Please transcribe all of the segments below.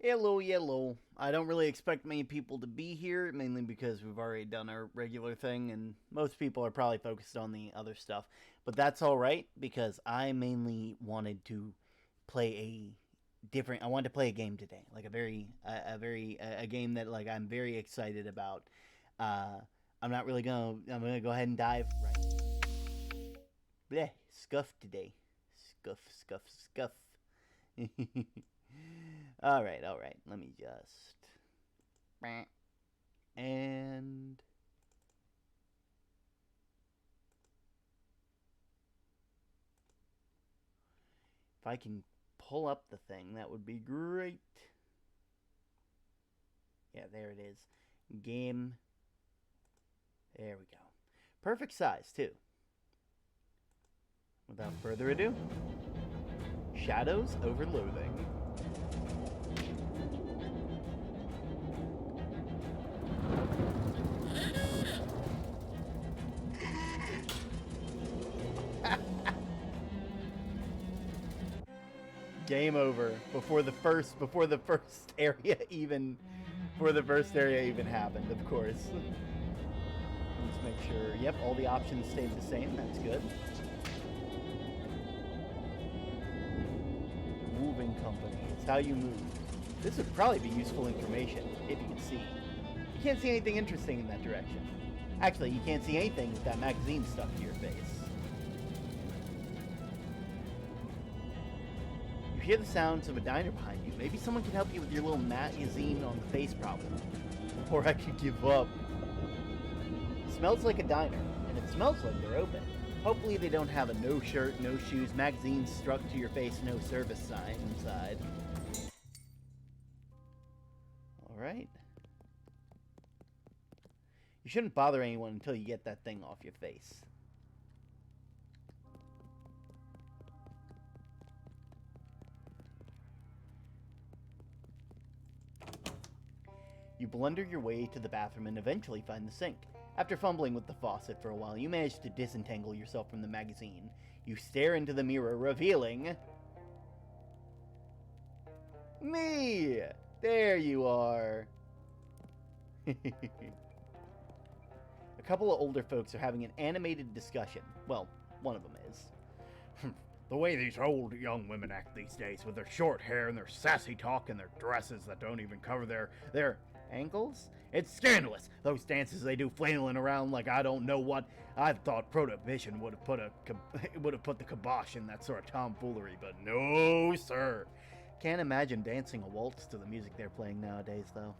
Hello, hello. I don't really expect many people to be here, mainly because we've already done our regular thing, and most people are probably focused on the other stuff. But that's alright, because I mainly wanted to play I wanted to play a game today. Like a game that, like, I'm very excited about. Uh, I'm gonna go ahead and dive right. Bleh, scuff today. Scuff, scuff, scuff. All right. Let me just. And. If I can pull up the thing, that would be great. Yeah, there it is. Game. There we go. Perfect size, too. Without further ado, Shadows Over Loathing. Game over before the first area even happened, of course. Let's make sure. Yep, all the options stayed the same. That's good. Moving company. It's how you move. This would probably be useful information if you can see. You can't see anything interesting in that direction. Actually, you can't see anything with that magazine stuck to your face. You hear the sounds of a diner behind you. Maybe someone can help you with your little magazine on the face problem. Or I could give up. It smells like a diner, and it smells like they're open. Hopefully they don't have a no shirt, no shoes, magazine struck to your face, no service sign inside. Alright. You shouldn't bother anyone until you get that thing off your face. You blunder your way to the bathroom and eventually find the sink. After fumbling with the faucet for a while, you manage to disentangle yourself from the magazine. You stare into the mirror, revealing... me! There you are! A couple of older folks are having an animated discussion. Well, one of them is. The way these old young women act these days, with their short hair and their sassy talk and their dresses that don't even cover their ankles? It's scandalous! Those dances they do flailing around like I don't know what. I thought Prohibition would have put the kibosh in that sort of tomfoolery, but no, sir. Can't imagine dancing a waltz to the music they're playing nowadays, though.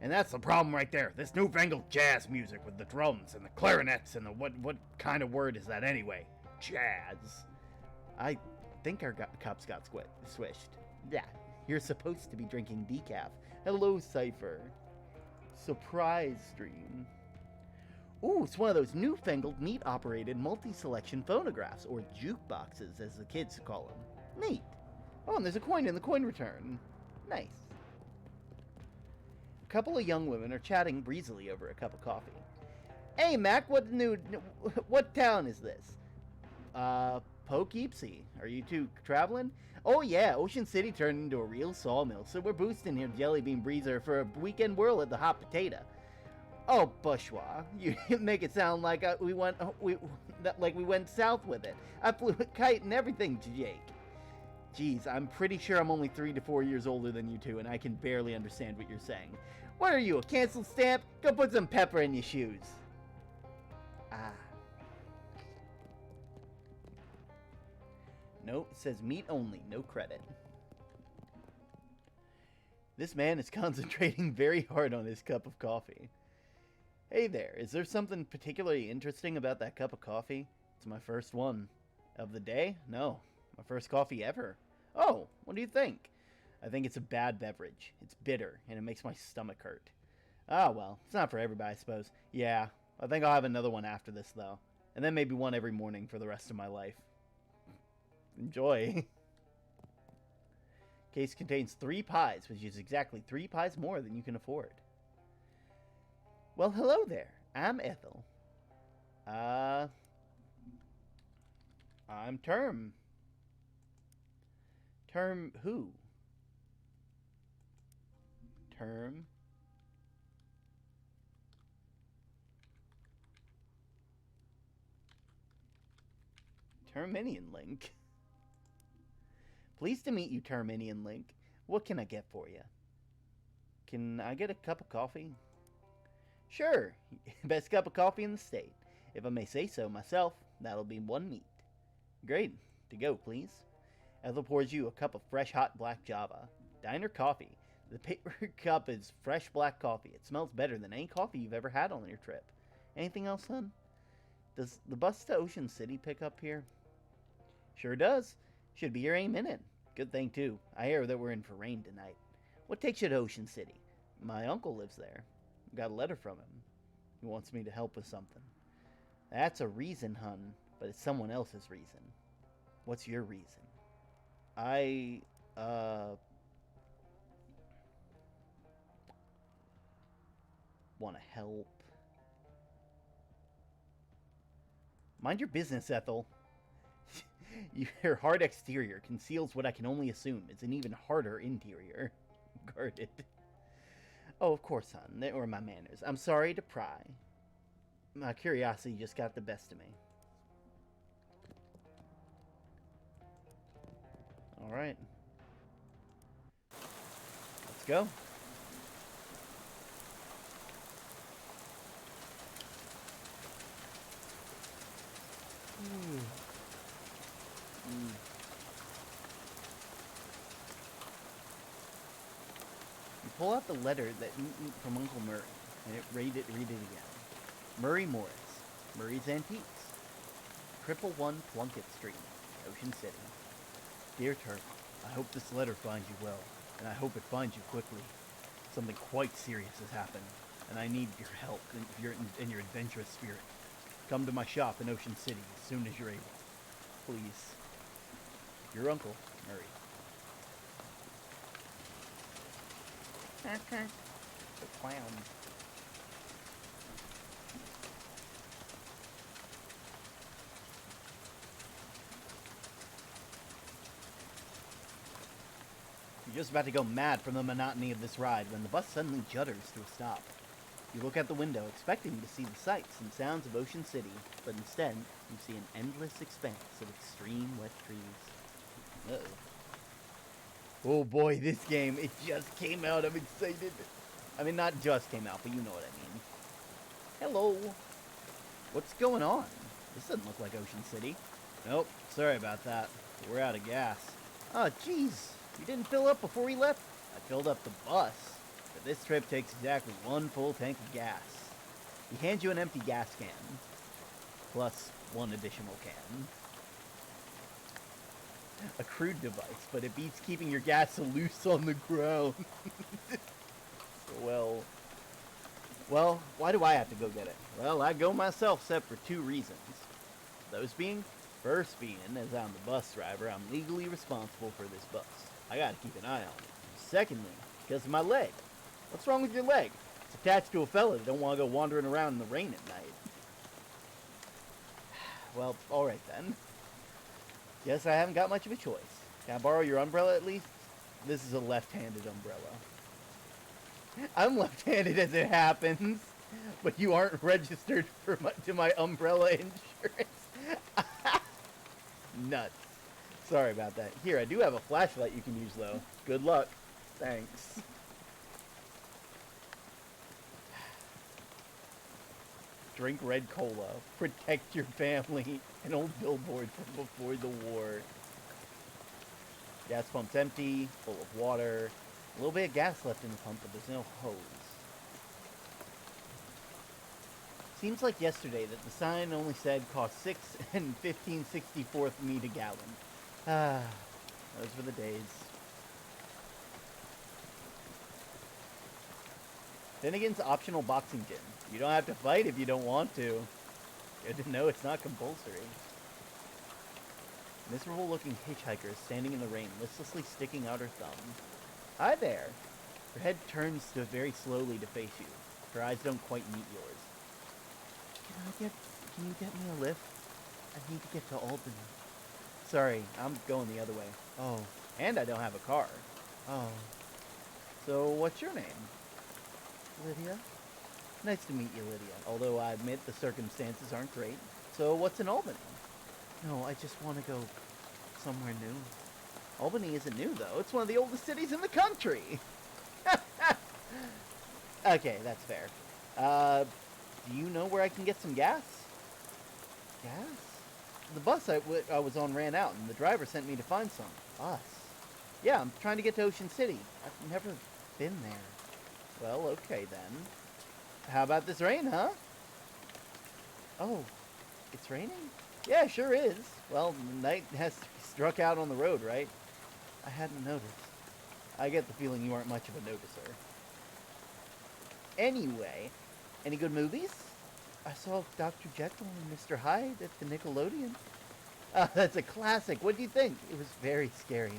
And that's the problem right there. This newfangled jazz music with the drums and the clarinets and the what kind of word is that anyway? Jazz. I think our cups got swished. Yeah, you're supposed to be drinking decaf. Hello, Cypher. Surprise stream. Ooh, it's one of those newfangled, neat-operated multi-selection phonographs, or jukeboxes, as the kids call them. Neat. Oh, and there's a coin in the coin return. Nice. A couple of young women are chatting breezily over a cup of coffee. Hey, Mac, what town is this? Poughkeepsie. Are you two traveling? Oh yeah, Ocean City turned into a real sawmill, so we're boosting here Jelly Bean Breezer for a weekend whirl at the Hot Potato. Oh, bourgeois, you make it sound like we went south with it. I flew a kite and everything, Jake. Geez, I'm pretty sure I'm only 3 to 4 years older than you two, and I can barely understand what you're saying. What are you, a cancel stamp? Go put some pepper in your shoes. Ah. No, it says meat only, no credit. This man is concentrating very hard on his cup of coffee. Hey there, is there something particularly interesting about that cup of coffee? It's my first one. Of the day? No, my first coffee ever. Oh, what do you think? I think it's a bad beverage. It's bitter, and it makes my stomach hurt. Ah, well, it's not for everybody, I suppose. Yeah, I think I'll have another one after this, though. And then maybe one every morning for the rest of my life. Enjoy. Case contains 3 pies, which is exactly 3 pies more than you can afford. Well, hello there. I'm Ethel. I'm Term. Term who? Term. Terminian Link. Pleased to meet you, Terminian Link. What can I get for you? Can I get a cup of coffee? Sure. Best cup of coffee in the state. If I may say so myself, that'll be one neat. Great. To go, please. Ethel pours you a cup of fresh hot black java. Diner coffee. The paper cup is fresh black coffee. It smells better than any coffee you've ever had on your trip. Anything else, son? Does the bus to Ocean City pick up here? Sure does. Should be here any minute. Good thing, too. I hear that we're in for rain tonight. What takes you to Ocean City? My uncle lives there. Got a letter from him. He wants me to help with something. That's a reason, hun, but it's someone else's reason. What's your reason? I, want to help. Mind your business, Ethel. Your hard exterior conceals what I can only assume is an even harder interior. Guarded. Oh, of course, hon. They were my manners. I'm sorry to pry. My curiosity just got the best of me. Alright. Let's go. You pull out the letter from Uncle Murray, and read it again. Murray Morris, Murray's Antiques, Cripple 1 Plunkett Street, Ocean City. Dear Turtle, I hope this letter finds you well, and I hope it finds you quickly. Something quite serious has happened, and I need your help and your adventurous spirit. Come to my shop in Ocean City as soon as you're able. Please. Your uncle, Murray. The clown. You're just about to go mad from the monotony of this ride when the bus suddenly judders to a stop. You look out the window, expecting to see the sights and sounds of Ocean City, but instead, you see an endless expanse of extreme wet trees. Uh-oh. Oh boy, this game, it just came out. I'm excited. I mean, not just came out, but you know what I mean. Hello. What's going on? This doesn't look like Ocean City. Nope, sorry about that. We're out of gas. Oh, jeez. You didn't fill up before we left? I filled up the bus. But this trip takes exactly one full tank of gas. He hands you an empty gas can. Plus one additional can. A crude device, but it beats keeping your gas loose on the ground. Well, why do I have to go get it? Well, I go myself, except for two reasons. Those being, first being, as I'm the bus driver, I'm legally responsible for this bus. I gotta keep an eye on it. Secondly, because of my leg. What's wrong with your leg? It's attached to a fella that don't want to go wandering around in the rain at night. Well, alright then. Guess I haven't got much of a choice. Can I borrow your umbrella at least? This is a left-handed umbrella. I'm left-handed as it happens, but you aren't registered to my umbrella insurance. Nuts. Sorry about that. Here, I do have a flashlight you can use, though. Good luck. Thanks. Drink red cola. Protect your family. An old billboard from before the war. Gas pump's empty, full of water. A little bit of gas left in the pump, but there's no hose. Seems like yesterday that the sign only said cost 6 and 15/64 meat a gallon. Ah, those were the days. Finnegan's optional boxing gym. You don't have to fight if you don't want to. Good to know it's not compulsory. Miserable-looking hitchhiker is standing in the rain, listlessly sticking out her thumb. Hi there. Her head turns very slowly to face you. Her eyes don't quite meet yours. Can you get me a lift? I need to get to Albany. Sorry, I'm going the other way. Oh, and I don't have a car. Oh. So, what's your name? Lydia? Nice to meet you, Lydia. Although I admit the circumstances aren't great. So what's in Albany? No, I just want to go somewhere new. Albany isn't new, though. It's one of the oldest cities in the country. Okay, that's fair. Do you know where I can get some gas? Gas? The bus I was on ran out, and the driver sent me to find some. Bus? Yeah, I'm trying to get to Ocean City. I've never been there. Well, okay then. How about this rain, huh? Oh, it's raining? Yeah, sure is. Well, the night has struck out on the road, right? I hadn't noticed. I get the feeling you aren't much of a noticer. Anyway, any good movies? I saw Dr. Jekyll and Mr. Hyde at the Nickelodeon. That's a classic. What do you think? It was very scary.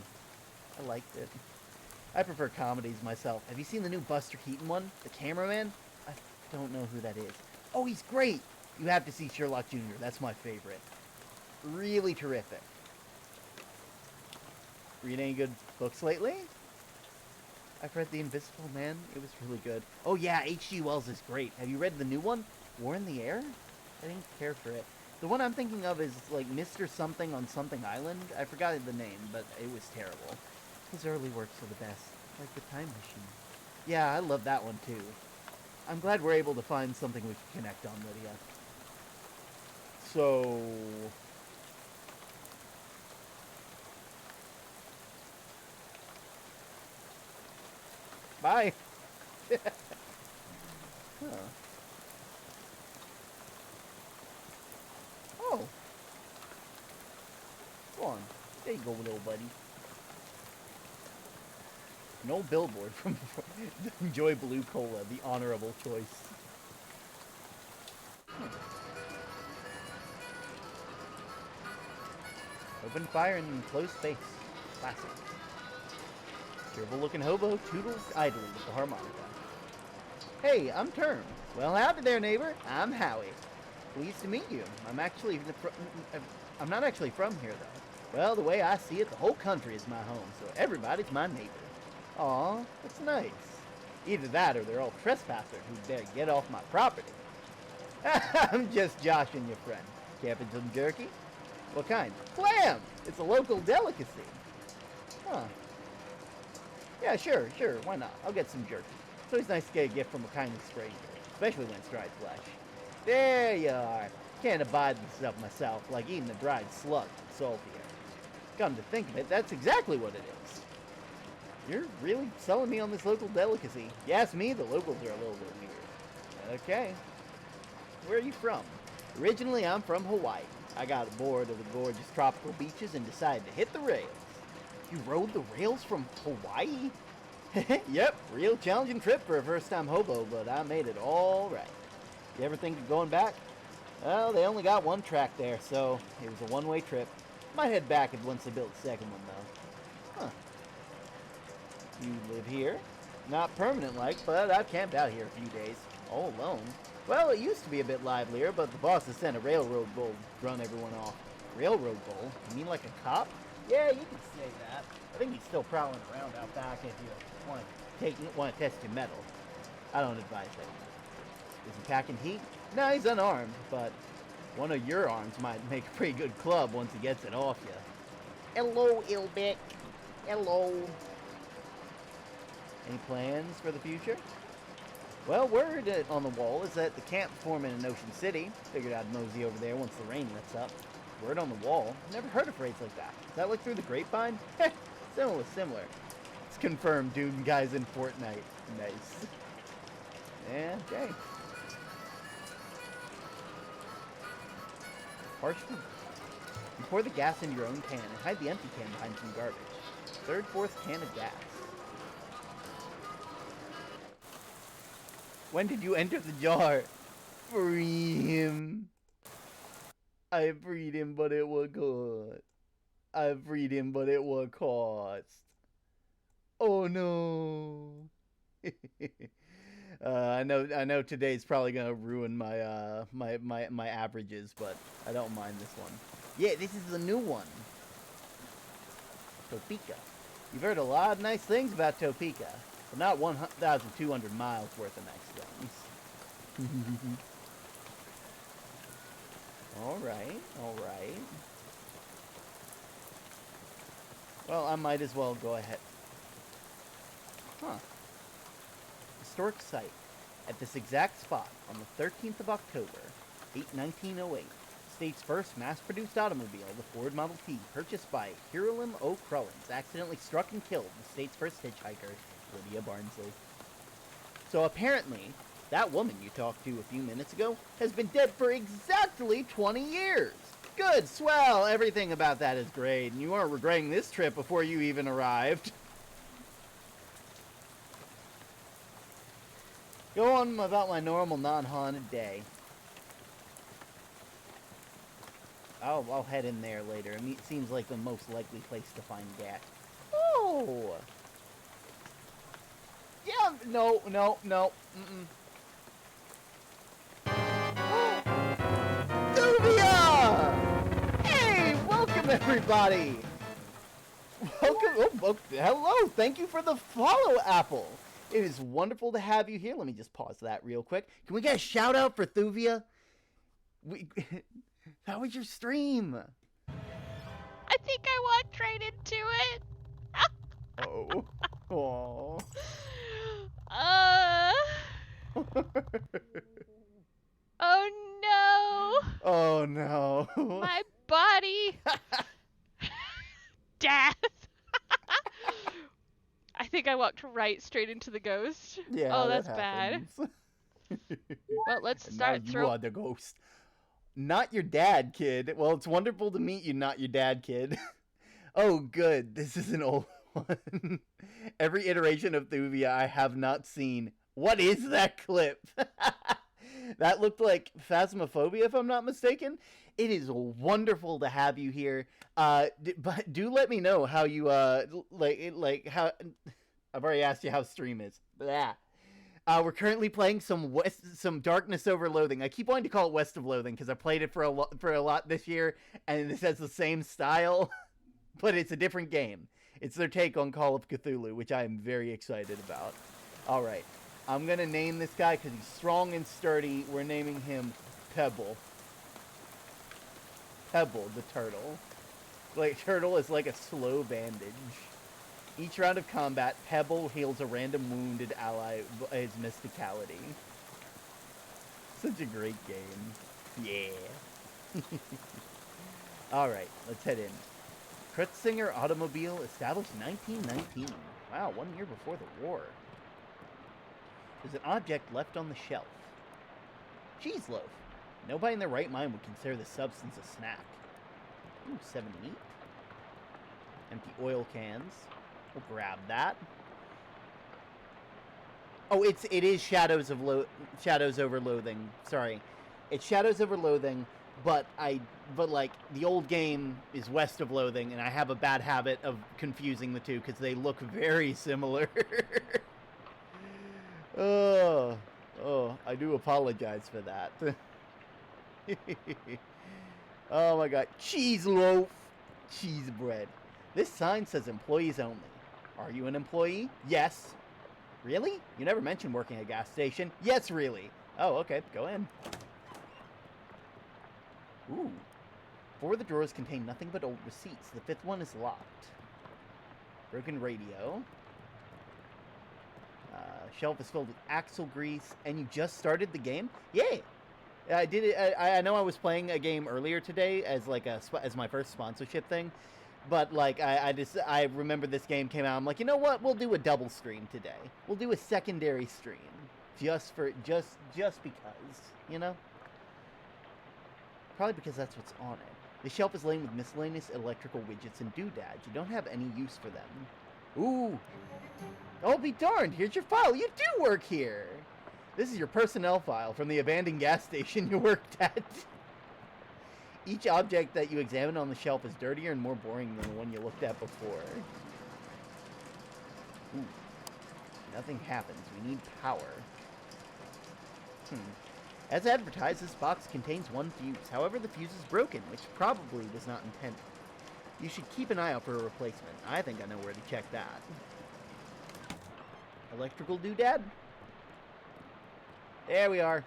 I liked it. I prefer comedies myself. Have you seen the new Buster Keaton one? The Cameraman? I don't know who that is. Oh, he's great! You have to see Sherlock Jr. That's my favorite. Really terrific. Read any good books lately? I've read The Invisible Man. It was really good. Oh yeah, H.G. Wells is great. Have you read the new one? War in the Air? I didn't care for it. The one I'm thinking of is like Mr. Something on Something Island. I forgot the name, but it was terrible. His early works are the best. Like The Time Machine. Yeah, I love that one too. I'm glad we're able to find something we can connect on, Lydia. So... Bye! Huh. Oh! Go on. There you go, little buddy. An old billboard from Enjoy Blue Cola, the honorable choice. Open fire in enclosed space. Classic. Cheerful looking hobo toodles idly with the harmonica. Hey, I'm Term. Well, howdy there, neighbor. I'm Howie. Pleased to meet you. I'm not actually from here, though. Well, the way I see it, the whole country is my home, so everybody's my neighbor. Aw, that's nice. Either that or they're all trespassers who dare get off my property. I'm just joshing your friend. Camping some jerky? What kind? Clam! It's a local delicacy. Huh. Yeah, sure, why not? I'll get some jerky. It's always nice to get a gift from a kindly stranger, especially when it's dried flesh. There you are. Can't abide this stuff myself, like eating a dried slug and saltier. Come to think of it, that's exactly what it is. You're really selling me on this local delicacy. You ask me, the locals are a little bit weird. Okay. Where are you from? Originally, I'm from Hawaii. I got bored of the gorgeous tropical beaches and decided to hit the rails. You rode the rails from Hawaii? Yep, real challenging trip for a first-time hobo, but I made it all right. You ever think of going back? Well, they only got one track there, so it was a one-way trip. Might head back once they build the second one, though. Huh. You live here? Not permanent-like, but I've camped out here a few days, all alone. Well, it used to be a bit livelier, but the boss has sent a railroad bull to run everyone off. Railroad bull? You mean like a cop? Yeah, you can say that. I think he's still prowling around out back if you want to test your metal. I don't advise it. Is he packing heat? No, he's unarmed, but one of your arms might make a pretty good club once he gets it off you. Hello, Ilbeck. Hello. Any plans for the future? Well, word on the wall is that the camp forming in Ocean City. Figured I'd mosey over there once the rain lets up. Word on the wall? Never heard of phrase like that. Is that like through the grapevine? Heh, similar. It's confirmed, dude. Guys in Fortnite. Nice. Yeah, okay. Harsh. You pour the gas into your own can and hide the empty can behind some garbage. Third, fourth can of gas. When did you enter the jar? Free him. I freed him, but it would cost. I freed him, but it would cost. Oh no. I know today's probably gonna ruin my my averages, but I don't mind this one. Yeah, this is the new one. Topeka. You've heard a lot of nice things about Topeka. But not 1,200 miles worth of next guns. Alright, alright. Well, I might as well go ahead. Huh. Historic site. At this exact spot, on the 13th of October, 1908, the state's first mass-produced automobile, the Ford Model T, purchased by Hieronymus O'Crullins, accidentally struck and killed the state's first hitchhiker, Lydia Barnsley. So apparently, that woman you talked to a few minutes ago has been dead for exactly 20 years. Good, swell, everything about that is great, and you aren't regretting this trip before you even arrived. Go on about my normal non-haunted day. I'll head in there later. I mean, it seems like the most likely place to find gas. Oh! Yeah, no. Duvia! Hey, welcome everybody! Welcome, hello, thank you for the follow, Apple. It is wonderful to have you here. Let me just pause that real quick. Can we get a shout out for Thuvia? How was your stream? I think I walked right into it. Oh. Aww. Oh no. Oh no. My body. Death. I think I walked right straight into the ghost. Yeah. Oh, that's bad. Well, let's start. Now you are the ghost. Not your dad, kid. Well, it's wonderful to meet you, not your dad, kid. Oh, good. This is an old one. Every iteration of Thuvia I have not seen. What is that clip? That looked like Phasmophobia, if I'm not mistaken. It is wonderful to have you here. But do let me know how you, how... I've already asked you how stream is. Blah. We're currently playing some Darkness Over Loathing. I keep wanting to call it West of Loathing because I played it for a lot this year, and this has the same style, but it's a different game. It's their take on Call of Cthulhu, which I am very excited about. All right, I'm gonna name this guy because he's strong and sturdy. We're naming him Pebble. Pebble, the turtle. Like turtle is like a slow bandage. Each round of combat, Pebble heals a random wounded ally by his mysticality. Such a great game. Yeah. Alright, let's head in. Krutsinger Automobile, established 1919. Wow, 1 year before the war. There's an object left on the shelf. Cheese loaf. Nobody in their right mind would consider this substance a snack. Ooh, 7 meat. Empty oil cans. We'll grab that. Oh, it is Shadows Over Loathing. Sorry, it's Shadows Over Loathing, but like the old game is West of Loathing, and I have a bad habit of confusing the two because they look very similar. Oh, I do apologize for that. Oh my god, cheese loaf, cheese bread. This sign says employees only. Are you an employee? Yes. Really? You never mentioned working at a gas station. Yes, really. Oh, okay. Go in. Ooh. 4 of the drawers contain nothing but old receipts. The 5th one is locked. Broken radio. Shelf is filled with axle grease. And you just started the game? Yay! I did it. I know I was playing a game earlier today as like as my first sponsorship thing. But, like, I remember this game came out. I'm like, you know what? We'll do a double stream today. We'll do a secondary stream. Just because, you know? Probably because that's what's on it. The shelf is laden with miscellaneous electrical widgets and doodads. You don't have any use for them. Ooh. Oh, be darned. Here's your file. You do work here. This is your personnel file from the abandoned gas station you worked at. Each object that you examine on the shelf is dirtier and more boring than the one you looked at before. Ooh. Nothing happens. We need power. As advertised, this box contains 1 fuse. However, the fuse is broken, which probably was not intended. You should keep an eye out for a replacement. I think I know where to check that. Electrical doodad? There we are.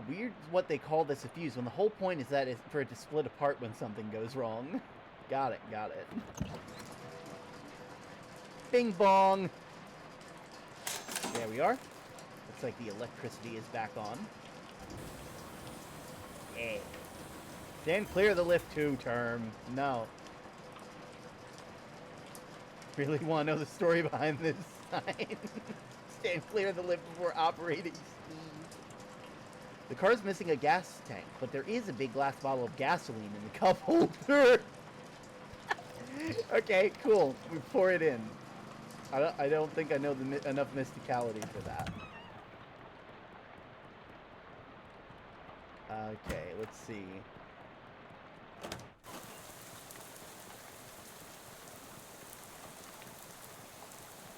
Weird what they call this a fuse, when the whole point is that it's for it to split apart when something goes wrong. Got it, got it. Bing bong! There we are. Looks like the electricity is back on. Yeah. Stand clear of the lift 2 term. No. Really want to know the story behind this sign? Stand clear of the lift before operating speed. The car's missing a gas tank, but there is a big glass bottle of gasoline in the cup holder. Okay, cool. We pour it in. I don't think I know enough mysticality for that. Okay, let's see.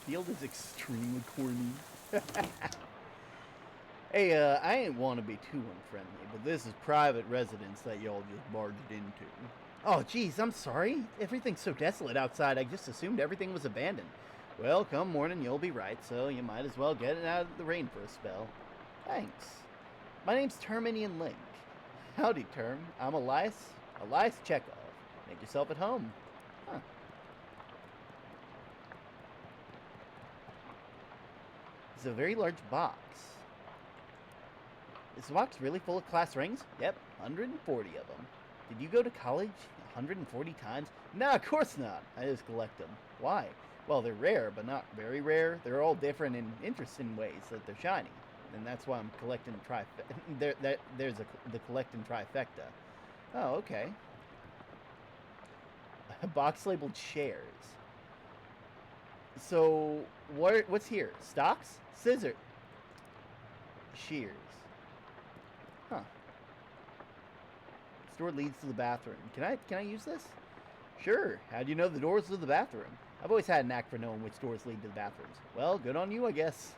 Field is extremely corny. Hey, I ain't want to be too unfriendly, but this is private residence that y'all just barged into. Oh, geez, I'm sorry. Everything's so desolate outside, I just assumed everything was abandoned. Well, come morning, you'll be right, so you might as well get it out of the rain for a spell. Thanks. My name's Terminian Link. Howdy, Term. I'm Elias Chekhov. Make yourself at home. Huh. It's a very large box. Is the box really full of class rings? Yep, 140 of them. Did you go to college 140 times? Nah, of course not. I just collect them. Why? Well, they're rare, but not very rare. They're all different in interesting ways that they're shiny. And that's why I'm collecting there's the collecting trifecta. Oh, okay. A box labeled shares. So, what's here? Stocks? Scissors. Shears. Huh. This door leads to the bathroom. Can I use this? Sure. How do you know the doors to the bathroom? I've always had a knack for knowing which doors lead to the bathrooms. Well, good on you, I guess.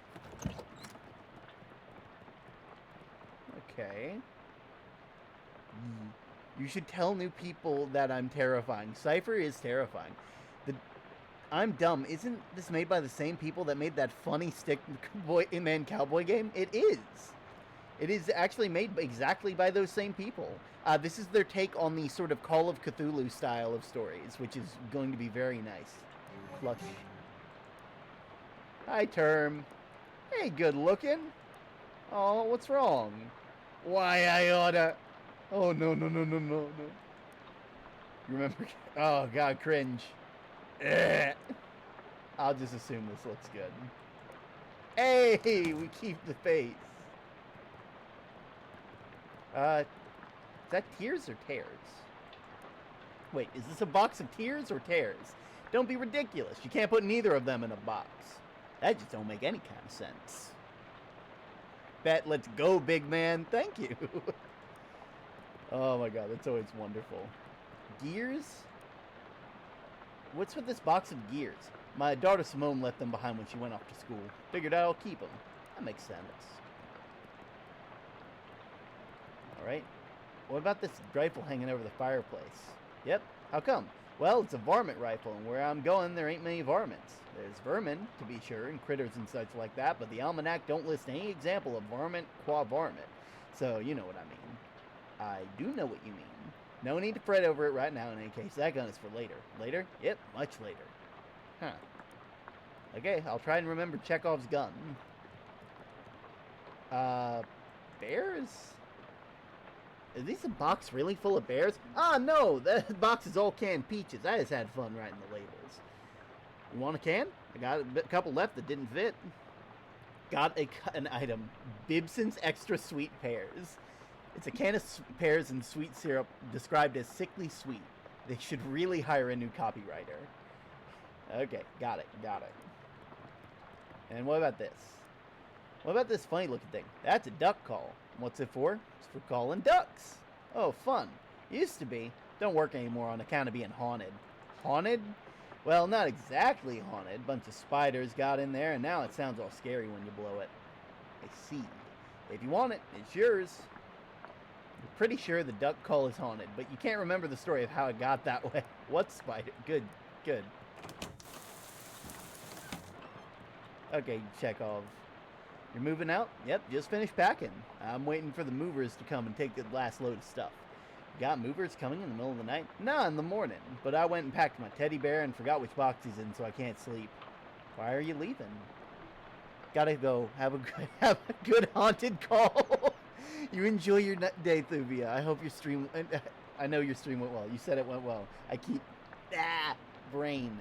Okay. You should tell new people that I'm terrifying. Cypher is terrifying. I'm dumb. Isn't this made by the same people that made that funny stick man cowboy game? It is. It is actually made exactly by those same people. This is their take on the sort of Call of Cthulhu style of stories, which is going to be very nice. Flush. Hi, Term. Hey, good looking. Oh, what's wrong? Why, I oughta... Oh, no. You remember... Oh, God, cringe. I'll just assume this looks good. Hey, we keep the face. Is that tears or tears? Wait, is this a box of tears or tears? Don't be ridiculous. You can't put neither of them in a box. That just don't make any kind of sense. Bet, let's go, big man. Thank you. Oh my god, that's always wonderful. Gears? What's with this box of gears? My daughter Simone left them behind when she went off to school. Figured I'll keep them. That makes sense. Alright. What about this rifle hanging over the fireplace? Yep. How come? Well, it's a varmint rifle, and where I'm going, there ain't many varmints. There's vermin, to be sure, and critters and such like that, but the almanac don't list any example of varmint qua varmint. So, you know what I mean. I do know what you mean. No need to fret over it right now in any case. That gun is for later. Later? Yep, much later. Huh. Okay, I'll try and remember Chekhov's gun. Bears? Is this a box really full of bears? Ah, no! That box is all canned peaches. I just had fun writing the labels. You want a can? I got a couple left that didn't fit. Got an item. Bibson's Extra Sweet Pears. It's a can of pears and sweet syrup described as sickly sweet. They should really hire a new copywriter. Okay, got it. And what about this? What about this funny looking thing? That's a duck call. What's it for? It's for calling ducks. Oh, fun. Used to be. Don't work anymore on account of being haunted. Haunted? Well, not exactly haunted. Bunch of spiders got in there, and now it sounds all scary when you blow it. I see. If you want it, it's yours. I'm pretty sure the duck call is haunted, but you can't remember the story of how it got that way. What spider? Good. Okay, Chekhov. You're moving out? Yep, just finished packing. I'm waiting for the movers to come and take the last load of stuff. Got movers coming in the middle of the night? Nah, in the morning. But I went and packed my teddy bear and forgot which box he's in, so I can't sleep. Why are you leaving? Gotta go. Have a good haunted call. You enjoy your day, Thuvia. I hope your stream... I know your stream went well. You said it went well. I keep... brain.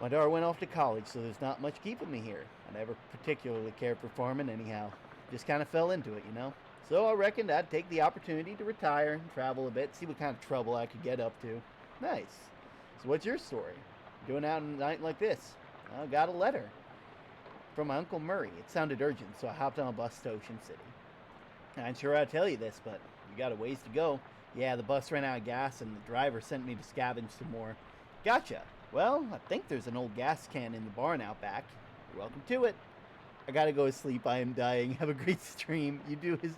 My daughter went off to college, so there's not much keeping me here. I never particularly cared for farming anyhow. Just kind of fell into it, you know? So I reckoned I'd take the opportunity to retire and travel a bit, see what kind of trouble I could get up to. Nice. So what's your story? Doing out on a night like this? I got a letter from my Uncle Murray. It sounded urgent, so I hopped on a bus to Ocean City. I ain't sure I'd tell you this, but you got a ways to go. Yeah, the bus ran out of gas, and the driver sent me to scavenge some more. Gotcha. Well, I think there's an old gas can in the barn out back. You're welcome to it. I gotta go to sleep. I am dying. Have a great stream. You do as...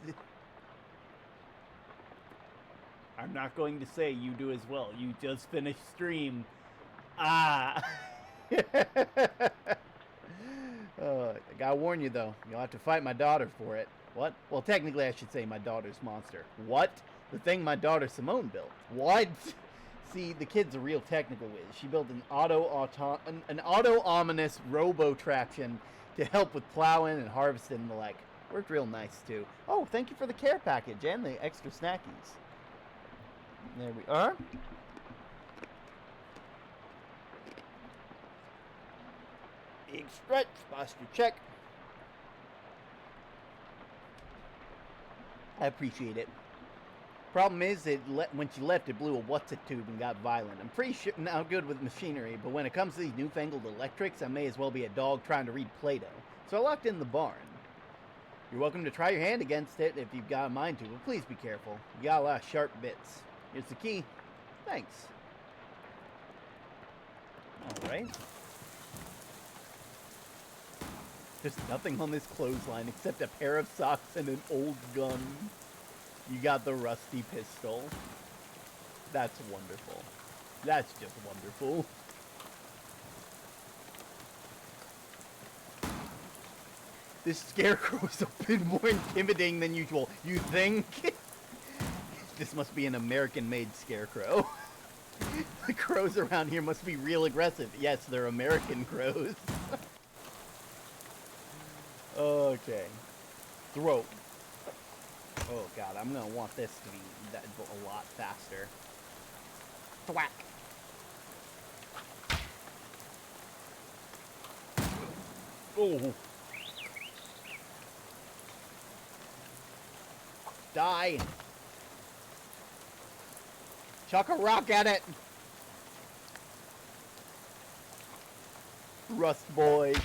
I'm not going to say you do as well. You just finished stream. Ah! I gotta warn you, though. You'll have to fight my daughter for it. What? Well, technically, I should say my daughter's monster. What? The thing my daughter Simone built. What? See, the kid's a real technical whiz. She built an auto-ominous robo-traction to help with plowing and harvesting and the like. Worked real nice, too. Oh, thank you for the care package and the extra snackies. There we are. Big stretch, posture check. I appreciate it. Problem is, when she left, it blew a what's-it tube and got violent. I'm pretty sure now good with machinery, but when it comes to these newfangled electrics, I may as well be a dog trying to read Play-Doh. So I locked in the barn. You're welcome to try your hand against it if you've got a mind to, but please be careful. You got a lot of sharp bits. Here's the key. Thanks. Alright. There's nothing on this clothesline except a pair of socks and an old gun. You got the rusty pistol. That's wonderful. That's just wonderful. This scarecrow's a bit more intimidating than usual. You think? This must be an American-made scarecrow. The crows around here must be real aggressive. Yes, they're American crows. Okay. Throat. Oh god, I'm gonna want this to be a lot faster. Thwack. Oh. Die. Chuck a rock at it. Rust boy.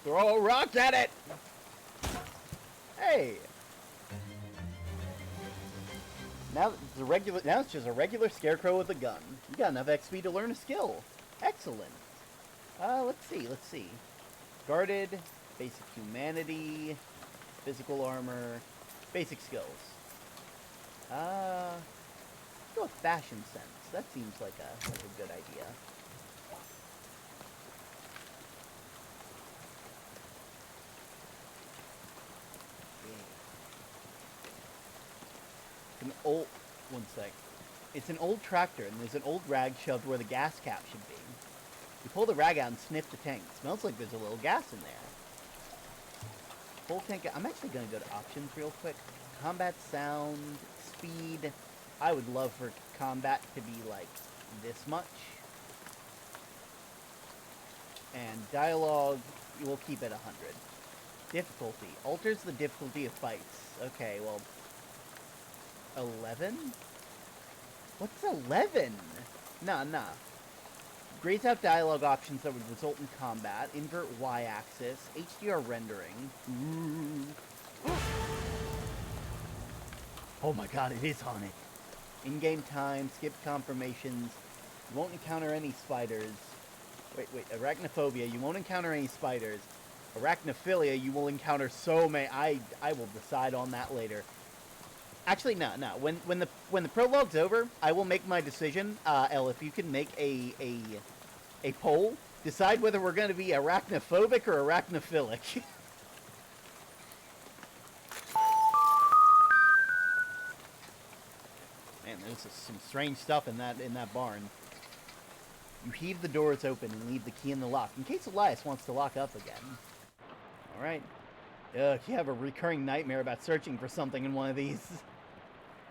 Throw a rock at it! Hey! Now it's just a regular scarecrow with a gun. You got enough XP to learn a skill. Excellent. Let's see. Guarded, basic humanity, physical armor, basic skills. Let's go with fashion sense. That seems like a good idea. It's an old tractor, and there's an old rag shoved where the gas cap should be. You pull the rag out and sniff the tank. It smells like there's a little gas in there. Full tank. I'm actually going to go to options real quick. Combat sound, speed. I would love for combat to be like this much. And dialogue, we'll keep it 100. Difficulty. Alters the difficulty of fights. Okay, well... 11? What's 11? Nah. Grays out dialogue options that would result in combat. Invert Y-axis. HDR rendering. Ooh. Oh my god, it is on it. In-game time. Skip confirmations. You won't encounter any spiders. Wait. Arachnophobia. You won't encounter any spiders. Arachnophilia. You will encounter so many. I will decide on that later. Actually, no. When the prologue's over, I will make my decision. Elle, if you can make a poll, decide whether we're going to be arachnophobic or arachnophilic. Man, there's some strange stuff in that barn. You heave the doors open and leave the key in the lock, in case Elias wants to lock up again. Alright. Ugh, you have a recurring nightmare about searching for something in one of these.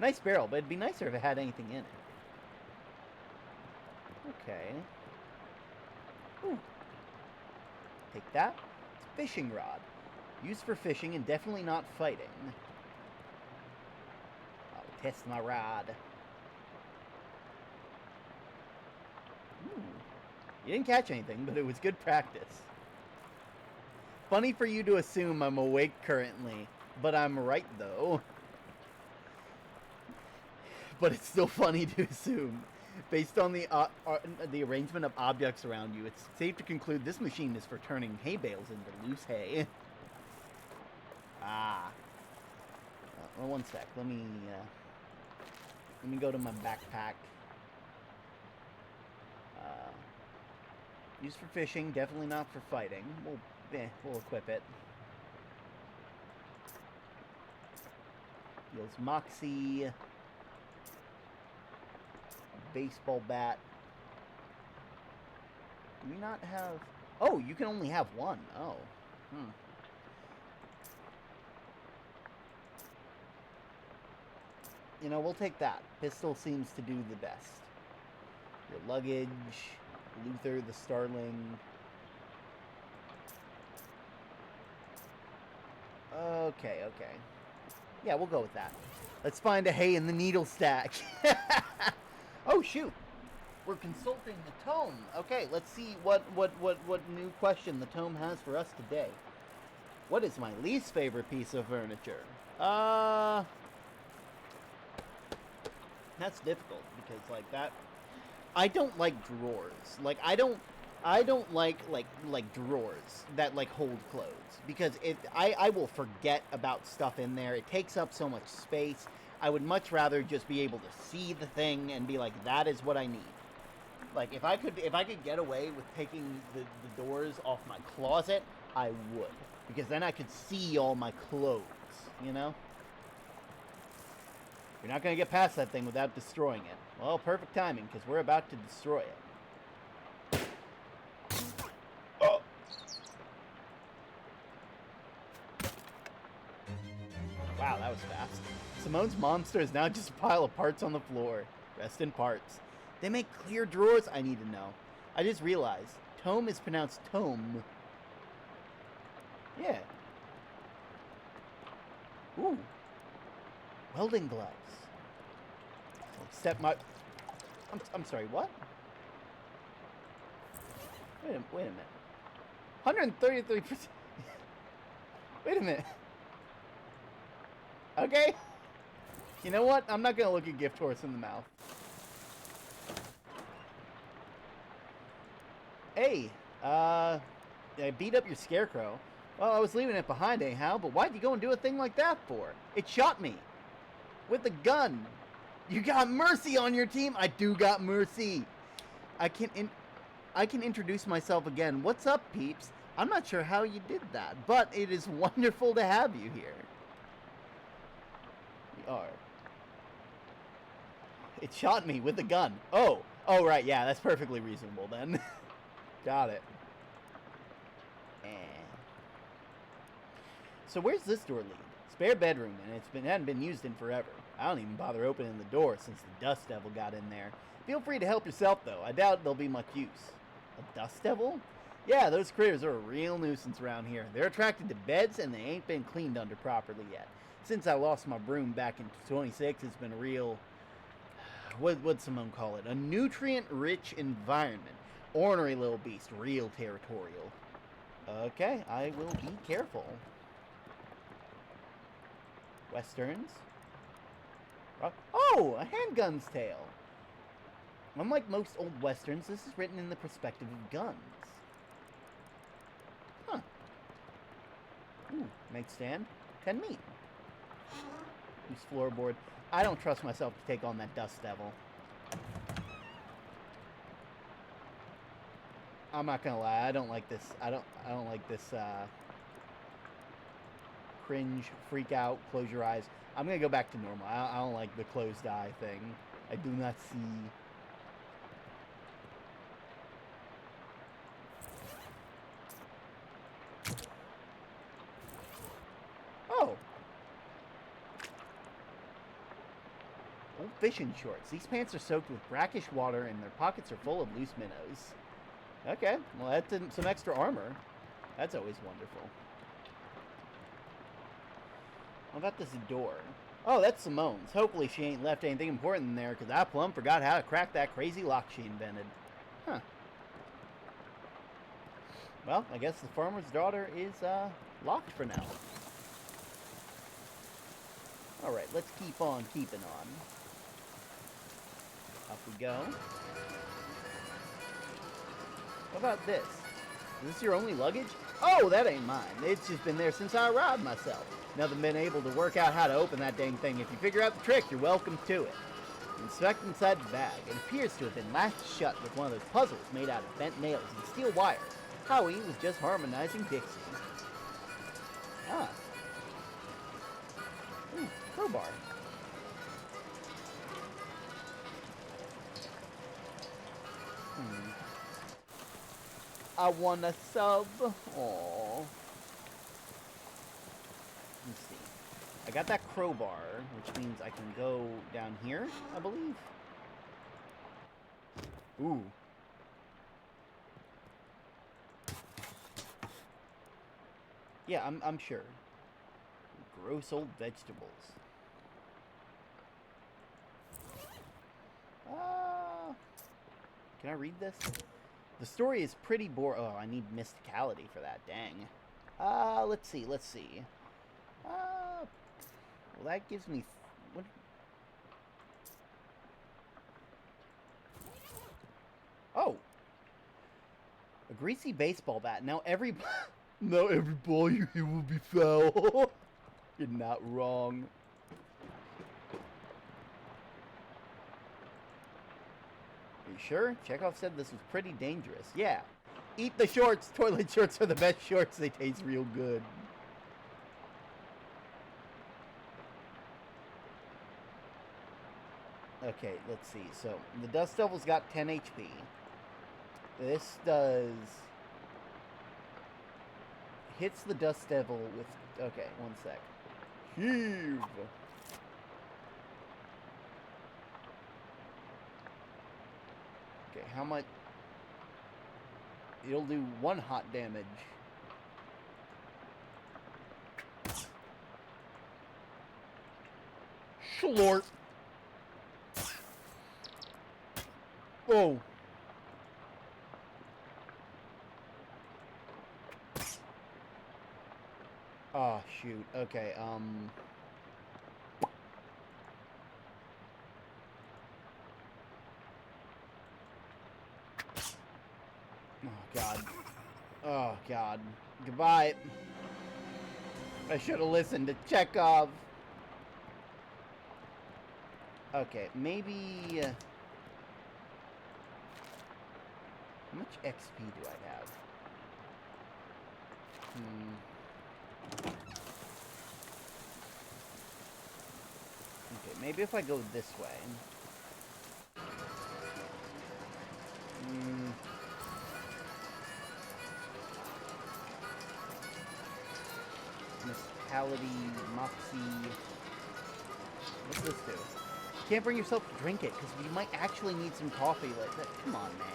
Nice barrel, but it'd be nicer if it had anything in it. Okay. Ooh. Take that. It's a fishing rod. Used for fishing and definitely not fighting. I'll test my rod. Ooh. You didn't catch anything, but it was good practice. Funny for you to assume I'm awake currently, but I'm right though. But it's still funny to assume. Based on the arrangement of objects around you, it's safe to conclude this machine is for turning hay bales into loose hay. Well, one sec. Let me go to my backpack. Used for fishing, definitely not for fighting. We'll equip it. Heals Moxie. Baseball bat. Do we not have... Oh, you can only have one. Oh. You know, we'll take that. Pistol seems to do the best. Your luggage. Luther the Starling. Okay. Yeah, we'll go with that. Let's find a hay in the needle stack. Oh, shoot. We're consulting the tome. Okay, let's see what new question the tome has for us today. What is my least favorite piece of furniture? That's difficult because like that I don't like drawers. Like I don't like drawers that like hold clothes because I will forget about stuff in there. It takes up so much space. I would much rather just be able to see the thing and be like, that is what I need. Like if I could get away with taking the doors off my closet, I would. Because then I could see all my clothes, you know? You're not going to get past that thing without destroying it. Well, perfect timing, because we're about to destroy it. Oh. Wow, that was fast. Simone's monster is now just a pile of parts on the floor. Rest in parts. They make clear drawers? I need to know. I just realized. Tome is pronounced tome. Yeah. Ooh. Welding gloves. Except my... I'm sorry, what? Wait a minute. 133%. Wait a minute. Okay. You know what? I'm not going to look a gift horse in the mouth. Hey, I beat up your scarecrow. Well, I was leaving it behind anyhow, but why'd you go and do a thing like that for? It shot me. With a gun. You got Mercy on your team? I do got Mercy. I can introduce myself again. What's up, peeps? I'm not sure how you did that, but it is wonderful to have you here. We are. It shot me with a gun. Oh, right, yeah, that's perfectly reasonable then. Got it. So where's this door lead? Spare bedroom, and hadn't been used in forever. I don't even bother opening the door since the Dust Devil got in there. Feel free to help yourself, though. I doubt there'll be much use. A Dust Devil? Yeah, those critters are a real nuisance around here. They're attracted to beds, and they ain't been cleaned under properly yet. Since I lost my broom back in 26, it's been a real... What'd Simone call it? A nutrient-rich environment. Ornery little beast. Real territorial. Okay, I will be careful. Westerns. Oh, a handgun's tale. Unlike most old westerns, this is written in the perspective of guns. Huh. Ooh, make stand. 10 meat. loose floorboard. I don't trust myself to take on that Dust Devil. I'm not gonna lie, I don't like this. I don't like this cringe, freak out, close your eyes. I'm gonna go back to normal. I don't like the closed eye thing. I do not see. Oh. Old fishing shorts. These pants are soaked with brackish water and their pockets are full of loose minnows. Okay, well that's some extra armor. That's always wonderful. How about this door? Oh, that's Simone's. Hopefully she ain't left anything important in there, because I plumb forgot how to crack that crazy lock she invented. Huh. Well, I guess the farmer's daughter is, locked for now. Alright, let's keep on keeping on. Up we go. What about this? Is this your only luggage? Oh, that ain't mine. It's just been there since I arrived myself. Never been able to work out how to open that dang thing. If you figure out the trick, you're welcome to it. Inspect inside the bag. It appears to have been latched shut with one of those puzzles made out of bent nails and steel wire. Howie was just harmonizing Dixie. Ah. Ooh, crowbar. I want a sub. Aww. Let's see. I got that crowbar, which means I can go down here, I believe. Ooh. Yeah, I'm sure. Gross old vegetables. Can I read this? The story is pretty boring. Oh, I need mysticality for that. Dang. Let's see. Well, that gives me... What? Oh! A greasy baseball bat. Now every... Now every ball you hit will be foul. You're not wrong. Are you sure? Chekhov said this was pretty dangerous. Yeah. Eat the shorts. Toilet shorts are the best shorts. They taste real good. Okay, let's see. So, the Dust Devil's got 10 HP. This does... Hits the Dust Devil with... Okay, one sec. Heave! Okay, how much... It'll do 1 hot damage. Schlort! Oh! Oh, shoot. Okay, Oh, God. Oh, God. Goodbye. I should have listened to Chekhov. Okay, maybe... How much XP do I have? Okay, maybe if I go this way. Mysticality, Moxie. What's this do? You can't bring yourself to drink it, because you might actually need some coffee like that. Come on, man.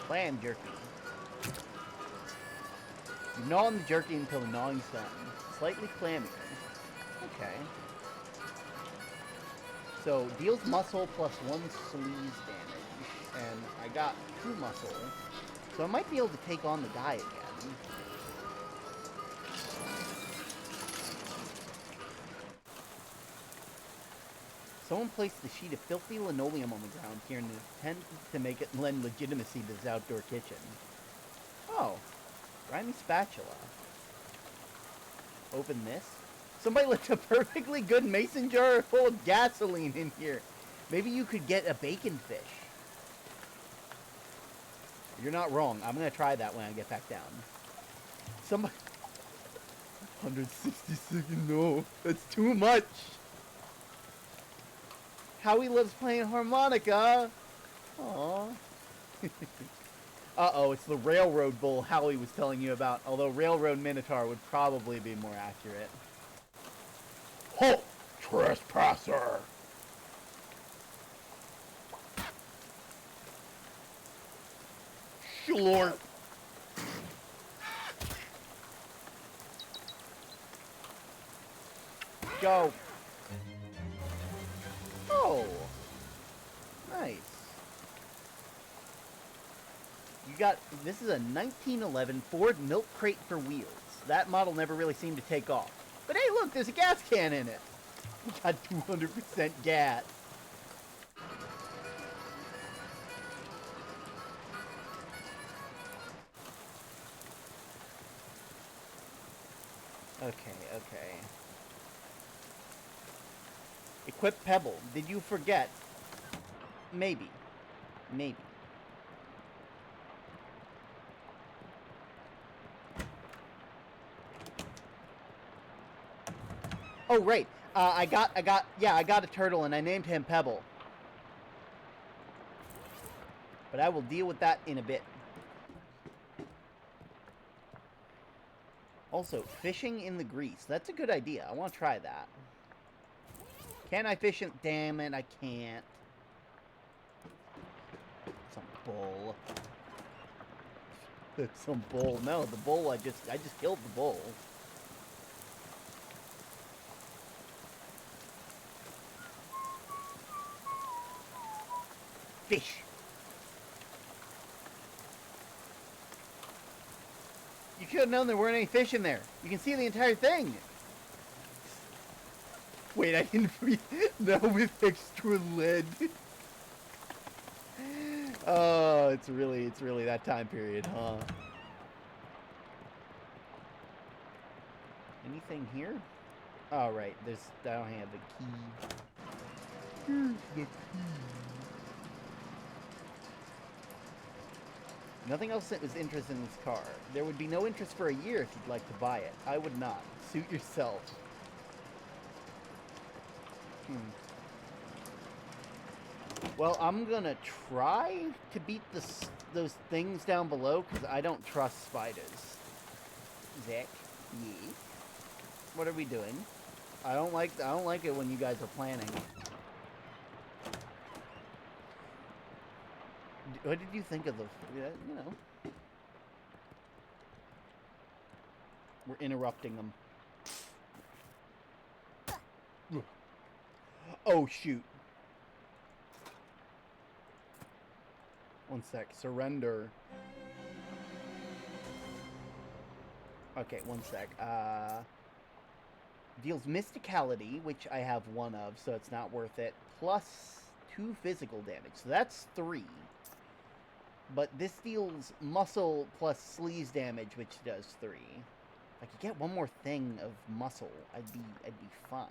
Clam jerky. You gnaw on the jerky until the gnawing's done. Slightly clammier. Okay. So, deals muscle plus 1 sleaze damage. And I got 2 muscle. So I might be able to take on the guy again. Someone placed a sheet of filthy linoleum on the ground here in an attempt to make it lend legitimacy to this outdoor kitchen. Oh. Grimy spatula. Open this. Somebody left a perfectly good mason jar full of gasoline in here. Maybe you could get a bacon fish. You're not wrong. I'm going to try that when I get back down. Somebody... 160 seconds, no. That's too much. Howie loves playing harmonica. Aww. Uh-oh, it's the railroad bull Howie was telling you about. Although railroad minotaur would probably be more accurate. Halt, trespasser! Sure. Go. Oh. Nice. You got, this is a 1911 Ford milk crate for wheels. That model never really seemed to take off. But hey, look, there's a gas can in it. We got 200% gas. Okay. Equip Pebble. Did you forget? Maybe. Oh, right. I got a turtle and I named him Pebble. But I will deal with that in a bit. Also, fishing in the grease. That's a good idea. I want to try that. Can I fish in... Damn it, I can't. Some bull. Some bull. No, the bull, I just killed the bull. Fish. You should have known there weren't any fish in there. You can see the entire thing. Wait, I didn't read. No, with extra lead. Oh, it's really that time period, huh? Anything here? Oh, right. I don't have the key. Here's the key. Nothing else that was interested in this car. There would be no interest for a year if you'd like to buy it. I would not. Suit yourself. Well, I'm gonna try to beat those things down below, because I don't trust spiders. Zach? Yeah? What are we doing? I don't like it when you guys are planning. What did you think of the... you know. We're interrupting them. Oh, shoot. One sec. Surrender. Okay, one sec. Deals Mysticality, which I have one of, so it's not worth it. Plus 2 physical damage. So that's 3. But this deals muscle plus sleaze damage, which does 3. If I could get one more thing of muscle, I'd be fine.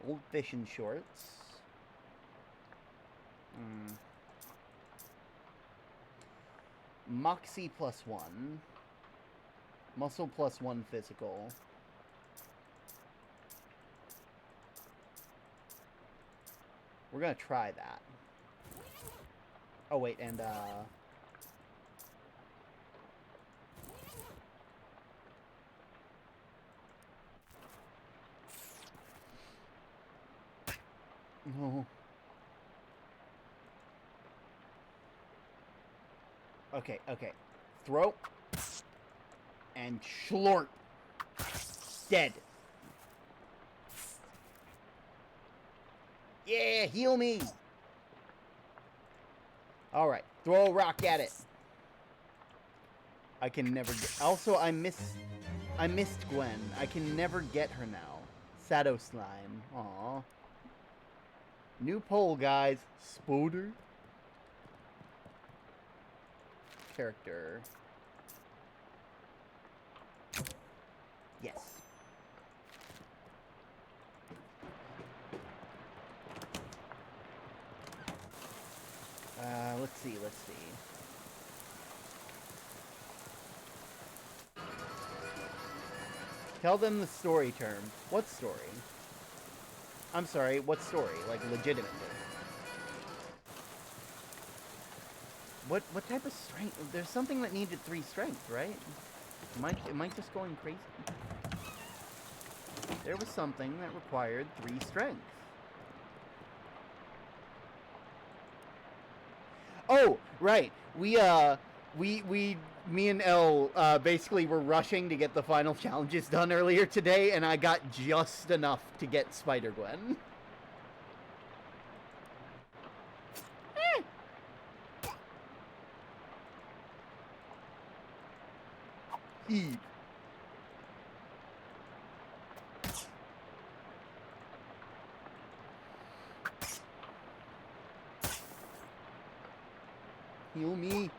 Old fishing shorts. Moxie plus 1. Muscle plus 1 physical. We're gonna try that. Oh, wait, and, no. Okay. Throw. And schlort. Dead. Yeah, heal me. Alright, throw a rock at it. I can never get... Also, I missed Gwen. I can never get her now. Shadow Slime. Aww. New poll, guys. Spoder. Character. Yes. let's see. Tell them the story term. What story? I'm sorry, what story? Like, legitimately. What type of strength? There's something that needed 3 strength, right? Am I just going crazy? There was something that required 3 strength. Oh, right. Me and Elle, basically were rushing to get the final challenges done earlier today, and I got just enough to get Spider-Gwen. Heave. Heal me.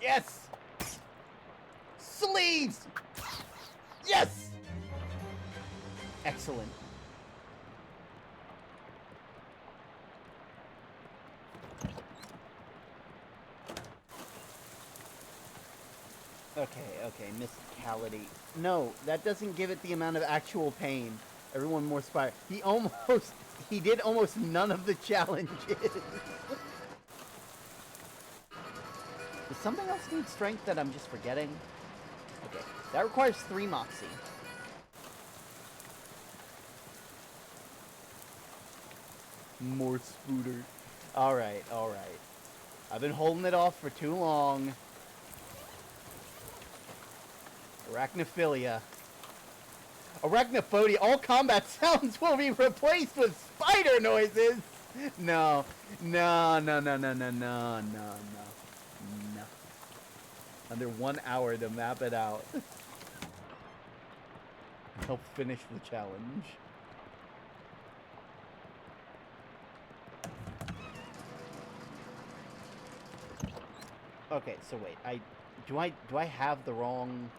Yes! Sleeves! Yes! Excellent. Okay, mysticality. No, that doesn't give it the amount of actual pain. Everyone more spire. He did almost none of the challenges. Does something else need strength that I'm just forgetting? Okay, that requires 3 Moxie. More Spooter. Alright. I've been holding it off for too long. Arachnophilia. Arachnophobia. All combat sounds will be replaced with spider noises! No. Under 1 hour to map it out. Help finish the challenge. Okay, so wait, do I have the wrong...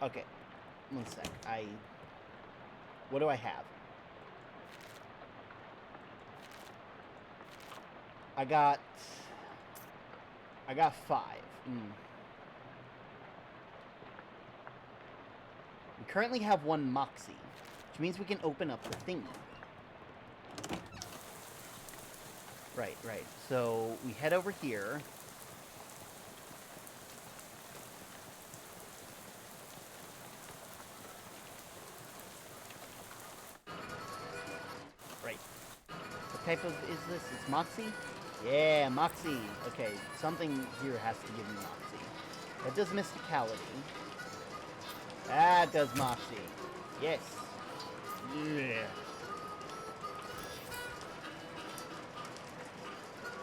Okay, 1 sec, what do I have? I got 5. We currently have 1 Moxie, which means we can open up the thingy. Right. So, we head over here. Right. What type of is this? It's Moxie? Yeah, Moxie. Okay, something here has to give me Moxie. That does Mysticality. That does Moxie. Yes. Yeah.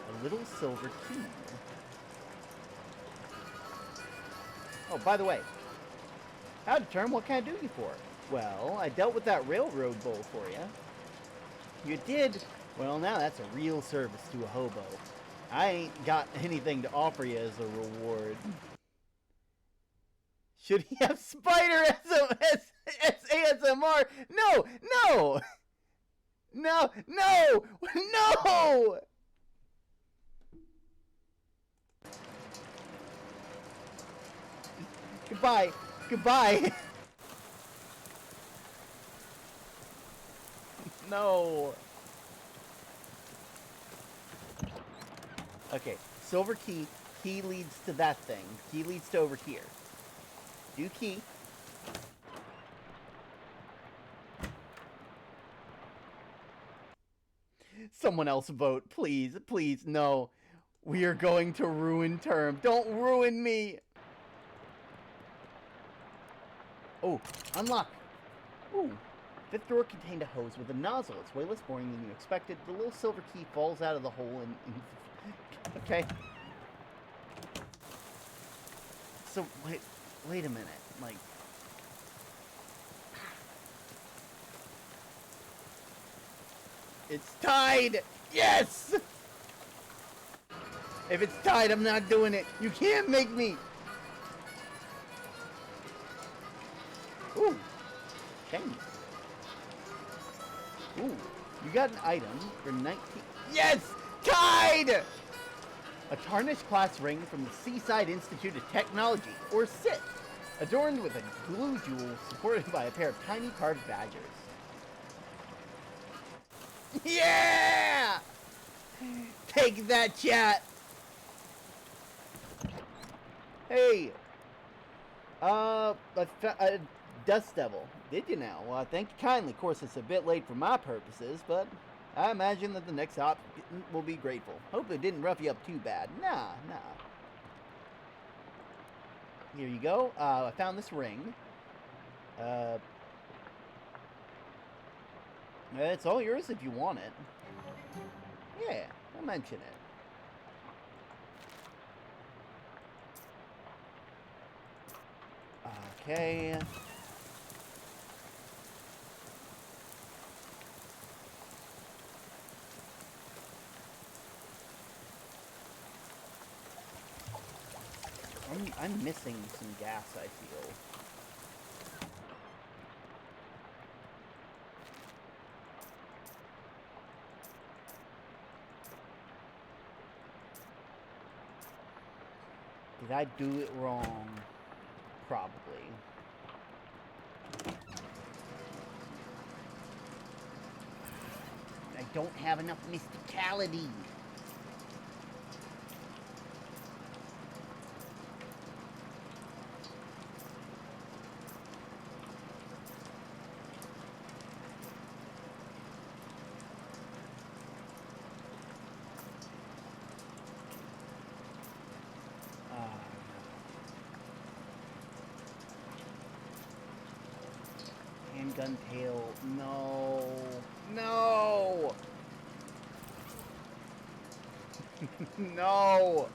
A little silver key. Oh, by the way. Howdy, Term. What can I do you for? Well, I dealt with that railroad bull for you. You did? Well, now that's a real service to a hobo. I ain't got anything to offer you as a reward. Should he have Spider as ASMR? No! Goodbye. No. Okay, silver key. Key leads to that thing. Key leads to over here. Do key. Someone else vote, please. Please, no. We are going to ruin Term. Don't ruin me. Oh, unlock. Ooh. 5th door contained a hose with a nozzle. It's way less boring than you expected. The little silver key falls out of the hole in okay. So, wait a minute. Like... It's tied! Yes! If it's tied, I'm not doing it. You can't make me! Ooh. Shiny. Ooh. You got an item for 19... Yes! Tied! A tarnished class ring from the Seaside Institute of Technology, or SIT, adorned with a glue jewel supported by a pair of tiny carved badgers. Yeah! Take that, chat! Hey! Dust Devil. Did you now? Well, thank you kindly. Of course, it's a bit late for my purposes, but I imagine that the next hop will be grateful. Hope it didn't rough you up too bad. Nah. Here you go. I found this ring. It's all yours if you want it. Yeah, I'll mention it. Okay. I'm missing some gas, I feel. Did I do it wrong? Probably. I don't have enough mysticality. Handgun tail. No. No. No.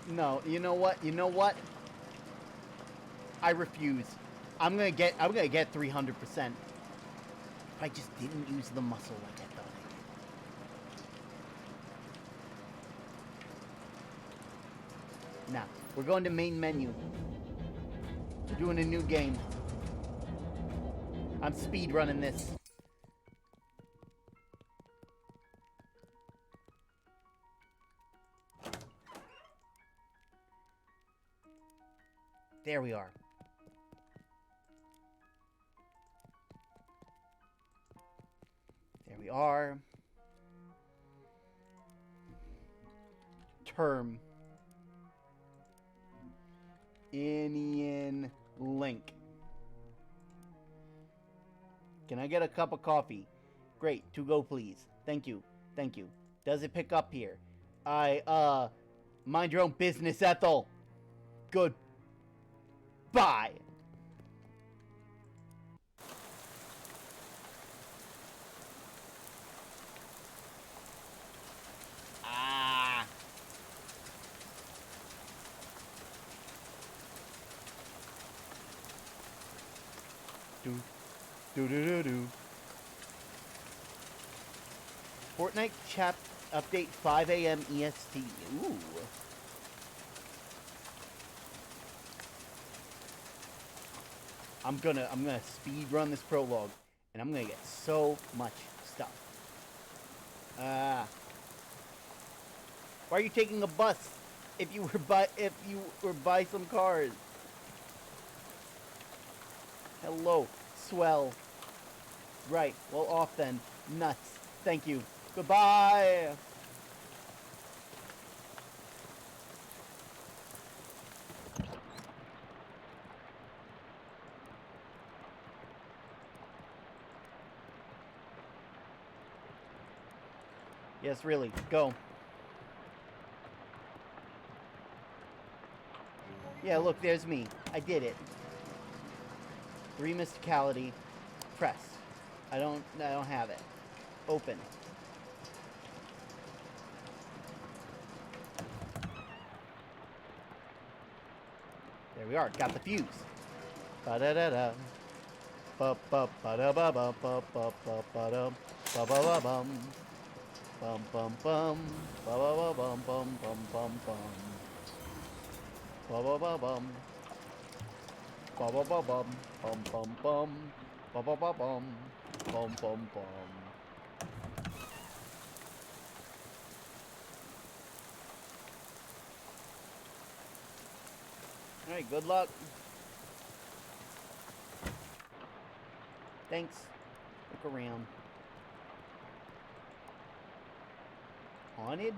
No. You know what? You know what? I refuse. I'm gonna get 300%. I just didn't use the muscle like I thought I did. Now, we're going to main menu. We're doing a new game. I'm speed running this. There we are. There we are. Term. Indian Link. Can I get a cup of coffee? Great, to go please. Thank you. Thank you. Does it pick up here? Mind your own business, Ethel. Good. Bye. Ah. Do. Fortnite chat update 5 a.m. EST. Ooh. I'm gonna speed run this prologue, and I'm gonna get so much stuff. Why are you taking a bus? If you were by some cars. Hello, swell. Right, well off then. Nuts. Thank you. Goodbye. Yes, really. Go. Yeah, look, there's me. I did it. 3 mysticality. Press. I don't have it. Open. There we are. Got the fuse. Ba-da-da-da. Ba-ba-ba-da-ba-ba-ba-ba-ba-ba-da. Ba-ba-ba-bum. Bum bum bum. Ba-ba-ba-bum-bum-bum-bum-bum. Ba-ba-ba-bum. Ba-ba-ba-bum. Bum-bum-bum. Ba-ba-ba-bum. Bum, bum, bum. Alright, good luck. Thanks. Look around. Haunted?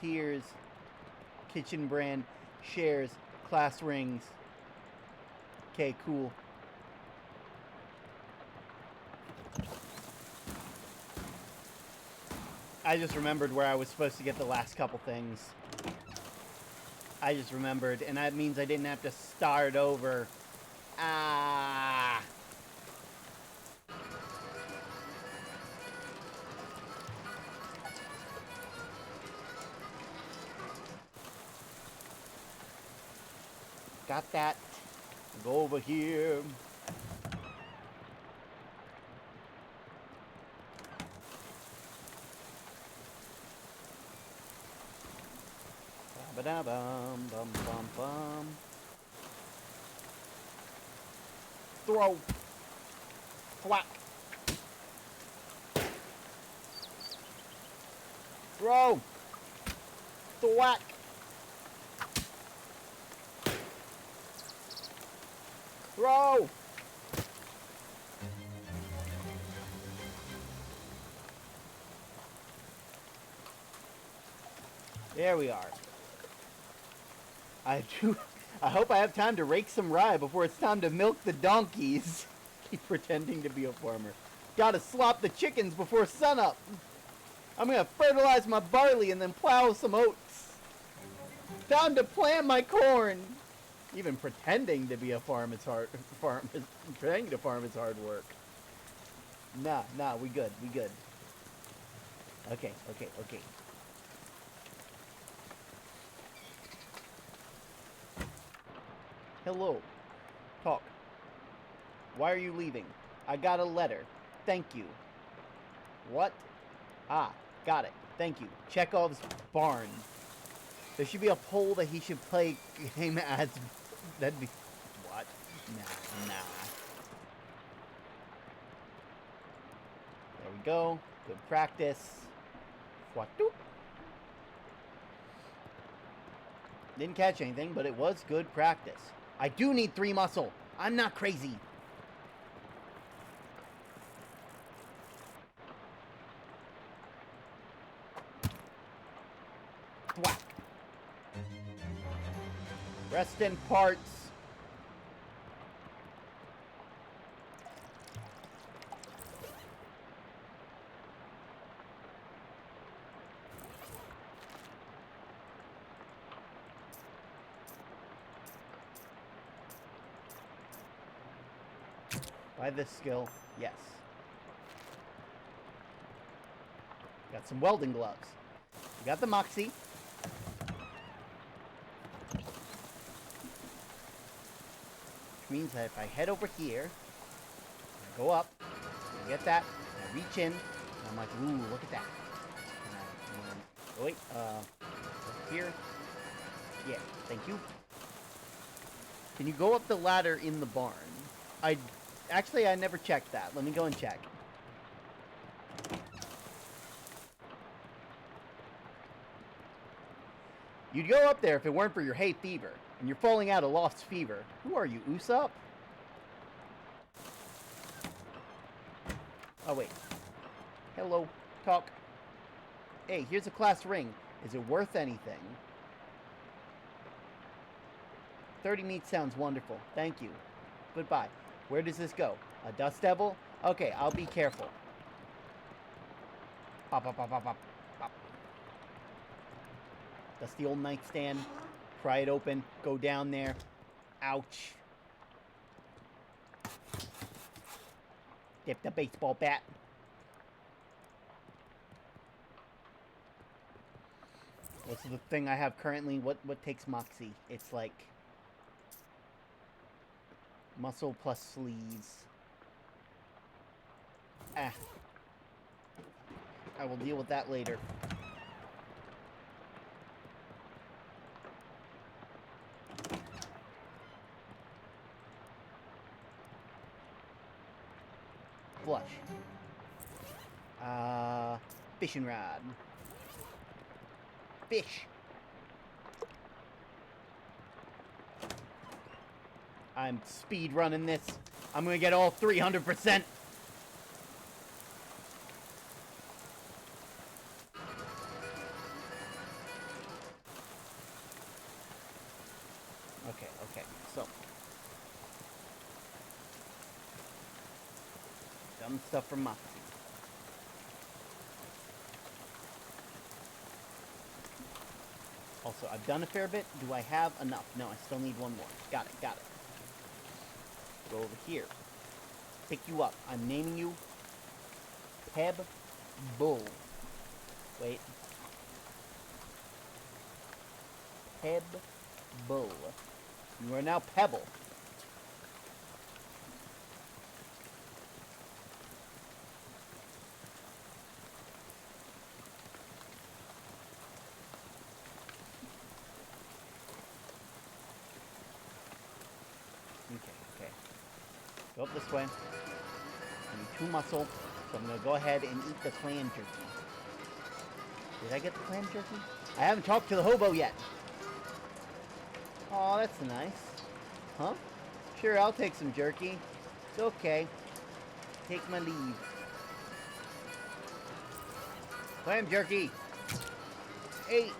Tears. Kitchen brand. Shares. Class rings. Okay, cool. I just remembered where I was supposed to get the last couple things. I just remembered, and that means I didn't have to start over. Ah! Got that. Go over here. Ba-da-bum, bum, bum, bum. Throw. Thwack. Throw. Thwack. Throw. There we are. I hope I have time to rake some rye before it's time to milk the donkeys. Keep pretending to be a farmer. Gotta slop the chickens before sunup. I'm gonna fertilize my barley and then plow some oats. Time to plant my corn. Even pretending to be a farm is hard. Pretending to farm is hard work. Nah, we good. Okay. Hello. Talk. Why are you leaving? I got a letter. Thank you. What? Ah, got it. Thank you. Chekhov's barn. There should be a poll that he should play game as... That'd be... What? Nah. There we go. Good practice. What-doop. Didn't catch anything, but it was good practice. I do need 3 muscle. I'm not crazy. Thwack. Rest in parts. Buy this skill. Yes. Got some welding gloves. We got the Moxie. Which means that if I head over here, I go up, I get that, I reach in, and I'm like, ooh, look at that. Oh wait, over here. Yeah, thank you. Can you go up the ladder in the barn? Actually, I never checked that. Let me go and check. You'd go up there if it weren't for your hay fever, and you're falling out of Loft's fever. Who are you, Usopp? Oh, wait. Hello. Talk. Hey, here's a class ring. Is it worth anything? 30 meat sounds wonderful. Thank you. Goodbye. Where does this go? A dust devil? Okay, I'll be careful. Pop, pop, pop, pop, pop, pop. That's the old nightstand. Pry it open. Go down there. Ouch. Dip the baseball bat. What's the thing I have currently? What takes Moxie? It's like... muscle plus sleeves. Ah. I will deal with that later. fishing rod. Fish. I'm speed running this. I'm gonna get all 300%. Okay, so. Dumb stuff from Moxie. Also, I've done a fair bit. Do I have enough? No, I still need one more. Got it. Go over here. Pick you up. I'm naming you Peb Bull. Wait. Peb Bull. You are now Pebble. Okay. Go up this way. I need 2 muscle, so I'm gonna go ahead and eat the clan jerky. Did I get the clan jerky? I haven't talked to the hobo yet. Oh, that's nice. Huh? Sure, I'll take some jerky. It's okay. Take my leave. Clam jerky. 8.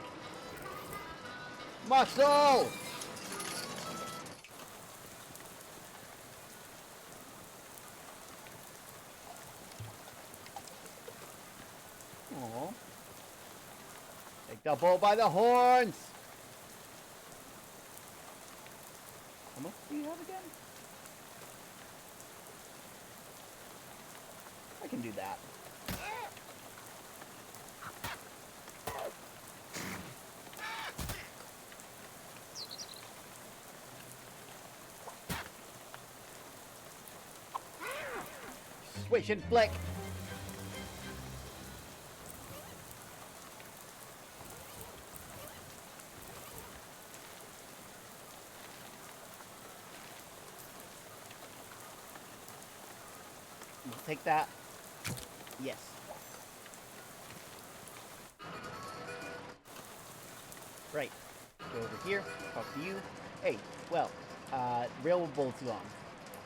Muscle! Aww. Take the bull by the horns! How much do you have again? I can do that. Swish and flick! We'll take that. Yes. Right. Go over here. Talk to you. Hey, well, railroad bolt's gone.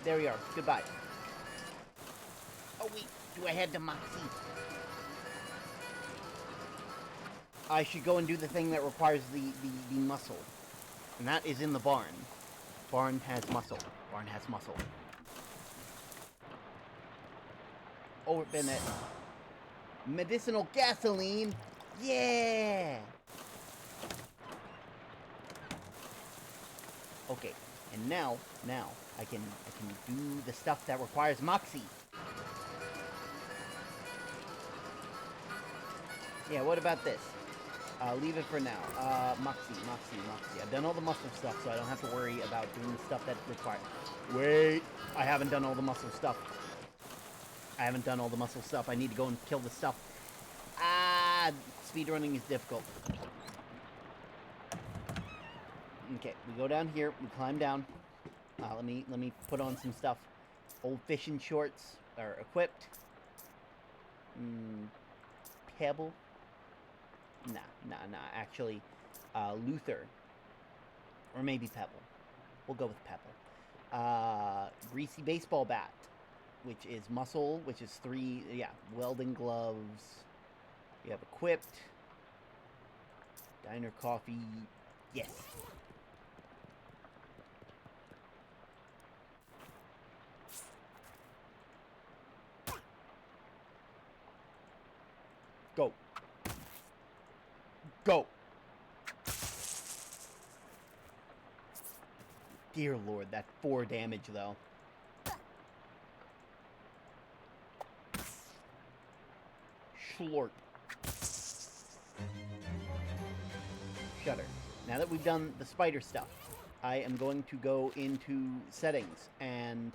There we are. Goodbye. Oh wait, do I head to Moxie? I should go and do the thing that requires the muscle. And that is in the barn. Barn has muscle. Barn has muscle. Open it. Medicinal gasoline! Yeah! Okay, and now I can do the stuff that requires Moxie. Yeah, what about this? Leave it for now. Moxie. I've done all the muscle stuff, so I don't have to worry about doing the stuff that requires... Wait! I haven't done all the muscle stuff. I need to go and kill the stuff. Speedrunning is difficult. Okay, we go down here. We climb down. Let me put on some stuff. Old fishing shorts are equipped. Pebble. Nah. Actually, Luther, or maybe Pebble. We'll go with Pebble. Greasy baseball bat, which is muscle, which is 3. Yeah, welding gloves. You have equipped. Diner coffee. Yes. Go. Go. Dear Lord, that 4 damage, though. Schlort. Shutter. Now that we've done the spider stuff, I am going to go into settings and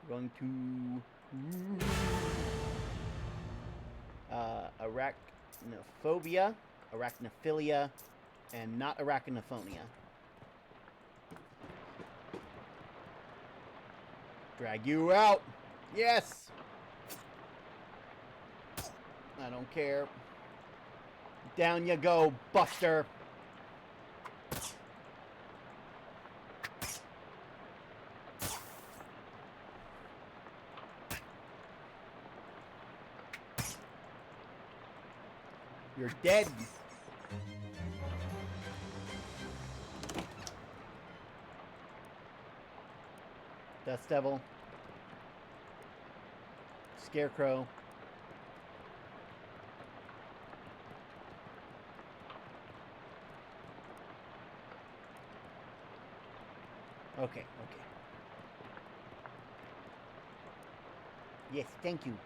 going to arachnophilia, and not arachnophonia. Drag you out. Yes. I don't care. Down you go, Buster. You're dead. Dust Devil. Scarecrow. Okay, okay. Yes, thank you.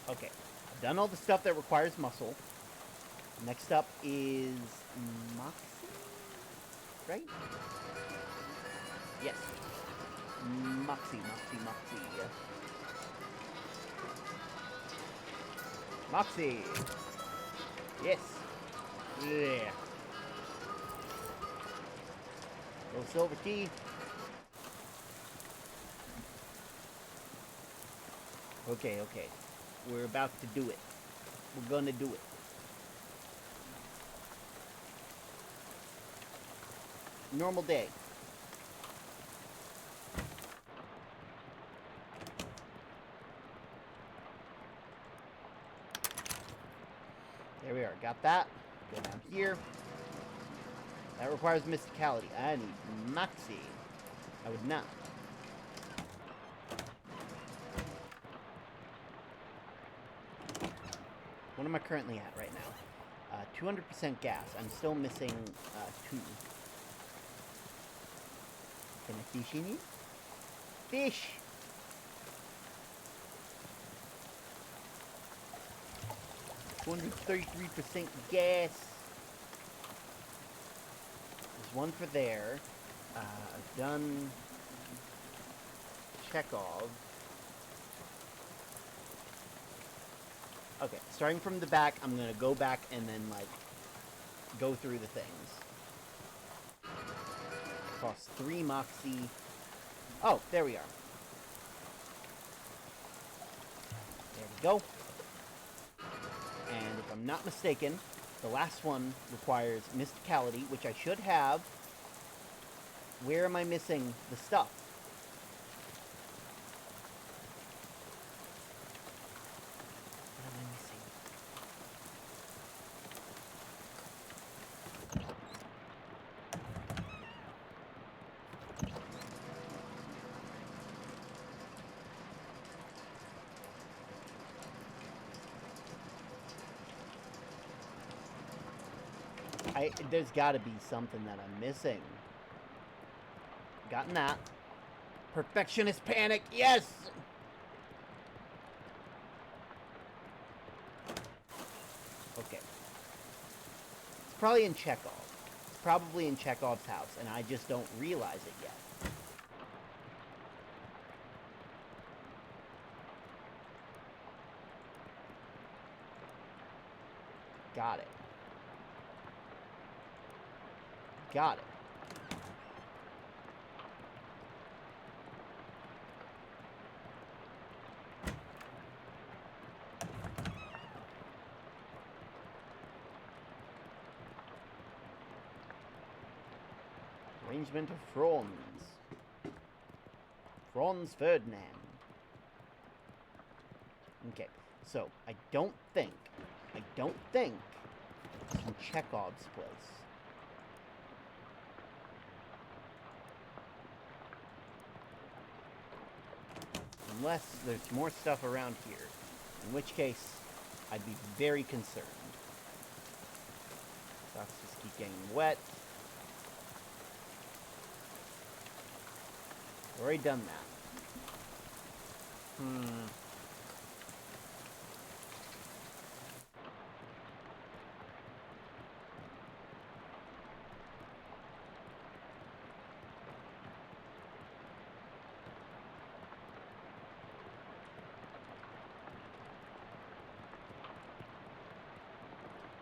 Okay, I've done all the stuff that requires muscle. Next up is Moxie, right? Yes. Moxie. Moxie. Yes. Yeah. Little silver key. Okay. We're about to do it. We're gonna do it. Normal day. There we are. Got that. Go down here. That requires mysticality. I need Moxie. I would not. What am I currently at right now? 200% gas. I'm still missing 2. Can I fish in it? Fish! $233% gas. There's one for there. I've done Chekhov. Okay, starting from the back, I'm gonna go back and then, like, go through the things. Cost 3 Moxie. Oh, there we are. There we go. And if I'm not mistaken, the last one requires mysticality, which I should have. Where am I missing the stuff? What am I missing? There's gotta be something that I'm missing. Gotten that. Perfectionist panic, yes! Okay. It's probably in Chekhov. It's probably in Chekhov's house, and I just don't realize it yet. Got it. Got it. Arrangement of Franz. Franz Ferdinand. Okay, so I don't think it's from Chekhov's place. Unless there's more stuff around here, in which case I'd be very concerned. Socks just keep getting wet. Already done that.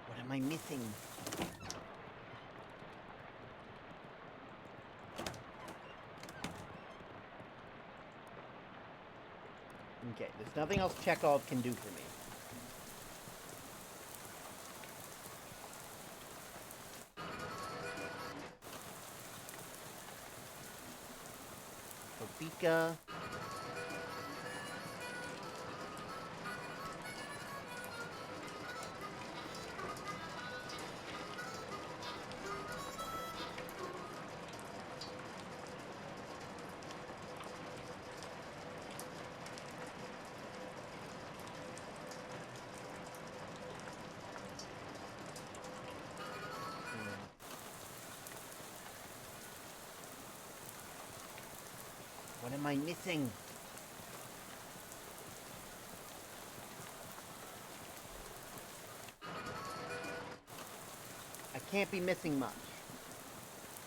What am I missing? Okay, there's nothing else Chekhov can do for me. Fika. What am I missing? I can't be missing much.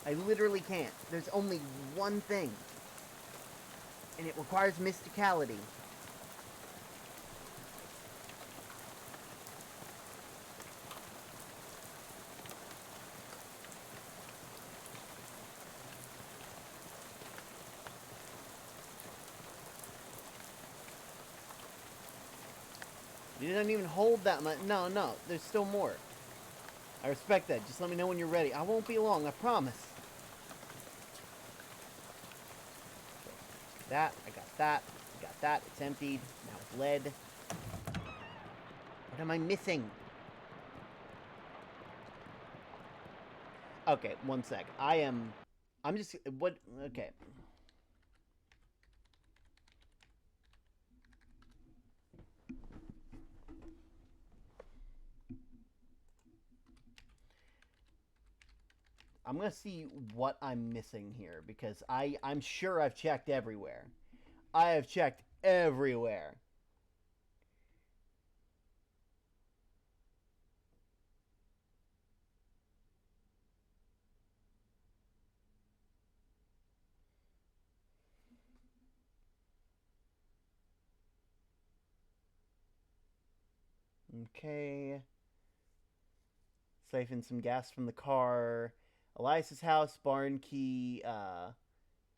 I literally can't. There's only one thing. And it requires mysticality. It doesn't even hold that much. No, no, there's still more. I respect that. Just let me know when you're ready. I won't be long, I promise. Okay. That, I got that, I got that. It's emptied. Now it's lead. What am I missing? Okay, one sec. I'm just, what, okay. I'm gonna see what I'm missing here, because I'm sure I've checked everywhere. I have checked everywhere. Okay. Siphon some gas from the car. Elias's house, barn key,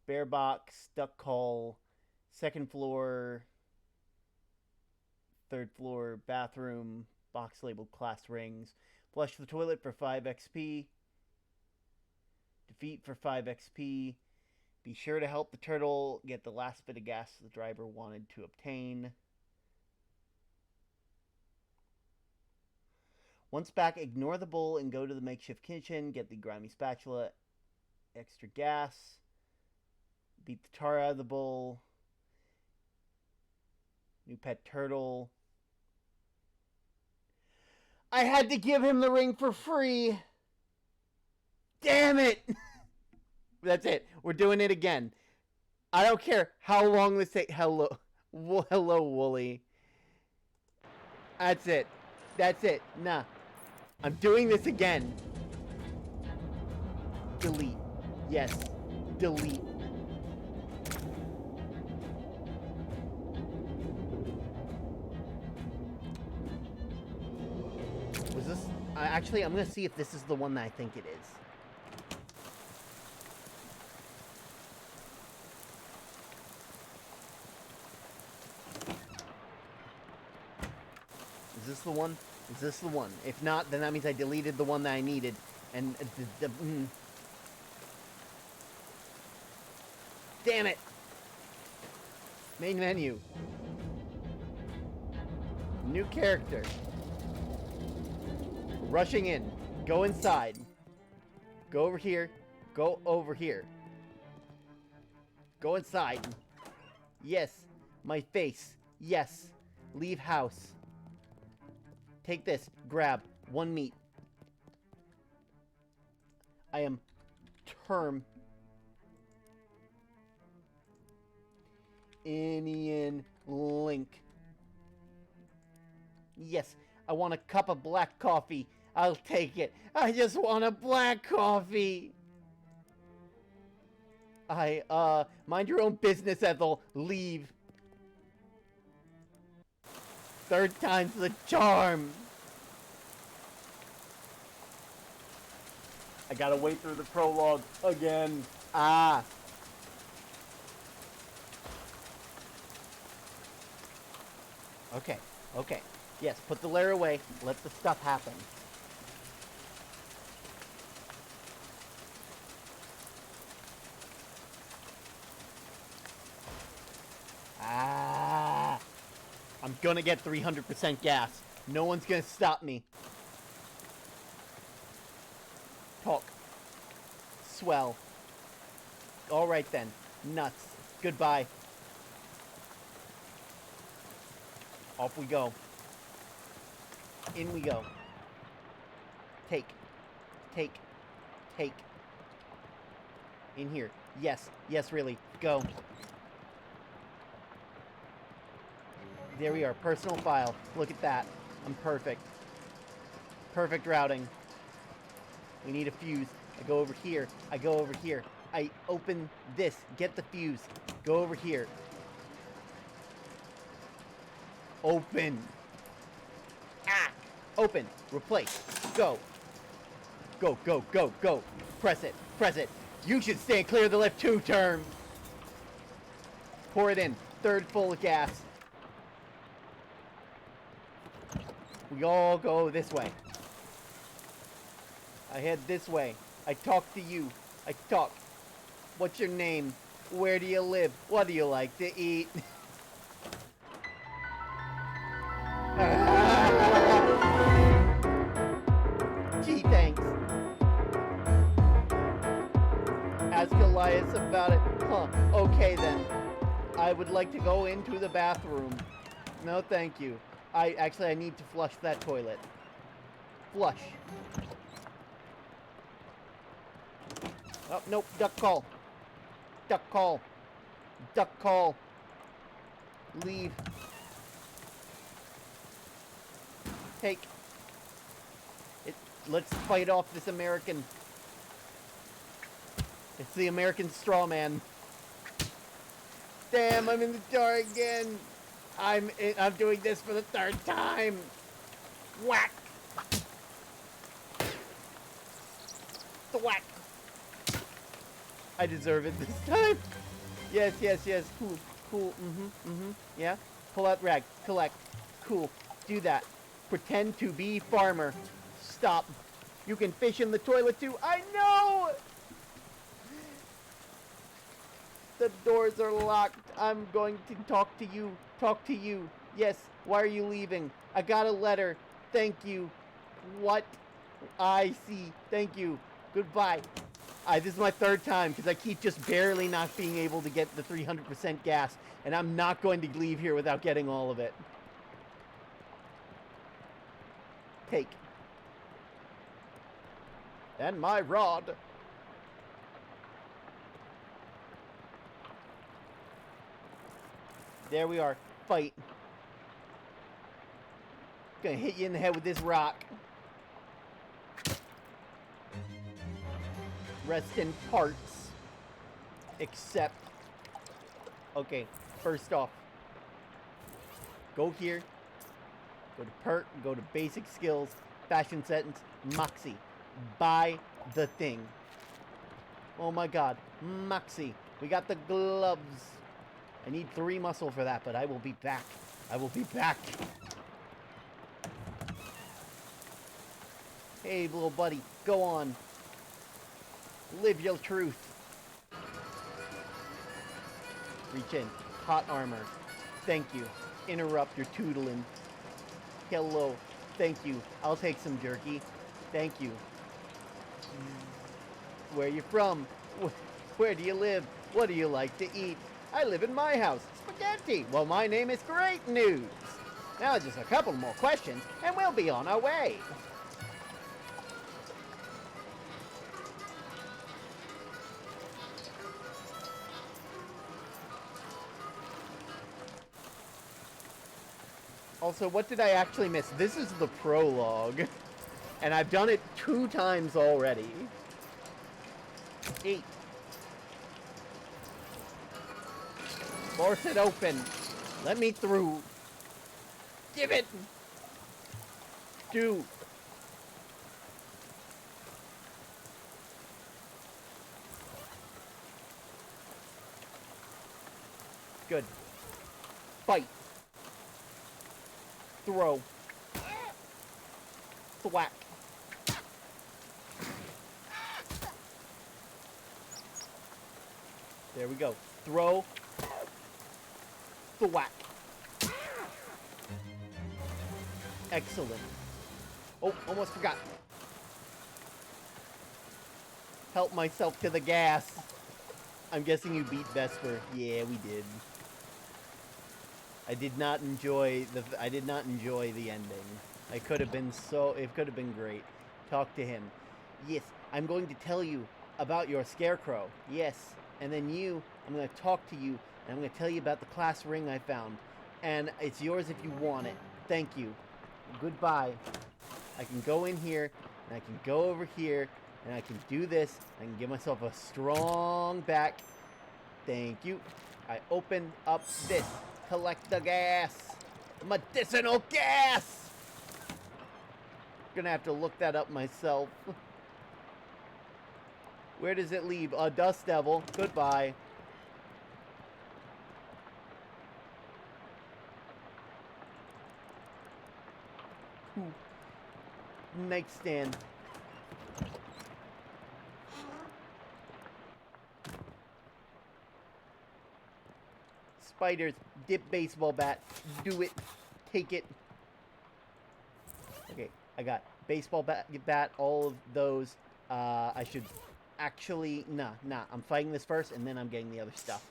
bear box, duck call, second floor, third floor, bathroom, box labeled class rings. Flush the toilet for 5 XP. Defeat for 5 XP. Be sure to help the turtle get the last bit of gas the driver wanted to obtain. Once back, ignore the bowl and go to the makeshift kitchen. Get the grimy spatula. Extra gas. Beat the tar out of the bowl. New pet turtle. I had to give him the ring for free. Damn it! That's it. We're doing it again. I don't care how long this takes. Hello, Wooly. That's it. That's it. Nah. I'm doing this again. Delete. Yes. Delete. Was this... actually, I'm going to see if this is the one that I think it is. Is this the one? Is this the one? If not, then that means I deleted the one that I needed. And... Damn it! Main menu. New character. Rushing in. Go inside. Go over here. Go over here. Go inside. Yes. My face. Yes. Leave house. Take this. Grab. 1 meat. I am term. Indian Link. Yes. I want a cup of black coffee. I'll take it. I just want a black coffee. Mind your own business, Ethel. Leave. 3rd time's the charm. I gotta wait through the prologue again. Ah. Okay, okay. Yes, put the lair away. Let the stuff happen. I'm gonna get 300% gas. No one's gonna stop me. Talk. Swell. Alright then. Nuts. Goodbye. Off we go. In we go. Take. Take. Take. In here. Yes. Yes, really. Go. There we are. Personal file. Look at that. I'm perfect. Perfect routing. We need a fuse. I go over here. I go over here. I open this. Get the fuse. Go over here. Open. Ah! Open. Replace. Go. Go, go, go, go. Press it. Press it. You should stand clear of the lift 2 term. Pour it in. Third full of gas. We all go this way. I head this way. I talk to you. I talk. What's your name? Where do you live? What do you like to eat? Gee, thanks. Ask Elias about it. Huh. Okay then. I would like to go into the bathroom. No, thank you. I need to flush that toilet. Flush. Oh, nope. Duck call. Duck call. Duck call. Leave. Take. Let's fight off this American. It's the American straw man. Damn, I'm in the jar again. I'm doing this for the 3rd time. Whack. Thwack. I deserve it this time. Yes, yes, yes. Cool, cool. Yeah. Pull out rag. Collect. Cool. Do that. Pretend to be farmer. Stop. You can fish in the toilet too. I know. The doors are locked. I'm going to talk to you. Talk to you. Yes. Why are you leaving? I got a letter. Thank you. What? I see. Thank you. Goodbye. This is my 3rd time because I keep just barely not being able to get the 300% gas, and I'm not going to leave here without getting all of it. Take. And my rod. There we are. Fight. Gonna hit you in the head with this rock. Rest in parts. Except. Okay, first off. Go here. Go to perk. Go to basic skills. Fashion sentence. Moxie. Buy the thing. Oh my god. Moxie. We got the gloves. I need 3 muscle for that, but I will be back. I will be back. Hey, little buddy. Go on. Live your truth. Reach in. Hot armor. Thank you. Interrupt your tootling. Hello. Thank you. I'll take some jerky. Thank you. Where are you from? Where do you live? What do you like to eat? I live in my house. Spaghetti. Well, my name is Great News. Now just a couple more questions, and we'll be on our way. Also, what did I actually miss? This is the prologue, and I've done it 2 times already. 8. Force it open. Let me through. Give it. Do. Good. Fight. Throw. Thwack. There we go. Throw. Thwack. Excellent. Oh, almost forgot. Help myself to the gas. I'm guessing you beat Vesper. Yeah, we did. I did not enjoy the ending. It could have been great. Talk to him. Yes, I'm going to tell you about your scarecrow. Yes. And then I'm going to talk to you, and I'm going to tell you about the class ring I found. And it's yours if you want it. Thank you. Goodbye. I can go in here, and I can go over here, and I can do this. I can give myself a strong back. Thank you. I open up this. Collect the gas. Medicinal gas! Gonna have to look that up myself. Where does it leave? A dust devil. Goodbye. Nightstand. Spiders. Dip baseball bat. Do it. Take it. Okay, I got baseball bat, all of those. I should actually... Nah. I'm fighting this first, and then I'm getting the other stuff.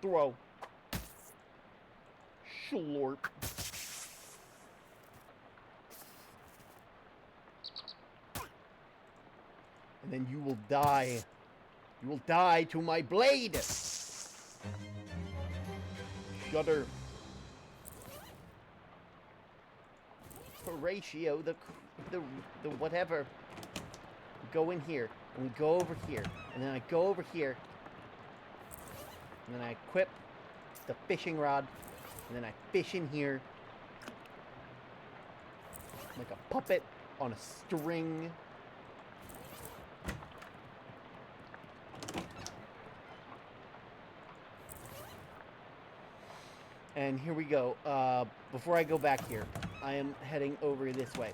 Throw. Slurp. And then you will die. You will die to my blade! Shudder. Horatio, the whatever. Go in here, and we go over here, and then I go over here, and then I equip the fishing rod, and then I fish in here like a puppet on a string. And here we go. Before I go back here, I am heading over this way.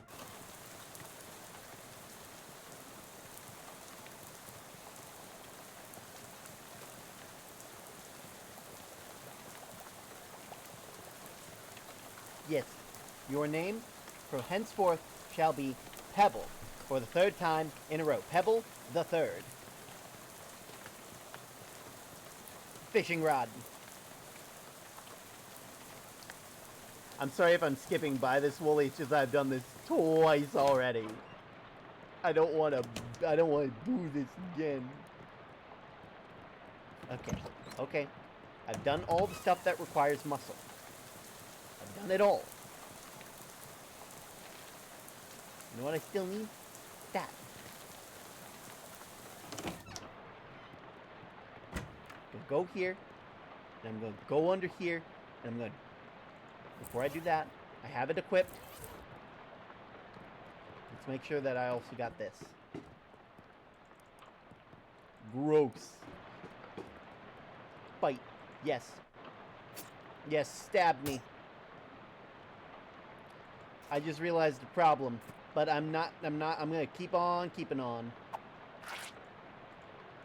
Yes, your name from henceforth shall be Pebble, for the third time in a row. Pebble the Third. Fishing rod. I'm sorry if I'm skipping by this, Wooly. It's just I've done this twice already. I don't want to do this again. Okay. I've done all the stuff that requires muscle. I've done it all. You know what I still need? That. I'm gonna go here, and I'm gonna go under here, and I'm gonna... Before I do that, I have it equipped. Let's make sure that I also got this. Gross. Bite. Yes. Yes, stab me. I just realized the problem, but I'm gonna keep on keeping on.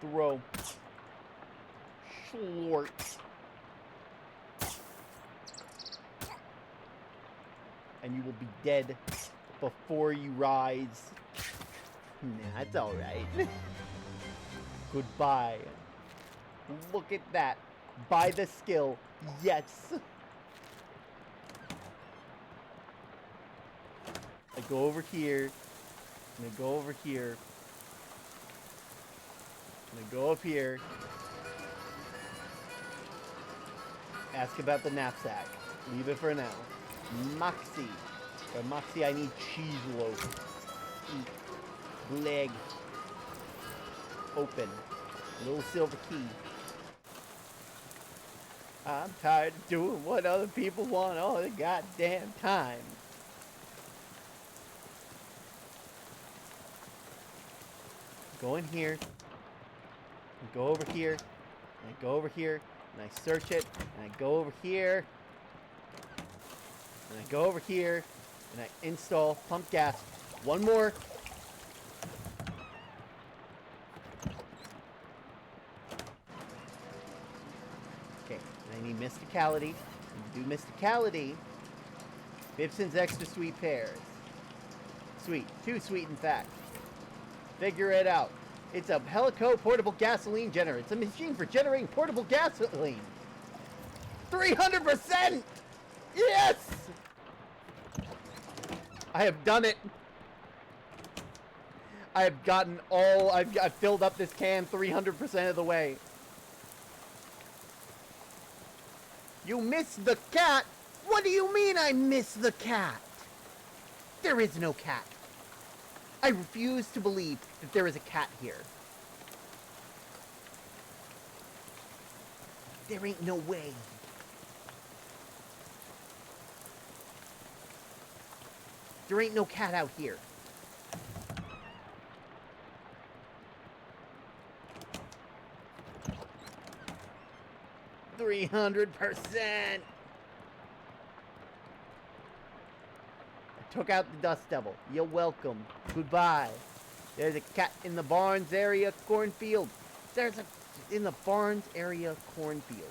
Throw. Slort. And you will be dead before you rise. Nah, it's alright. Goodbye. Look at that. Buy the skill. Yes. I go over here. And I go over here. And I go up here. Ask about the knapsack. Leave it for now. Moxie. For Moxie, I need cheese loaf. Eat. Leg. Open. Little silver key. I'm tired of doing what other people want all the goddamn time. Go in here. And go over here. And I go over here. And I search it. And I go over here. And I go over here, and I install pump gas. One more. Okay, and I need mysticality. To do mysticality, Bibson's extra sweet pears. Sweet. Too sweet, in fact. Figure it out. It's a Helico portable gasoline generator. It's a machine for generating portable gasoline. 300%! Yes! I have done it. I have gotten all... I've filled up this can 300% of the way. You missed the cat? What do you mean I missed the cat? There is no cat. I refuse to believe that there is a cat here. There ain't no way. There ain't no cat out here. $300%. Took out the dust devil. You're welcome. Goodbye. There's a cat in the Barnes area cornfield. There's a in the Barnes area cornfield.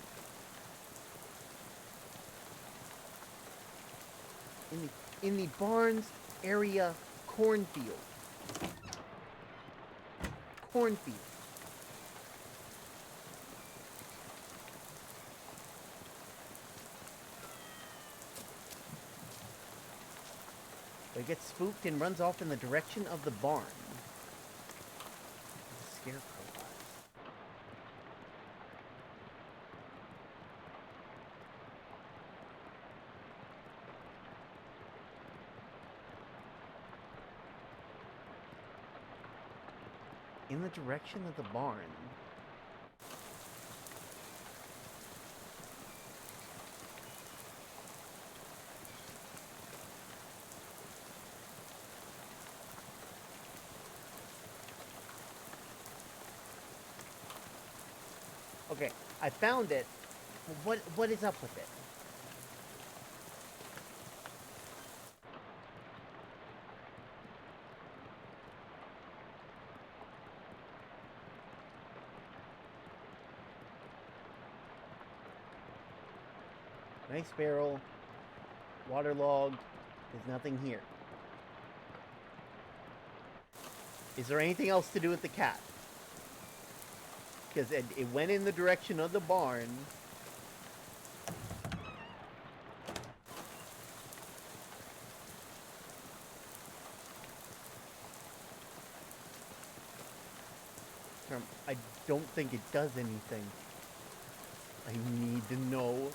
In the Barnes area cornfield. Cornfield. It gets spooked and runs off in the direction of the barn. Scarecrow eyes. In the direction of the barn. Okay, I found it. What is up with it? Nice barrel. Waterlogged. There's nothing here. Is there anything else to do with the cat? Because it went in the direction of the barn. I don't think it does anything. I need to know.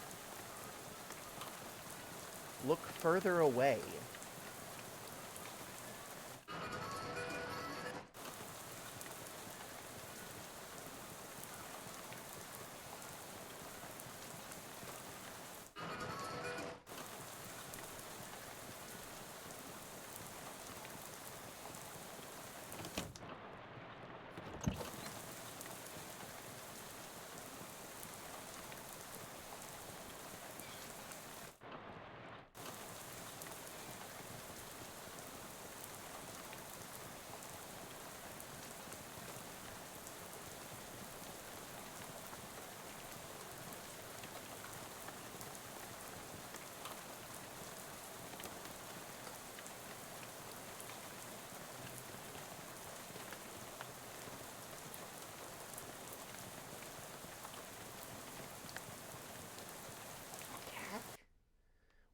Look further away.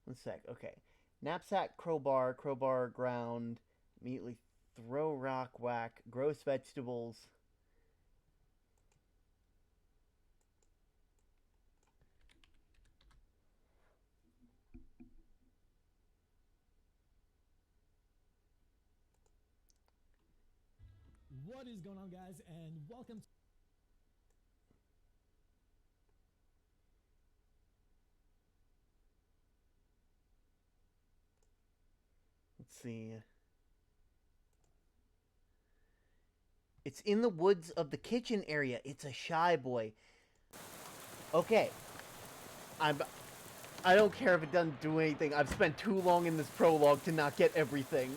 One sec, okay. Knapsack, crowbar, ground, immediately throw rock, whack, gross vegetables. What is going on, guys, and welcome to... Let's see. It's in the woods of the kitchen area. It's a shy boy. Okay. I don't care if it doesn't do anything. I've spent too long in this prologue to not get everything.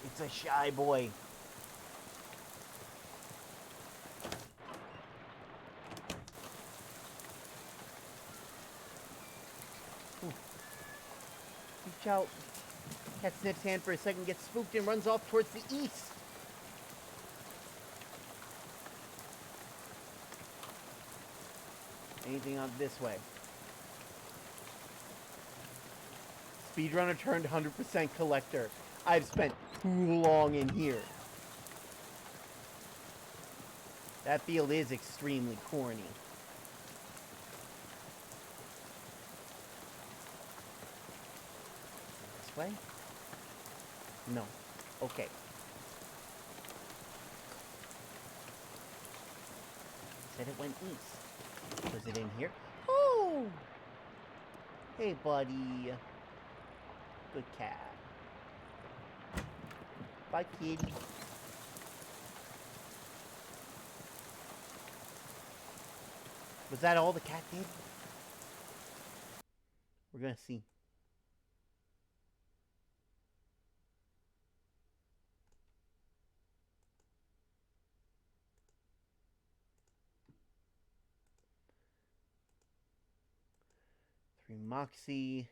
It's a shy boy. Ooh. Reach out. Cat sniffs hand for a second, gets spooked, and runs off towards the east. Anything on this way? Speedrunner turned 100% collector. I've spent too long in here. That field is extremely corny. This way? No. Okay. Said it went east. Was it in here? Oh! Hey, buddy. Good cat. Bye, kitty. Was that all the cat did? We're gonna see. Three Moxie.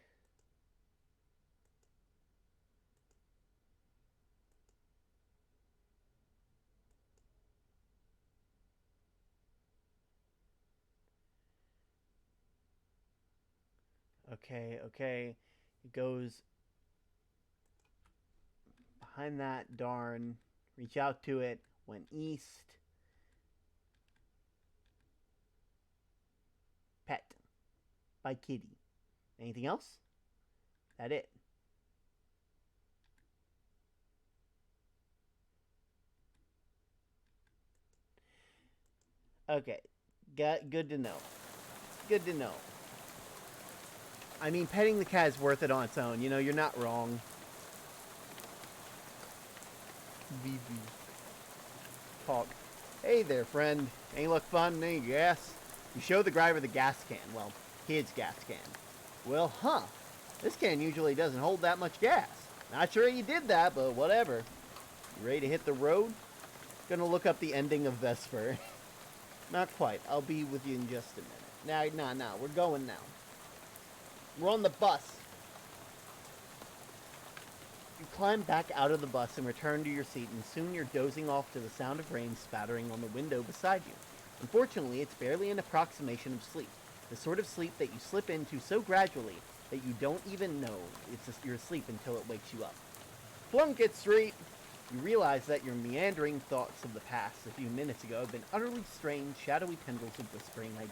Okay, okay. It goes behind that darn. Reach out to it. Went east. Pet. By kitty. Anything else? That it. Okay. Good to know. Good to know. I mean, petting the cat is worth it on its own. You know, you're not wrong. BB. Talk. Hey there, friend. Any luck finding any gas? You show the driver the gas can. Well, his gas can. Well, this can usually doesn't hold that much gas. Not sure you did that, but whatever. You ready to hit the road? Gonna look up the ending of Vesper. Not quite. I'll be with you in just a minute. Nah. We're going now. We're on the bus. You climb back out of the bus and return to your seat, and soon you're dozing off to the sound of rain spattering on the window beside you. Unfortunately, it's barely an approximation of sleep. The sort of sleep that you slip into so gradually that you don't even know you're asleep until it wakes you up. Plunkett Street! You realize that your meandering thoughts of the past a few minutes ago have been utterly strange, shadowy tendrils of whispering ideas.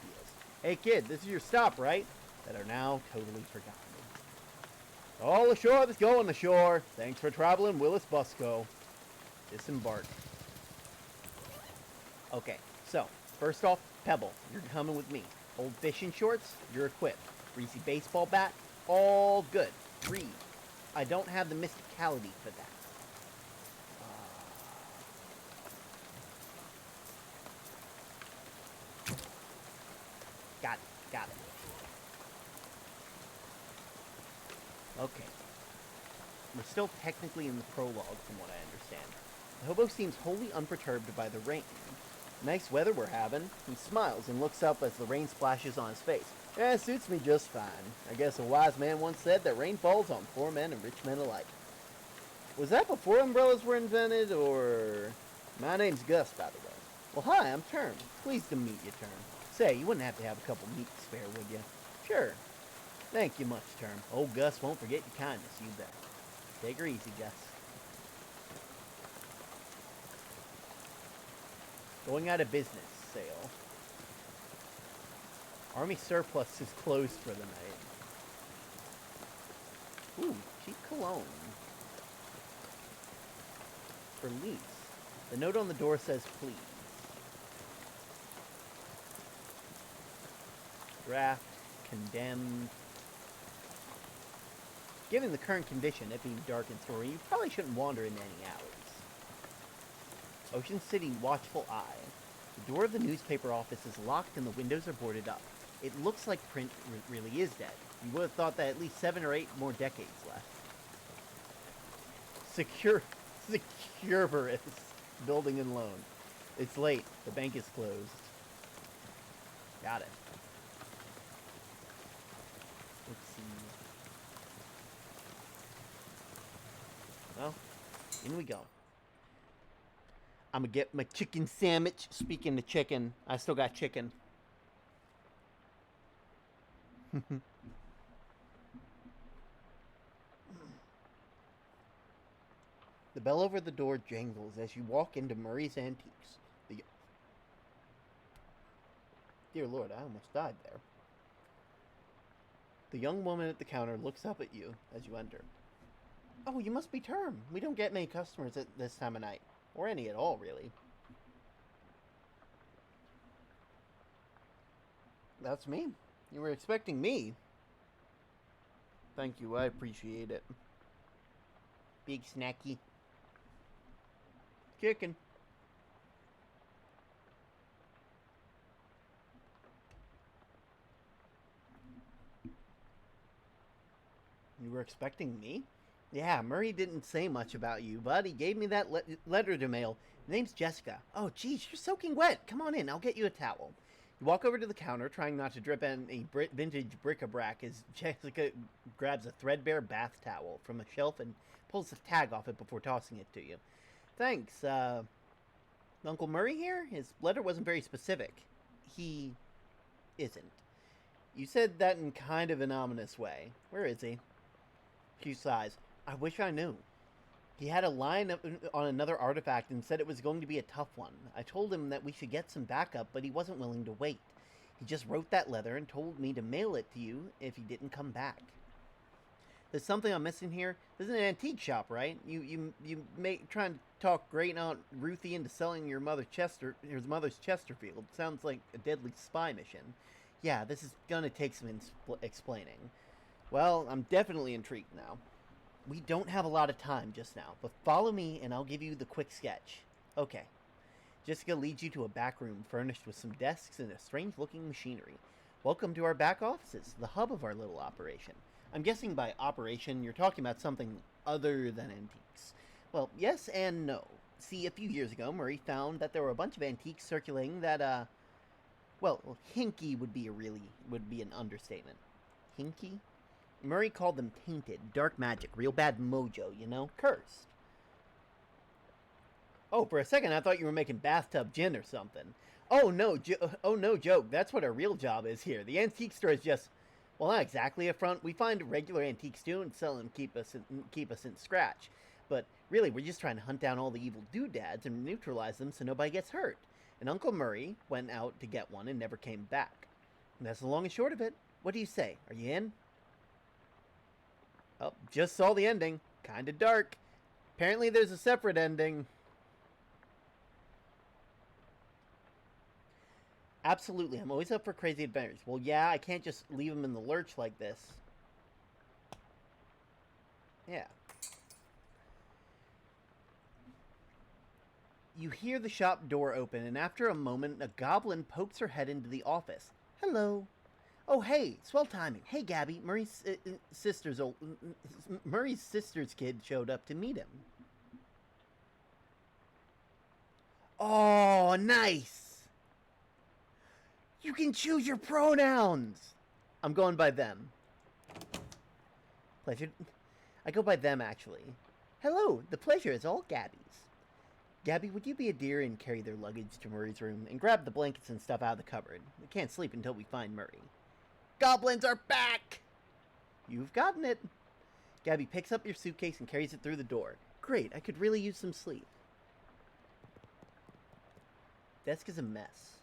Hey kid, this is your stop, right? That are now totally forgotten. All ashore that's going ashore. Thanks for traveling, Willis Busco. Disembark. Okay, so, first off, Pebble, you're coming with me. Old fishing shorts, you're equipped. Greasy baseball bat, all good. Reed, I don't have the mysticality for that. Got it. Okay. We're still technically in the prologue, from what I understand. The hobo seems wholly unperturbed by the rain. Nice weather we're having. He smiles and looks up as the rain splashes on his face. Yeah, it suits me just fine. I guess a wise man once said that rain falls on poor men and rich men alike. Was that before umbrellas were invented, or... My name's Gus, by the way. Well, hi, I'm Term. Pleased to meet you, Term. Say, you wouldn't have to have a couple meat to spare, would you? Sure. Thank you much, Term. Old Gus won't forget your kindness, you bet. Take her easy, Gus. Going out of business sale. Army surplus is closed for the night. Ooh, cheap cologne. For lease. The note on the door says please. Draft. Condemned. Given the current condition, it being dark and stormy, you probably shouldn't wander into any alleys. Ocean City Watchful Eye. The door of the newspaper office is locked and the windows are boarded up. It looks like print really is dead. You would have thought that at least 7 or 8 more decades left. Securberus building and loan. It's late. The bank is closed. Got it. Let's see. Well, in we go. I'm gonna get my chicken sandwich. Speaking of chicken, I still got chicken. The bell over the door jangles as you walk into Murray's Antiques. Dear Lord, I almost died there. The young woman at the counter looks up at you as you enter. Oh, you must be Term. We don't get many customers at this time of night. Or any at all, really. That's me. You were expecting me. Thank you, I appreciate it. Big snacky. Chicken. You were expecting me? Yeah, Murray didn't say much about you, but he gave me that letter to mail. His name's Jessica. Oh, geez, you're soaking wet. Come on in, I'll get you a towel. You walk over to the counter, trying not to drip any vintage bric-a-brac, as Jessica grabs a threadbare bath towel from a shelf and pulls the tag off it before tossing it to you. Thanks, Uncle Murray here? His letter wasn't very specific. He isn't. You said that in kind of an ominous way. Where is he? She sighs. I wish I knew. He had a line on another artifact and said it was going to be a tough one. I told him that we should get some backup, but he wasn't willing to wait. He just wrote that letter and told me to mail it to you if he didn't come back. There's something I'm missing here. This is an antique shop, right? You trying to talk Great Aunt Ruthie into selling his mother's Chesterfield. Sounds like a deadly spy mission. Yeah, this is gonna take some explaining. Well, I'm definitely intrigued now. We don't have a lot of time just now, but follow me and I'll give you the quick sketch. Okay. Jessica leads you to a back room furnished with some desks and a strange-looking machinery. Welcome to our back offices, the hub of our little operation. I'm guessing by operation you're talking about something other than antiques. Well, yes and no. See, a few years ago, Murray found that there were a bunch of antiques circulating that, well, hinky would be an understatement. Hinky? Murray called them tainted, dark magic, real bad mojo, you know? Cursed. Oh, for a second I thought you were making bathtub gin or something. Oh no joke, that's what our real job is here. The antique store is just, well, not exactly a front. We find regular antiques too and sell them to keep us in scratch. But really, we're just trying to hunt down all the evil doodads and neutralize them so nobody gets hurt. And Uncle Murray went out to get one and never came back. And that's the long and short of it. What do you say? Are you in? Oh, just saw the ending. Kinda dark. Apparently there's a separate ending. Absolutely, I'm always up for crazy adventures. Well, yeah, I can't just leave them in the lurch like this. Yeah. You hear the shop door open, and after a moment, a goblin pokes her head into the office. Hello. Oh, hey, swell timing. Hey, Gabby, Murray's sister's kid showed up to meet him. Oh, nice. You can choose your pronouns. I'm going by them. Pleasure. I go by them, actually. Hello, the pleasure is all Gabby's. Gabby, would you be a dear and carry their luggage to Murray's room and grab the blankets and stuff out of the cupboard? We can't sleep until we find Murray. Goblins are back! You've gotten it. Gabby picks up your suitcase and carries it through the door. Great, I could really use some sleep. Desk is a mess.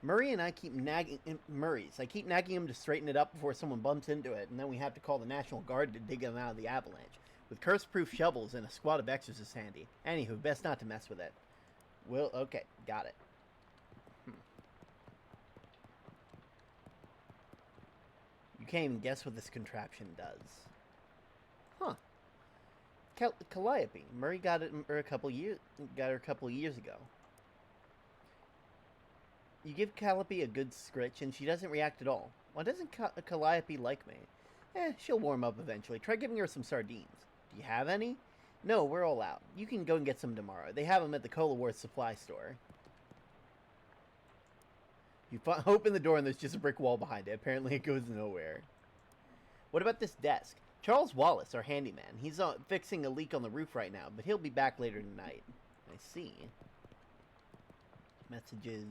Murray and I keep nagging him to straighten it up before someone bumps into it, and then we have to call the National Guard to dig him out of the avalanche. With curse-proof shovels and a squad of exorcists handy. Anywho, best not to mess with it. Well, okay, got it. You can't even guess what this contraption does. Huh. Calliope. Murray got her a couple years ago. You give Calliope a good scritch, and she doesn't react at all. Why doesn't Calliope like me? She'll warm up eventually. Try giving her some sardines. Do you have any? No, we're all out. You can go and get some tomorrow. They have them at the Cola Wars supply store. You open the door and there's just a brick wall behind it. Apparently it goes nowhere. What about this desk? Charles Wallace, our handyman. He's fixing a leak on the roof right now, but he'll be back later tonight. I see. Messages.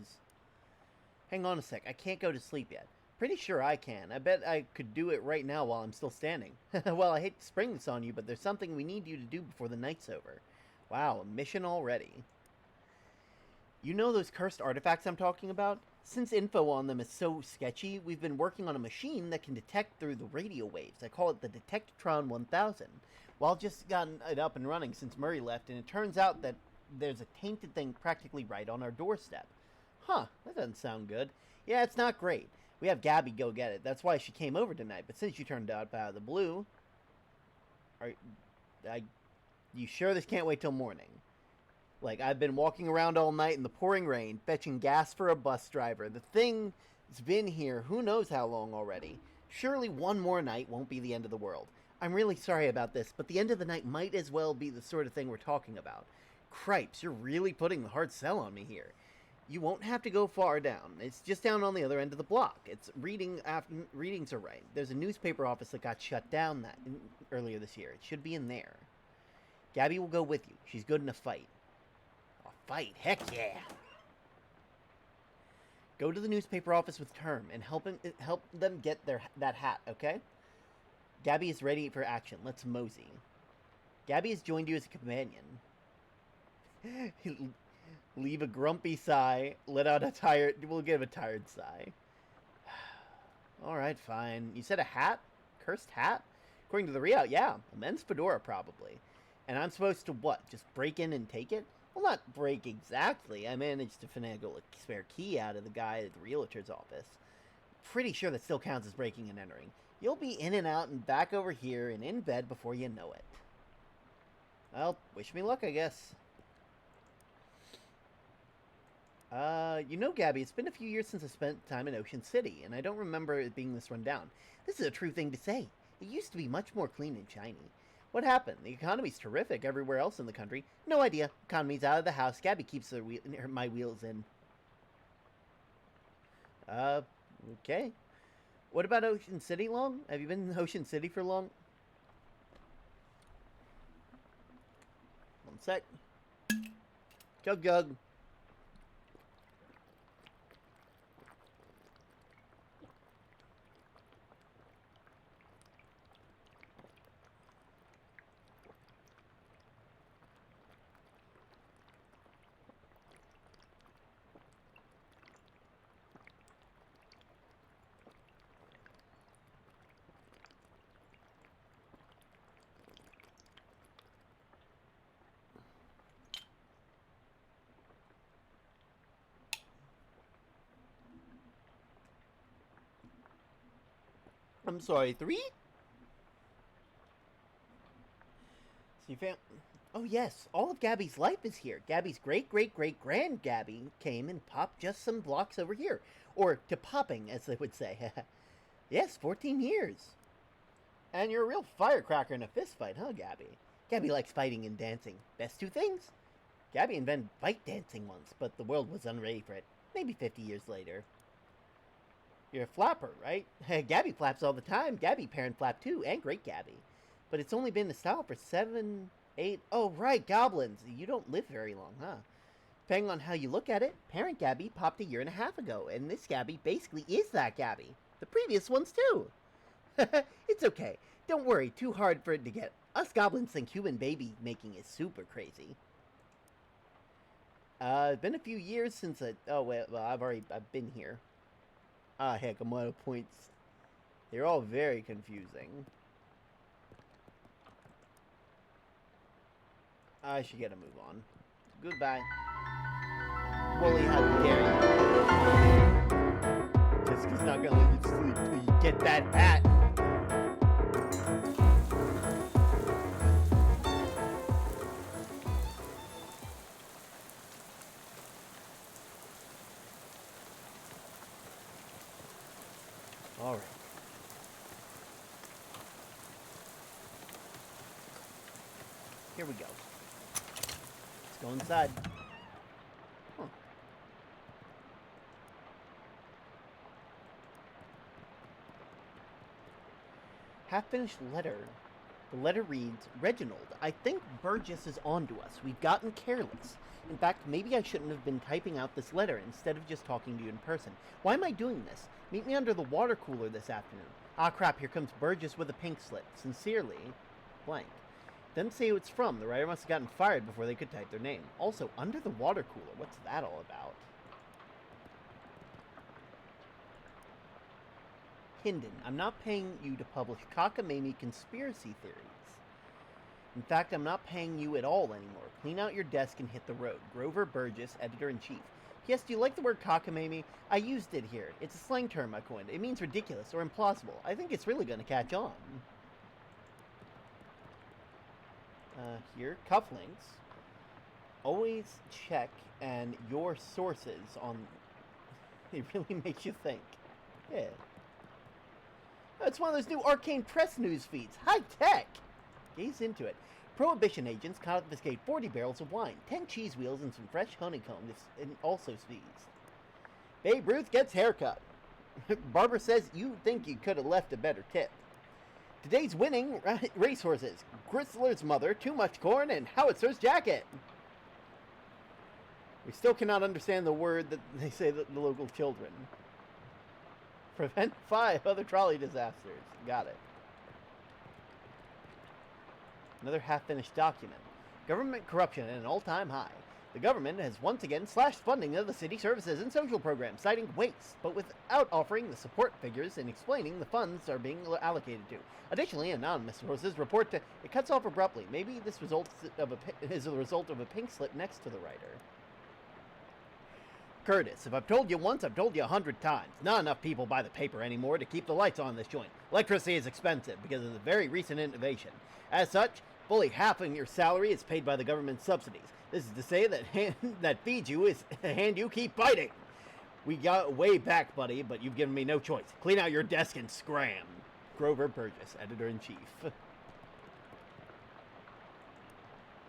Hang on a sec. I can't go to sleep yet. Pretty sure I can. I bet I could do it right now while I'm still standing. Well, I hate to spring this on you, but there's something we need you to do before the night's over. Wow, a mission already. You know those cursed artifacts I'm talking about? Since info on them is so sketchy, we've been working on a machine that can detect through the radio waves. I call it the Detectron 1000. Well, I've just gotten it up and running since Murray left, and it turns out that there's a tainted thing practically right on our doorstep. Huh, that doesn't sound good. Yeah, it's not great. We have Gabby go get it. That's why she came over tonight, but since you turned up out of the blue... You sure this can't wait till morning? Like, I've been walking around all night in the pouring rain, fetching gas for a bus driver. The thing's been here who knows how long already. Surely one more night won't be the end of the world. I'm really sorry about this, but the end of the night might as well be the sort of thing we're talking about. Cripes, you're really putting the hard sell on me here. You won't have to go far down. It's just down on the other end of the block. It's readings are right. There's a newspaper office that got shut down earlier this year. It should be in there. Gabby will go with you. She's good in a fight. Fight, heck yeah. Go to the newspaper office with Term and help them get that hat, okay? Gabby is ready for action. Let's mosey. Gabby has joined you as a companion. Leave a grumpy sigh. Let out a tired... We'll give a tired sigh. Alright, fine. You said a hat? Cursed hat? According to the readout, yeah. A men's fedora, probably. And I'm supposed to what? Just break in and take it? Well, not break exactly. I managed to finagle a spare key out of the guy at the realtor's office. Pretty sure that still counts as breaking and entering. You'll be in and out and back over here and in bed before you know it. Well, wish me luck, I guess. You know, Gabby, it's been a few years since I spent time in Ocean City, and I don't remember it being this run down. This is a true thing to say. It used to be much more clean and shiny. What happened? The economy's terrific everywhere else in the country. No idea. Economy's out of the house. Gabby keeps my wheels in. Okay. What about Ocean City long? Have you been in Ocean City for long? One sec. Jug jug. I'm sorry, 3? So you found... Oh yes, all of Gabby's life is here. Gabby's great-great-great-grand Gabby came and popped just some blocks over here. Or to popping, as they would say. Yes, 14 years. And you're a real firecracker in a fist fight, huh, Gabby? Gabby likes fighting and dancing. Best two things? Gabby invented fight dancing once, but the world was unready for it. Maybe 50 years later. You're a flapper, right? Gabby flaps all the time. Gabby parent flap too, and great Gabby. But it's only been in style for 7, 8... Oh, right, goblins. You don't live very long, huh? Depending on how you look at it, parent Gabby popped 1.5 years ago, and this Gabby basically is that Gabby. The previous ones, too. It's okay. Don't worry, too hard for it to get. Us goblins think human baby making is super crazy. It's been a few years since I... Oh, well, I've been here. Ah, heck, I'm out of points. They're all very confusing. I should get a move on. Goodbye. Wooly, how dare you? Jessica's not gonna let you sleep till you get that hat. Alright. Here we go. Let's go inside. Huh. Half-finished letter. The letter reads, Reginald, I think Burgess is onto us. We've gotten careless. In fact, maybe I shouldn't have been typing out this letter instead of just talking to you in person. Why am I doing this? Meet me under the water cooler this afternoon. Ah, crap, here comes Burgess with a pink slip. Sincerely, blank. Doesn't say who it's from. The writer must have gotten fired before they could type their name. Also, under the water cooler, what's that all about? Hinden, I'm not paying you to publish cockamamie conspiracy theories. In fact, I'm not paying you at all anymore. Clean out your desk and hit the road. Grover Burgess, Editor-in-Chief. P.S. Do you like the word cockamamie? I used it here. It's a slang term I coined. It means ridiculous or implausible. I think it's really going to catch on. Here, cufflinks. Always check and your sources on... It really makes you think. Yeah. It's one of those new Arcane Press news feeds. High tech! Gaze into it. Prohibition agents confiscate 40 barrels of wine, 10 cheese wheels, and some fresh honeycomb, and also seized. Babe Ruth gets haircut. Barbara says you think you could have left a better tip. Today's winning racehorses. Gristler's mother, too much corn, and Howitzer's jacket. We still cannot understand the word that they say that the local children. Prevent 5 other trolley disasters. Got it. Another half-finished document. Government corruption at an all-time high. The government has once again slashed funding of the city services and social programs, citing waste, but without offering the support figures and explaining the funds are being allocated to. Additionally, anonymous sources report it cuts off abruptly. Maybe this is a result of a pink slip next to the writer. Curtis, if I've told you once, I've told you 100 times. Not enough people buy the paper anymore to keep the lights on in this joint. Electricity is expensive because of the very recent innovation. As such, fully half of your salary is paid by the government subsidies. This is to say that hand that feeds you is a hand you keep biting. We got way back, buddy, but you've given me no choice. Clean out your desk and scram. Grover Burgess, Editor-in-Chief.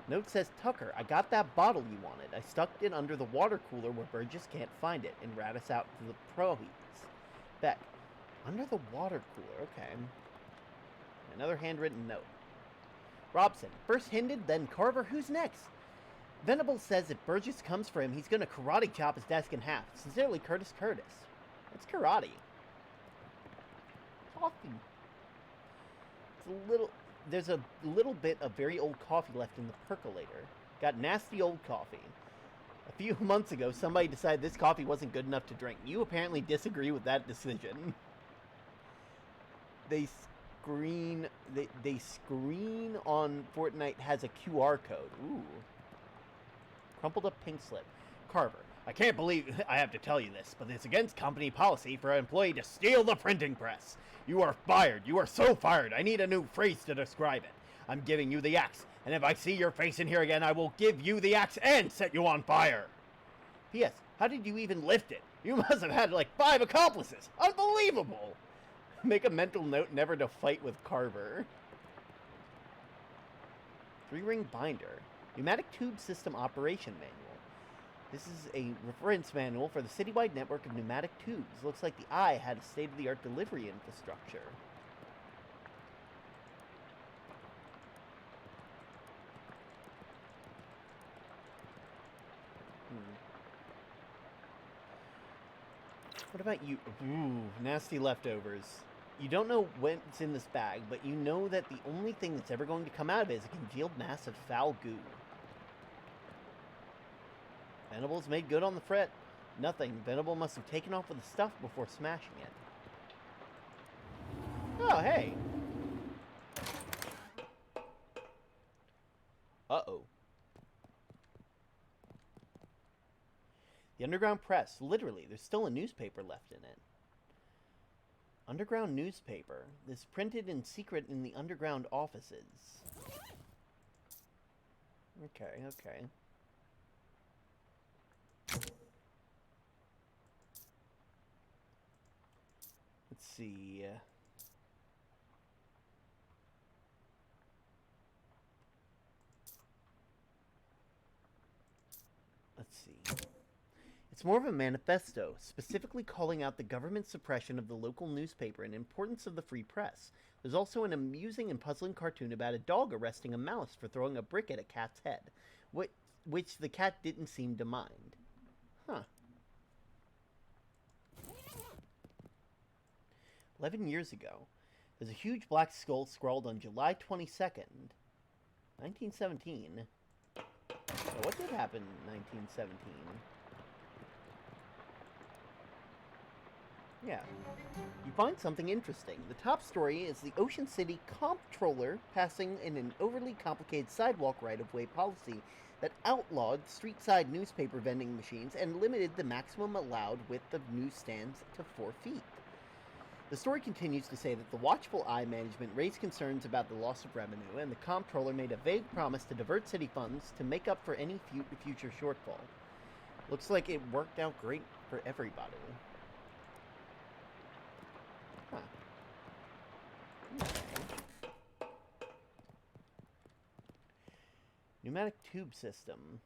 Note says, Tucker, I got that bottle you wanted. I stuck it under the water cooler where Burgess can't find it and rat us out to the prohies. Beck, under the water cooler, okay. Another handwritten note. Robson, first Hinden, then Carver, who's next? Venable says if Burgess comes for him, he's going to karate chop his desk in half. Sincerely, Curtis. What's karate? Coffee. There's a little bit of very old coffee left in the percolator. Got nasty old coffee. A few months ago, somebody decided this coffee wasn't good enough to drink. You apparently disagree with that decision. They screen on Fortnite has a QR code. Ooh. Crumpled up pink slip. Carver, I can't believe I have to tell you this, but it's against company policy for an employee to steal the printing press. You are fired. You are so fired. I need a new phrase to describe it. I'm giving you the axe, and if I see your face in here again, I will give you the axe and set you on fire. P.S. How did you even lift it? You must have had like 5 accomplices. Unbelievable. Make a mental note never to fight with Carver. 3-ring binder. Pneumatic tube system operation manual. This is a reference manual for the citywide network of pneumatic tubes. Looks like the Eye had a state-of-the-art delivery infrastructure. What about you? Ooh, nasty leftovers. You don't know what's in this bag, but you know that the only thing that's ever going to come out of it is a congealed mass of foul goo. Venables made good on the fret. Nothing. Venable must have taken off with the stuff before smashing it. Oh, hey! Uh-oh. The Underground Press. Literally, there's still a newspaper left in it. Underground newspaper. This printed in secret in the underground offices. Okay. Let's see. Let's see. It's more of a manifesto, specifically calling out the government suppression of the local newspaper and importance of the free press. There's also an amusing and puzzling cartoon about a dog arresting a mouse for throwing a brick at a cat's head, which the cat didn't seem to mind. Huh. 11 years ago, there's a huge black skull scrawled on July 22nd, 1917. So what did happen in 1917? Yeah. You find something interesting. The top story is the Ocean City comptroller passing in an overly complicated sidewalk right-of-way policy that outlawed street-side newspaper vending machines and limited the maximum allowed width of newsstands to 4 feet. The story continues to say that the watchful eye management raised concerns about the loss of revenue, and the comptroller made a vague promise to divert city funds to make up for any future shortfall. Looks like it worked out great for everybody. Huh. Okay. Pneumatic tube system.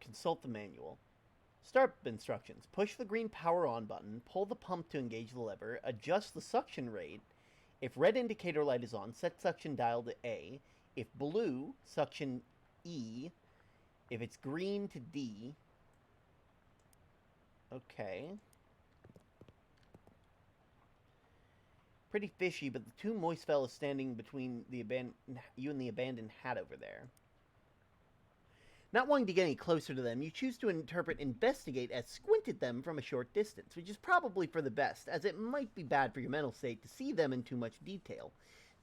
Consult the manual. Start instructions. Push the green power on button, pull the pump to engage the lever, adjust the suction rate. If red indicator light is on, set suction dial to A. If blue, suction E. If it's green, to D. Okay. Pretty fishy, but the two moist fellas standing between you and the abandoned hat over there. Not wanting to get any closer to them, you choose to interpret investigate as squint at them from a short distance, which is probably for the best, as it might be bad for your mental state to see them in too much detail.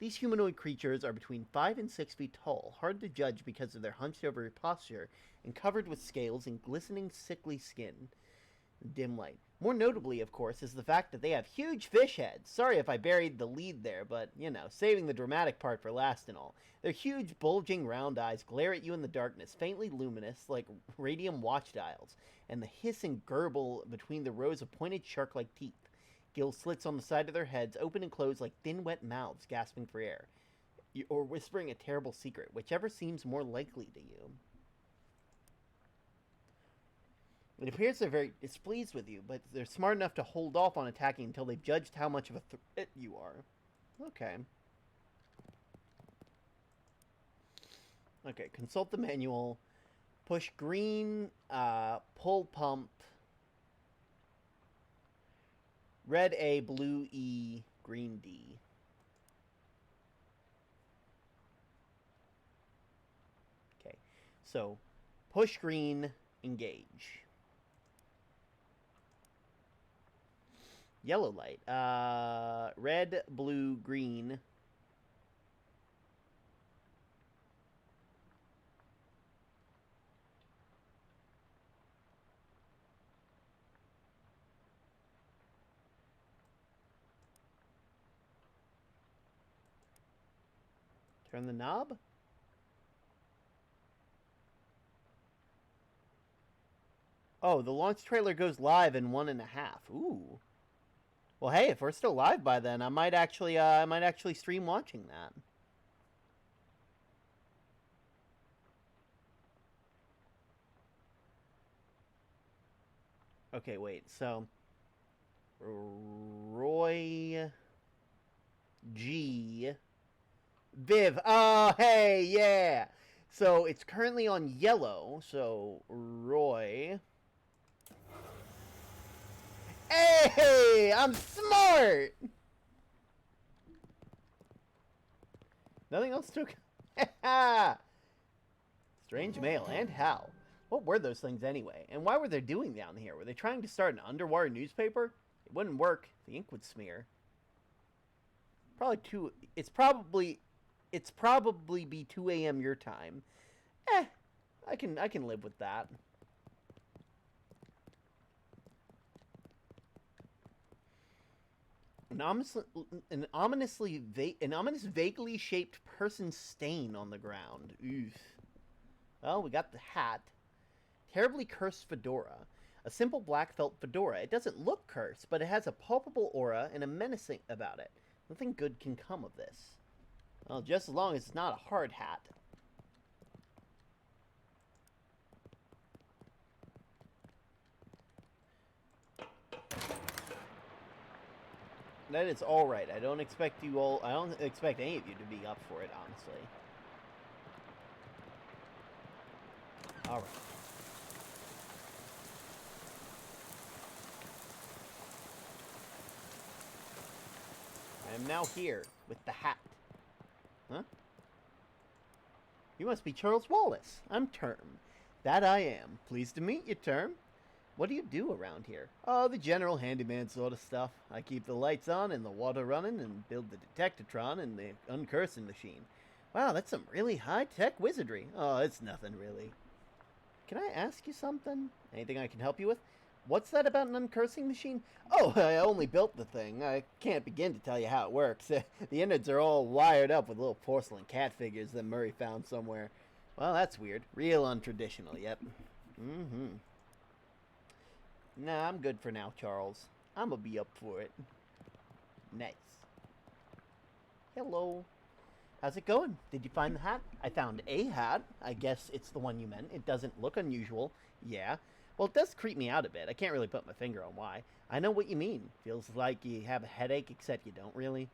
These humanoid creatures are between 5 and 6 feet tall, hard to judge because of their hunched-over posture, and covered with scales and glistening, sickly skin. Dim light. More notably, of course, is the fact that they have huge fish heads. Sorry if I buried the lead there, but, you know, saving the dramatic part for last and all. Their huge, bulging, round eyes glare at you in the darkness, faintly luminous, like radium watch dials, and the hiss and gurgle between the rows of pointed shark-like teeth. Gill slits on the side of their heads open and close like thin, wet mouths gasping for air. Or whispering a terrible secret, whichever seems more likely to you. It appears they're very displeased with you, but they're smart enough to hold off on attacking until they've judged how much of a threat you are. Okay. Okay, consult the manual. Push green, pull pump. Red A, blue E, green D. Okay, so push green, engage. Yellow light. Red, blue, green. Turn the knob. Oh, the launch trailer goes live in 1.5. Ooh. Well, hey, if we're still live by then, I might actually stream watching that. Okay, wait. So, Roy G. Viv. Oh, hey, yeah. So it's currently on yellow. So Roy. Hey, I'm smart. Nothing else took. Strange mail, and how? What were those things anyway? And why were they doing down here? Were they trying to start an underwater newspaper? It wouldn't work. The ink would smear. It's probably be 2 a.m. your time. I can live with that. An ominous, vaguely shaped person stain on the ground. Oof. Well, we got the hat. Terribly cursed fedora. A simple black felt fedora. It doesn't look cursed, but it has a palpable aura and a menacing about it. Nothing good can come of this. Well, just as long as it's not a hard hat. That is all right. I don't expect you all. I don't expect any of you to be up for it, honestly. All right. I am now here with the hat. Huh? You must be Charles Wallace. I'm Term. That I am. Pleased to meet you, Term. What do you do around here? Oh, the general handyman sort of stuff. I keep the lights on and the water running and build the detectatron and the uncursing machine. Wow, that's some really high-tech wizardry. Oh, it's nothing really. Can I ask you something? Anything I can help you with? What's that about an uncursing machine? Oh, I only built the thing. I can't begin to tell you how it works. The innards are all wired up with little porcelain cat figures that Murray found somewhere. Well, that's weird. Real untraditional, yep. Mm-hmm. Nah, I'm good for now, Charles. I'ma be up for it. Nice. Hello. How's it going? Did you find the hat? I found a hat. I guess it's the one you meant. It doesn't look unusual. Yeah. Well, it does creep me out a bit. I can't really put my finger on why. I know what you mean. Feels like you have a headache, except you don't really.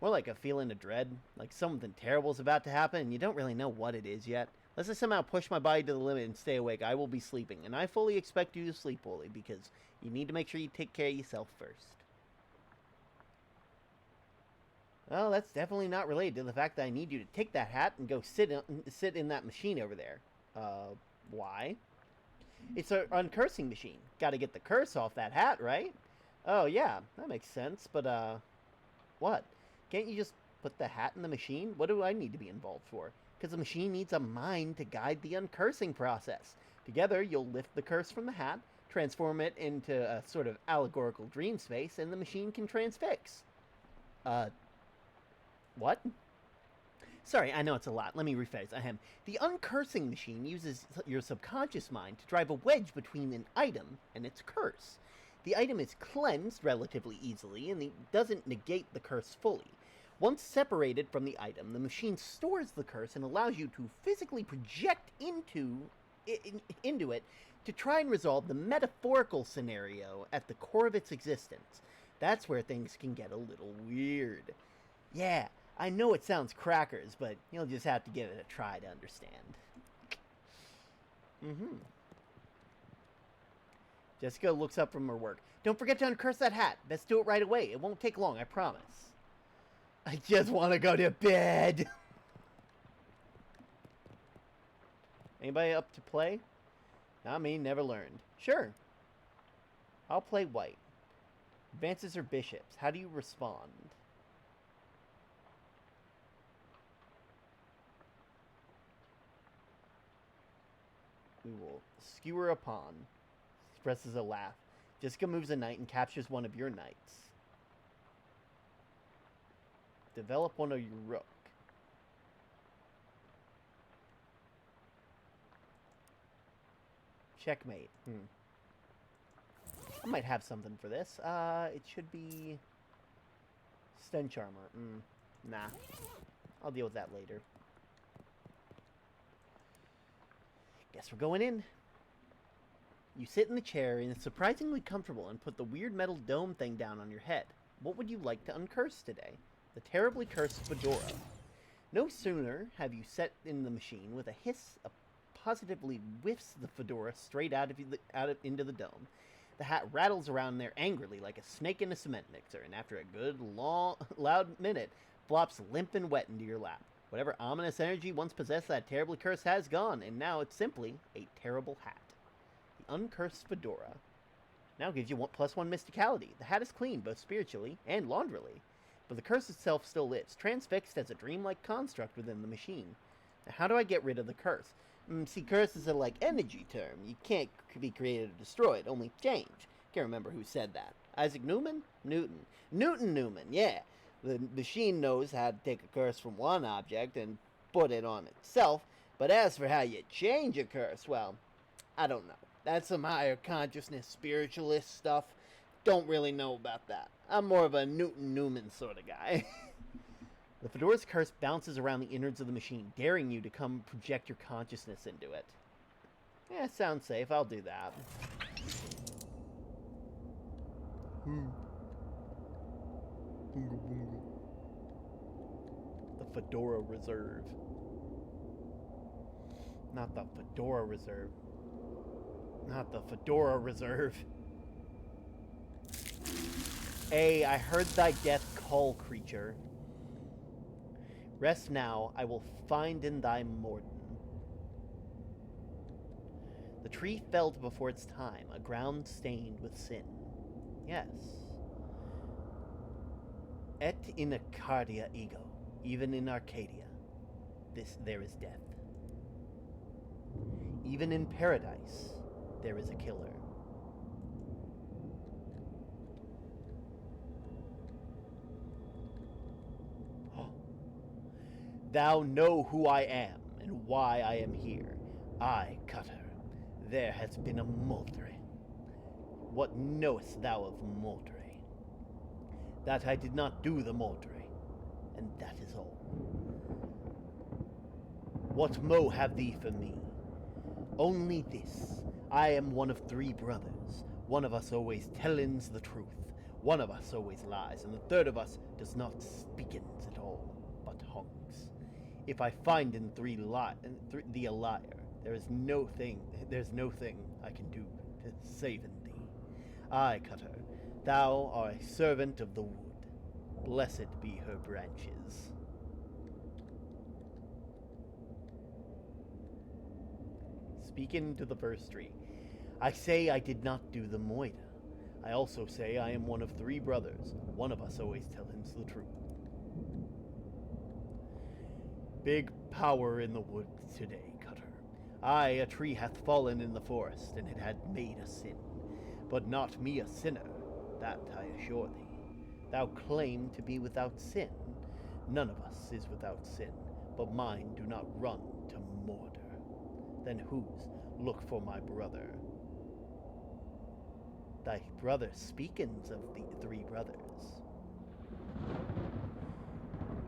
More like a feeling of dread. Like something terrible is about to happen, and you don't really know what it is yet. Unless I somehow push my body to the limit and stay awake, I will be sleeping. And I fully expect you to sleep fully, because you need to make sure you take care of yourself first. Well, that's definitely not related to the fact that I need you to take that hat and go sit in that machine over there. Why? It's an uncursing machine. Gotta get the curse off that hat, right? Oh, yeah, that makes sense, but, what? Can't you just put the hat in the machine? What do I need to be involved for? Because the machine needs a mind to guide the uncursing process. Together, you'll lift the curse from the hat, transform it into a sort of allegorical dream space, and the machine can transfix. What? Sorry, I know it's a lot. Let me rephrase. The uncursing machine uses your subconscious mind to drive a wedge between an item and its curse. The item is cleansed relatively easily, and it doesn't negate the curse fully. Once separated from the item, the machine stores the curse and allows you to physically project into it to try and resolve the metaphorical scenario at the core of its existence. That's where things can get a little weird. Yeah, I know it sounds crackers, but you'll just have to give it a try to understand. Jessica looks up from her work. Don't forget to uncurse that hat. Best do it right away. It won't take long, I promise. I just want to go to bed. Anybody up to play? Not me, never learned. Sure. I'll play white. Advances or bishops? How do you respond? We will skewer a pawn. Expresses a laugh. Jessica moves a knight and captures one of your knights. Develop one of your rook. Checkmate. I might have something for this. It should be Stun Charmer. Nah. I'll deal with that later. Guess we're going in. You sit in the chair and it's surprisingly comfortable and put the weird metal dome thing down on your head. What would you like to uncurse today? The terribly cursed fedora. No sooner have you set in the machine with a hiss, positively whiffs the fedora straight out into the dome. The hat rattles around there angrily like a snake in a cement mixer, and after a good, long, loud minute, flops limp and wet into your lap. Whatever ominous energy once possessed that terribly cursed has gone, and now it's simply a terrible hat. The uncursed fedora now gives you +1 mysticality. The hat is clean, both spiritually and launderily, but the curse itself still lives, transfixed as a dreamlike construct within the machine. Now, how do I get rid of the curse? See, curses are like energy term. You can't be created or destroyed, only change. Can't remember who said that. Isaac Newman? Newton, yeah. The machine knows how to take a curse from one object and put it on itself, but as for how you change a curse, well, I don't know. That's some higher consciousness spiritualist stuff. Don't really know about that. I'm more of a Newton sort of guy. The fedora's curse bounces around the innards of the machine, daring you to come project your consciousness into it. Yeah, sounds safe. I'll do that. Bunga bunga. The Fedora Reserve. Not the Fedora Reserve. Not the Fedora Reserve. I heard thy death call, creature. Rest now, I will find in thy Morden. The tree felled before its time, a ground stained with sin. Yes. Et in Arcadia ego, even in Arcadia, there is death. Even in paradise, there is a killer. Thou know who I am, and why I am here. I, Cutter. There has been a Moldre. What knowest thou of Moldre? That I did not do the Moldre, and that is all. What mo have thee for me? Only this. I am one of 3 brothers. One of us always tellins the truth. One of us always lies, and the third of us does not speakins at all, but honks. If I find in thee a liar, there's no thing I can do to save in thee. Aye, Cutter, thou art a servant of the wood. Blessed be her branches. Speaking to the first tree, I say I did not do the moida. I also say I am one of 3 brothers. One of us always tellins the truth. Big power in the wood today, Cutter. Aye, a tree hath fallen in the forest, and it had made a sin. But not me a sinner, that I assure thee. Thou claim to be without sin. None of us is without sin, but mine do not run to murder. Then whose? Look for my brother. Thy brother speakins of the 3 brothers.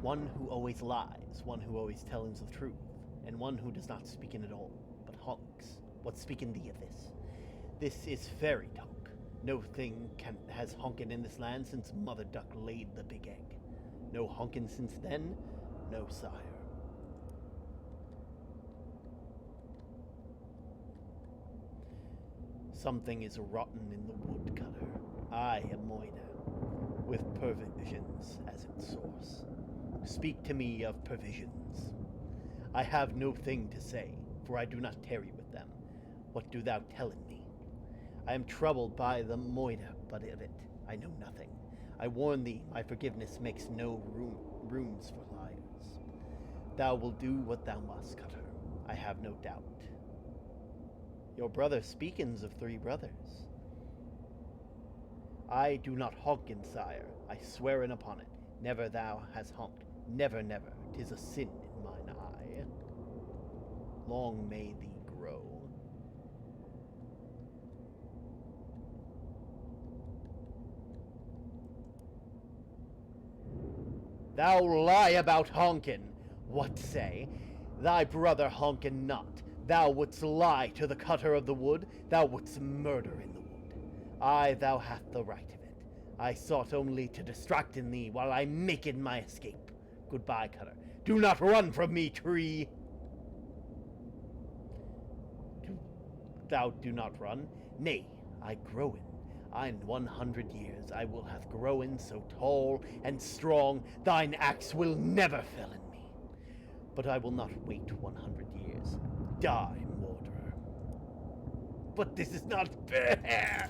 One who always lies, one who always tellins the truth, and one who does not speakin at all, but honks. What speakin thee of this? This is fairy talk. No thing has honkin in this land since Mother Duck laid the big egg. No honkin since then, no sire. Something is rotten in the wood, Cutter. I am Moida, with provisions as its source. Speak to me of provisions. I have no thing to say, for I do not tarry with them. What do thou tell in me? I am troubled by the Moida, but of it I know nothing. I warn thee, my forgiveness makes no rooms for liars. Thou will do what thou must, Cutter. I have no doubt. Your brother speakins of 3 brothers. I do not honkin, sire. I swearin upon it. Never thou has honked. Never, never. 'Tis a sin in mine eye. Long may thee grow. Thou lie about honkin. What say? Thy brother honkin not. Thou wouldst lie to the Cutter of the wood. Thou wouldst murder in the wood. Aye, thou hast the right of it. I sought only to distract in thee while I maked my escape. Goodbye, Cutter. Do not run from me, tree. Thou do not run. Nay, I grow in. In 100 years I will have grown so tall and strong, thine axe will never fell in me. But I will not wait 100 years. Die, murderer. But this is not fair!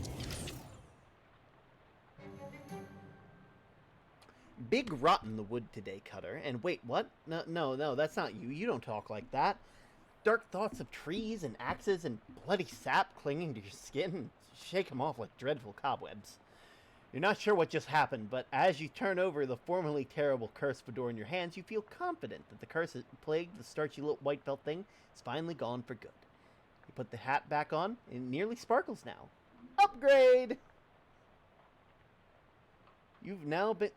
Big rot in the wood today, Cutter. And wait, what? No, that's not you. You don't talk like that. Dark thoughts of trees and axes and bloody sap clinging to your skin shake them off like dreadful cobwebs. You're not sure what just happened, but as you turn over the formerly terrible cursed fedora in your hands, you feel confident that the curse that plagued the starchy little white felt thing is finally gone for good. You put the hat back on, and it nearly sparkles now. Upgrade! You've now been...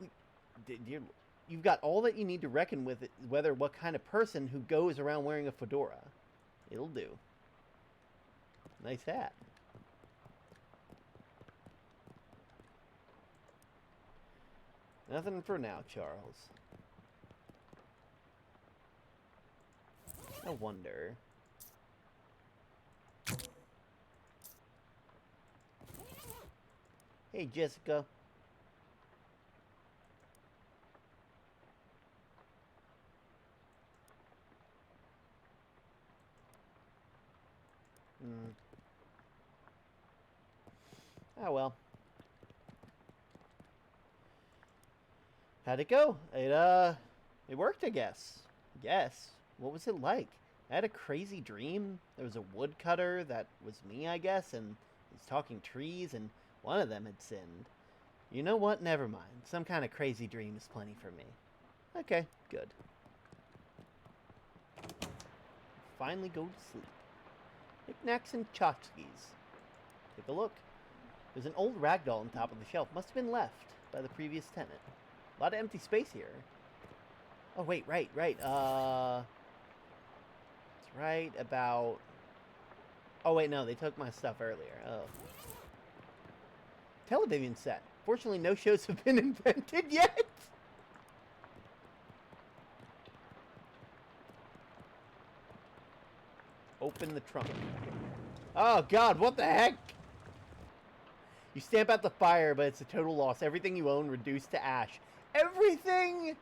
You've got all that you need to reckon with it, whether what kind of person who goes around wearing a fedora. It'll do. Nice hat. Nothing for now, Charles. No wonder. Hey, Jessica. Oh, well. How'd it go? It worked, I guess. What was it like? I had a crazy dream. There was a woodcutter that was me, I guess, and he's talking trees, and one of them had sinned. You know what? Never mind. Some kind of crazy dream is plenty for me. Okay, good. Finally go to sleep. Knickknacks and tchotchkes. Take a look. There's an old ragdoll on top of the shelf. Must have been left by the previous tenant. A lot of empty space here. Oh, wait, right. It's right about... Oh, wait, no, they took my stuff earlier. Oh. Television set. Fortunately, no shows have been invented yet. Open the trunk. Oh, God, what the heck? You stamp out the fire, but it's a total loss. Everything you own reduced to ash. Everything!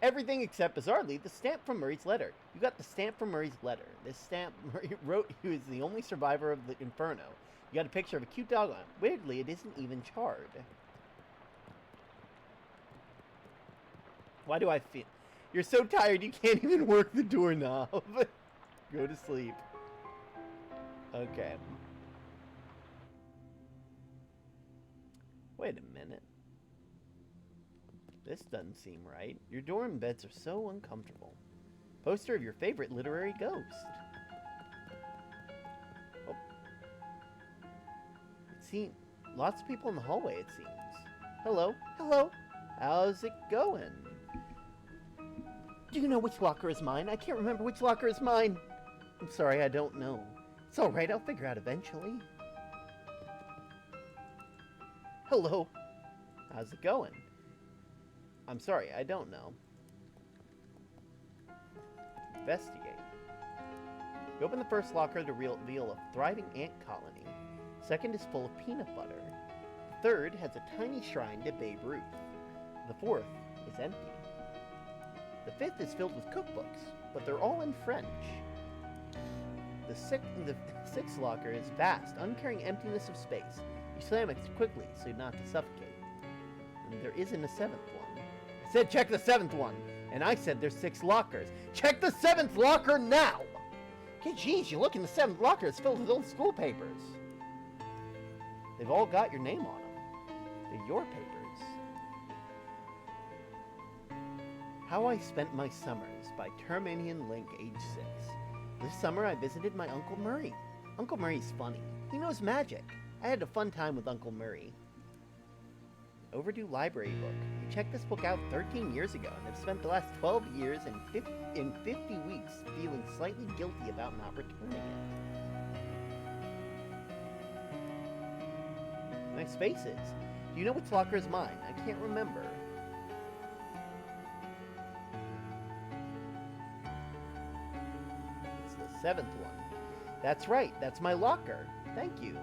Everything except, bizarrely, the stamp from Murray's letter. You got the stamp from Murray's letter. This stamp Murray wrote he was the only survivor of the inferno. You got a picture of a cute dog on it. Weirdly, it isn't even charred. Why do I feel... You're so tired you can't even work the doorknob. Go to sleep. Okay. Wait a minute. This doesn't seem right. Your dorm beds are so uncomfortable. Poster of your favorite literary ghost. Oh. It seems... Lots of people in the hallway, it seems. Hello? Hello? How's it going? Do you know which locker is mine? I can't remember which locker is mine. I'm sorry, I don't know. It's alright, I'll figure out eventually. Hello? How's it going? I'm sorry, I don't know. Investigate. You open the first locker to reveal a thriving ant colony. Second is full of peanut butter. The third has a tiny shrine to Babe Ruth. The fourth is empty. The fifth is filled with cookbooks, but they're all in French. The sixth locker is vast, uncaring emptiness of space. You slam it quickly so not to suffocate. And there isn't a seventh one. I said check the seventh one, and I said there's 6 lockers. Check the 7th locker now! Okay, geez, you look in the 7th locker, it's filled with old school papers. They've all got your name on them. They're your papers. How I Spent My Summers by Terminian Link, age 6. This summer I visited my Uncle Murray. Uncle Murray's funny. He knows magic. I had a fun time with Uncle Murray. Overdue library book. I checked this book out 13 years ago and have spent the last 12 years and 50 weeks feeling slightly guilty about not returning it. Nice spaces. Do you know which locker is mine? I can't remember. It's the 7th one. That's right, that's my locker. Thank you.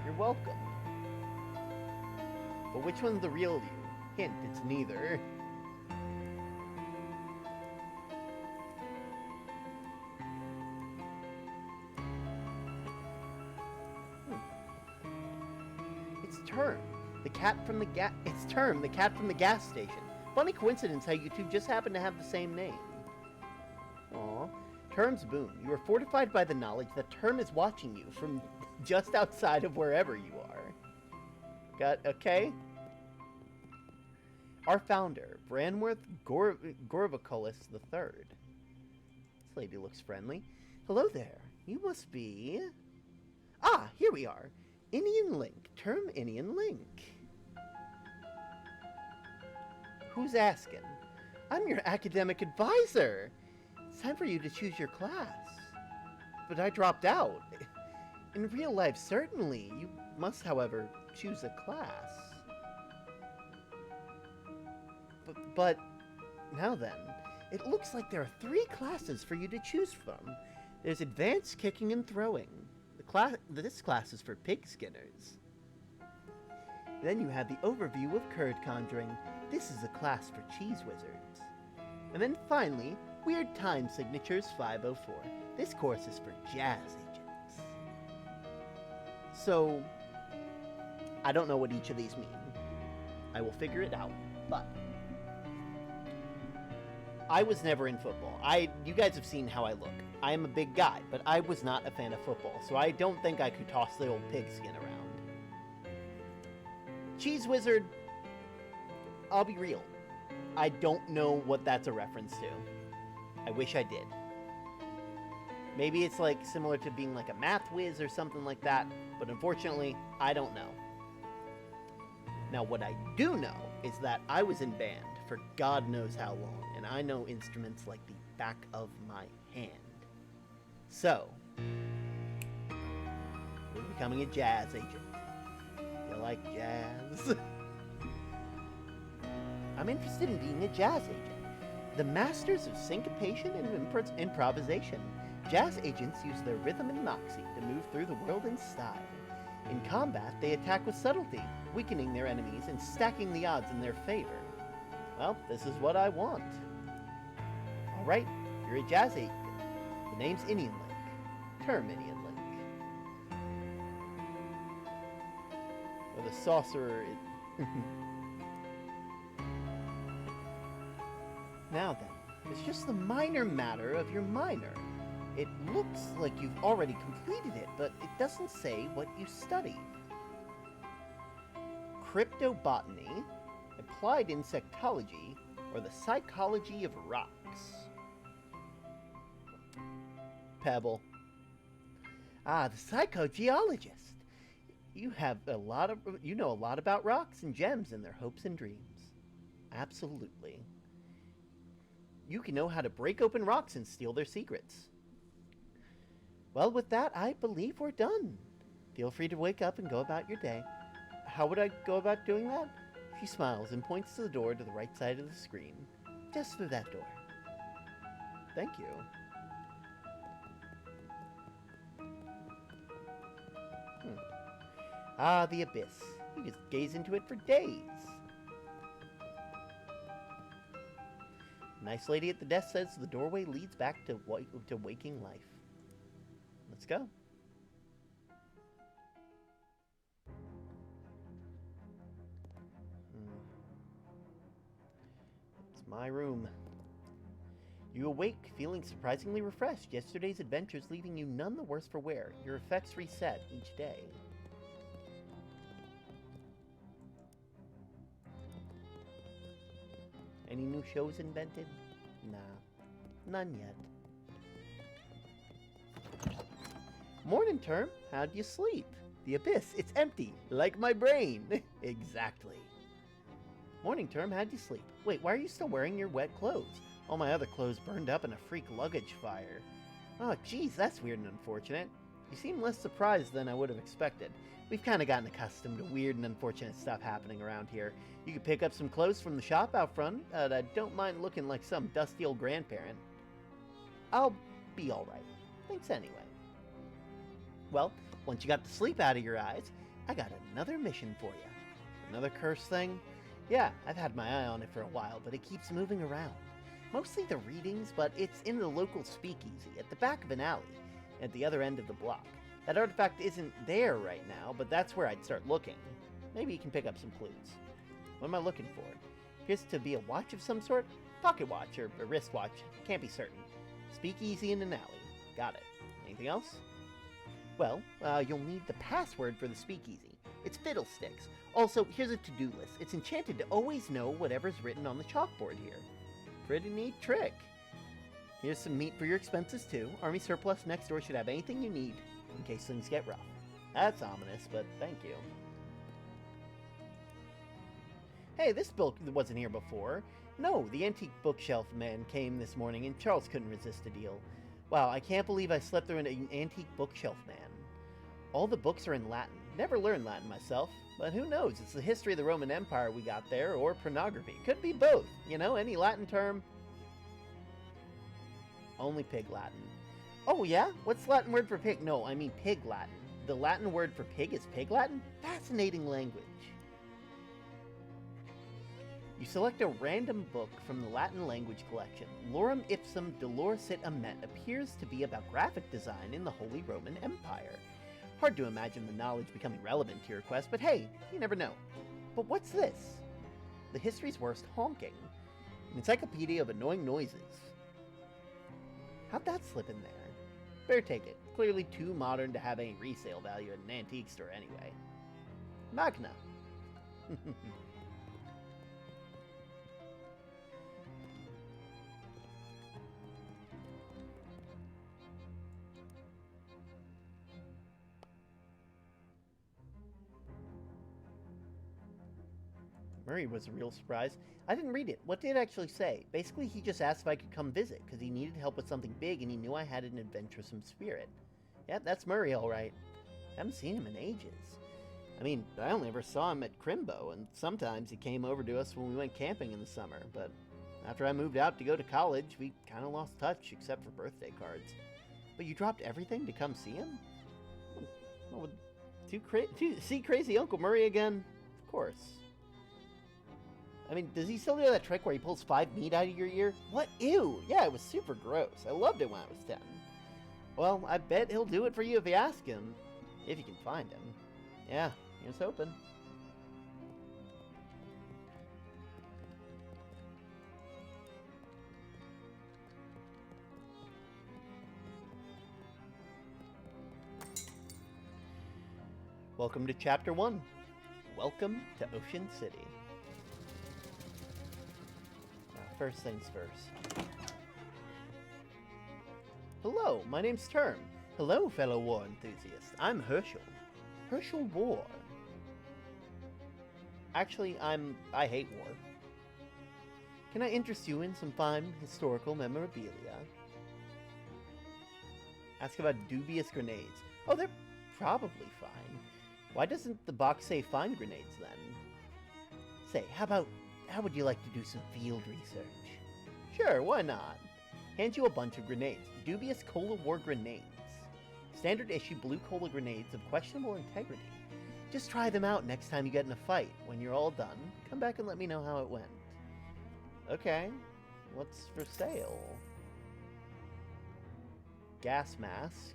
You're welcome. But which one's the real you? Hint, it's neither. It's Term, the cat from the gas station. Funny coincidence how you two just happen to have the same name. Aw. Term's boon. You are fortified by the knowledge that Term is watching you from just outside of wherever you are. Got, okay? Our founder, Branworth Gorvicolis III. This lady looks friendly. Hello there. You must be... Ah, here we are. Inian Link. Term Inian Link. Who's asking? I'm your academic advisor. It's time for you to choose your class. But I dropped out. In real life, certainly. You must, however, choose a class. But now then, it looks like there are 3 classes for you to choose from. There's Advanced Kicking and Throwing. This class is for pig skinners. Then you have the Overview of Curd Conjuring. This is a class for cheese wizards. And then finally, Weird Time Signatures 504. This course is for jazz agents. So, I don't know what each of these mean. I will figure it out, but I was never in football. You guys have seen how I look. I am a big guy, but I was not a fan of football, so I don't think I could toss the old pigskin around. Cheese Wizard, I'll be real. I don't know what that's a reference to. I wish I did. Maybe it's like similar to being like a math whiz or something like that, but unfortunately, I don't know. Now, what I do know is that I was in band for God knows how long, and I know instruments like the back of my hand. So, we're becoming a jazz agent. You like jazz? I'm interested in being a jazz agent. The masters of syncopation and improvisation. Jazz agents use their rhythm and moxie to move through the world in style. In combat, they attack with subtlety, weakening their enemies and stacking the odds in their favor. Well, this is what I want. Alright, you're a jazz agent. The name's Indian Link. Term Indian Link. Or the sorcerer is... Now then, it's just the minor matter of your minor. It looks like you've already completed it, but it doesn't say what you studied. Cryptobotany, applied insectology, or the psychology of rocks. Pebble. Ah, the psychogeologist. You know a lot about rocks and gems and their hopes and dreams. Absolutely. You can know how to break open rocks and steal their secrets. Well, with that, I believe we're done. Feel free to wake up and go about your day. How would I go about doing that? She smiles and points to the door to the right side of the screen. Just through that door. Thank you. Ah, the abyss. You can gaze into it for days. Nice lady at the desk says the doorway leads back to waking life. Let's go. It's my room. You awake, feeling surprisingly refreshed. Yesterday's adventures leaving you none the worse for wear. Your effects reset each day. Any new shows invented? Nah, none yet. Morning, Term. How'd you sleep? The abyss, it's empty, like my brain. Exactly. Morning, Term. How'd you sleep? Wait, why are you still wearing your wet clothes? All my other clothes burned up in a freak luggage fire. Oh, geez, that's weird and unfortunate. You seem less surprised than I would have expected. We've kind of gotten accustomed to weird and unfortunate stuff happening around here. You could pick up some clothes from the shop out front. I don't mind looking like some dusty old grandparent. I'll be alright. Thanks anyway. Well, once you got the sleep out of your eyes, I got another mission for you. Another curse thing? Yeah, I've had my eye on it for a while, but it keeps moving around. Mostly the readings, but it's in the local speakeasy at the back of an alley at the other end of the block. That artifact isn't there right now, but that's where I'd start looking. Maybe you can pick up some clues. What am I looking for? Appears to be a watch of some sort? Pocket watch or a wristwatch. Can't be certain. Speakeasy in an alley. Got it. Anything else? Well, you'll need the password for the speakeasy. It's Fiddlesticks. Also, here's a to-do list. It's enchanted to always know whatever's written on the chalkboard here. Pretty neat trick. Here's some meat for your expenses, too. Army surplus next door should have anything you need in case things get rough. That's ominous, but thank you. Hey, this book wasn't here before. No, the antique bookshelf man came this morning and Charles couldn't resist a deal. Wow, I can't believe I slept through an antique bookshelf man. All the books are in Latin. Never learned Latin myself. But who knows? It's the history of the Roman Empire we got there, or pornography. Could be both. You know, any Latin term. Only Pig Latin. Oh, yeah? What's the Latin word for pig? No, I mean Pig Latin. The Latin word for pig is Pig Latin? Fascinating language. You select a random book from the Latin language collection. Lorem Ipsum Doloricit Amet appears to be about graphic design in the Holy Roman Empire. Hard to imagine the knowledge becoming relevant to your quest, but hey, you never know. But what's this? The History's Worst Honking. An encyclopedia of annoying noises. How'd that slip in there? Better take it. Clearly too modern to have any resale value at an antique store anyway. Magna. Murray was a real surprise. I didn't read it. What did it actually say? Basically, he just asked if I could come visit, because he needed help with something big, and he knew I had an adventuresome spirit. Yep, that's Murray, all right. Haven't seen him in ages. I mean, I only ever saw him at Crimbo, and sometimes he came over to us when we went camping in the summer, but after I moved out to go to college, we kind of lost touch, except for birthday cards. But you dropped everything to come see him? Well, to see crazy Uncle Murray again? Of course. I mean, does he still do that trick where he pulls 5 meat out of your ear? What? Ew! Yeah, it was super gross. I loved it when I was 10. Well, I bet he'll do it for you if you ask him. If you can find him. Yeah, here's hoping. Welcome to Chapter 1. Welcome to Ocean City. First things first. Hello, my name's Term. Hello, fellow war enthusiast. I'm Herschel. Herschel War. Actually, I hate war. Can I interest you in some fine historical memorabilia? Ask about dubious grenades. Oh, they're probably fine. Why doesn't the box say fine grenades then? Say, how would you like to do some field research? Sure, why not? Hand you a bunch of grenades. Dubious Cola War grenades. Standard issue blue cola grenades of questionable integrity. Just try them out next time you get in a fight. When you're all done, come back and let me know how it went. Okay, what's for sale? Gas mask.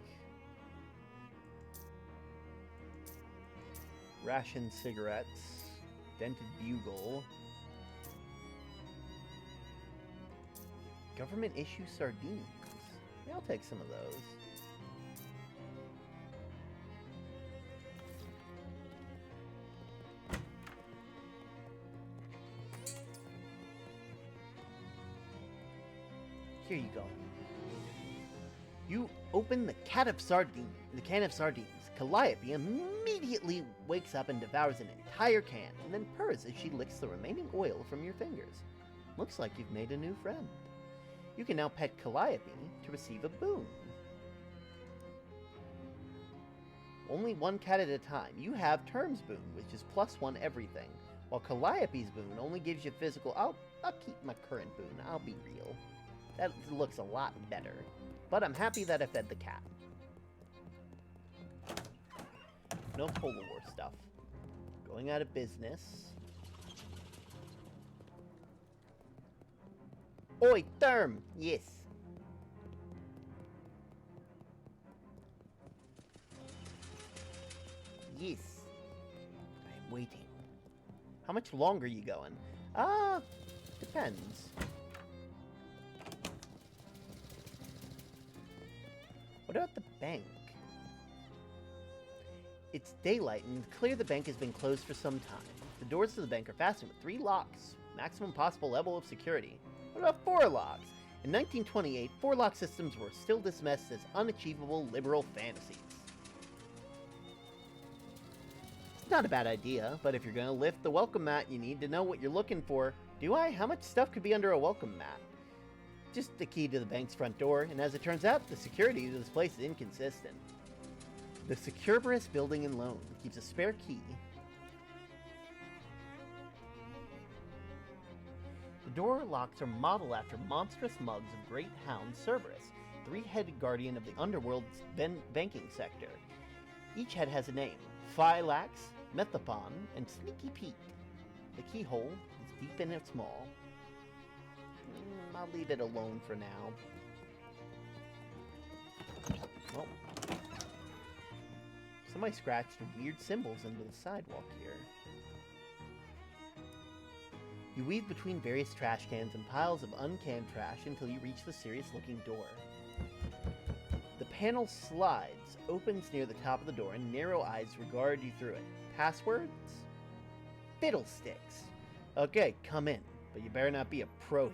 Ration cigarettes. Dented bugle. Government issue sardines. Yeah, I'll take some of those. Here you go. You open the can of sardines. Calliope immediately wakes up and devours an entire can, and then purrs as she licks the remaining oil from your fingers. Looks like you've made a new friend. You can now pet Calliope to receive a boon. Only one cat at a time. You have Term's boon, which is +1 everything, while Calliope's boon only gives you physical. I'll keep my current boon. I'll be real. That looks a lot better. But I'm happy that I fed the cat. No Polar War stuff. Going out of business. Oi, Term! Yes. Yes. I'm waiting. How much longer are you going? Depends. What about the bank? It's daylight, and it's clear the bank has been closed for some time. The doors to the bank are fastened with 3 locks. Maximum possible level of security. What about 4 locks? In 1928, 4-lock systems were still dismissed as unachievable liberal fantasies. It's not a bad idea, but if you're going to lift the welcome mat, you need to know what you're looking for. Do I? How much stuff could be under a welcome mat? Just the key to the bank's front door, and as it turns out, the security to this place is inconsistent. The Securberus building and loan keeps a spare key. door locks are modeled after monstrous mugs of great hound Cerberus, three-headed guardian of the underworld's banking sector. Each head has a name: Phylax, Methapon, and Sneaky Pete. The keyhole is deep in its maw. I'll leave it alone for now. Well, somebody scratched weird symbols into the sidewalk here. You weave between various trash cans and piles of uncanned trash until you reach the serious-looking door. The panel slides, opens near the top of the door, and narrow eyes regard you through it. Passwords? Fiddlesticks. Okay, come in, but you better not be a prohee.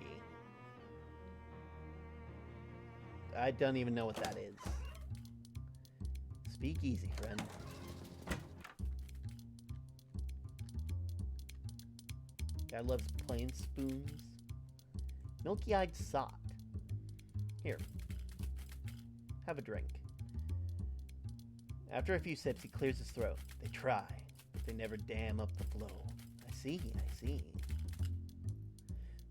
I don't even know what that is. Speak easy, friend. Guy loves plain spoons. Milky-eyed sot. Here. Have a drink. After a few sips, he clears his throat. They try, but they never dam up the flow. I see.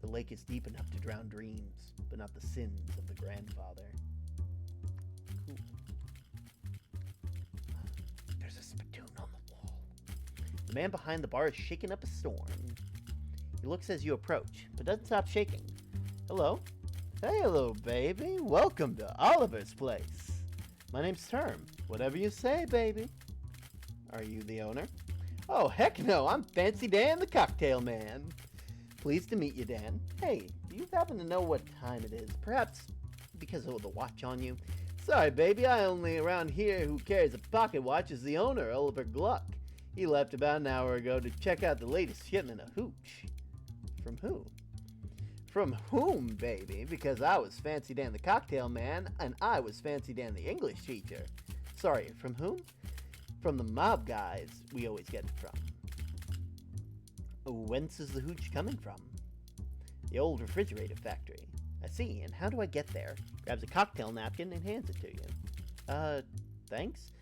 The lake is deep enough to drown dreams, but not the sins of the grandfather. Cool. There's a spittoon on the wall. The man behind the bar is shaking up a storm. He looks as you approach, but doesn't stop shaking. Hello? Hey, hello, baby. Welcome to Oliver's place. My name's Term. Whatever you say, baby. Are you the owner? Oh, heck no. I'm Fancy Dan, the cocktail man. Pleased to meet you, Dan. Hey, do you happen to know what time it is? Perhaps because of the watch on you? Sorry, baby. I only around here who carries a pocket watch is the owner, Oliver Gluck. He left about an hour ago to check out the latest shipment of hooch. From who? From whom, baby? Because I was Fancy Dan the cocktail man, and I was Fancy Dan the English teacher. Sorry, from whom? From the mob guys we always get it from. Whence is the hooch coming from? The old refrigerator factory. I see, and how do I get there? Grabs a cocktail napkin and hands it to you. Thanks?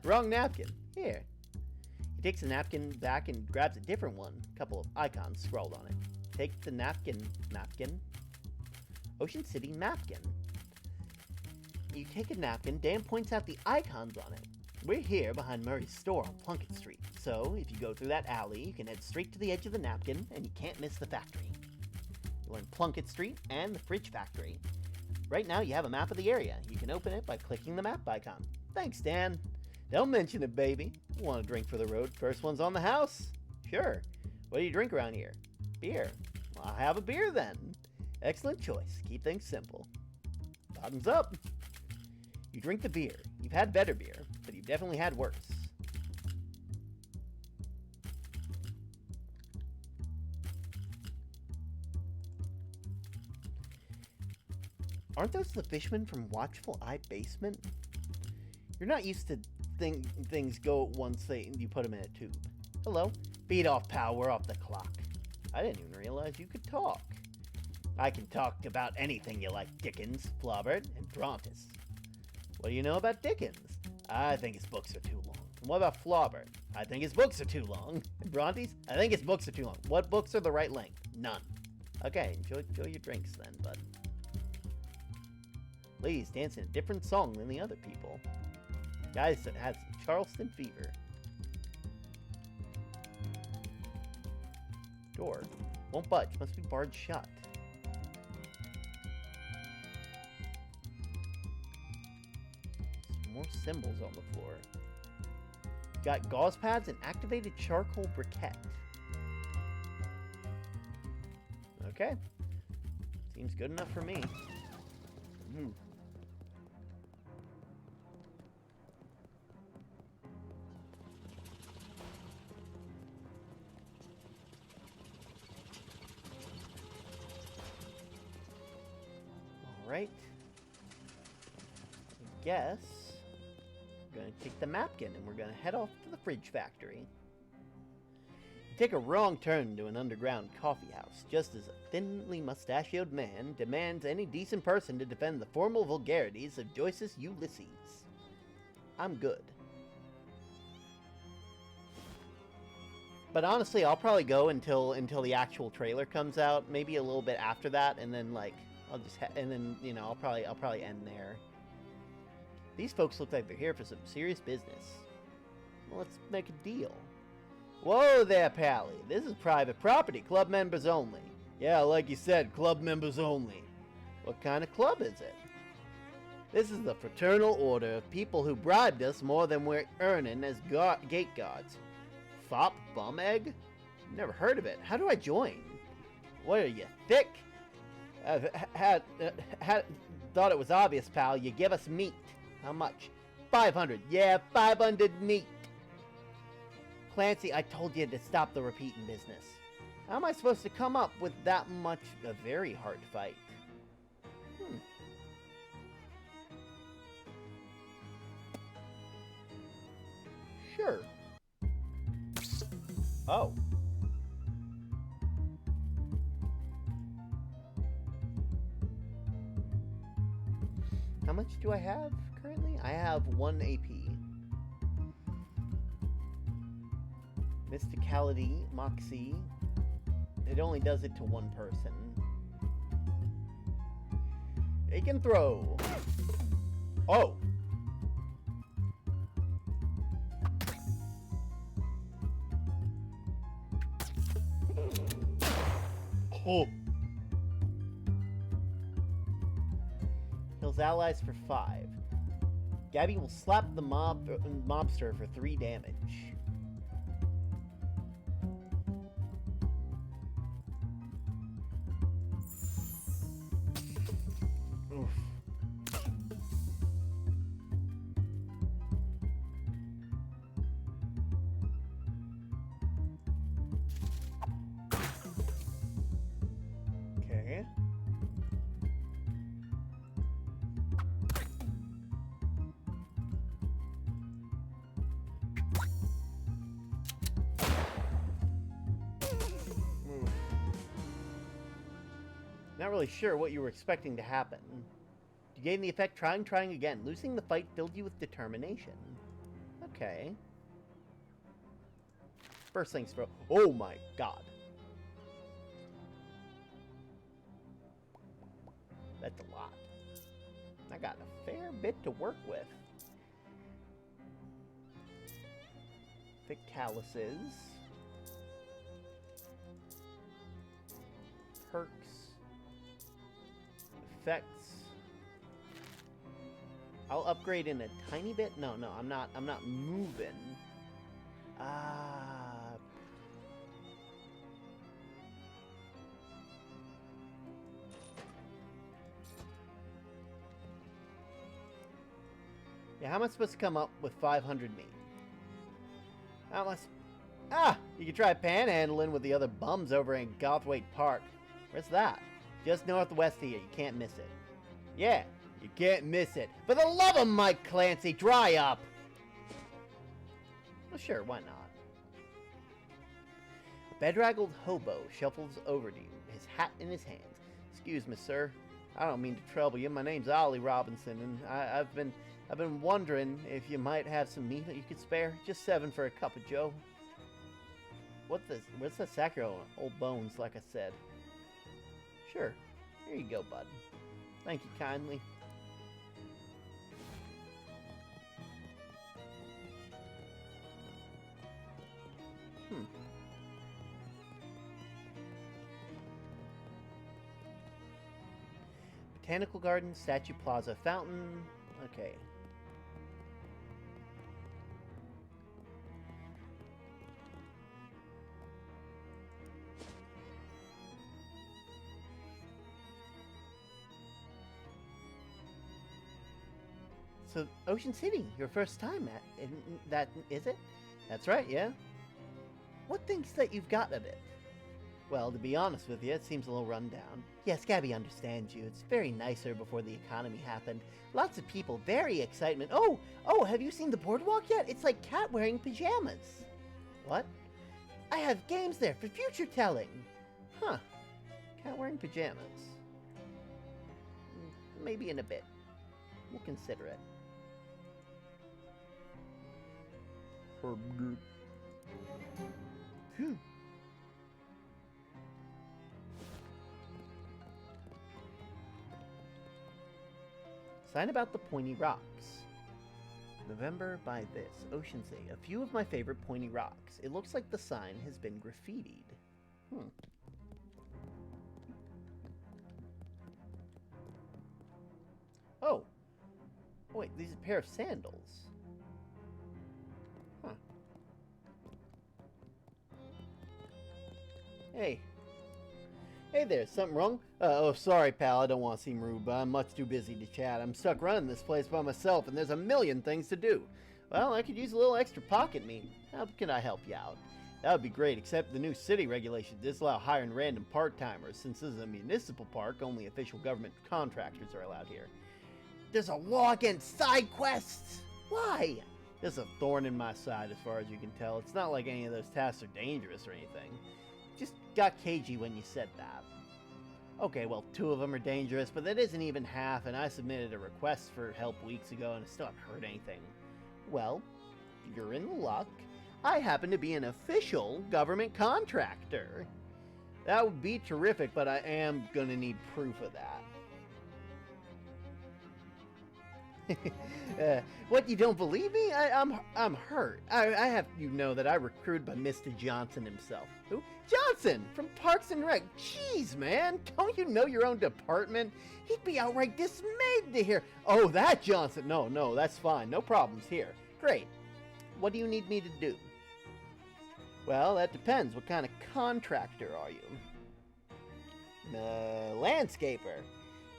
Wrong napkin. Here. He takes the napkin back and grabs a different one. A couple of icons scrawled on it. Take the napkin. Ocean City napkin. You take a napkin, Dan points out the icons on it. We're here behind Murray's store on Plunkett Street, so if you go through that alley, you can head straight to the edge of the napkin, and you can't miss the factory. You learn Plunkett Street and the fridge factory. Right now, you have a map of the area. You can open it by clicking the map icon. Thanks, Dan. Don't mention it, baby. Want a drink for the road? First one's on the house. Sure. What do you drink around here? Beer. Well, I'll have a beer then. Excellent choice. Keep things simple. Bottoms up. You drink the beer. You've had better beer, but you've definitely had worse. Aren't those the fishmen from Watchful Eye Basement? You're not used to things go once you put them in a tube. Hello? Beat off, pal. We're off the clock. I didn't even realize you could talk. I can talk about anything you like, Dickens, Flaubert, and Brontes. What do you know about Dickens? I think his books are too long. And what about Flaubert? I think his books are too long. And Brontes? I think his books are too long. What books are the right length? None. Okay, enjoy your drinks then, bud. Ladies dancing a different song than the other people. Guys that has Charleston fever. Door. Won't budge. Must be barred shut. Some more symbols on the floor. Got gauze pads and activated charcoal briquette. Okay. Seems good enough for me. Alright. I guess we're going to take the napkin and we're going to head off to the fridge factory. You take a wrong turn to an underground coffee house, just as a thinly mustachioed man demands any decent person to defend the formal vulgarities of Joyce's Ulysses. I'm good. But honestly, I'll probably go until the actual trailer comes out, maybe a little bit after that, and then like I'll just and then you know I'll probably end there. These folks look like they're here for some serious business. Well, let's make a deal. Whoa there, Pally. This is private property, club members only. Yeah, like you said, club members only. What kind of club is it? This is the fraternal order of people who bribed us more than we're earning as gate guards. Fop bum egg? Never heard of it. How do I join? What are you, thick? Thought it was obvious, pal. You give us meat. How much? 500. Yeah, 500 meat. Clancy, I told you to stop the repeating business. How am I supposed to come up with that much? A very hard fight. Sure. Oh. How much do I have currently? I have 1 AP. Mysticality, Moxie. It only does it to one person. It can throw. Oh. Oh. Heals allies for 5. Gabby will slap the mobster for 3 damage. Oof. Okay. Not really sure what you were expecting to happen. You gain the effect trying again. Losing the fight filled you with determination. Okay. First things first. Oh my god. That's a lot. I got a fair bit to work with. Thick calluses. Perks. Effects. I'll upgrade in a tiny bit. No, I'm not moving. Yeah, how am I supposed to come up with 500 meat? How much? You can try panhandling with the other bums over in Gothwaite Park. Where's that? Just northwest of here. You can't miss it. Yeah, you can't miss it. For the love of Mike Clancy, dry up! Well, sure, why not? A bedraggled hobo shuffles over to you, his hat in his hands. Excuse me, sir. I don't mean to trouble you. My name's Ollie Robinson, and I've been wondering if you might have some meat that you could spare. Just 7 for a cup of joe. What's that sacro old bones, like I said? Sure. Here you go, bud. Thank you kindly. Botanical Garden, Statue Plaza, Fountain. Okay. So, Ocean City, your first time is it? That's right, yeah? What thinks that you've got of it? Well, to be honest with you, it seems a little run down. Yes, Gabby understands you. It's very nicer before the economy happened. Lots of people, very excitement. Oh, have you seen the boardwalk yet? It's like Cat wearing pajamas. What? I have games there for future telling. Huh. Cat wearing pajamas. Maybe in a bit. We'll consider it. Phew. Sign about the pointy rocks. November by this. Ocean Sea. A few of my favorite pointy rocks. It looks like the sign has been graffitied. Oh. Wait, these are a pair of sandals. Huh. Hey. Hey there, something wrong? Oh, sorry, pal, I don't want to seem rude, but I'm much too busy to chat. I'm stuck running this place by myself, and there's a million things to do. Well, I could use a little extra pocket meat. How can I help you out? That would be great, except the new city regulations disallow hiring random part-timers. Since this is a municipal park, only official government contractors are allowed here. There's a law against side quests! Why? There's a thorn in my side, as far as you can tell. It's not like any of those tasks are dangerous or anything. Just got cagey when you said that. Okay, well, 2 of them are dangerous, but that isn't even half, and I submitted a request for help weeks ago, and I still haven't heard anything. Well, you're in luck. I happen to be an official government contractor. That would be terrific, but I am gonna need proof of that. What, you don't believe me? I'm hurt. I have you know that I recruited by Mr. Johnson himself. Who? Johnson from Parks and Rec. Jeez, man, don't you know your own department? He'd be outright dismayed to hear. Oh, that Johnson. No, that's fine. No problems here. Great. What do you need me to do? Well, that depends. What kind of contractor are you? Landscaper.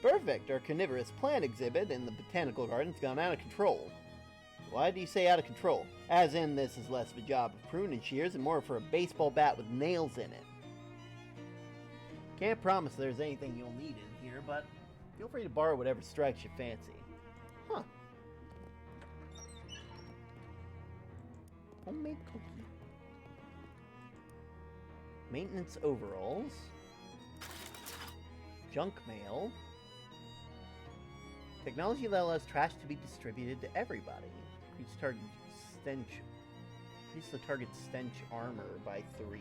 Perfect. Our carnivorous plant exhibit in the botanical garden's gone out of control. Why do you say out of control? As in, this is less of a job of pruning shears and more for a baseball bat with nails in it. Can't promise there's anything you'll need in here, but feel free to borrow whatever strikes your fancy. Huh. Homemade cookie. Maintenance overalls. Junk mail. Technology that allows trash to be distributed to everybody. Increase target stench. Increase the target stench armor by 3.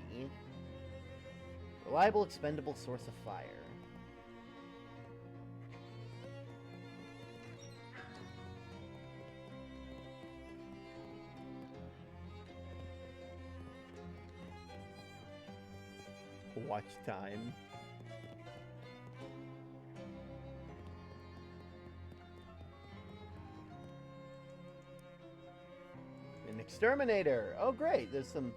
Reliable expendable source of fire. Watch time. An exterminator. Oh, great. There's some...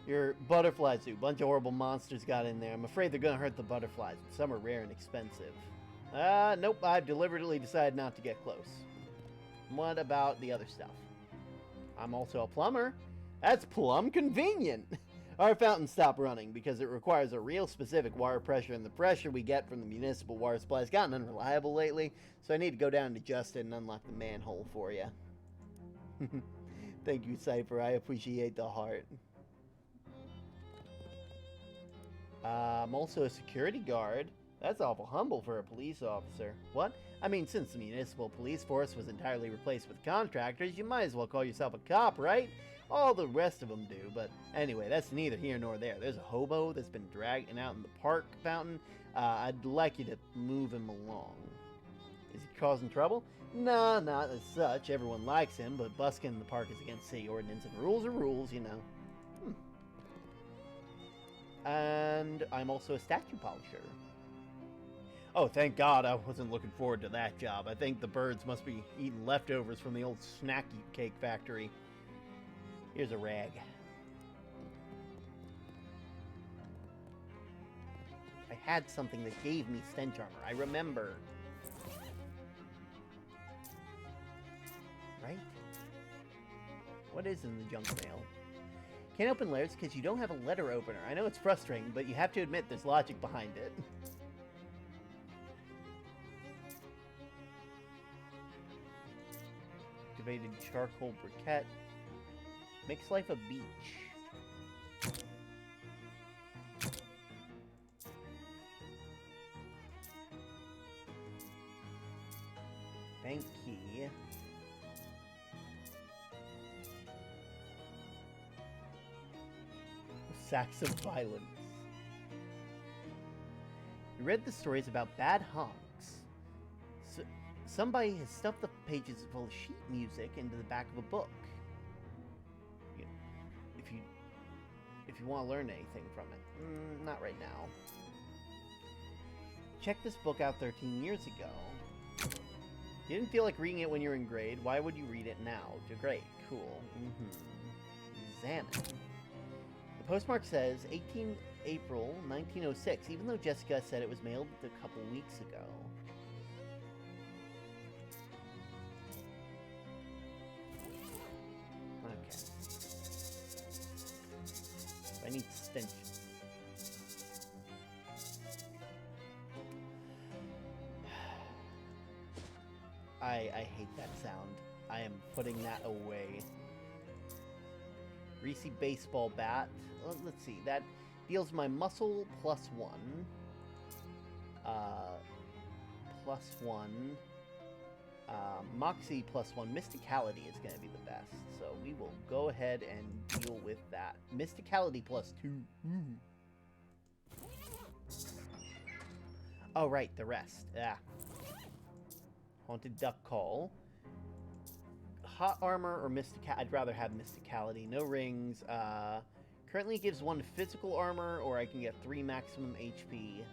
Your butterfly zoo. Bunch of horrible monsters got in there. I'm afraid they're gonna hurt the butterflies. Some are rare and expensive. Nope. I've deliberately decided not to get close. What about the other stuff? I'm also a plumber. That's plumb convenient. Our fountains stopped running because it requires a real specific water pressure, and the pressure we get from the municipal water supply has gotten unreliable lately, so I need to go down to Justin and unlock the manhole for you. Thank you, Cypher. I appreciate the heart. I'm also a security guard. That's awful humble for a police officer. What? I mean, since the municipal police force was entirely replaced with contractors, you might as well call yourself a cop, right? All the rest of them do, but anyway, that's neither here nor there. There's a hobo that's been dragging out in the park fountain. I'd like you to move him along. Is he causing trouble? No, not as such. Everyone likes him, but busking in the park is against city ordinance, and rules are rules, you know. And I'm also a statue polisher. Oh, thank God I wasn't looking forward to that job. I think the birds must be eating leftovers from the old snacky cake factory. Here's a rag. I had something that gave me stench armor. I remember. Right? What is in the junk mail? Can't open letters because you don't have a letter opener. I know it's frustrating, but you have to admit there's logic behind it. Activated charcoal briquette. Makes life a beach. Bank key. Sacks of Violence. We read the stories about bad honks. Somebody has stuffed the pages full of sheet music into the back of a book. If you want to learn anything from it. Not right now. Check this book out 13 years ago. You didn't feel like reading it when you were in grade. Why would you read it now? Great. Cool. Examine. The postmark says 18 April 1906, even though Jessica said it was mailed a couple weeks ago. Okay. I need stench. I hate that sound. I am putting that away. Reese baseball bat. Let's see. That deals my muscle +1. +1. Moxie +1. Mysticality is going to be the best. So we will go ahead and deal with that. Mysticality +2. Oh, right. The rest. Yeah. Haunted Duck Call. Hot Armor or Mysticality? I'd rather have Mysticality. No rings. Currently gives 1 physical armor, or I can get 3 maximum HP.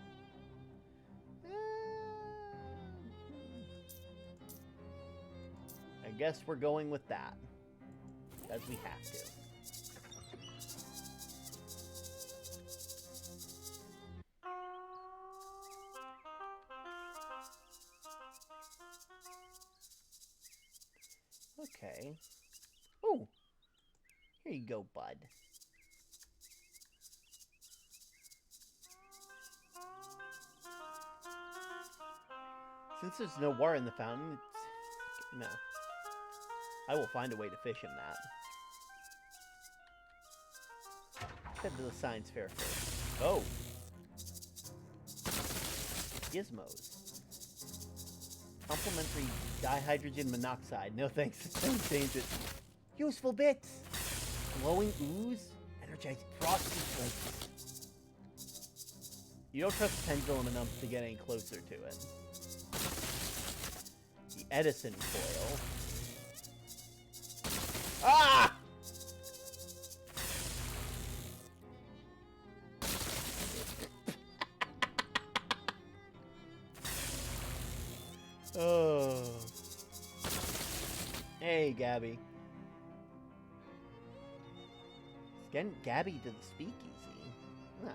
I guess we're going with that. As we have to. Okay. Oh! Here you go, bud. Since there's no water in the fountain, it's... no. I will find a way to fish in that. Head to the science fair first. Oh! Gizmos. Complimentary dihydrogen monoxide. No thanks. Don't change it. Useful bits. Glowing ooze. Energized frosty flakes. You don't trust the pendulum enough to get any closer to it. The Edison coil. Ah! Oh. Hey, Gabby. It's getting Gabby to the speakeasy. Huh.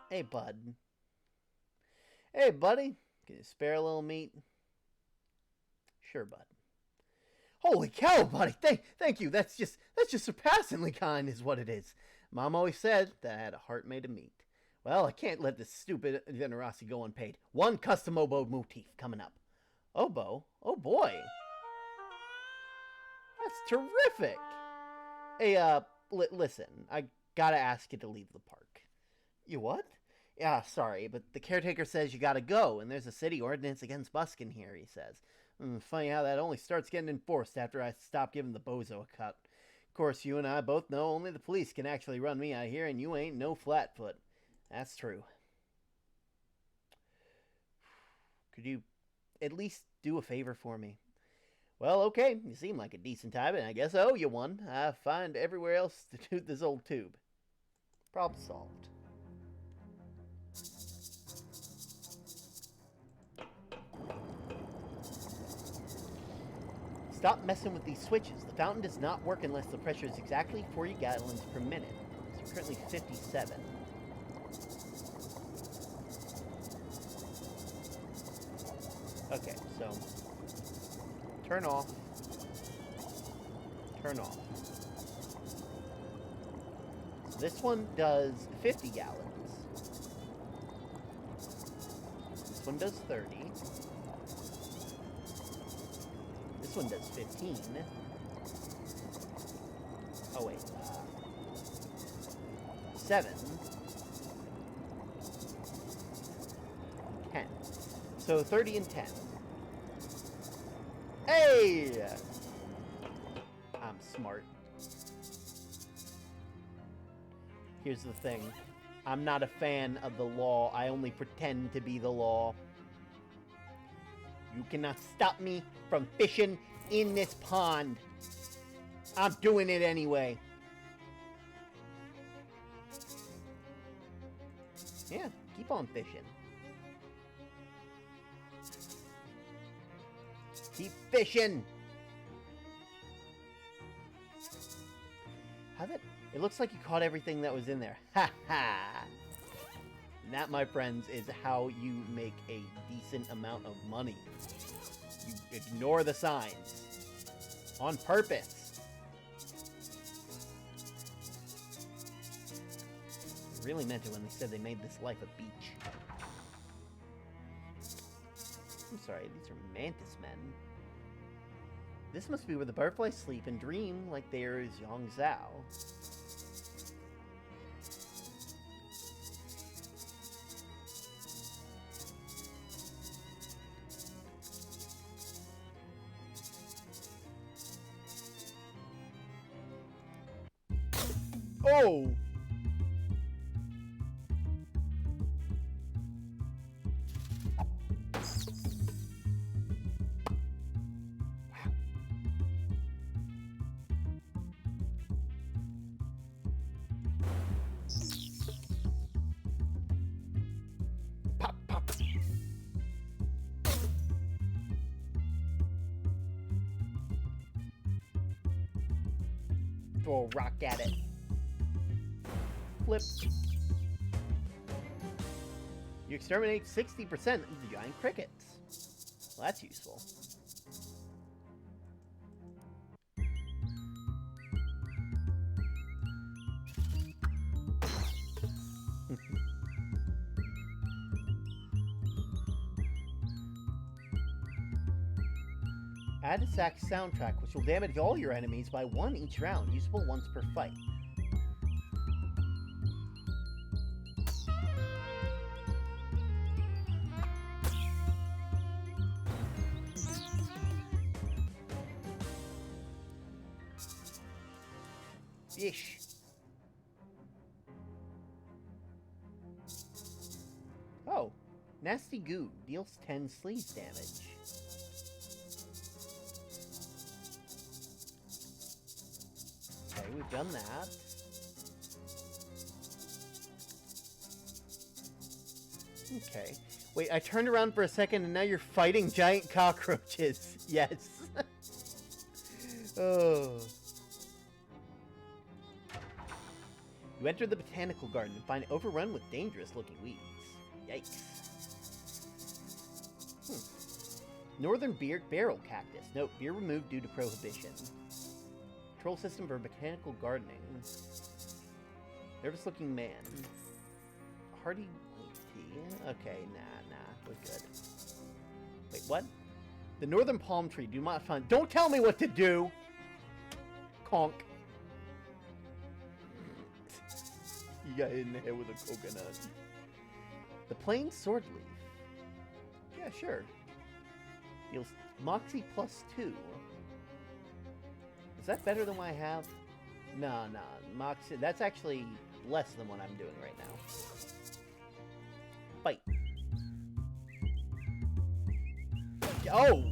Hey, bud. Hey, buddy. Can you spare a little meat? Sure, bud. Holy cow, buddy! Thank you. That's just surpassingly kind, is what it is. Mom always said that I had a heart made of meat. Well, I can't let this stupid generosity go unpaid. 1 custom oboe motif coming up. Oboe? Oh boy. That's terrific. Hey, listen. I gotta ask you to leave the park. You what? Yeah, sorry, but the caretaker says you gotta go, and there's a city ordinance against busking here, he says. Funny how that only starts getting enforced after I stop giving the bozo a cut. Of course, you and I both know only the police can actually run me out of here, and you ain't no flatfoot. That's true. Could you at least do a favor for me? Well, okay, you seem like a decent type, and I guess I owe you one. I find everywhere else to toot this old tube. Problem solved. Stop messing with these switches. The fountain does not work unless the pressure is exactly 40 gallons per minute. It's currently 57. Okay, so turn off. Turn off. This one does 50 gallons. This one does 30. This one does 15. Oh, wait. 7. 10. So 30 and 10. Hey! I'm smart. Here's the thing. I'm not a fan of the law. I only pretend to be the law. You cannot stop me from fishing in this pond. I'm doing it anyway. Yeah, keep on fishing. Keep fishing! How'd it... It looks like you caught everything that was in there. Ha ha! And that, my friends, is how you make a decent amount of money. You ignore the signs. On purpose. They really meant it when they said they made this life a beach. I'm sorry, these are mantis men. This must be where the butterflies sleep and dream like there is Yong Zhao. Oh! Pop, pop. Throw a rock at it. Flip. You exterminate 60% of the giant crickets. Well, that's useful. Add a sack soundtrack, which will damage all your enemies by 1 each round, usable once per fight. Ish. Oh, Nasty Goo deals 10 sleaze damage. Okay, we've done that. Okay. Wait, I turned around for a second and now you're fighting giant cockroaches. Yes. Oh. You enter the botanical garden and find it overrun with dangerous-looking weeds. Yikes. Northern barrel cactus. Note, beer removed due to prohibition. Control system for botanical gardening. Nervous-looking man. Hardy white tea. Okay, nah, we're good. Wait, what? The northern palm tree. Do not find... Don't tell me what to do! Conk. You got hit in the head with a coconut. The plain sword leaf. Yeah, sure. Deals Moxie +2. Is that better than what I have? No. Moxie. That's actually less than what I'm doing right now. Fight. Oh!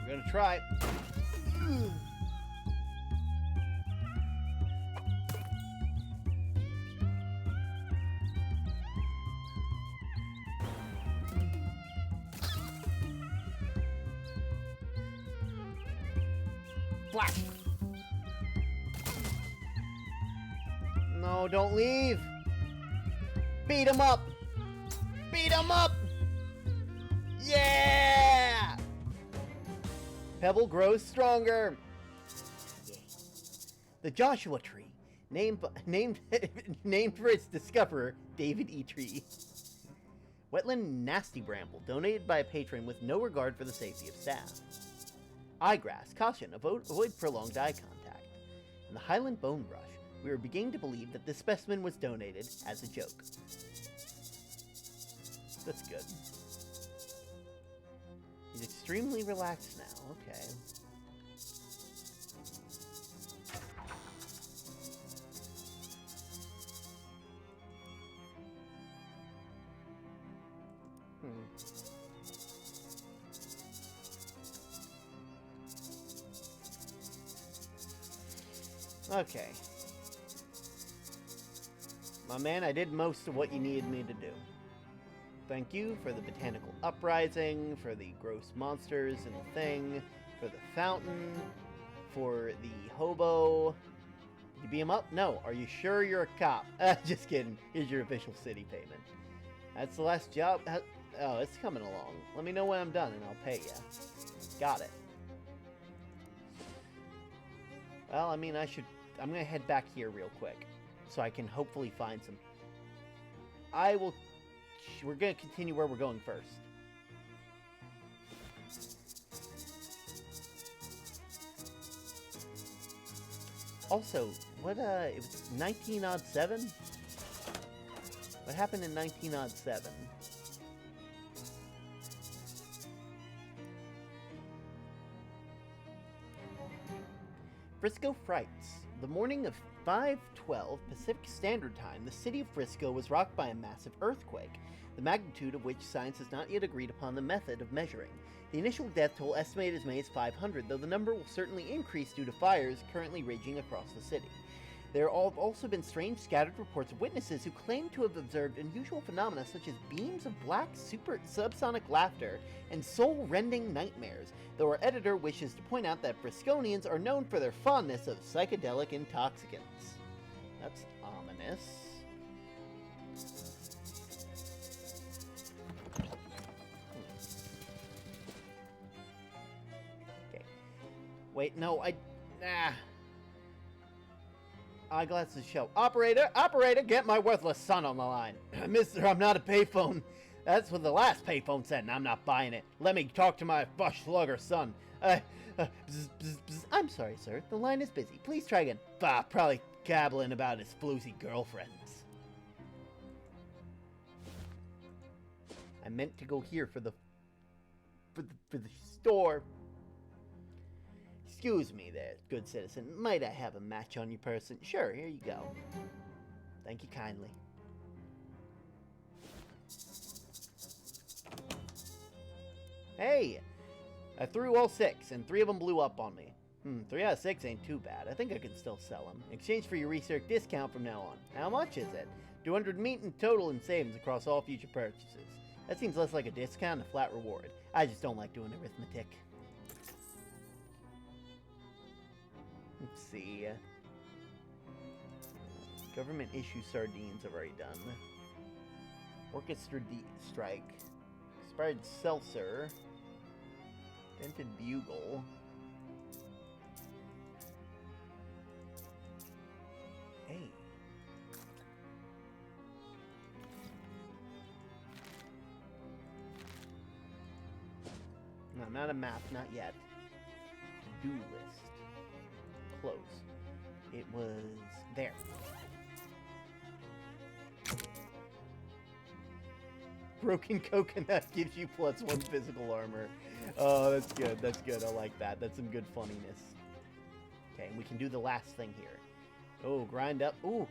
We're gonna try it. Flash! No, don't leave! Beat him up! Beat him up! Yeah! Pebble grows stronger! the Joshua Tree, named for its discoverer, David E. Tree. Wetland Nasty Bramble, donated by a patron with no regard for the safety of staff. Eyegrass, caution, avoid prolonged eye contact. And the Highland Bone Brush, we were beginning to believe that this specimen was donated as a joke. That's good. He's extremely relaxed now, okay. Okay. My man, I did most of what you needed me to do. Thank you for the botanical uprising, for the gross monsters and the thing, for the fountain, for the hobo. Did you beat him up? No. Are you sure you're a cop? Just kidding. Here's your official city payment. That's the last job. Oh, it's coming along. Let me know when I'm done and I'll pay you. Got it. Well, I mean, I'm gonna head back here real quick, so I can hopefully find some. We're gonna continue where we're going first. Also, what, it was 1907? What happened in 1907? Frisco Frights. The morning of 5/12 Pacific Standard Time, the city of Frisco was rocked by a massive earthquake, the magnitude of which science has not yet agreed upon the method of measuring. The initial death toll estimated as many as 500, though the number will certainly increase due to fires currently raging across the city. There have also been strange scattered reports of witnesses who claim to have observed unusual phenomena such as beams of black subsonic laughter and soul-rending nightmares, though our editor wishes to point out that Frisconians are known for their fondness of psychedelic intoxicants. That's ominous. Okay. Wait, no, Eyeglasses show. Operator, get my worthless son on the line. Mister, I'm not a payphone. That's what the last payphone said, and I'm not buying it. Let me talk to my bush slugger son. Bzz, bzz, bzz. I'm sorry, sir. The line is busy. Please try again. Bah, probably gabbling about his floozy girlfriends. I meant to go here for the store. Excuse me there, good citizen. Might I have a match on your person? Sure, here you go. Thank you kindly. Hey! I threw all 6, and 3 of them blew up on me. 3 out of 6 ain't too bad. I think I can still sell them. In exchange for your research discount from now on. How much is it? 200 meat in total in savings across all future purchases. That seems less like a discount and a flat reward. I just don't like doing arithmetic. Let's see. Government issue sardines I've already done. Orchestra strike. Expired seltzer. Dented bugle. Hey. No, not a map, not yet. To-do list. Close. It was there. Broken coconut gives you +1 physical armor. Oh, that's good. That's good. I like that. That's some good funniness. Okay, we can do the last thing here. Oh, grind up. Ooh.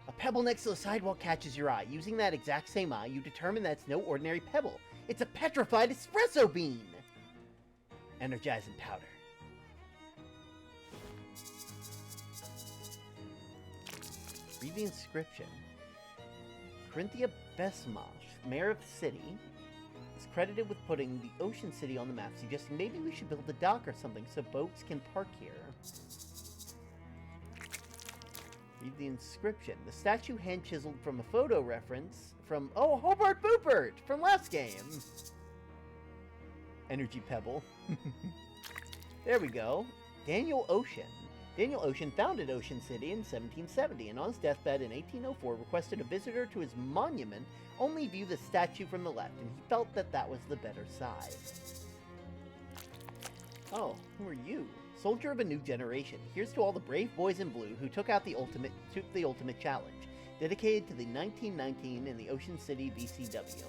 A pebble next to the sidewalk catches your eye. Using that exact same eye, you determine that it's no ordinary pebble. It's a petrified espresso bean. Energizing powder. Read the inscription. Corinthia Besmash, mayor of the city, is credited with putting the ocean city on the map, suggesting maybe we should build a dock or something so boats can park here. Read the inscription. The statue hand-chiseled from a photo reference from, oh, Hobart Boopert from last game. Energy Pebble. There we go. Daniel Ocean. Daniel Ocean founded Ocean City in 1770, and on his deathbed in 1804 requested a visitor to his monument only view the statue from the left, and he felt that that was the better side. Oh, who are you? Soldier of a new generation. Here's to all the brave boys in blue who took the ultimate challenge, dedicated to the 1919 in the Ocean City VCW.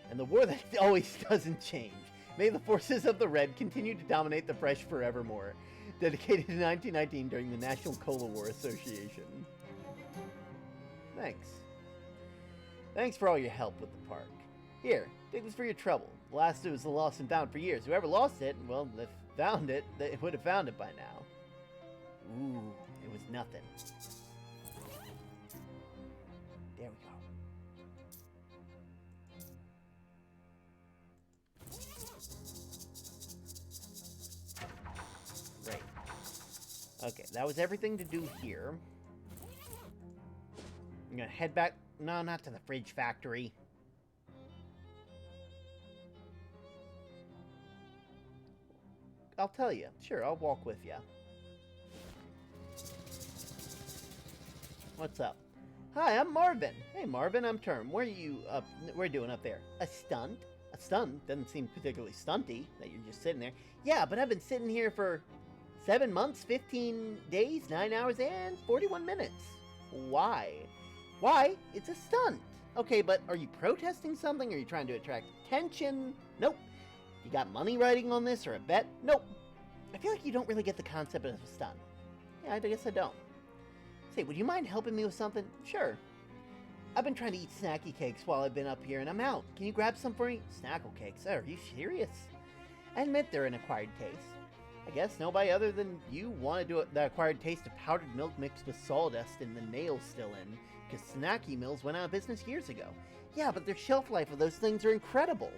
And the war that always doesn't change. May the forces of the Red continue to dominate the Fresh forevermore. Dedicated to 1919 during the National Cola War Association. Thanks. Thanks for all your help with the park. Here, take this for your trouble. The last was lost and found for years. Whoever lost it, well, they found it. They would have found it by now. Ooh, it was nothing. There we go. Right. Okay, that was everything to do here. I'm gonna head back. No, not to the fridge factory. I'll tell you. Sure, I'll walk with you. What's up? Hi, I'm Marvin. Hey, Marvin, I'm Term. Where are you doing up there? A stunt? A stunt? Doesn't seem particularly stunty that you're just sitting there. Yeah, but I've been sitting here for 7 months, 15 days, 9 hours, and 41 minutes. Why? Why? It's a stunt. Okay, but are you protesting something? Are you trying to attract attention? Nope. You got money riding on this or a bet? Nope. I feel like you don't really get the concept of a stunt. Yeah, I guess I don't. Say, would you mind helping me with something? Sure. I've been trying to eat snacky cakes while I've been up here and I'm out. Can you grab some for me? Snackle cakes? Are you serious? I admit they're an acquired taste. I guess nobody other than you want to do the acquired taste of powdered milk mixed with sawdust and the nails still in, because Snacky Mills went out of business years ago. Yeah, but their shelf life of those things are incredible.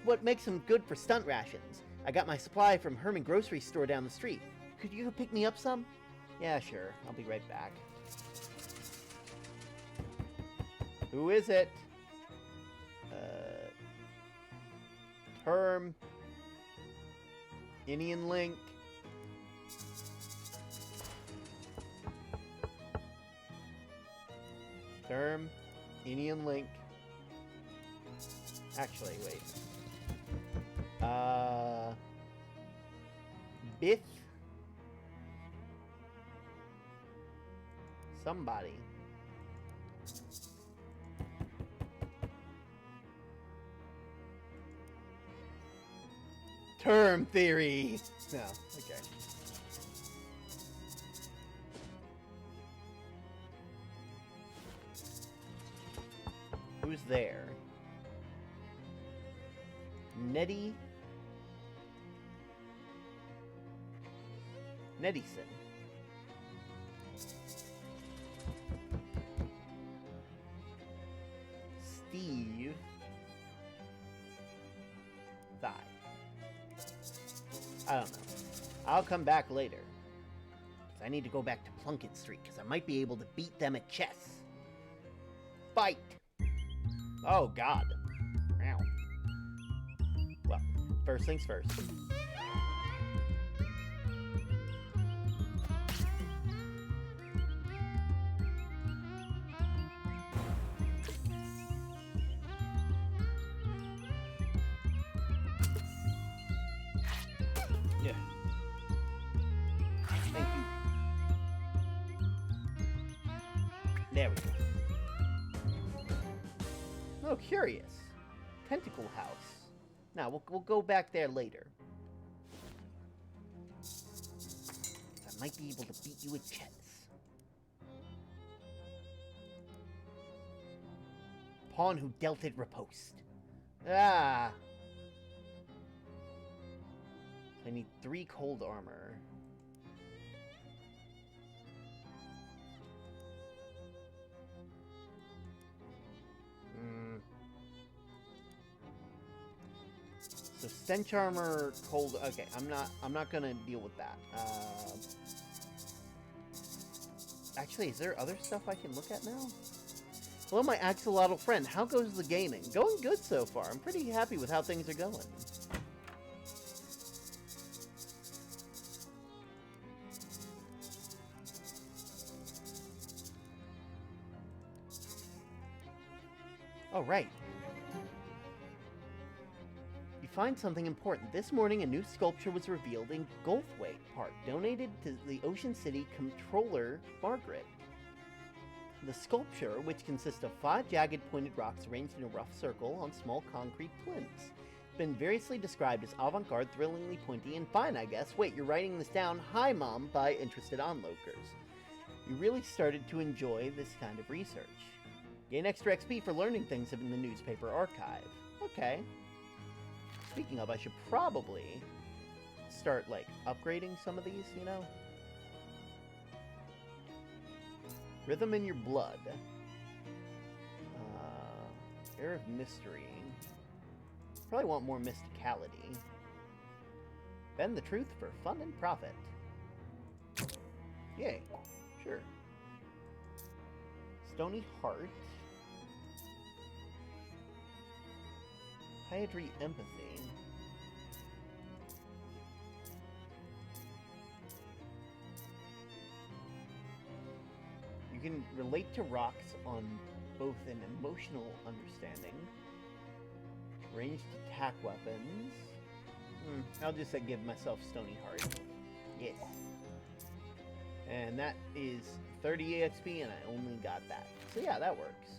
What makes them good for stunt rations? I got my supply from Herman Grocery Store down the street. Could you pick me up some? Yeah, sure. I'll be right back. Who is it? Term. Indian Link. Term. Indian Link. Actually, wait. Biff? Somebody. Term theory! No, okay. Who's there? Nettison. Steve. Thigh. I don't know. I'll come back later. 'Cause I need to go back to Plunkett Street, because I might be able to beat them at chess. Fight! Oh, God. Ow. Well, first things first. Yeah. Thank you. There we go. Oh, curious. Tentacle House. Now, we'll go back there later. I might be able to beat you at chess. Pawn who dealt it riposte. Ah! I need 3 cold armor. So stench armor, cold. Okay, I'm not gonna deal with that. Actually, is there other stuff I can look at now? Hello, my axolotl friend. How goes the gaming? Going good so far. I'm pretty happy with how things are going. Oh, right. You find something important. This morning, a new sculpture was revealed in Gulfway Park, donated to the Ocean City Controller, Margaret. The sculpture, which consists of 5 jagged pointed rocks arranged in a rough circle on small concrete plinths, has been variously described as avant-garde, thrillingly pointy, and fine, I guess. Wait, you're writing this down? Hi, Mom, by interested onlookers. You really started to enjoy this kind of research. Gain extra XP for learning things in the newspaper archive. Okay. Speaking of, I should probably start, like, upgrading some of these, you know? Rhythm in your blood. Air of mystery. Probably want more mysticality. Bend the truth for fun and profit. Yay. Sure. Stony heart. Hyadry empathy. You can relate to rocks on both an emotional understanding, ranged attack weapons. I'll just say give myself Stony Heart. Yes. And that is 30 EXP, and I only got that. So yeah, that works.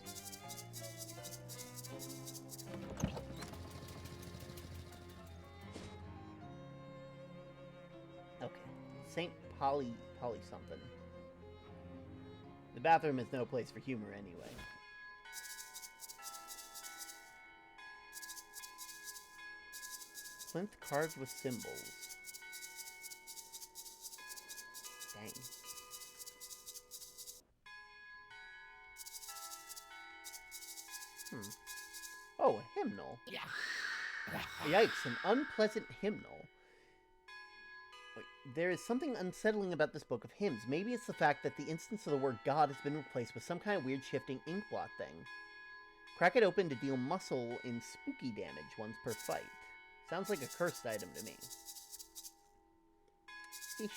Okay. St. Polly something. The bathroom is no place for humor anyway. Plinth carved with symbols. Dang. Oh, a hymnal. Yikes, an unpleasant hymnal. Wait, there is something unsettling about this book of hymns. Maybe it's the fact that the instance of the word God has been replaced with some kind of weird shifting ink blot thing. Crack it open to deal muscle in spooky damage once per fight. Sounds like a cursed item to me. Fish.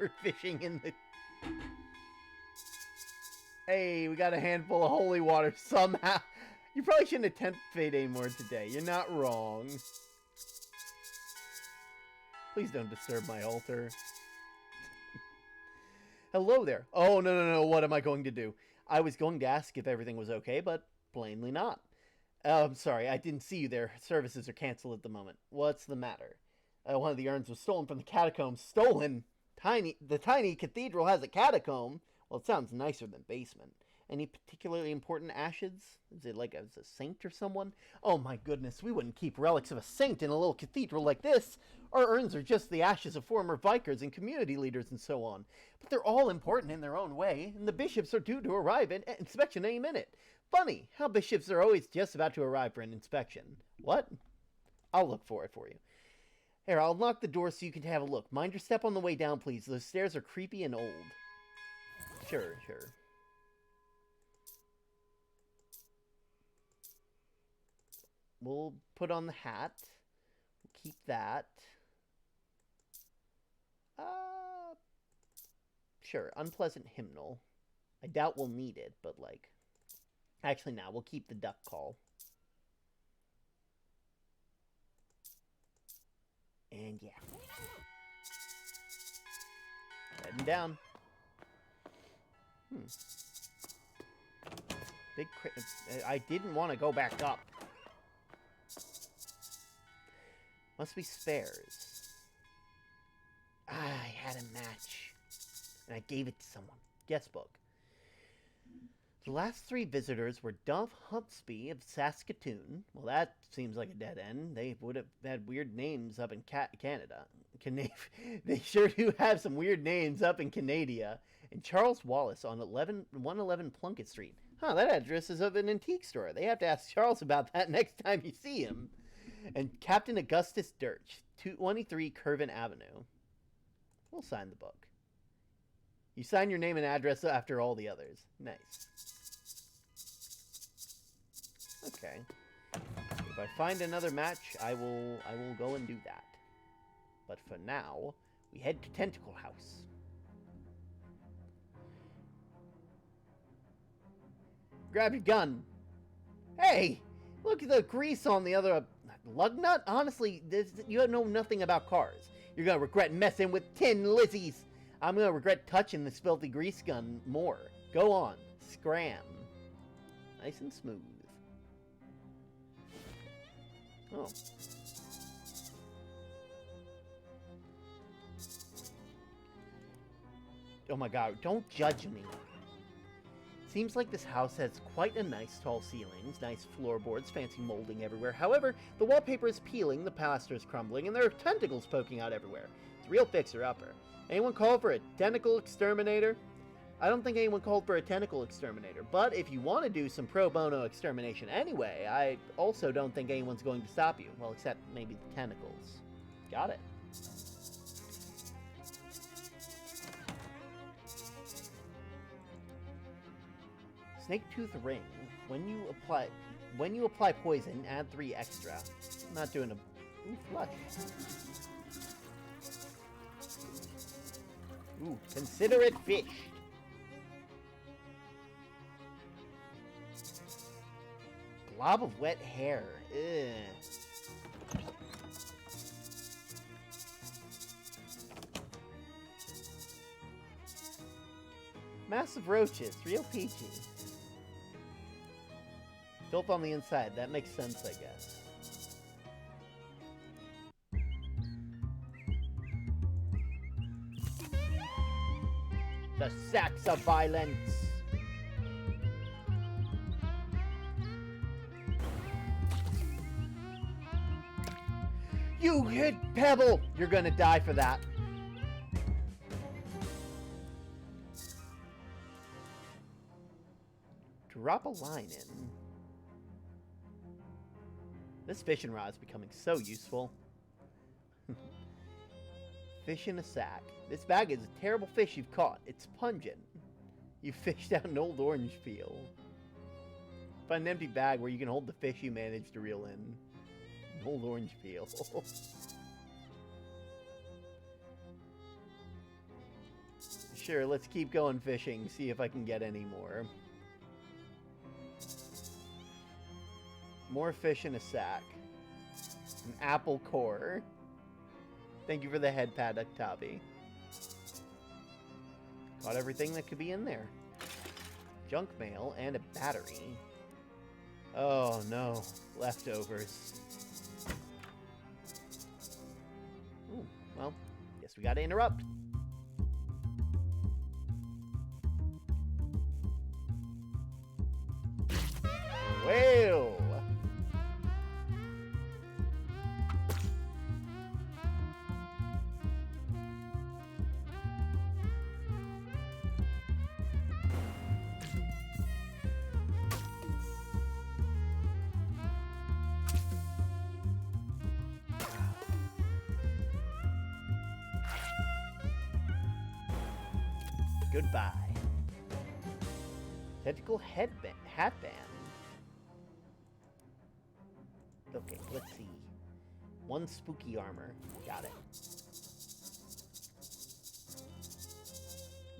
We're fishing in the... Hey, we got a handful of holy water somehow. You probably shouldn't attempt fate anymore today. You're not wrong. Please don't disturb my altar. Hello there. Oh, no. What am I going to do? I was going to ask if everything was okay, but plainly not. I'm sorry, I didn't see you there. Services are canceled at the moment. What's the matter? One of the urns was stolen from the catacombs. Stolen? The tiny cathedral has a catacomb? Well, it sounds nicer than basement. Any particularly important ashes? Is it like as a saint or someone? Oh my goodness, we wouldn't keep relics of a saint in a little cathedral like this. Our urns are just the ashes of former Vikers and community leaders and so on. But they're all important in their own way, and the bishops are due to arrive at inspection any minute. Funny, how bishops are always just about to arrive for an inspection. What? I'll look for it for you. Here, I'll lock the door so you can have a look. Mind your step on the way down, please. Those stairs are creepy and old. Sure. We'll put on the hat. We'll keep that. Sure, unpleasant hymnal. I doubt we'll need it, but like... Actually, now we'll keep the duck call. And yeah. Heading down. Big I didn't want to go back up. Must be spares. I had a match. And I gave it to someone. Guest book. The last 3 visitors were Duff Humpsby of Saskatoon. Well, that seems like a dead end. They would have had weird names up in Canada. They sure do have some weird names up in Canada. And Charles Wallace on 111 Plunkett Street. Huh, that address is of an antique store. They have to ask Charles about that next time you see him. And Captain Augustus Dirch, 223 Curvin Avenue. We'll sign the book. You sign your name and address after all the others. Nice. Okay. If I find another match, I will go and do that. But for now, we head to Tentacle House. Grab your gun. Hey! Look at the grease on the other lug nut. Honestly, you know nothing about cars. You're gonna regret messing with Tin Lizzies. I'm gonna regret touching this filthy grease gun more. Go on. Scram. Nice and smooth. Oh. Oh my god, don't judge me. Seems like this house has quite a nice tall ceilings, nice floorboards, fancy molding everywhere. However, the wallpaper is peeling, the plaster is crumbling, and there are tentacles poking out everywhere. It's a real fixer-upper. Anyone call for a tentacle exterminator? I don't think anyone called for a tentacle exterminator, but if you want to do some pro bono extermination anyway, I also don't think anyone's going to stop you. Well, except maybe the tentacles. Got it. Snake-tooth ring. When you apply poison, add 3 extra. I'm not doing a flush. Ooh, consider it fished. Blob of wet hair. Ugh. Massive roaches. Real peachy. Filth on the inside. That makes sense, I guess. The sacks of violence. You hit Pebble! You're gonna die for that. Drop a line in. This fishing rod is becoming so useful. Fish in a sack. This bag is a terrible fish you've caught. It's pungent. You fished out an old orange peel. Find an empty bag where you can hold the fish you managed to reel in. An old orange peel. Sure, let's keep going fishing, see if I can get any more. More fish in a sack. An apple core. Thank you for the head pad, Octavi. Got everything that could be in there. Junk mail and a battery. Oh no, leftovers. Ooh, well, guess we gotta interrupt. Well. Goodbye. Tentacle hatband. Okay, let's see. 1 spooky armor. Got it.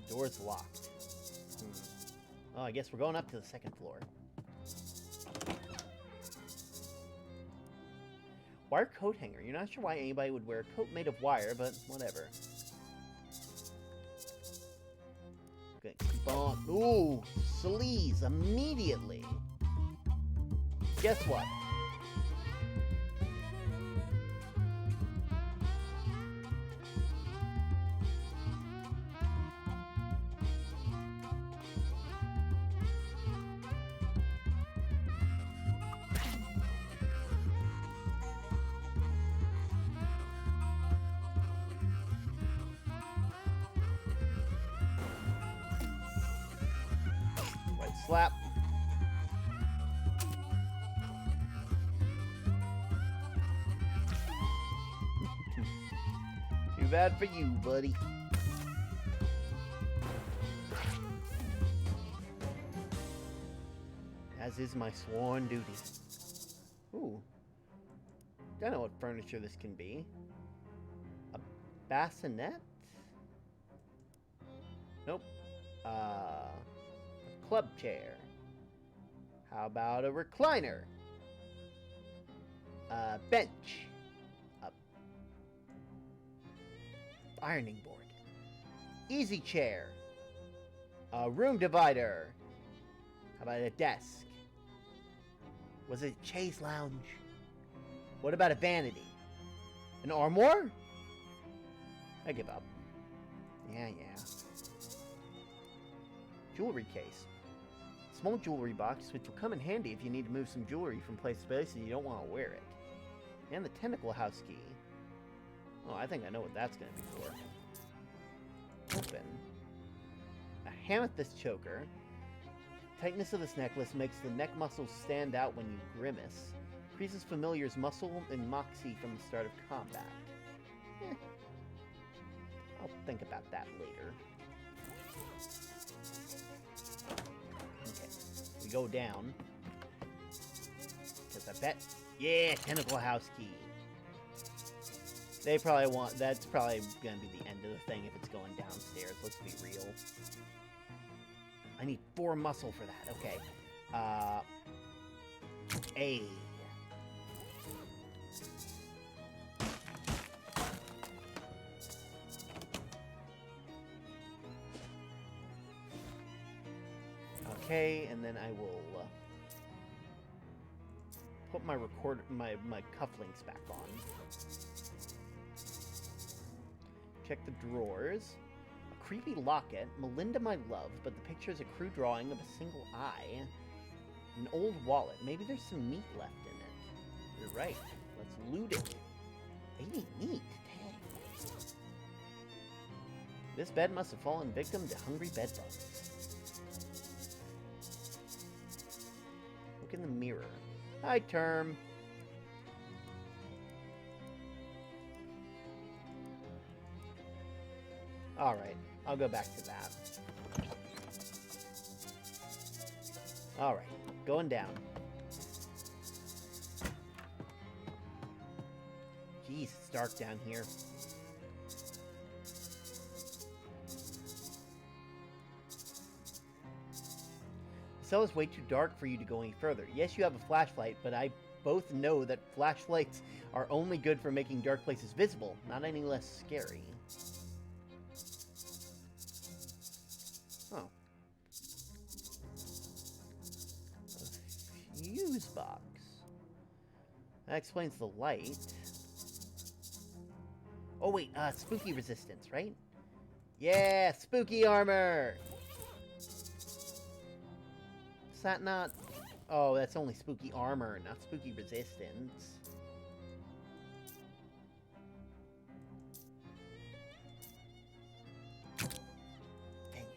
Door's locked. Oh, I guess we're going up to the 2nd floor. Wire coat hanger. You're not sure why anybody would wear a coat made of wire, but whatever. Okay, keep on. Ooh, sleaze immediately. Guess what? Slap. Too bad for you, buddy. As is my sworn duty. Ooh. I know what furniture this can be. A bassinet? Nope. Club chair. How about a recliner? A bench. A ironing board. Easy chair. A room divider. How about a desk? Was it a chaise lounge? What about a vanity? An armoire? I give up. Yeah. Jewelry case. Small jewelry box, which will come in handy if you need to move some jewelry from place to place and you don't want to wear it. And the tentacle house key. Oh, I think I know what that's going to be for. Open. A amethyst choker. Tightness of this necklace makes the neck muscles stand out when you grimace. Increases familiar's muscle and moxie from the start of combat. I'll think about that later. Okay, we go down. Because I bet... Yeah, tentacle house key. They probably want... That's probably going to be the end of the thing if it's going downstairs. Let's be real. I need 4 muscle for that. Okay. A. Okay, and then I will put my my cufflinks back on. Check the drawers. A creepy locket. Melinda, my love, but the picture is a crude drawing of a single eye. An old wallet. Maybe there's some meat left in it. You're right. Let's loot it. They need meat. Dang. This bed must have fallen victim to hungry bedbugs. Look in the mirror. Hi, Term. Alright, I'll go back to that. Alright, going down. Jeez, it's dark down here. The cell is way too dark for you to go any further. Yes, you have a flashlight, but I both know that flashlights are only good for making dark places visible, not any less scary. Oh. A fuse box. That explains the light. Oh wait, spooky resistance, right? Yeah, spooky armor! Is that not... Oh, that's only spooky armor, not spooky resistance. Dang it.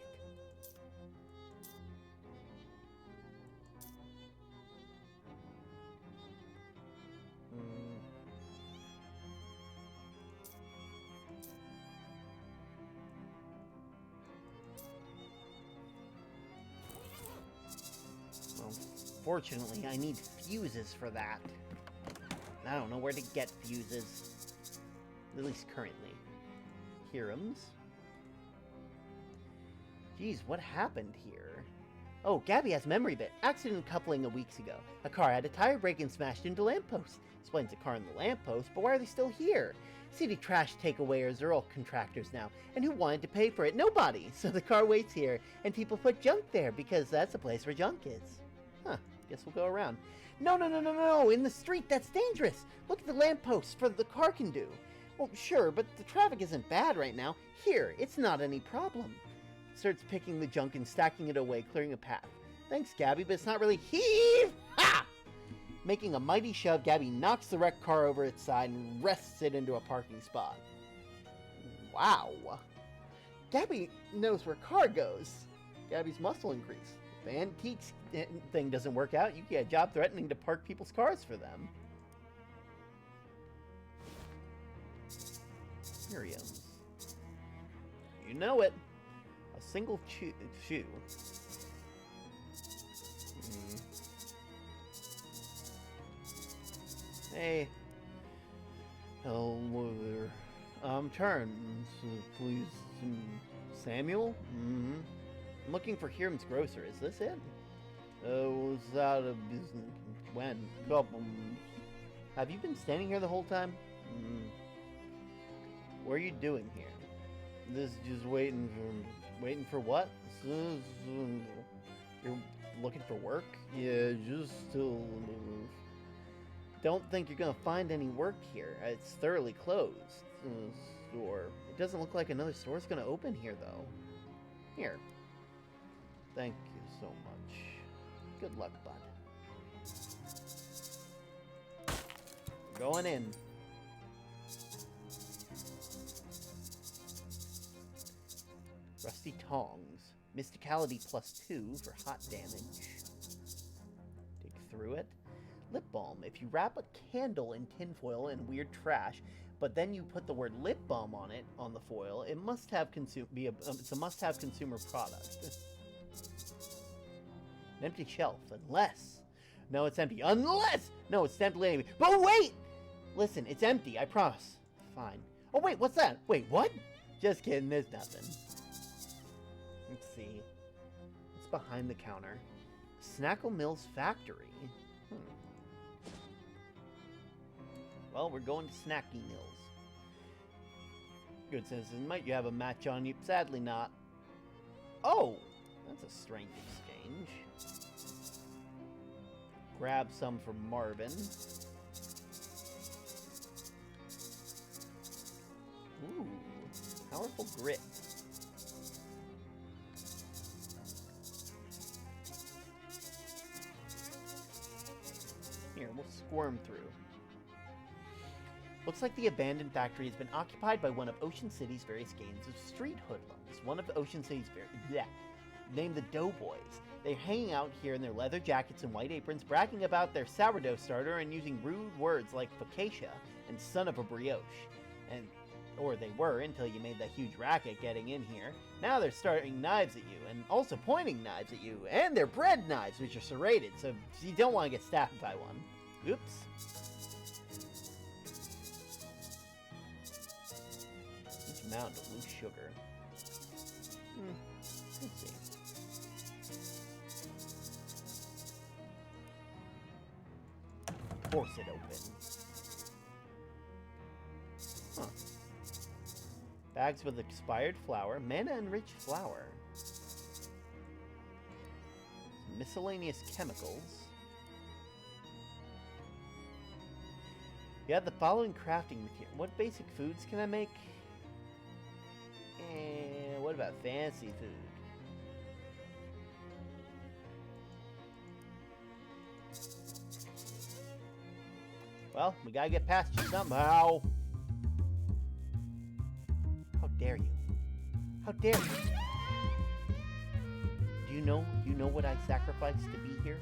Well, fortunately, I need fuses for that. I don't know where to get fuses. At least currently. Hirams. Geez, what happened here? Oh, Gabby has memory bit. Accident coupling a weeks ago. A car had a tire break and smashed into lampposts. Explains the car and the lamppost, but why are they still here? City trash takeawayers are all contractors now, and who wanted to pay for it? Nobody! So the car waits here, and people put junk there, because that's the place where junk is. Huh, guess we'll go around. No, in the street, that's dangerous! Look at the lampposts for the car can do. Well, sure, but the traffic isn't bad right now. Here, it's not any problem. Starts picking the junk and stacking it away, clearing a path. Thanks, Gabby, but it's not really heave! Ha! Making a mighty shove, Gabby knocks the wrecked car over its side and wrests it into a parking spot. Wow. Gabby knows where car goes. Gabby's muscle increase. If the antiques thing doesn't work out, you get a job threatening to park people's cars for them. Miriam's. You know it. A single shoe. Hey. Hello there. Turn, please. Samuel? I'm looking for Hiram's grocer. Is this it? was out of business. When? Couple. Have you been standing here the whole time? What are you doing here? This just waiting for what? You're looking for work? Yeah, just still. Don't think you're gonna find any work here. It's thoroughly closed. Store. It doesn't look like another store's gonna open here, though. Here. Thank you so much. Good luck, bud. Going in. Rusty tongs. Mysticality +2 for hot damage. Dig through it. Lip balm. If you wrap a candle in tinfoil and weird trash, but then you put the word lip balm on it, on the foil, it must have it's a must-have consumer product. An empty shelf, unless... No, it's empty. Unless... No, it's empty anyway. But wait! Listen, it's empty, I promise. Fine. Oh, wait, what's that? Wait, what? Just kidding, there's nothing. Let's see. It's behind the counter. Snackle Mills Factory. Well, we're going to Snacky Mills. Good citizen, might you have a match on you? Sadly not. Oh! That's a strange exchange. Grab some from Marvin. Ooh, powerful grit. Here, we'll squirm through. Looks like the abandoned factory has been occupied by one of Ocean City's various gangs of street hoodlums. One of Ocean City's named the Doughboys. They're hanging out here in their leather jackets and white aprons, bragging about their sourdough starter and using rude words like focaccia and son of a brioche. Or they were until you made that huge racket getting in here. Now they're starting knives at you, and also pointing knives at you, and they're bread knives, which are serrated, so you don't want to get stabbed by one. Oops. Huge amount of loose sugar. Let's see. Force it open. Huh. Bags with expired flour, mana-enriched flour. Miscellaneous chemicals. You have the following crafting material. What basic foods can I make? What about fancy food? Well, we gotta get past you somehow. How dare you? How dare you? Do you know what I sacrificed to be here?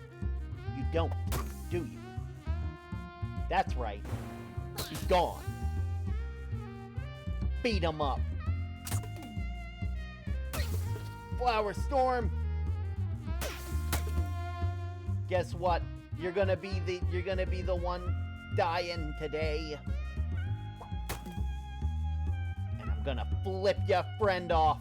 You don't, do you? That's right. He's gone. Beat him up. Flower Storm. Guess what? You're gonna be the one dying today. And I'm gonna flip your friend off.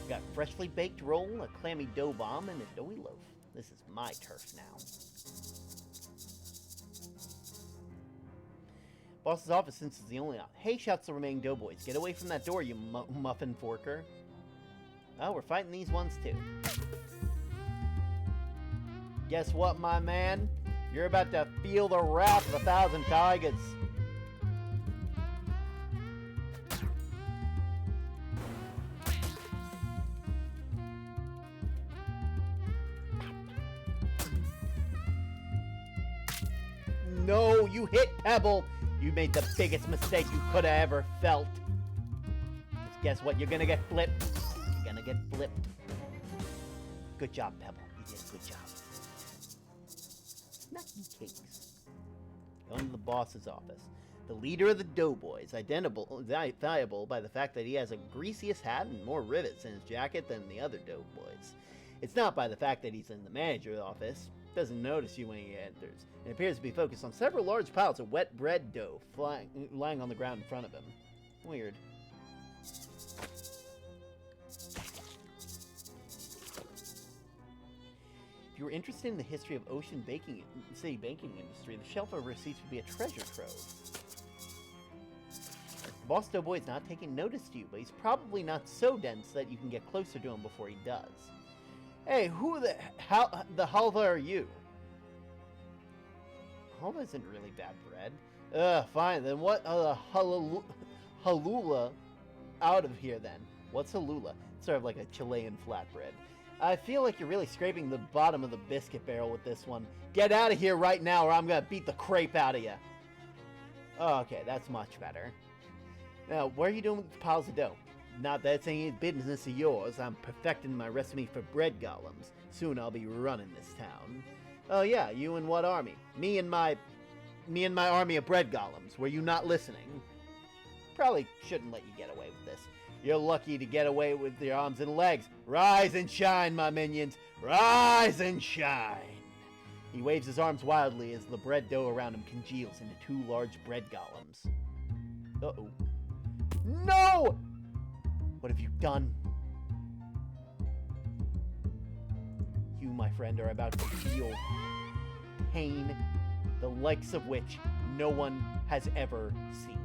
Got freshly baked roll, a clammy dough bomb, and a doughy loaf. This is my turf now. Boss's office, since it's the only out. Hey, shouts the remaining doughboys. Get away from that door, you muffin forker. Oh, we're fighting these ones too. Guess what, my man? You're about to feel the wrath of 1,000 tigers. No, you hit Pebble. You made the biggest mistake you could have ever felt. Just guess what? You're gonna get flipped. You're gonna get flipped. Good job, Pebble. You did a good job. Snacky cakes. Going to the boss's office. The leader of the doughboys, identifiable by the fact that he has a greasiest hat and more rivets in his jacket than the other doughboys. It's not by the fact that he's in the manager's office. Doesn't notice you when he enters, and appears to be focused on several large piles of wet bread dough lying on the ground in front of him. Weird. If you were interested in the history of city banking industry, the shelf of receipts would be a treasure trove. The boss doughboy is not taking notice to you, but he's probably not so dense that you can get closer to him before he does. Hey, how the hell are you? Halva isn't really bad bread. Fine, then what halula out of here then. What's halula? It's sort of like a Chilean flatbread. I feel like you're really scraping the bottom of the biscuit barrel with this one. Get out of here right now or I'm gonna beat the crepe out of you. Oh, okay, that's much better. Now, what are you doing with the piles of dough? Not that it's any business of yours. I'm perfecting my recipe for bread golems. Soon I'll be running this town. Oh yeah, you and what army? Me and my army of bread golems. Were you not listening? Probably shouldn't let you get away with this. You're lucky to get away with your arms and legs. Rise and shine, my minions. Rise and shine. He waves his arms wildly as the bread dough around him congeals into 2 large bread golems. Uh-oh. No! What have you done? You, my friend, are about to feel pain, the likes of which no one has ever seen.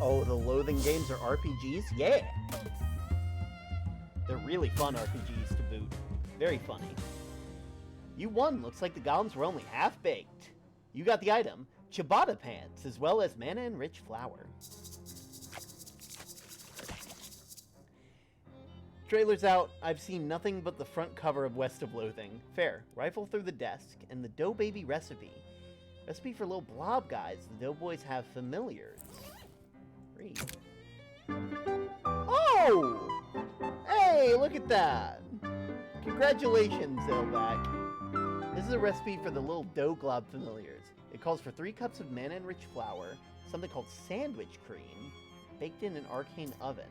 Oh, the Loathing games are RPGs? Yeah! They're really fun RPGs to boot. Very funny. You won! Looks like the golems were only half-baked. You got the item, ciabatta pants, as well as mana and rich flour. Trailer's out. I've seen nothing but the front cover of West of Loathing. Fair. Rifle through the desk, and the Dough Baby recipe. Recipe for little blob guys. The Doughboys have familiars. Read. Oh! Hey, look at that! Congratulations, Zellback. This is a recipe for the little dough glob familiars. It calls for 3 cups of mana and rich flour, something called sandwich cream, baked in an arcane oven.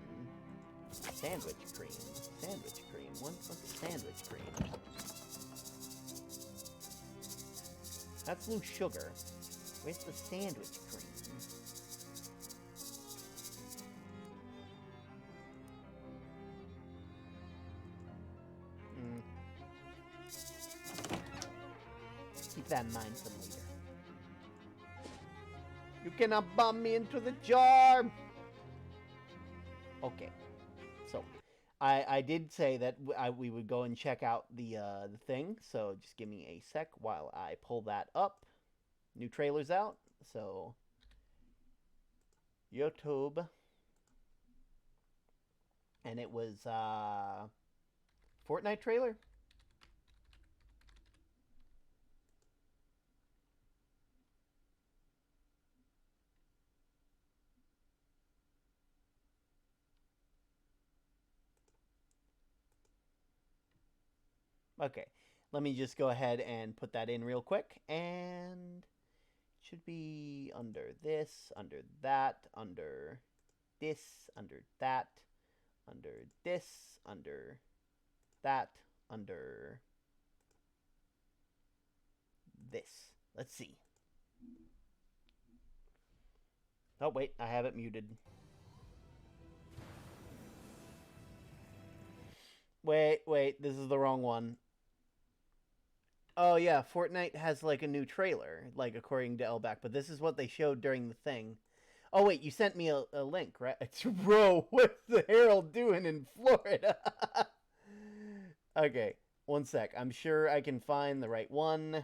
Sandwich cream. Sandwich cream. What's sandwich cream? That's loose sugar. Where's the sandwich cream? Keep that in mind for later. You cannot bomb me into the jar! Okay. So, I did say that we would go and check out the thing, so just give me a sec while I pull that up. New trailer's out, so YouTube. And it was Fortnite trailer. Okay, let me just go ahead and put that in real quick, and it should be under this, under that, under this, under that, under this, under that, under this. Let's see. Oh, wait, I have it muted. Wait, this is the wrong one. Oh yeah, Fortnite has like a new trailer, like according to Elback, but this is what they showed during the thing. Oh wait, you sent me a link, right? Bro, what's the Herald doing in Florida? Okay, one sec. I'm sure I can find the right one.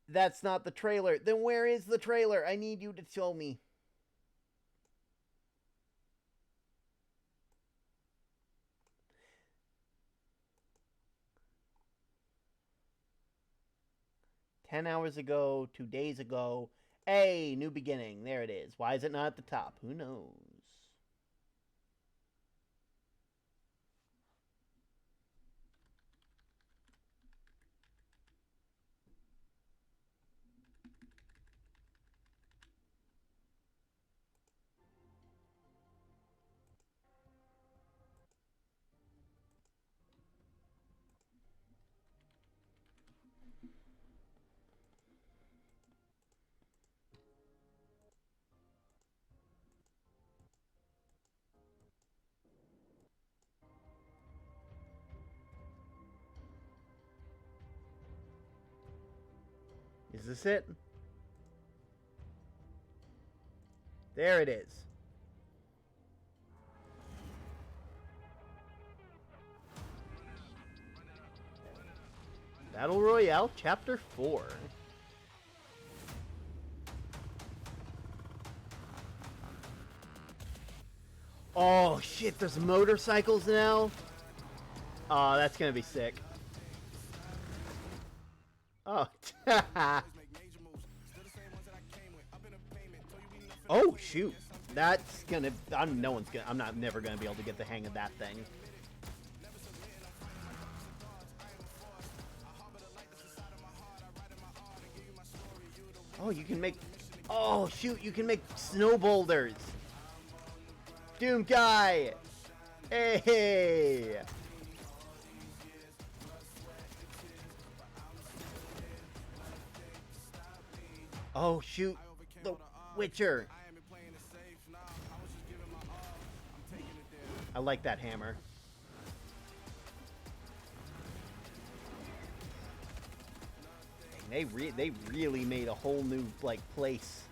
That's not the trailer. Then where is the trailer? I need you to show me. "10 hours ago, 2 days ago. Hey, new beginning. There it is. Why is it not at the top? Who knows? Is this it? There it is. Battle Royale Chapter 4. Oh shit, there's motorcycles now? Oh, that's gonna be sick. Oh. Oh shoot. That's gonna I'm never gonna be able to get the hang of that thing. Oh, you can make oh shoot, you can make snow boulders. Doom guy! Hey! Oh shoot, the Witcher! I like that hammer. They really made a whole new like place.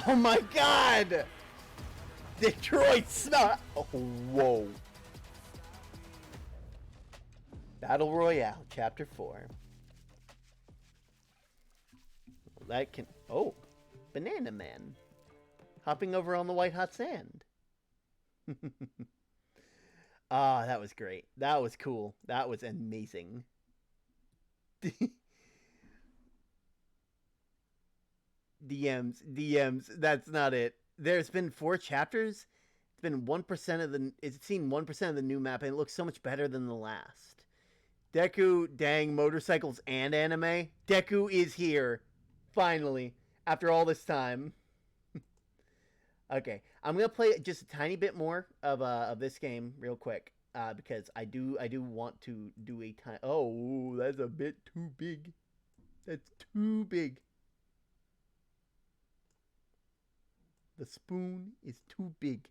Oh my god! Detroit's not. Oh, whoa. Battle Royale, Chapter 4. That can. Oh, Banana Man. Hopping over on the white hot sand. Ah, that was great. That was cool. That was amazing. DMs, that's not it. There's been 4 chapters. It's been 1% of the. It's seen 1% of the new map, and it looks so much better than the last. Deku, dang, motorcycles and anime. Deku is here, finally, after all this time. Okay, I'm gonna play just a tiny bit more of this game real quick, because I do want to do a time. Oh, that's a bit too big. That's too big. The spoon is too big.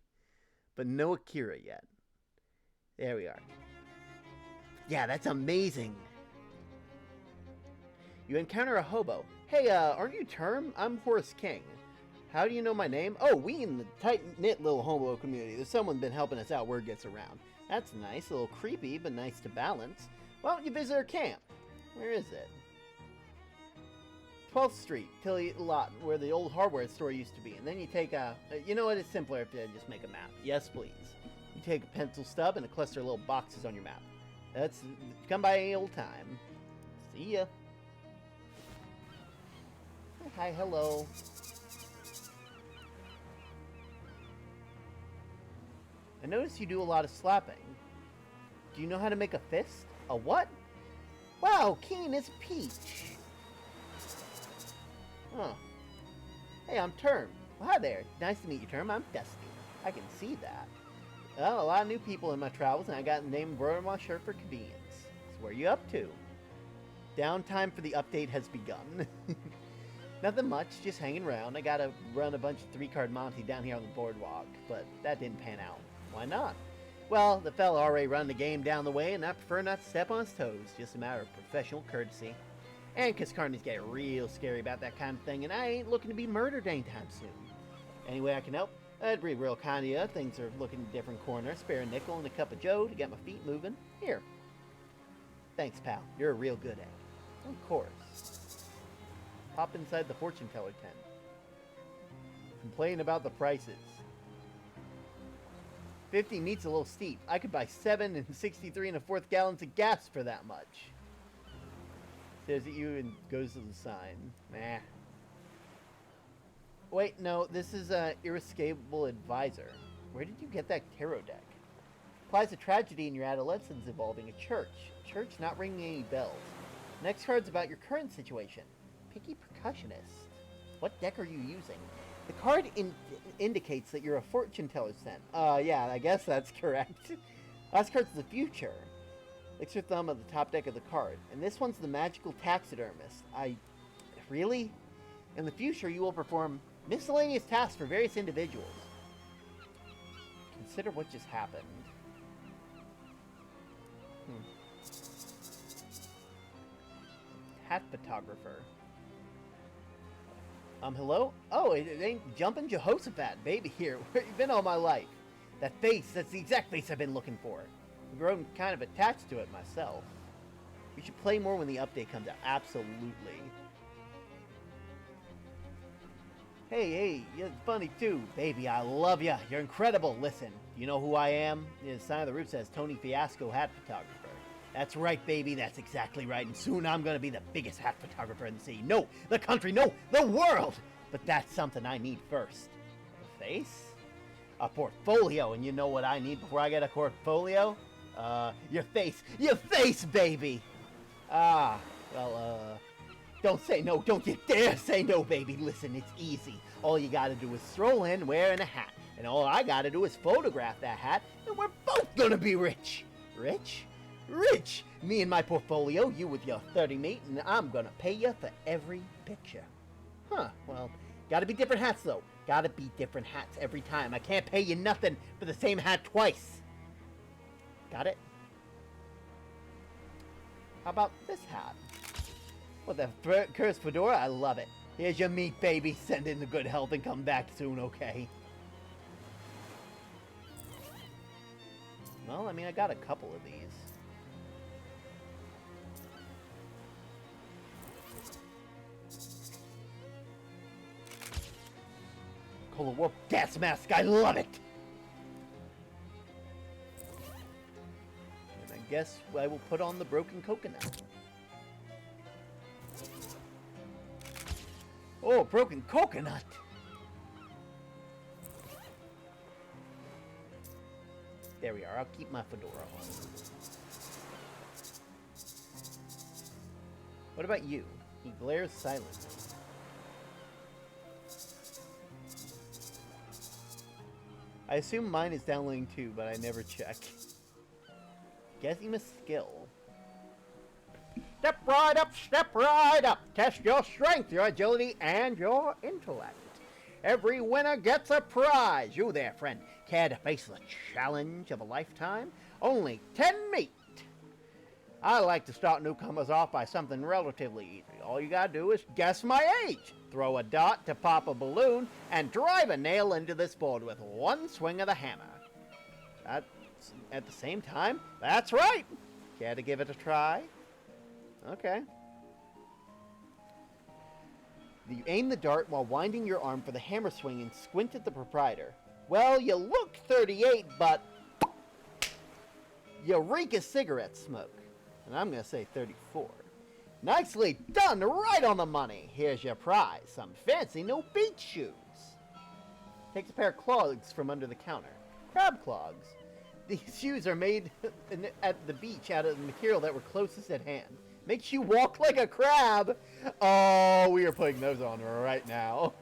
But no Akira yet. There we are. Yeah, that's amazing. You encounter a hobo. Hey, aren't you Term? I'm Horace King. How do you know my name? Oh, we in the tight-knit little hobo community. There's someone been helping us out. Word gets around. That's nice. A little creepy, but nice to balance. Why don't you visit our camp? Where is it? 12th Street, Tilly Lot, where the old hardware store used to be. And then you take a... you know what? It's simpler if you just make a map. Yes, please. You take a pencil stub and a cluster of little boxes on your map. That's... come by any old time. See ya. Hi, hello. I notice you do a lot of slapping. Do you know how to make a fist? A what? Wow, keen as a peach. Huh. Hey, I'm Term. Well, hi there. Nice to meet you, Term. I'm Dusty. I can see that. Well, a lot of new people in my travels, and I got the name embroidered on my shirt for convenience. So where are you up to? Downtime for the update has begun. Nothing much, just hanging around. I gotta run a bunch of 3-card Monty down here on the boardwalk, but that didn't pan out. Why not? Well, the fella already run the game down the way, and I prefer not to step on his toes. Just a matter of professional courtesy. And because carnies get real scary about that kind of thing, and I ain't looking to be murdered anytime soon. Any way I can help, I'd be real kind of you. Things are looking in a different corner. Spare a nickel and a cup of joe to get my feet moving. Here. Thanks, pal. You're a real good egg. Of course. Pop inside the fortune teller tent. Complain about the prices. 50 meat's a little steep. I could buy 7 and 63 1/4 gallons of gas for that much. Says at you and goes to the sign. Nah. Wait, no, this is Inescapable Advisor. Where did you get that tarot deck? Applies a tragedy in your adolescence involving a church. Church not ringing any bells. Next card's about your current situation. Picky percussionist. What deck are you using? The card indicates that you're a fortune teller sent. Yeah, I guess that's correct. Last card's the future. Licks your thumb at the top deck of the card. And this one's the magical taxidermist. Really? In the future, you will perform miscellaneous tasks for various individuals. Consider what just happened. Hat photographer. Hello? Oh, it ain't Jumpin' Jehoshaphat, baby here. Where you been all my life? That face, that's the exact face I've been looking for. I've grown kind of attached to it myself. We should play more when the update comes out. Absolutely. Hey, you're funny too. Baby, I love ya. You're incredible. Listen, you know who I am? The sign of the roof says Tony Fiasco Hat Photographer. That's right, baby. That's exactly right. And soon I'm going to be the biggest hat photographer in the city. No, the country. No, the world. But that's something I need first. A face? A portfolio. And you know what I need before I get a portfolio? Your face. Your face, baby. Don't say no. Don't you dare say no, baby. Listen, it's easy. All you gotta do is stroll in wearing a hat. And all I gotta do is photograph that hat, and we're both gonna be rich. Rich? Rich! Me and my portfolio, you with your 30 meat, and I'm gonna pay you for every picture. Huh, well, gotta be different hats, though. Gotta be different hats every time. I can't pay you nothing for the same hat twice. Got it? How about this hat? Well, the cursed fedora, I love it. Here's your meat, baby. Send in the good health and come back soon, okay? Well, I mean, I got a couple of these. Cola Warp gas mask, I love it! And I guess I will put on the broken coconut. Oh, broken coconut! There we are, I'll keep my fedora on. What about you? He glares silently. I assume mine is downloading too, but I never check. Guessing a skill. Step right up, step right up. Test your strength, your agility, and your intellect. Every winner gets a prize. You there, friend. Care to face the challenge of a lifetime? Only 10 meat. I like to start newcomers off by something relatively easy. All you gotta do is guess my age. Throw a dot to pop a balloon, and drive a nail into this board with one swing of the hammer. That's at the same time? That's right! Care to give it a try? Okay. You aim the dart while winding your arm for the hammer swing and squint at the proprietor. Well, you look 38, but you reek of cigarette smoke. And I'm going to say 34. Nicely done, right on the money. Here's your prize, some fancy new beach shoes. Takes a pair of clogs from under the counter. Crab clogs. These shoes are made at the beach out of the material that were closest at hand. Makes you walk like a crab. Oh, we are putting those on right now.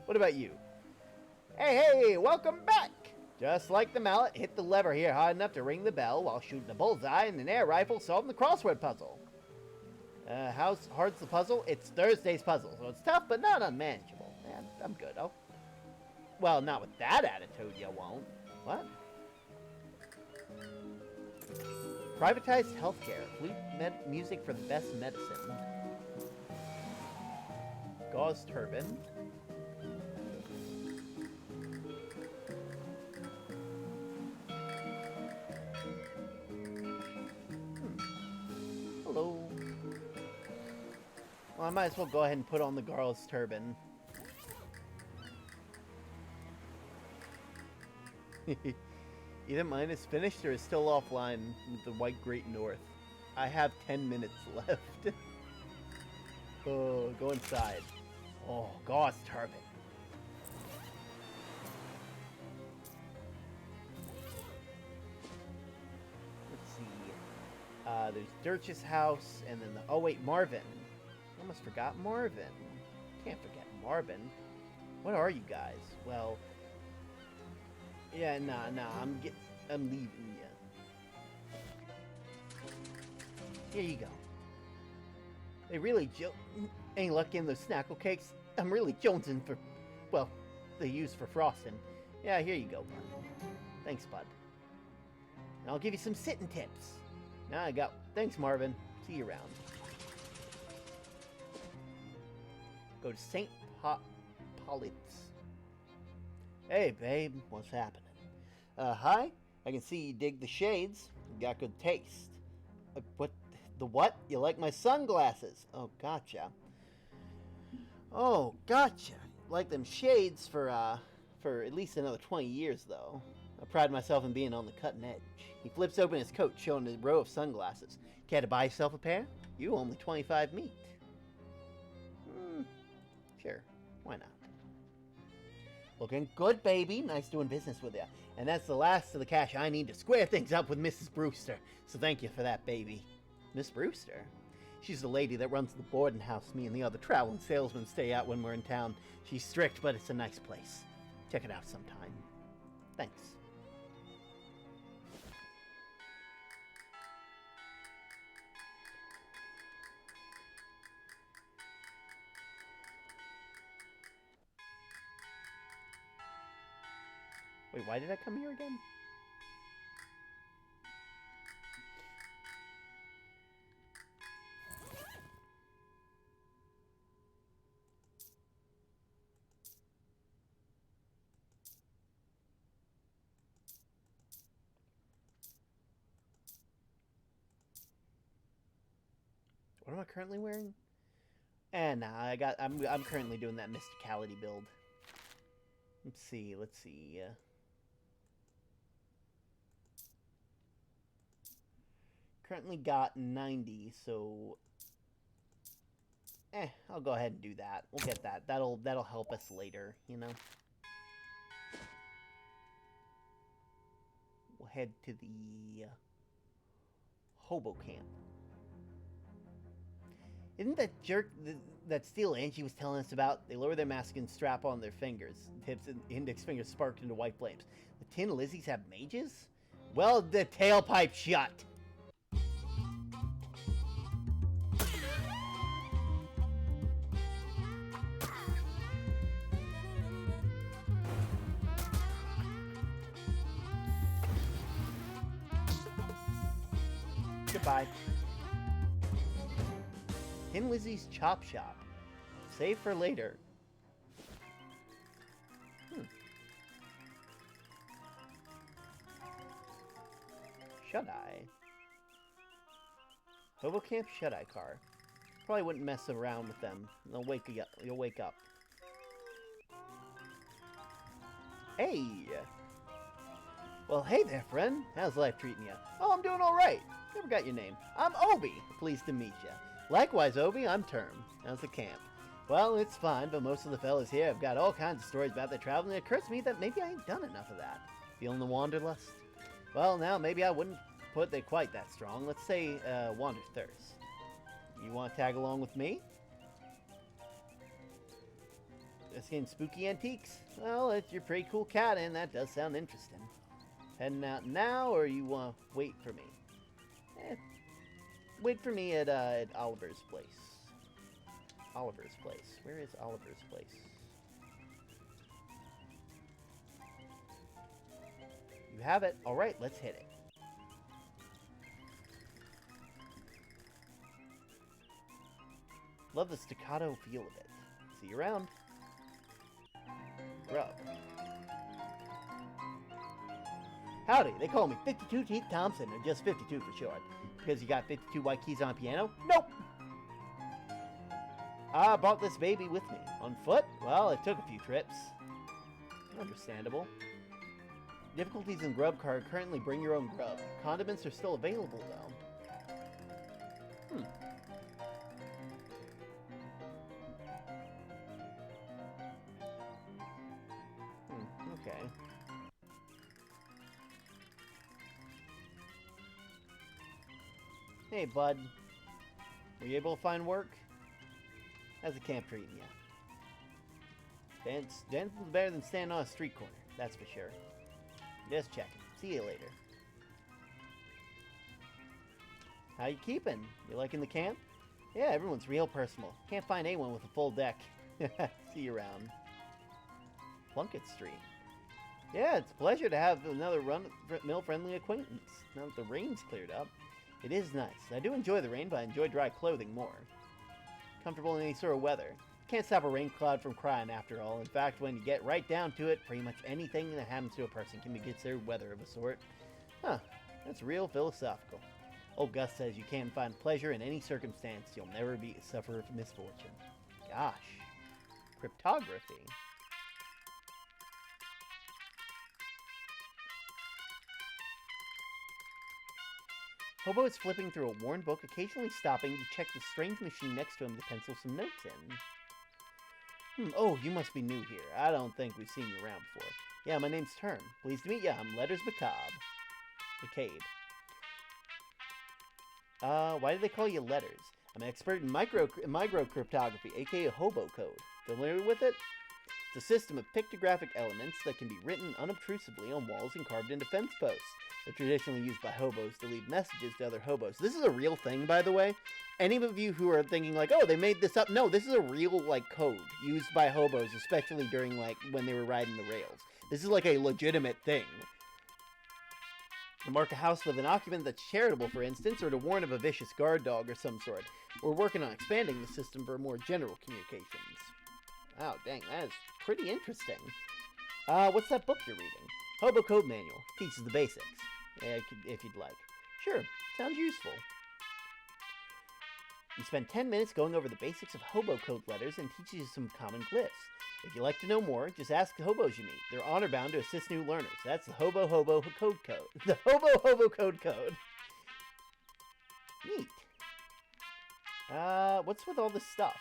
What about you? Hey, welcome back. Just like the mallet, hit the lever here hard enough to ring the bell while shooting a bullseye and an air rifle solving the crossword puzzle. How hard's the puzzle? It's Thursday's puzzle, so it's tough but not unmanageable. Man, I'm good. Oh. Well, not with that attitude, you won't. What? Privatized healthcare. Flute music for the best medicine. Gauze turban. Hello. Well, I might as well go ahead and put on the gauze turban. Either mine is finished or is still offline with the White Great North. I have 10 minutes left. Oh, go inside. Oh, gauze turban. Let's see. There's Dirch's house, and then oh wait, Marvin. I almost forgot Marvin. Can't forget Marvin. What are you guys? Well, yeah, nah, I'm leaving you. Here you go. They really ain't lucky in those snackle cakes. I'm really jonesing for, well, they use for frosting. Yeah, here you go, bud. Thanks, bud. And I'll give you some sitting tips. Now I got... Thanks, Marvin. See you around. Go to St. Paulitz. Hey, babe. What's happening? Hi? I can see you dig the shades. You got good taste. What? The what? You like my sunglasses? Oh, gotcha. Oh, gotcha. Like them shades for at least another 20 years, though. I pride myself in being on the cutting edge. He flips open his coat, showing a row of sunglasses. Care to buy yourself a pair? You only 25 meet. Sure. Why not? Looking good, baby. Nice doing business with you. And that's the last of the cash I need to square things up with Mrs. Brewster. So thank you for that, baby. Miss Brewster? She's the lady that runs the boarding house me and the other traveling salesmen stay at when we're in town. She's strict, but it's a nice place. Check it out sometime. Thanks. Wait, why did I come here again? What am I currently wearing? And I'm currently doing that mysticality build. Let's see. Currently got 90, so I'll go ahead and do that. We'll get that. That'll help us later, you know. We'll head to the hobo camp. Isn't that jerk that Steel Angie was telling us about? They lower their mask and strap on their fingers. Tips and index fingers sparked into white flames. The Tin Lizzies have mages? Well, the tailpipe shut. Goodbye. Tin Lizzie's Chop Shop. Save for later. Shut-eye. Hobo Camp Shut-eye car. Probably wouldn't mess around with them. They'll wake you up. You'll wake up. Hey! Well, hey there, friend. How's life treating you? Oh, I'm doing all right. Never got your name. I'm Obi. Pleased to meet you. Likewise, Obi, I'm Term. How's the camp? Well, it's fine, but most of the fellas here have got all kinds of stories about their travel, and it occurs to me that maybe I ain't done enough of that. Feeling the wanderlust? Well, now, maybe I wouldn't put it quite that strong. Let's say, wanderthirst. You want to tag along with me? Just getting spooky antiques? Well, it's your pretty cool cat, and that does sound interesting. Heading out now, or you want to wait for me? Wait for me at Oliver's place. Oliver's place. Where is Oliver's place? You have it. All right, let's hit it. Love the staccato feel of it. See you around. Grub. Howdy, they call me 52 Teeth Thompson, or just 52 for short. Because you got 52 white keys on piano? Nope! I brought this baby with me. On foot? Well, it took a few trips. Understandable. Difficulties in grub card currently bring your own grub. Condiments are still available, though. Okay. Hey, bud. Were you able to find work? How's the camp treating you? Dancing's better than standing on a street corner, that's for sure. Just checking. See you later. How you keeping? You liking the camp? Yeah, everyone's real personal. Can't find anyone with a full deck. See you around. Plunkett Street. Yeah, it's a pleasure to have another run-mill-friendly acquaintance. Now that the rain's cleared up, it is nice. I do enjoy the rain, but I enjoy dry clothing more. Comfortable in any sort of weather. Can't stop a rain cloud from crying, after all. In fact, when you get right down to it, pretty much anything that happens to a person can be considered weather of a sort. Huh, that's real philosophical. Old Gus says you can't find pleasure in any circumstance. You'll never be a sufferer of misfortune. Gosh. Cryptography. Hobo is flipping through a worn book, occasionally stopping to check the strange machine next to him to pencil some notes in. Oh, you must be new here. I don't think we've seen you around before. Yeah, my name's Term. Pleased to meet ya. I'm Letters McCabe. Why do they call you Letters? I'm an expert in microcryptography, aka hobo code. Familiar with it? It's a system of pictographic elements that can be written unobtrusively on walls and carved into fence posts. They're traditionally used by hobos to leave messages to other hobos. This is a real thing, by the way. Any of you who are thinking, like, oh, they made this up. No, this is a real, like, code used by hobos, especially during, like, when they were riding the rails. This is, like, a legitimate thing. To mark a house with an occupant that's charitable, for instance, or to warn of a vicious guard dog or some sort. We're working on expanding the system for more general communications. Wow, dang, that is pretty interesting. What's that book you're reading? Hobo Code Manual. Teaches the basics. If you'd like. Sure, sounds useful. You spend 10 minutes going over the basics of hobo code letters and teaches you some common glyphs. If you'd like to know more, just ask the hobos you meet. They're honor-bound to assist new learners. That's the Hobo Code Code. The Hobo Code Code. Neat. What's with all this stuff?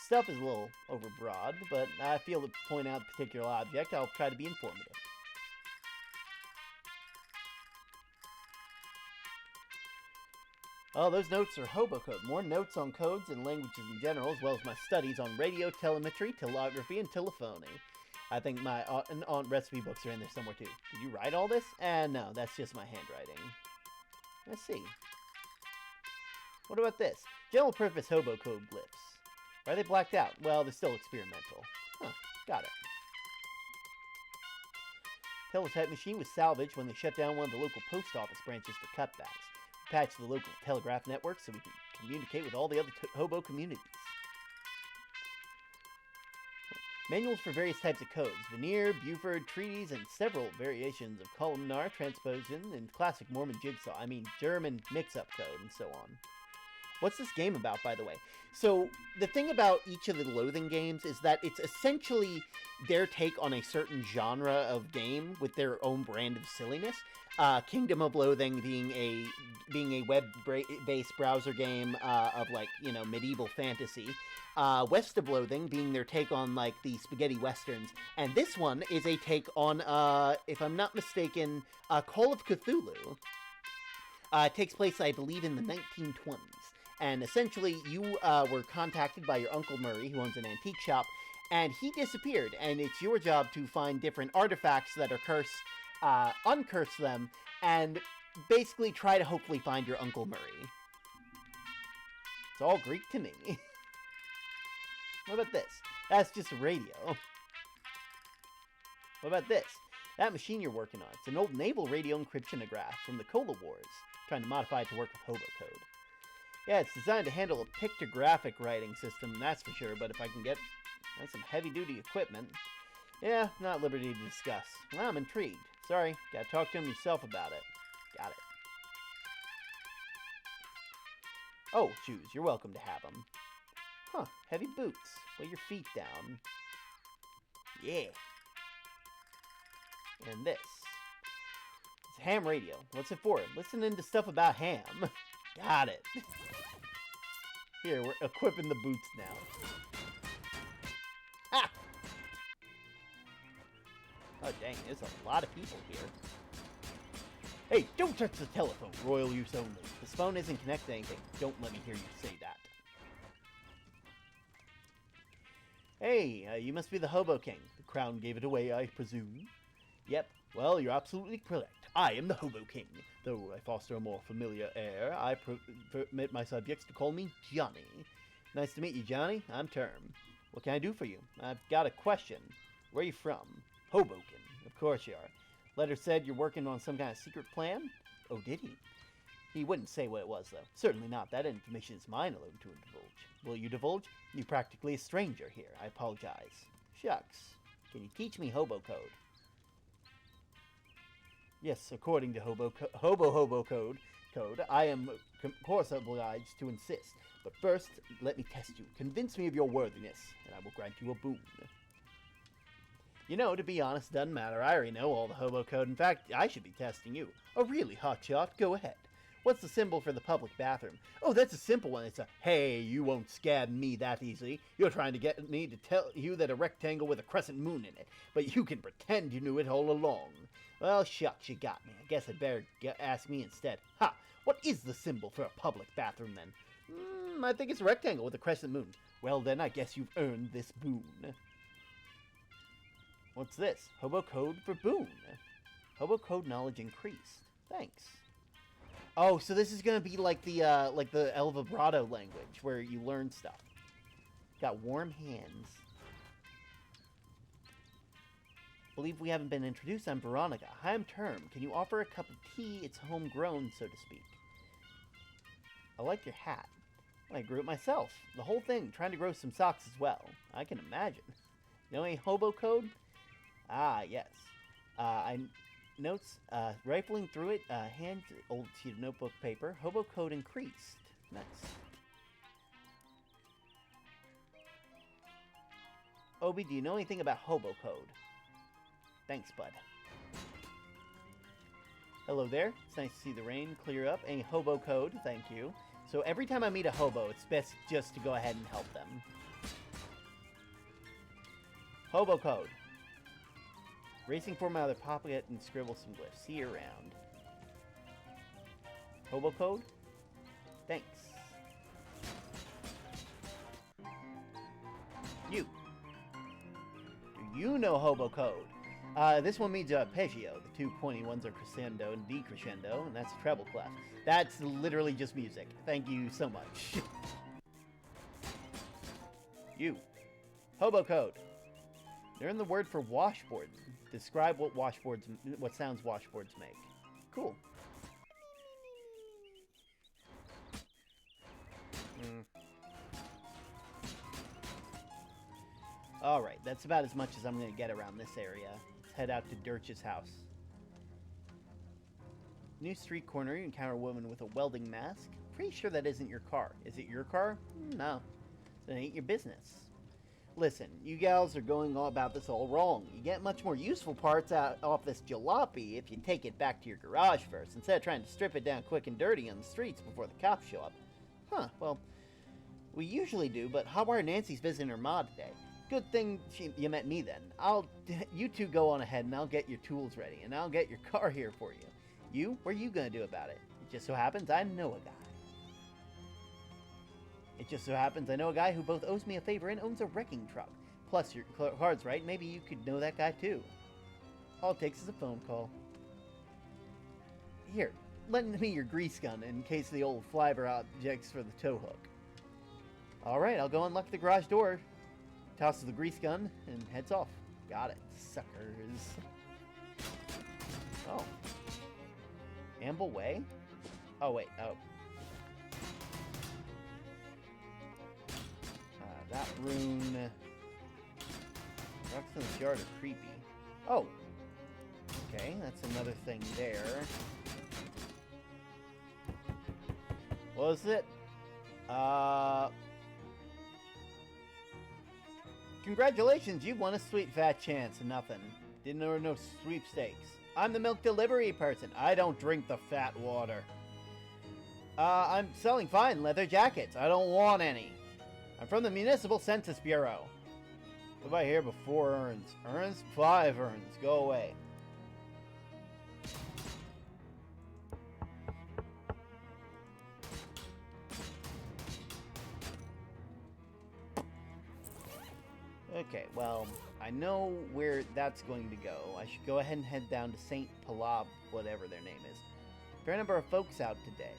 Stuff is a little overbroad, but I feel to point out a particular object, I'll try to be informative. Oh, those notes are hobo code. More notes on codes and languages in general, as well as my studies on radio, telemetry, telegraphy, and telephony. I think my aunt recipe books are in there somewhere too. Did you write all this? No, that's just my handwriting. Let's see. What about this? General purpose hobo code glyphs. Why are they blacked out? Well, they're still experimental. Huh, got it. Teletype machine was salvaged when they shut down one of the local post office branches for cutbacks. Patch the local telegraph network so we can communicate with all the other hobo communities. Manuals for various types of codes. Veneer, Buford, treaties, and several variations of columnar, transposition, and classic Mormon jigsaw. I mean, German mix-up code, and so on. What's this game about, by the way? So, the thing about each of the Loathing games is that it's essentially their take on a certain genre of game with their own brand of silliness. Kingdom of Loathing being a web-based browser game of, like, you know, medieval fantasy. West of Loathing being their take on, like, the spaghetti westerns. And this one is a take on, if I'm not mistaken, Call of Cthulhu. It takes place, I believe, in the 1920s. And essentially, you were contacted by your Uncle Murray, who owns an antique shop, and he disappeared. And it's your job to find different artifacts that are cursed, uncurse them, and basically try to hopefully find your Uncle Murray. It's all Greek to me. What about this? That's just a radio. What about this? That machine you're working on. It's an old naval radio encryptionograph from the Cola Wars. Trying to modify it to work with hobo code. Yeah, it's designed to handle a pictographic writing system, that's for sure, but if I can get some heavy-duty equipment... Yeah, not at liberty to discuss. Well, I'm intrigued. Sorry, gotta talk to him yourself about it. Got it. Oh, shoes, you're welcome to have them. Huh, heavy boots. Lay your feet down. Yeah. And this. It's a ham radio. What's it for? Listening to stuff about ham. Got it. Here, we're equipping the boots now. Ah! Oh, dang, there's a lot of people here. Hey, don't touch the telephone. Royal use only. This phone isn't connected to anything. Don't let me hear you say that. Hey, you must be the Hobo King. The crown gave it away, I presume. Yep, well, you're absolutely correct. I am the Hobo King. Though I foster a more familiar air, I permit my subjects to call me Johnny. Nice to meet you, Johnny. I'm Term. What can I do for you? I've got a question. Where are you from? Hoboken. Of Of course you are. Letter said you're working on some kind of secret plan? Oh, did he? He wouldn't say what it was, though. Certainly not. That information is mine alone to divulge. Will you divulge? You're practically a stranger here. I apologize. Shucks. Can you teach me hobo code? Yes, according to hobo code, I am, of course, obliged to insist. But first, let me test you. Convince me of your worthiness, and I will grant you a boon. You know, to be honest, doesn't matter. I already know all the hobo code. In fact, I should be testing you. Oh, really, hotshot? Go ahead. What's the symbol for the public bathroom? Oh, that's a simple one. It's a, hey, you won't scab me that easily. You're trying to get me to tell you that a rectangle with a crescent moon in it. But you can pretend you knew it all along. Well, shucks, you got me. I guess I'd better ask me instead. Ha! What is the symbol for a public bathroom, then? I think it's a rectangle with a crescent moon. Well, then, I guess you've earned this boon. What's this? Hobo code for boon. Hobo code knowledge increased. Thanks. Oh, so this is gonna be like the El Vibrato language, where you learn stuff. Got warm hands. Believe we haven't been introduced. I'm Veronica. Hi, I'm Term. Can you offer a cup of tea? It's homegrown, so to speak. I like your hat. I grew it myself. The whole thing. Trying to grow some socks as well. I can imagine. You know any hobo code? Ah, yes. Notes, rifling through it, hand old sheet of notebook paper. Hobo code increased. Nice. Obi, do you know anything about hobo code? Thanks, bud. Hello there. It's nice to see the rain clear up. Any hobo code? Thank you. So every time I meet a hobo, it's best just to go ahead and help them. Hobo code. Racing form out of their pocket and scribble some glyphs. See you around. Hobo code? Thanks. You. Do you know hobo code? This one means arpeggio. The two pointy ones are crescendo and decrescendo, and that's a treble clef. That's literally just music. Thank you so much. You. Hobo code. Learn the word for washboard. Describe what sounds washboards make. Cool. Alright, that's about as much as I'm going to get around this area. Let's head out to Dirch's house. New street corner, you encounter a woman with a welding mask. Pretty sure that isn't your car. Is it your car? No. That ain't your business. Listen, you gals are going all about this all wrong. You get much more useful parts off this jalopy if you take it back to your garage first, instead of trying to strip it down quick and dirty on the streets before the cops show up. Huh, well, we usually do, but Hotwire Nancy's visiting her ma today. Good thing you met me then. You two go on ahead and I'll get your tools ready, and I'll get your car here for you. You? What are you gonna do about it? It just so happens I know a guy. It just so happens I know a guy who both owes me a favor and owns a wrecking truck. Plus, your card's right. Maybe you could know that guy too. All it takes is a phone call. Here, lend me your grease gun in case the old flyber objects for the tow hook. Alright, I'll go unlock the garage door. Tosses the grease gun and heads off. Got it, suckers. Oh. Amble Way? Oh, wait, oh. That rune... Rocks in the yard are creepy. Oh! Okay, that's another thing there. What was it? Congratulations, you won a sweet fat chance. Nothing. Didn't know no sweepstakes. I'm the milk delivery person. I don't drink the fat water. I'm selling fine leather jackets. I don't want any. I'm from the Municipal Census Bureau. What about here before urns? Urns? 5 urns. Go away. Okay, well, I know where that's going to go. I should go ahead and head down to St. Palab, whatever their name is. Fair number of folks out today.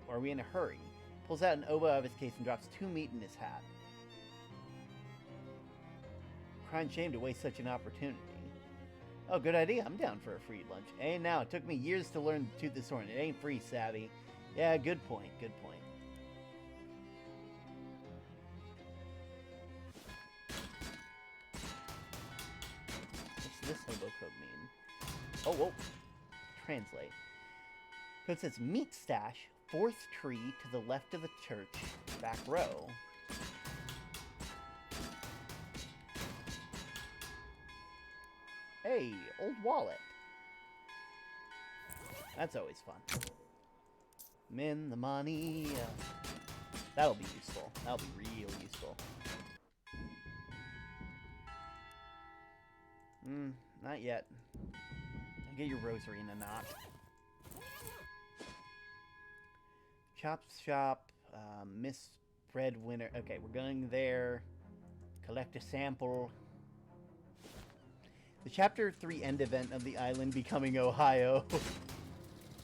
Are we in a hurry? Pulls out an oboe out of his case and drops 2 meat in his hat. Crying shame to waste such an opportunity. Oh, good idea. I'm down for a free lunch. Hey, now, it took me years to learn to toot this horn. It ain't free, savvy. Yeah, good point, good point. What's this hobo code mean? Oh, whoa. Translate. Code says, meat stash, 4th tree to the left of the church, back row. Hey, old wallet. That's always fun. Min the money. That'll be useful. That'll be real useful. Not yet. I'll get your rosary in a knot. Chop's shop. Miss Breadwinner. Okay, we're going there. Collect a sample. The Chapter 3 end event of the island becoming Ohio.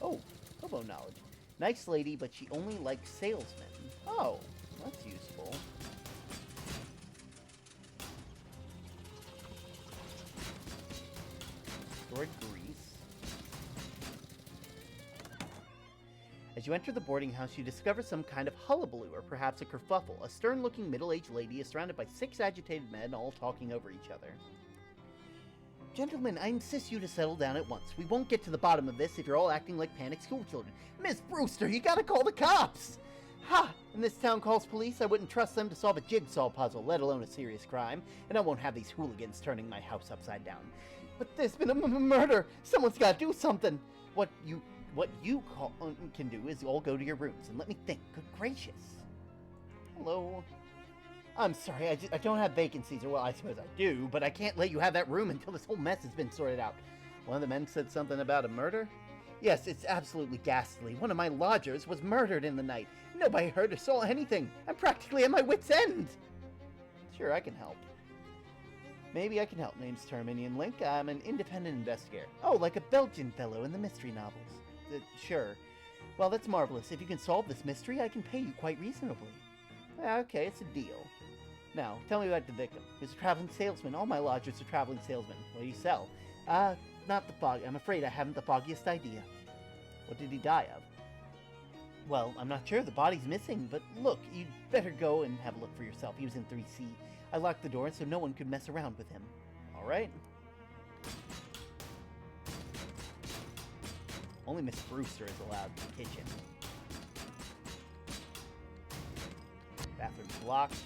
Oh, hobo knowledge. Nice lady, but she only likes salesmen. Oh, that's useful. Stored grease. As you enter the boarding house, you discover some kind of hullabaloo, or perhaps a kerfuffle. A stern-looking middle-aged lady is surrounded by 6 agitated men, all talking over each other. Gentlemen, I insist you to settle down at once. We won't get to the bottom of this if you're all acting like panicked schoolchildren. Miss Brewster, you gotta call the cops! Ha! And this town calls police? I wouldn't trust them to solve a jigsaw puzzle, let alone a serious crime. And I won't have these hooligans turning my house upside down. But there's been a murder! Someone's gotta do something! What you can do is all go to your rooms and let me think. Good gracious. Hello? I'm sorry, I don't have vacancies, or well, I suppose I do, but I can't let you have that room until this whole mess has been sorted out. One of the men said something about a murder? Yes, it's absolutely ghastly. One of my lodgers was murdered in the night. Nobody heard or saw anything. I'm practically at my wit's end. Sure, I can help. Maybe I can help. Name's Terminian Link. I'm an independent investigator. Oh, like a Belgian fellow in the mystery novels. Sure. Well, that's marvelous. If you can solve this mystery, I can pay you quite reasonably. Okay, it's a deal. Now, tell me about the victim. He's a traveling salesman. All my lodgers are traveling salesmen. What do you sell? Not the fog. I'm afraid I haven't the foggiest idea. What did he die of? Well, I'm not sure. The body's missing, but look, you'd better go and have a look for yourself. He was in 3C. I locked the door so no one could mess around with him. All right? Only Miss Brewster is allowed in the kitchen. Bathroom's locked.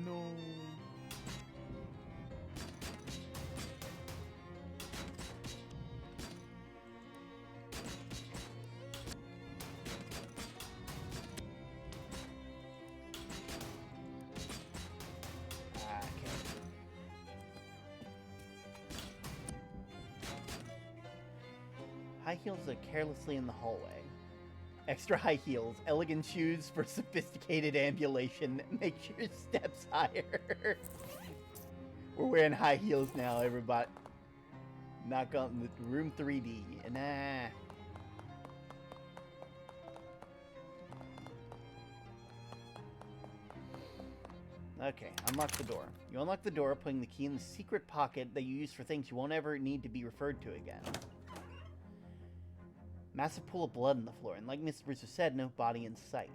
No. High heels are carelessly in the hallway. Extra high heels, elegant shoes for sophisticated ambulation. Make your steps higher. We're wearing high heels now, everybody. Knock on the room 3D. Nah. Okay, unlock the door. You unlock the door, putting the key in the secret pocket that you use for things you won't ever need to be referred to again. Massive pool of blood on the floor, and like Mr. Brewster said, no body in sight.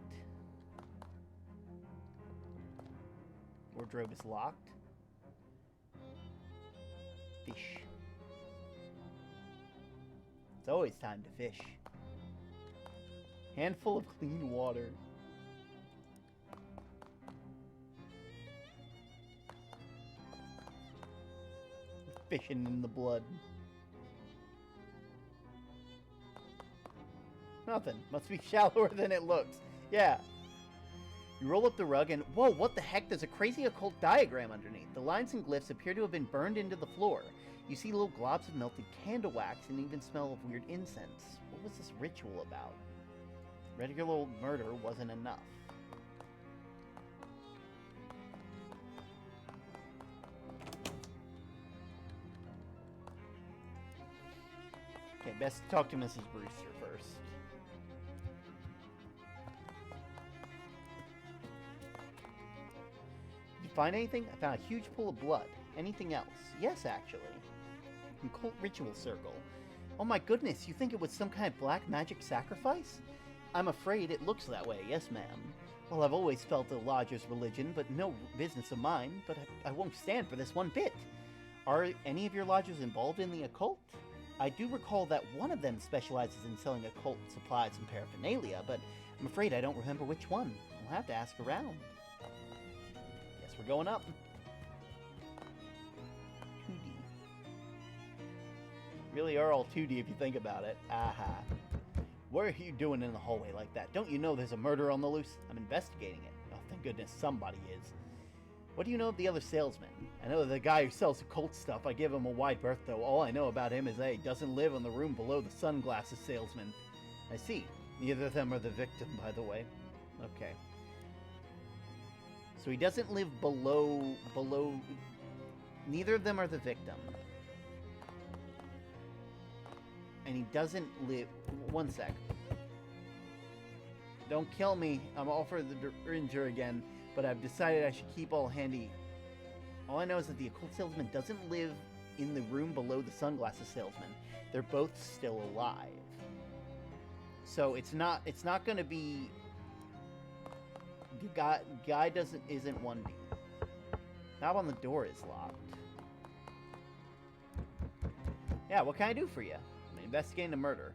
Wardrobe is locked. Fish. It's always time to fish. Handful of clean water. Fishing in the blood. Nothing. Must be shallower than it looks. Yeah. You roll up the rug and... Whoa, what the heck? There's a crazy occult diagram underneath. The lines and glyphs appear to have been burned into the floor. You see little globs of melted candle wax and even smell of weird incense. What was this ritual about? Regular old murder wasn't enough. Okay, best talk to Mrs. Brewster first. find anything? I found a huge pool of blood. Anything else? Yes, actually. Cult ritual circle. Oh my goodness, you think it was some kind of black magic sacrifice? I'm afraid it looks that way, yes ma'am. Well, I've always felt the Lodger's religion, but no business of mine, but I won't stand for this one bit. Are any of your lodgers involved in the occult? I do recall that one of them specializes in selling occult supplies and paraphernalia, but I'm afraid I don't remember which one. I'll have to ask around. Guess we're going up. 2D. Really are all 2D if you think about it. Aha. What are you doing in the hallway like that? Don't you know there's a murder on the loose? I'm investigating it. Oh, thank goodness somebody is. What do you know of the other salesman? I know the guy who sells occult stuff. I give him a wide berth, though. All I know about him is that he doesn't live in the room below the sunglasses salesman. I see. Neither of them are the victim, by the way. Okay. So he doesn't live below... Neither of them are the victim. And he doesn't live... One sec. Don't kill me. I'm all for the Ranger again, but I've decided I should keep all handy. All I know is that the occult salesman doesn't live in the room below the sunglasses salesman. They're both still alive. So it's not going to be... The guy isn't 1D. Knob on the door is locked. Yeah, what can I do for you? I'm investigating a murder.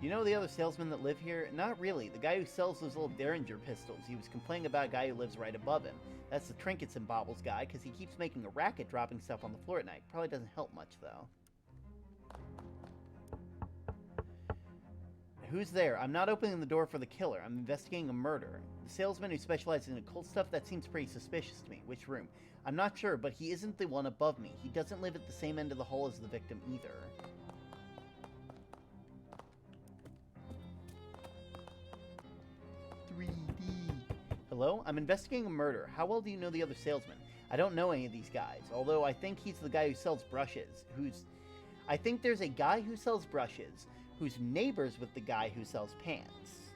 You know the other salesmen that live here? Not really. The guy who sells those little Derringer pistols. He was complaining about a guy who lives right above him. That's the trinkets and baubles guy, because he keeps making a racket dropping stuff on the floor at night. Probably doesn't help much, though. Who's there? I'm not opening the door for the killer. I'm investigating a murder. The salesman who specializes in occult stuff, that seems pretty suspicious to me. Which room? I'm not sure, but he isn't the one above me. He doesn't live at the same end of the hall as the victim either. Hello? I'm investigating a murder. How well do you know the other salesman? I don't know any of these guys, although I think he's the guy who sells brushes, I think there's a guy who sells brushes, who's neighbors with the guy who sells pants.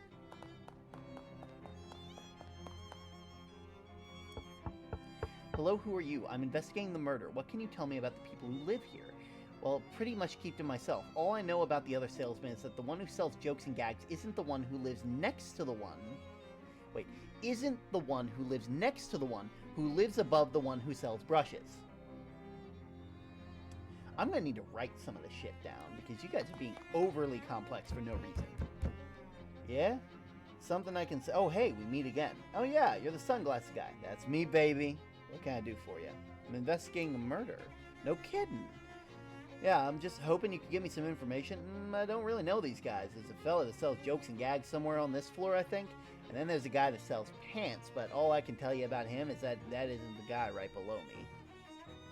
Hello, who are you? I'm investigating the murder. What can you tell me about the people who live here? Well, pretty much keep to myself. All I know about the other salesman is that the one who sells jokes and gags isn't the one who lives next to the one... Wait, isn't the one who lives next to the one who lives above the one who sells brushes. I'm gonna need to write some of this shit down, because you guys are being overly complex for no reason. Yeah? Something I can say. Oh, hey, we meet again. Oh, yeah, you're the sunglasses guy. That's me, baby. What can I do for you? I'm investigating a murder. No kidding. Yeah, I'm just hoping you could give me some information. I don't really know these guys. There's a fella that sells jokes and gags somewhere on this floor, I think. And then there's a guy that sells pants, but all I can tell you about him is that that isn't the guy right below me.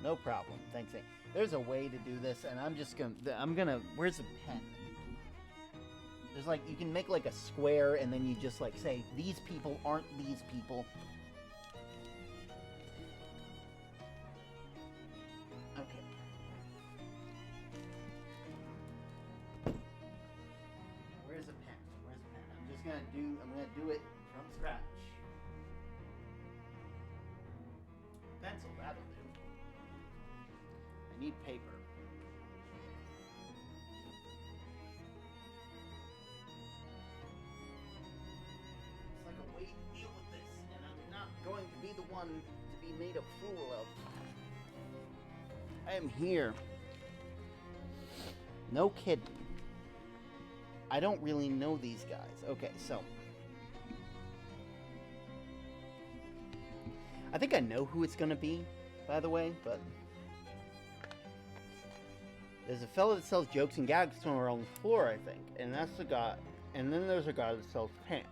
No problem. Thanks. There's a way to do this, and I'm gonna, where's the pen? There's like, you can make like a square, and then you just like say, these people aren't these people. Okay. Where's the pen? Where's the pen? I'm gonna do it from scratch. Pencil, that'll do. I need paper. It's like a way to deal with this, and I'm not going to be the one to be made a fool of. I am here. No kidding. I don't really know these guys. Okay, so. I think I know who it's gonna be, by the way, but. There's a fella that sells jokes and gags somewhere on the floor, I think. And that's the guy. And then there's a guy that sells pants.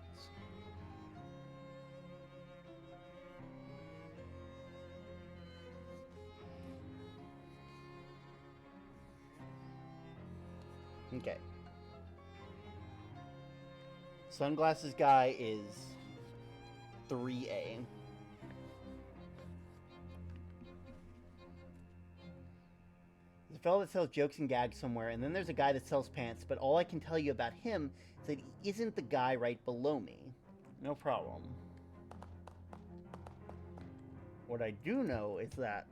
Okay. Sunglasses guy is 3A. There's a fellow that sells jokes and gags somewhere, and then there's a guy that sells pants, but all I can tell you about him is that he isn't the guy right below me. No problem. What I do know is that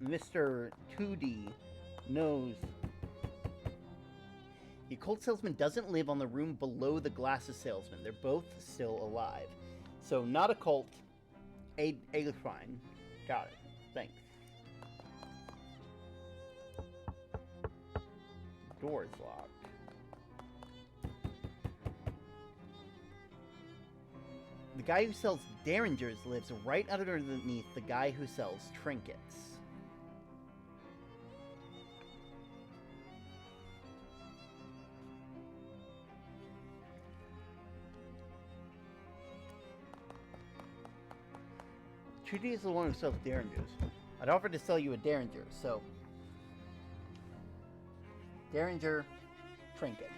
Mr. 2D knows the occult salesman doesn't live on the room below the glasses salesman. They're both still alive. So not occult, a fine. Got it. Thanks. Door's locked. The guy who sells derringers lives right underneath the guy who sells trinkets. Trudy is the one who sells derringers. I'd offer to sell you a derringer, so... Derringer, trinket.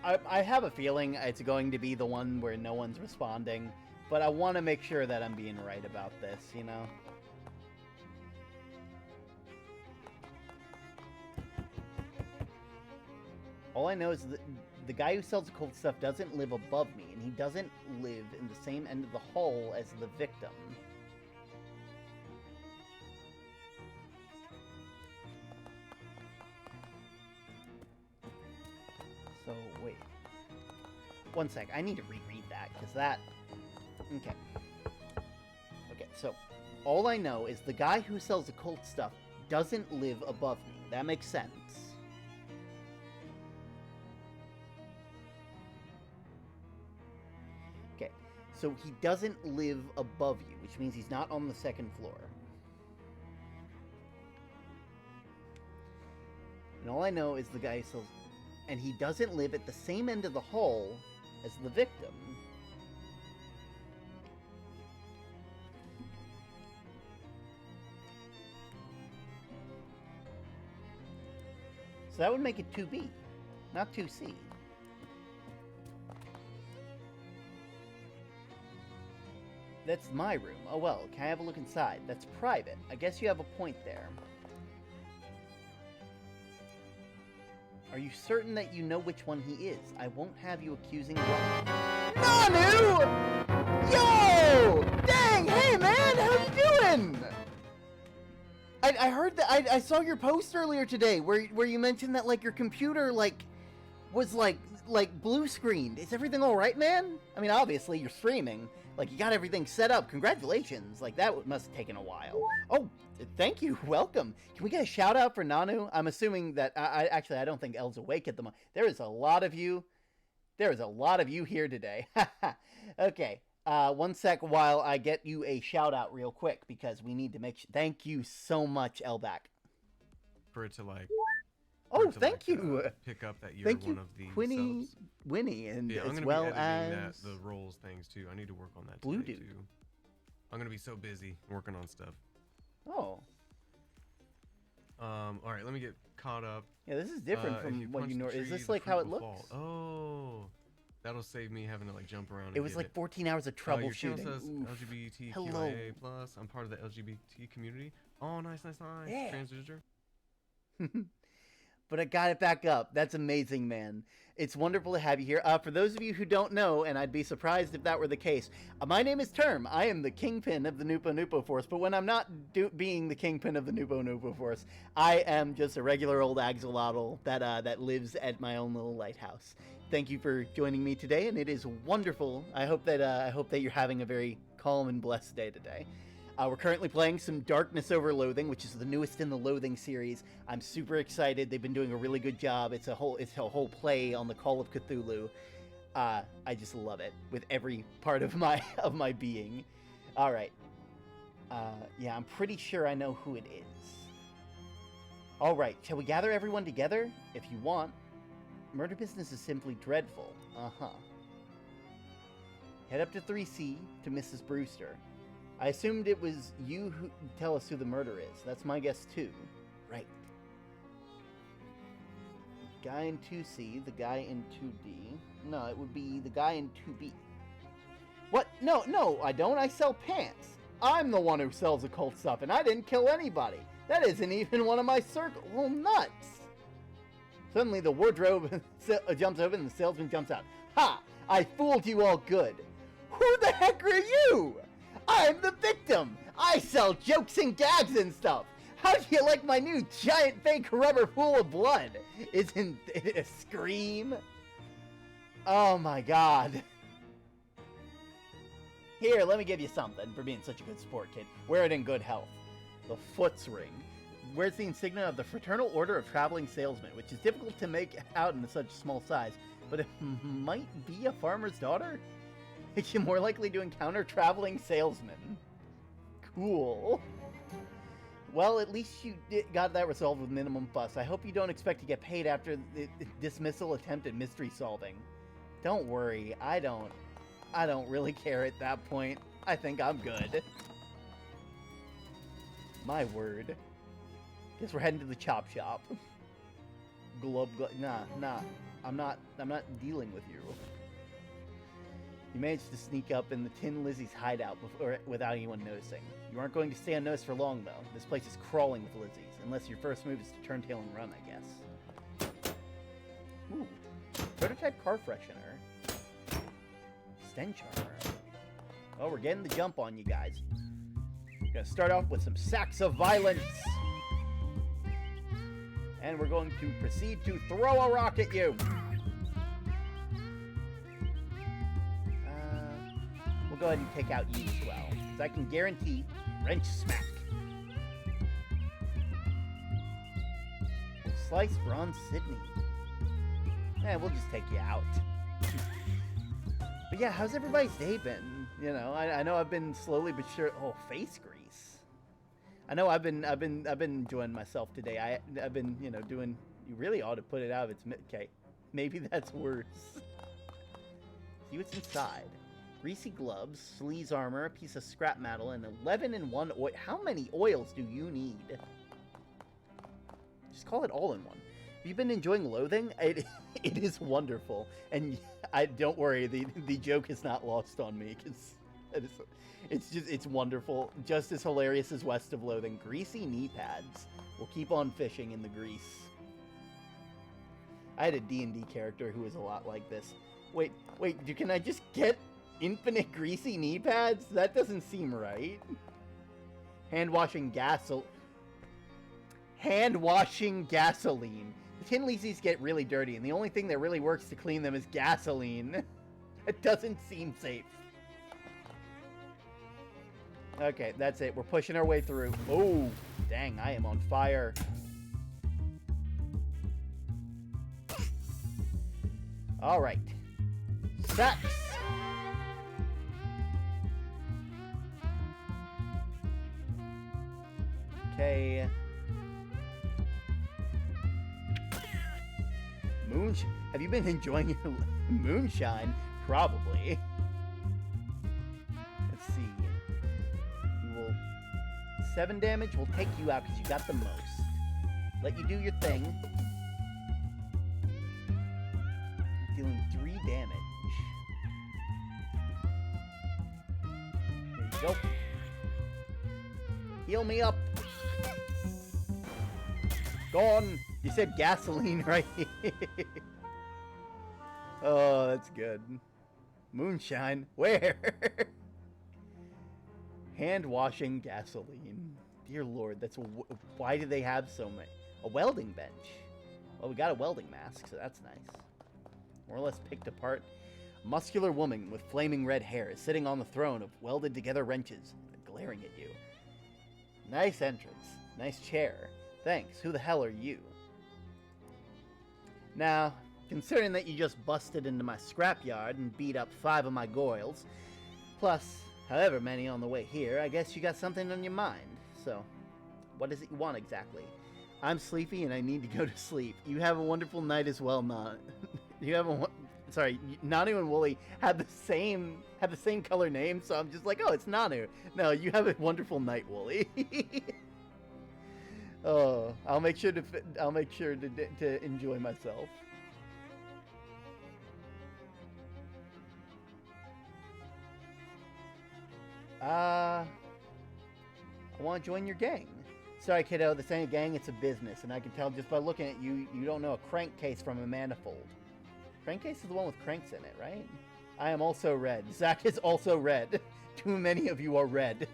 I have a feeling it's going to be the one where no one's responding, but I want to make sure that I'm being right about this, you know? All I know is that the guy who sells occult stuff doesn't live above me, and he doesn't live in the same end of the hall as the victim. So, wait. One sec, I need to reread that, because that... Okay. Okay, so, all I know is the guy who sells occult stuff doesn't live above me. That makes sense. Okay, so he doesn't live above you, which means he's not on the second floor. And all I know is the guy who sells... And he doesn't live at the same end of the hall as the victim. So that would make it 2B, not 2C. That's my room. Oh well, can I have a look inside? That's private. I guess you have a point there. Are you certain that you know which one he is? I won't have you accusing Nanu! Yo! Dang! Hey, man! How you doing? I heard that... I saw your post earlier today where you mentioned that, like, your computer, like, was, like blue screened. Is everything alright, man? I mean, obviously, you're streaming. Like, you got everything set up. Congratulations. Like, that must have taken a while. Oh, thank you. Welcome. Can we get a shout out for Nanu? I'm assuming that... Actually, I don't think Elle's awake at the moment. There is a lot of you. There is a lot of you here today. Okay. One sec while I get you a shout out real quick, because we need to make... Thank you so much, Elback. For it to, like... Oh, thank you. Pick up that you're one of the subs. Winnie, and yeah, as well as the roles things too. I need to work on that. Blue today, Dude. Too. I'm gonna be so busy working on stuff. Oh. All right, let me get caught up. Yeah, this is different from what you know. Is this like how it looks? Oh, that'll save me having to like jump around. It was like 14 hours of troubleshooting. Your channel says LGBTQIA+. I'm part of the LGBT community. Oh, nice. Yeah. Transgender. But I got it back up. That's amazing, man. It's wonderful to have you here. For those of you who don't know, and I'd be surprised if that were the case, my name is Term. I am the kingpin of the Nupo Force, but when I'm not being the kingpin of the Nupo Force, I am just a regular old axolotl that lives at my own little lighthouse. Thank you for joining me today, and it is wonderful. I hope that you're having a very calm and blessed day today. We're currently playing some Darkness Over Loathing, which is the newest in the Loathing series. I'm super excited. They've been doing a really good job. It's a whole play on the Call of Cthulhu. I just love it with every part of my being. All right. Yeah, I'm pretty sure I know who it is. All right, shall we gather everyone together? If you want. Murder business is simply dreadful. Uh-huh. Head up to 3C to Mrs. Brewster. I assumed it was you who tell us who the murder is. That's my guess, too. Right. Guy in 2C, the guy in 2D. No, it would be the guy in 2B. What? No, I don't. I sell pants. I'm the one who sells occult stuff, and I didn't kill anybody. That isn't even one of my circle. Well, nuts. Suddenly, the wardrobe jumps open, and the salesman jumps out. Ha! I fooled you all good. Who the heck are you? I'm the victim! I sell jokes and gags and stuff. How do you like my new giant fake rubber pool of blood? Isn't it a scream? Oh my god. Here, let me give you something for being such a good sport, kid. Wear it in good health. The Foot's Ring. Wears the insignia of the Fraternal Order of Traveling Salesmen, which is difficult to make out in such small size, but it might be a farmer's daughter? Makes you more likely to encounter traveling salesmen. Cool. Well, at least you got that resolved with minimum fuss. I hope you don't expect to get paid after the dismissal attempt at mystery solving. Don't worry, I don't really care at that point. I think I'm good. My word. Guess we're heading to the chop shop. Nah. I'm not dealing with you. You managed to sneak up in the Tin Lizzie's hideout without anyone noticing. You aren't going to stay unnoticed for long, though. This place is crawling with Lizzies, unless your first move is to turn tail and run, I guess. Ooh. Prototype car freshener. Stench armor. Oh, we're getting the jump on you guys. We're gonna start off with some sacks of violence. And we're going to proceed to throw a rock at you. We'll go ahead and take out you as well, because I can guarantee wrench smack. Slice bronze Sydney. We'll just take you out. But yeah, how's everybody's day been? You know, I know I've been slowly but sure. Oh, face grease. I know I've been enjoying myself today. I've been, you know, doing. You really ought to put it out of its. Okay, maybe that's worse. See what's inside. Greasy gloves, sleaze armor, a piece of scrap metal, and 11 in 1 oil. How many oils do you need? Just call it all in one. Have you been enjoying Loathing? It is wonderful, and don't worry, the joke is not lost on me because it's wonderful, just as hilarious as West of Loathing. Greasy knee pads. We'll keep on fishing in the grease. I had a D&D character who was a lot like this. Wait, can I just get infinite greasy knee pads? That doesn't seem right. Hand washing gasoline. The Tin Lizzie's get really dirty, and the only thing that really works to clean them is gasoline. It doesn't seem safe. Okay, that's it. We're pushing our way through. Oh, dang, I am on fire. All right. Sex. Okay. Have you been enjoying your moonshine? Probably. Let's see. We will 7 damage. We'll take you out because you got the most. Let you do your thing. Dealing 3 damage. There you go. Heal me up. Go on. You said gasoline, right? Oh, that's good. Moonshine. Where? Hand washing gasoline. Dear Lord, that's why do they have so many? A welding bench. Well, we got a welding mask, so that's nice. More or less picked apart. A muscular woman with flaming red hair is sitting on the throne of welded together wrenches, glaring at you. Nice entrance. Nice chair. Thanks. Who the hell are you? Now, considering that you just busted into my scrapyard and beat up 5 of my goils, plus however many on the way here, I guess you got something on your mind. So, what is it you want exactly? I'm sleepy and I need to go to sleep. You have a wonderful night as well, sorry, Nanu and Wooly have the same color name, so I'm just like, oh, it's Nanu. No, you have a wonderful night, Wooly. Oh, I'll make sure to enjoy myself. I want to join your gang. Sorry, kiddo, this ain't a gang, it's a business, and I can tell just by looking at you, you don't know a crankcase from a manifold. Crankcase is the one with cranks in it, right? I am also red. Zach is also red. Too many of you are red.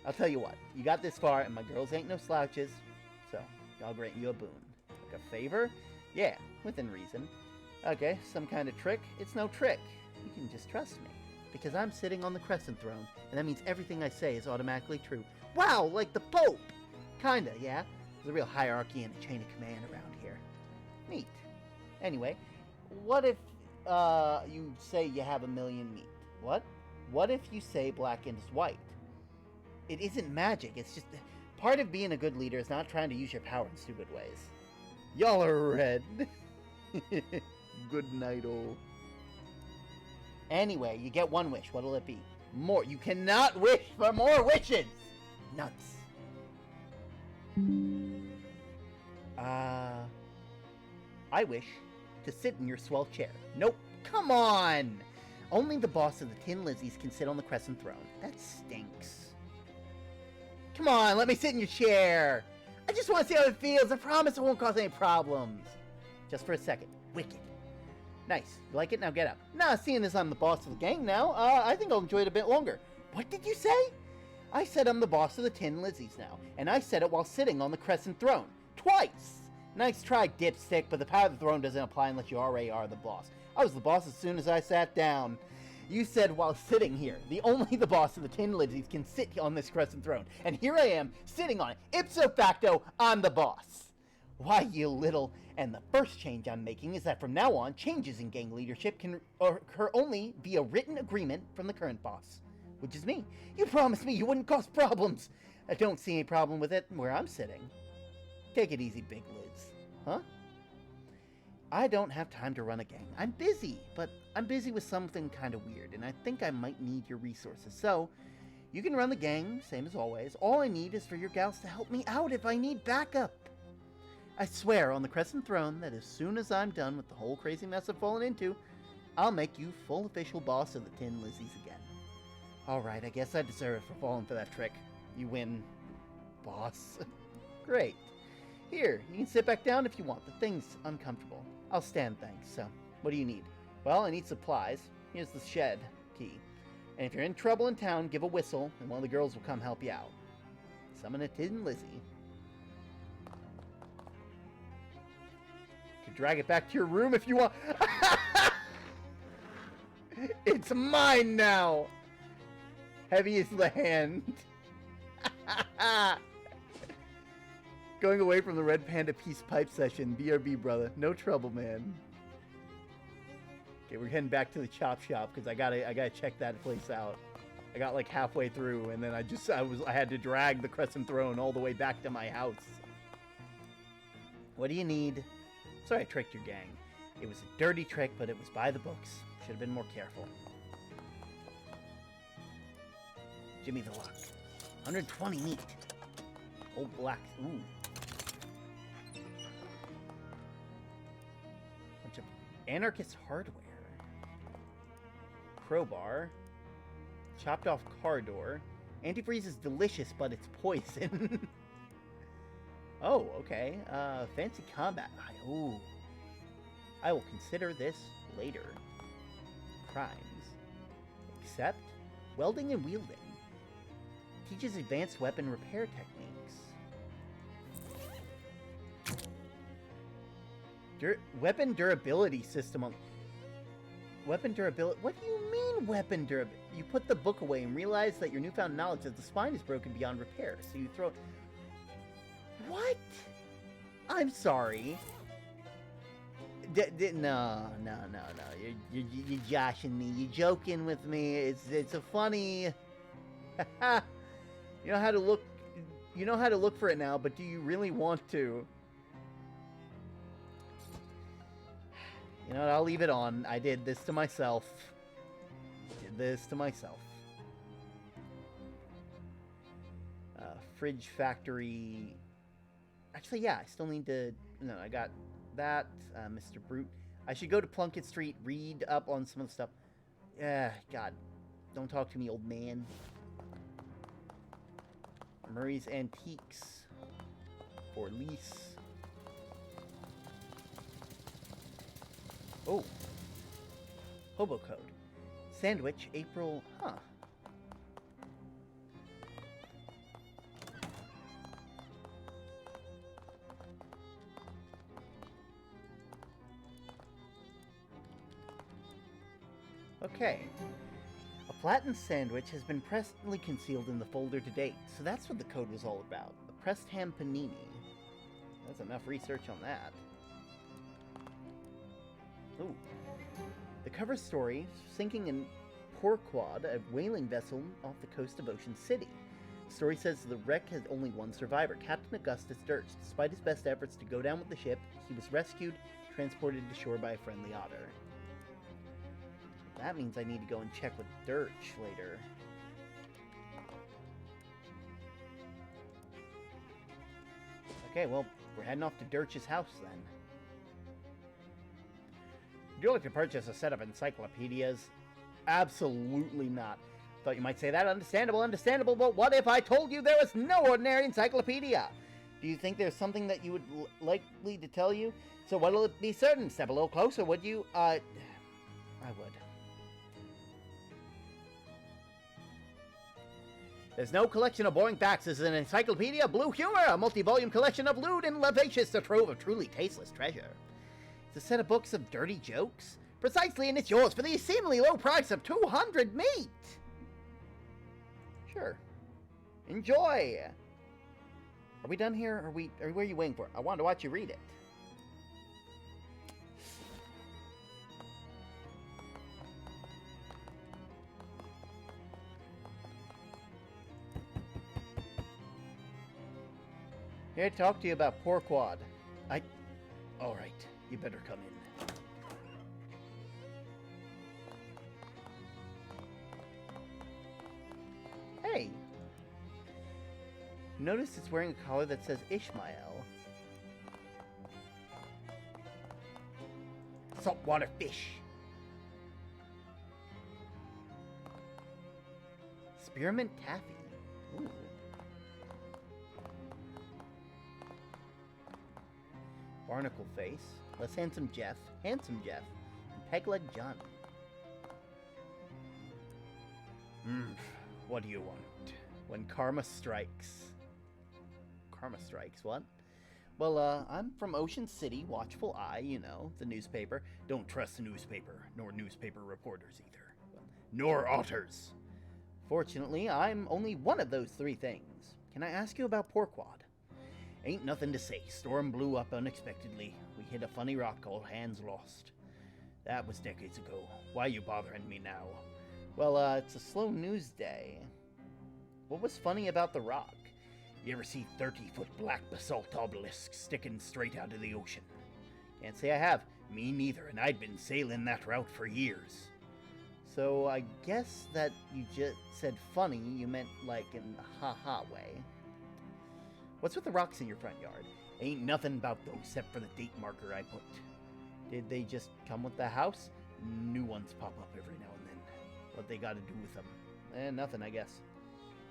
I'll tell you what. You got this far, and my girls ain't no slouches. So, I'll grant you a boon. Like a favor? Yeah, within reason. Okay, some kind of trick? It's no trick. You can just trust me. Because I'm sitting on the Crescent Throne, and that means everything I say is automatically true. Wow, like the Pope! Kinda, yeah. There's a real hierarchy and a chain of command around here. Neat. Anyway, what if, you say you have 1,000,000 meat? What? What if you say black is white? It isn't magic, it's just... Part of being a good leader is not trying to use your power in stupid ways. Y'all are red. Good night, all. Anyway, you get one wish. What'll it be? More. You cannot wish for more wishes! Nuts. I wish to sit in your swell chair. Nope. Come on! Only the boss of the Tin Lizzies can sit on the Crescent Throne. That stinks. Come on, let me sit in your chair! I just want to see how it feels. I promise it won't cause any problems. Just for a second. Wicked. Nice. You like it? Now get up. Nah, seeing as I'm the boss of the gang now, I think I'll enjoy it a bit longer. What did you say? I said I'm the boss of the Tin Lizzies now, and I said it while sitting on the Crescent Throne. Twice! Nice try, dipstick, but the power of the throne doesn't apply unless you already are the boss. I was the boss as soon as I sat down. You said while sitting here. Only the boss of the Tin Lizzies can sit on this Crescent Throne, and here I am, sitting on it. Ipso facto, I'm the boss. Why, you little... And the first change I'm making is that from now on, changes in gang leadership can occur only via written agreement from the current boss. Which is me. You promised me you wouldn't cause problems. I don't see any problem with it where I'm sitting. Take it easy, Big Liz. Huh? I don't have time to run a gang. I'm busy, but I'm busy with something kind of weird, and I think I might need your resources. So, you can run the gang, same as always. All I need is for your gals to help me out if I need backup. I swear on the Crescent Throne that as soon as I'm done with the whole crazy mess I've fallen into, I'll make you full official boss of the Tin Lizzies again. Alright, I guess I deserve it for falling for that trick. You win, boss. Great. Here, you can sit back down if you want. The thing's uncomfortable. I'll stand, thanks. So, what do you need? Well, I need supplies. Here's the shed key. And if you're in trouble in town, give a whistle, and one of the girls will come help you out. Summon a Tin Lizzie. You can drag it back to your room if you want. It's mine now! Heavy is the hand. Going away from the Red Panda Peace Pipe session. BRB, brother. No trouble, man. Okay, we're heading back to the chop shop because I gotta check that place out. I got like halfway through, and then I had to drag the Crescent Throne all the way back to my house. What do you need? Sorry I tricked your gang. It was a dirty trick, but it was by the books. Should have been more careful. Jimmy the Lock. 120 meat. Old black. Ooh. Bunch of anarchist hardware. Crowbar. Chopped off car door. Antifreeze is delicious, but it's poison. Oh, okay. Fancy combat. Ooh. I will consider this later. Crimes. Except welding and wielding. Teaches advanced weapon repair techniques. Weapon durability system on... Weapon durability... What do you mean weapon durability? You put the book away and realize that your newfound knowledge that the spine is broken beyond repair. So you throw... What? I'm sorry. No. You're joshing me. You're joking with me. It's a funny... You know how to look... You know how to look for it now, but do you really want to? You know what, I'll leave it on. I did this to myself. Fridge factory... Actually, yeah, I still need to... No, I got that. Mr. Brute. I should go to Plunkett Street, read up on some of the stuff. Yeah, God. Don't talk to me, old man. Murray's Antiques. For lease. Oh. Hobo Code. Sandwich, April... Huh. Okay. A flattened sandwich has been presently concealed in the folder to date, so that's what the code was all about. A pressed ham panini. That's enough research on that. Ooh. The cover story, sinking in Porquad, a whaling vessel off the coast of Ocean City. The story says the wreck has only one survivor, Captain Augustus Dirch. Despite his best efforts to go down with the ship, he was rescued, transported to shore by a friendly otter. That means I need to go and check with Dirch later. Okay, well, we're heading off to Dirch's house then. Would you like to purchase a set of encyclopedias? Absolutely not. Thought you might say that. Understandable, but what if I told you there was no ordinary encyclopedia? Do you think there's something that you would likely to tell you? So what'll it be certain? Step a little closer, would you? I would. There's no collection of boring facts. This is an encyclopedia of blue humor, a multi-volume collection of lewd and lavacious, a trove of truly tasteless treasure. It's a set of books of dirty jokes? Precisely, and it's yours for the seemingly low price of 200 meat! Sure. Enjoy! Are we done here? Or where are you waiting for? I wanted to watch you read it. Here to talk to you about Porquad. Alright, you better come in. Hey! Notice it's wearing a collar that says Ishmael. Saltwater fish. Spearmint taffy. Ooh. Barnacle face. Less handsome Jeff. Handsome Jeff. And Pegleg Johnny. What do you want? When karma strikes. Karma strikes, what? Well, I'm from Ocean City, Watchful Eye, you know, the newspaper. Don't trust the newspaper, nor newspaper reporters either. Nor otters. Fortunately, I'm only one of those three things. Can I ask you about Porquad? Ain't nothing to say. Storm blew up unexpectedly. We hit a funny rock called Hands Lost. That was decades ago. Why you bothering me now? Well, it's a slow news day. What was funny about the rock? You ever see 30-foot black basalt obelisks sticking straight out of the ocean? Can't say I have. Me neither, and I'd been sailing that route for years. So I guess that you just said funny, you meant like in a ha-ha way. What's with the rocks in your front yard? Ain't nothing about those except for the date marker I put. Did they just come with the house? New ones pop up every now and then. What they gotta do with them? Nothing, I guess.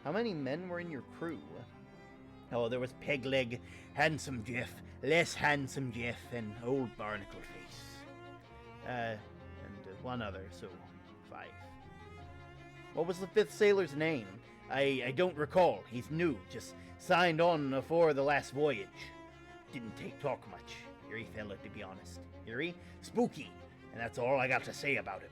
How many men were in your crew? Oh, there was Pegleg, Handsome Jeff, Less Handsome Jeff, and Old Barnacle Face. And one other, so 5. What was the 5th sailor's name? I don't recall. He's new, just signed on before the last voyage. Didn't talk much. Eerie fella, to be honest. Eerie? Spooky. And that's all I got to say about him.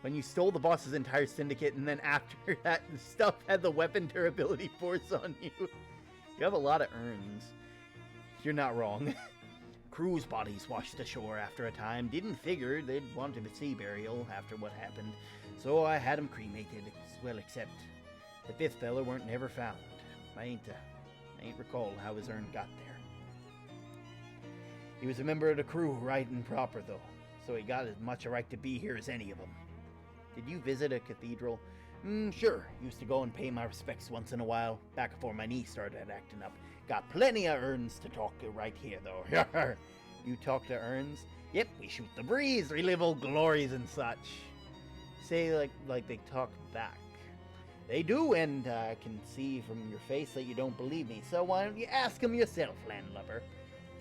When you stole the boss's entire syndicate, and then after that, the stuff had the weapon durability force on you. You have a lot of urns. You're not wrong. Crew's bodies washed ashore after a time. Didn't figure they'd want a sea burial after what happened. So I had them cremated. Well, except the 5th fella weren't never found. I ain't recall how his urn got there. He was a member of the crew, right and proper, though. So he got as much a right to be here as any of them. Did you visit a cathedral? Sure. Used to go and pay my respects once in a while, back before my knee started acting up. Got plenty of urns to talk to right here, though. You talk to urns? Yep, we shoot the breeze, relive old glories and such. Say like they talk back. They do, and I can see from your face that you don't believe me, so why don't you ask them yourself, landlubber?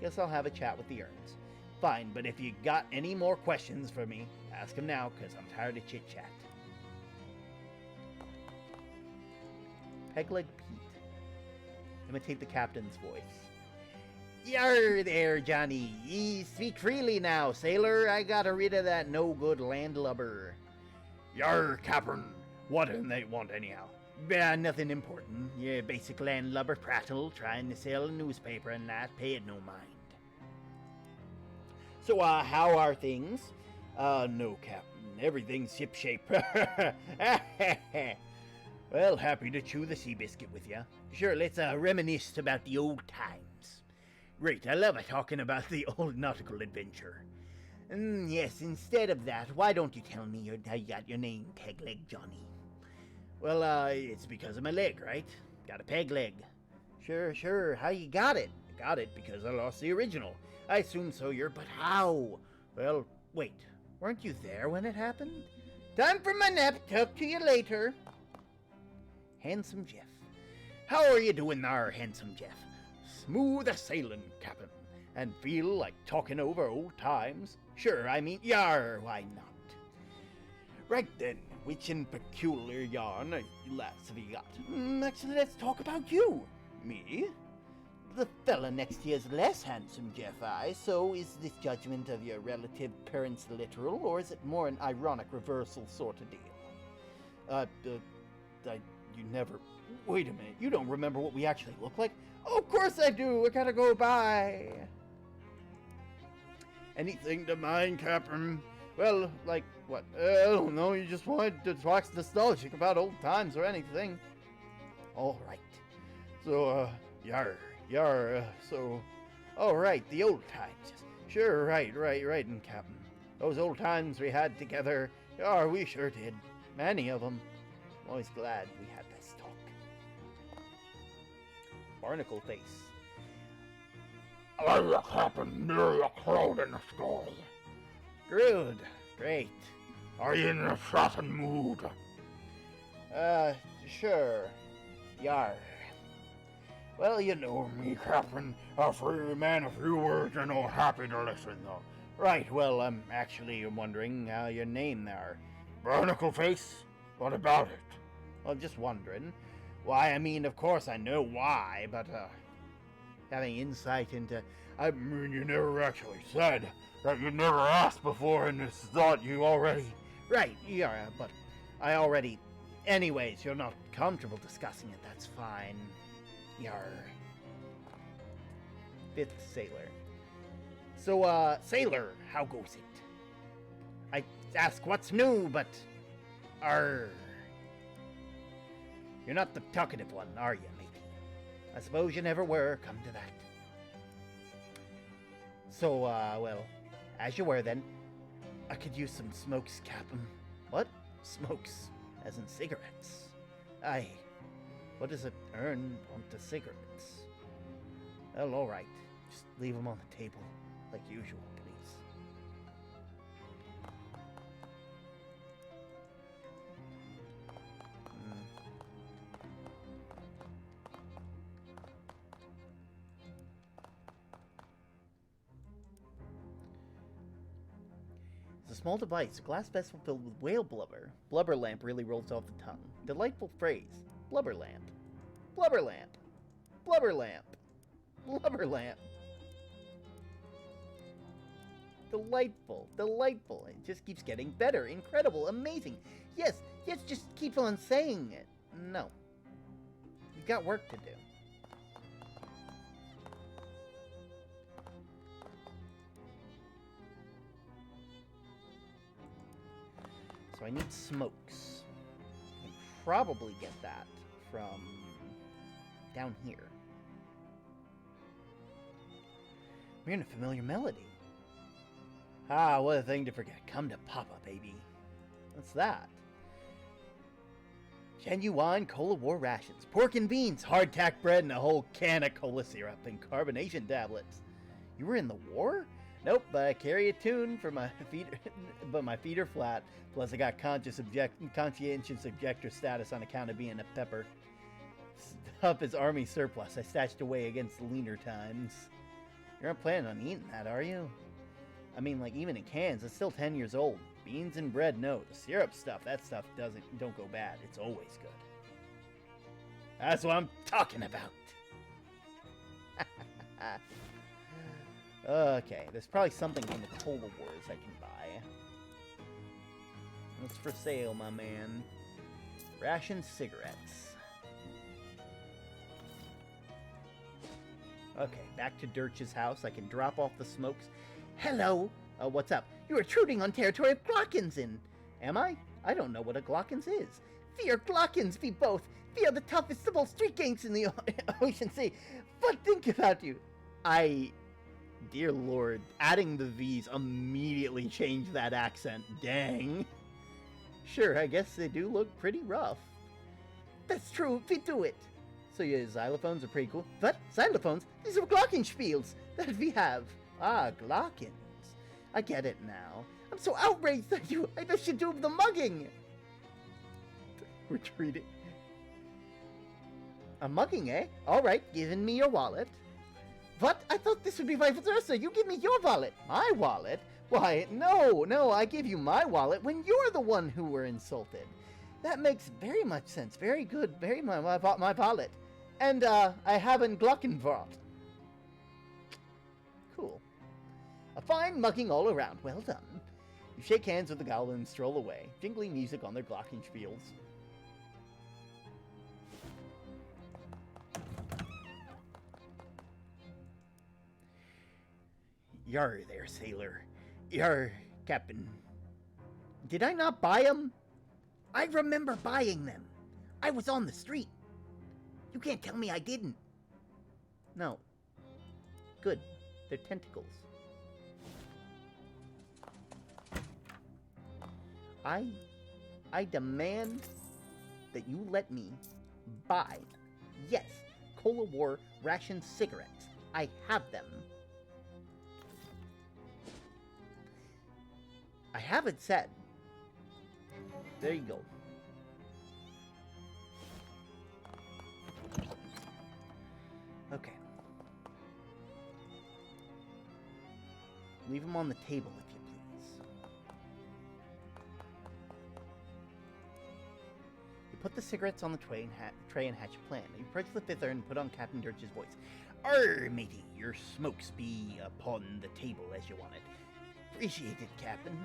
Guess I'll have a chat with the urns. Fine, but if you got any more questions for me, ask them now, because I'm tired of chit-chat. Pegleg Pete. Imitate the captain's voice. Yar there, Johnny. Ye speak freely now, sailor. I got rid of that no-good landlubber. Yar, Cap'n. What do they want anyhow? Nothing important. Yeah, basic landlubber prattle, trying to sell a newspaper and that, pay it no mind. So, how are things? No, Captain. Everything's shipshape. Well, happy to chew the sea biscuit with ya. Sure, let's reminisce about the old times. Great, I love talking about the old nautical adventure. Yes, instead of that, why don't you tell me how you got your name, Peg Leg Johnny? Well, it's because of my leg, right? Got a peg leg. Sure, how you got it? I got it because I lost the original. I assume so, but how? Well, wait, weren't you there when it happened? Time for my nap, talk to you later. Handsome Jeff. How are you doing there, Handsome Jeff? Smooth a sailing, Captain, and feel like talking over old times? Sure, I mean, yar, why not? Right then, which in peculiar yarn lads have you got? Actually, let's talk about you. Me? The fella next to you is less handsome, Jeff, so is this judgment of your relative parents literal, or is it more an ironic reversal sort of deal? You never... Wait a minute, you don't remember what we actually look like? Oh, of course I do, I gotta go by. Anything to mind, Captain? Well, like, what? I don't know, you just wanted to wax nostalgic about old times or anything. Alright. So, alright, the old times. Sure, right, and Captain. Those old times we had together, we sure did. Many of them. I'm always glad we had this talk. Barnacle face. Captain, near a cloud in the sky. Good, great. Are you in a certain mood? Sure. Yar. Well, you know me, Captain. A free man of few words and all happy to listen, though. Right, well, I'm actually wondering how your name there. Barnacle face? What about it? Well, just wondering. Why, I mean, of course I know why, but, having insight into... I mean, you never actually said that you never asked before and just thought you already... Right, yeah, but I already... Anyways, you're not comfortable discussing it, that's fine. Yar. Fifth Sailor. So, Sailor, how goes it? I ask what's new, but... You're not the talkative one, are you, matey? I suppose you never were, come to that. So, well, as you were then, I could use some smokes, Captain. What? Smokes, as in cigarettes. Aye. What does it earn on the cigarettes? Well, alright. Just leave them on the table, like usual, please. It's a small device, a glass vessel filled with whale blubber. Blubber lamp really rolls off the tongue. Delightful phrase. Blubber lamp. Blubber lamp. Blubber lamp. Blubber lamp. Delightful. Delightful. It just keeps getting better. Incredible. Amazing. Yes, just keep on saying it. No. You've got work to do. So I need smokes. I can probably get that from down here. We're in a familiar melody. Ah, what a thing to forget. Come to Papa, baby. What's that? Genuine Cola War rations. Pork and beans, hardtack bread, and a whole can of cola syrup and carbonation tablets. You were in the war? Nope, but I carry a tune for my feet, but my feet are flat. Plus, I got conscientious objector status on account of being a pepper. Stuff is army surplus I stashed away against leaner times. You're not planning on eating that, are you? I mean, like, even in cans, it's still 10 years old. Beans and bread, no. The syrup stuff, that stuff don't go bad. It's always good. That's what I'm talking about. Okay, there's probably something from the Cola Wars I can buy. What's for sale, my man? Ration cigarettes. Okay, back to Dirch's house. I can drop off the smokes. Hello! What's up? You're intruding on territory of Glocklins in... Am I? I don't know what a Glocklins is. Fear Glocklins, we both. We are the toughest of all street gangs in the ocean sea. But think about you. Dear Lord, adding the V's immediately changed that accent. Dang. Sure, I guess they do look pretty rough. That's true, we do it. So yeah, xylophones are pretty cool. What? Xylophones? These are glockenspiels that we have. Ah, Glocklins. I get it now. I'm so outraged that I should do the mugging. Retreating. A mugging, eh? Alright, giving me your wallet. What? I thought this would be vice versa. You give me your wallet. My wallet? Why, no, I give you my wallet when you're the one who were insulted. That makes very much sense. Very good. Very my wallet. And, I haven't Glockenwort. Cool. A fine mugging all around. Well done. You shake hands with the goblin and stroll away, jingling music on their glockenspiels. Yar there, sailor. Yar, Captain. Did I not buy them? I remember buying them. I was on the street. You can't tell me I didn't. No. Good. They're tentacles. I demand that you let me buy, yes, Cola War ration cigarettes. I have them. I have it set. There you go. Okay. Leave them on the table, if you please. You put the cigarettes on the tray and hatch a plan. You approach the thither and put on Captain Dirch's voice. Arr, matey, your smokes be upon the table as you want it. Appreciate it, Captain.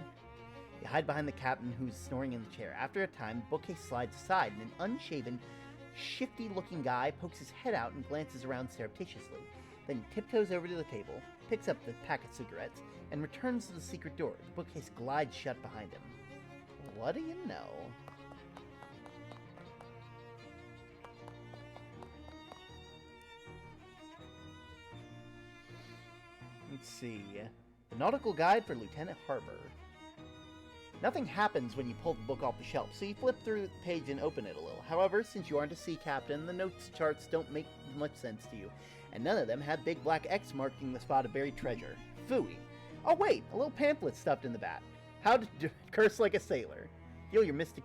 You hide behind the captain, who's snoring in the chair. After a time, the bookcase slides aside, and an unshaven, shifty-looking guy pokes his head out and glances around surreptitiously. Then he tiptoes over to the table, picks up the pack of cigarettes, and returns to the secret door. The bookcase glides shut behind him. What do you know? Let's see. The Nautical Guide for Lieutenant Harbor. Nothing happens when you pull the book off the shelf, so you flip through the page and open it a little. However, since you aren't a sea captain, the notes charts don't make much sense to you, and none of them have big black X marking the spot of buried treasure. Phooey. Oh wait, a little pamphlet stuffed in the back. How to curse like a sailor. Heal your mystic...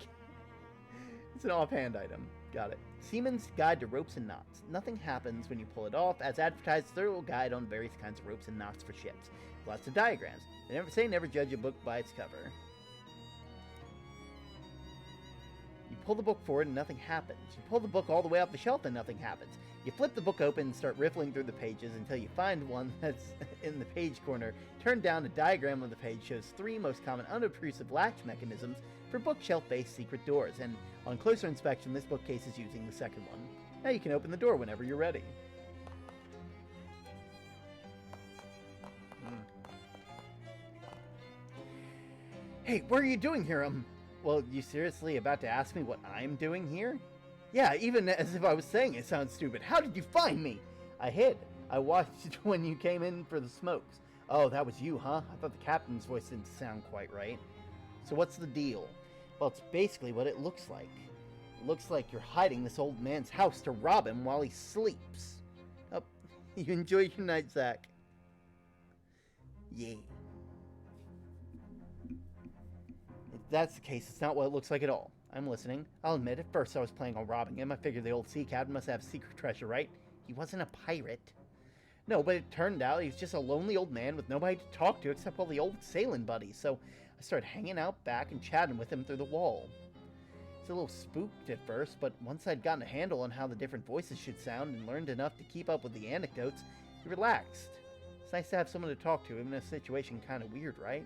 It's an offhand item. Got it. Seaman's Guide to Ropes and Knots. Nothing happens when you pull it off, as advertised thorough guide on various kinds of ropes and knots for ships. Lots of diagrams. They never judge a book by its cover. You pull the book forward and nothing happens. You pull the book all the way off the shelf and nothing happens. You flip the book open and start riffling through the pages until you find one that's in the page corner. Turn down, a diagram of the page shows 3 most common unobtrusive latch mechanisms for bookshelf-based secret doors, and on closer inspection, this bookcase is using the second one. Now you can open the door whenever you're ready. Hey, what are you doing here? Well, you seriously about to ask me what I'm doing here? Yeah, even as if I was saying it sounds stupid. How did you find me? I hid. I watched when you came in for the smokes. Oh, that was you, huh? I thought the captain's voice didn't sound quite right. So what's the deal? Well, it's basically what it looks like. It looks like you're hiding this old man's house to rob him while he sleeps. Oh, you enjoy your night, Zach. Yeah. If that's the case, it's not what it looks like at all. I'm listening. I'll admit, at first I was planning on robbing him. I figured the old sea captain must have secret treasure, right? He wasn't a pirate. No, but it turned out he was just a lonely old man with nobody to talk to except all the old sailing buddies, so I started hanging out back and chatting with him through the wall. I was a little spooked at first, but once I'd gotten a handle on how the different voices should sound and learned enough to keep up with the anecdotes, he relaxed. It's nice to have someone to talk to, even in a situation kind of weird, right?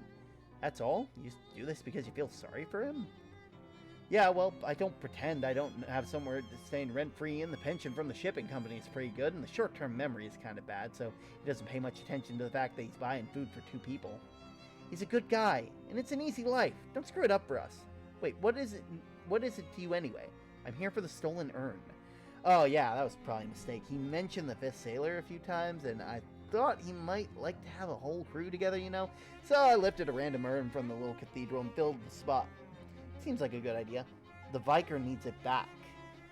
That's all? You just do this because you feel sorry for him? Yeah, well, I don't pretend I don't have somewhere staying rent-free, and the pension from the shipping company is pretty good, and the short-term memory is kind of bad, so he doesn't pay much attention to the fact that he's buying food for 2 people. He's a good guy, and it's an easy life. Don't screw it up for us. Wait, what is it to you anyway? I'm here for the stolen urn. Oh yeah, that was probably a mistake. He mentioned the 5th Sailor a few times, and I thought he might like to have a whole crew together, you know? So I lifted a random urn from the little cathedral and filled the spot. Seems like a good idea. The Vicar needs it back.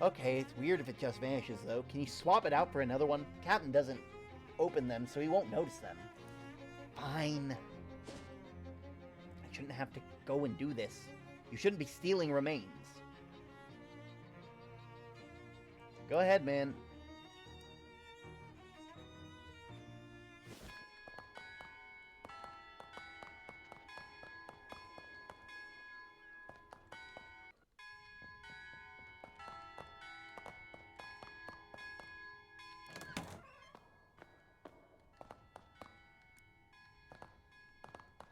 Okay, it's weird if it just vanishes, though. Can you swap it out for another one? Captain doesn't open them, so he won't notice them. Fine. I shouldn't have to go and do this. You shouldn't be stealing remains. Go ahead, man.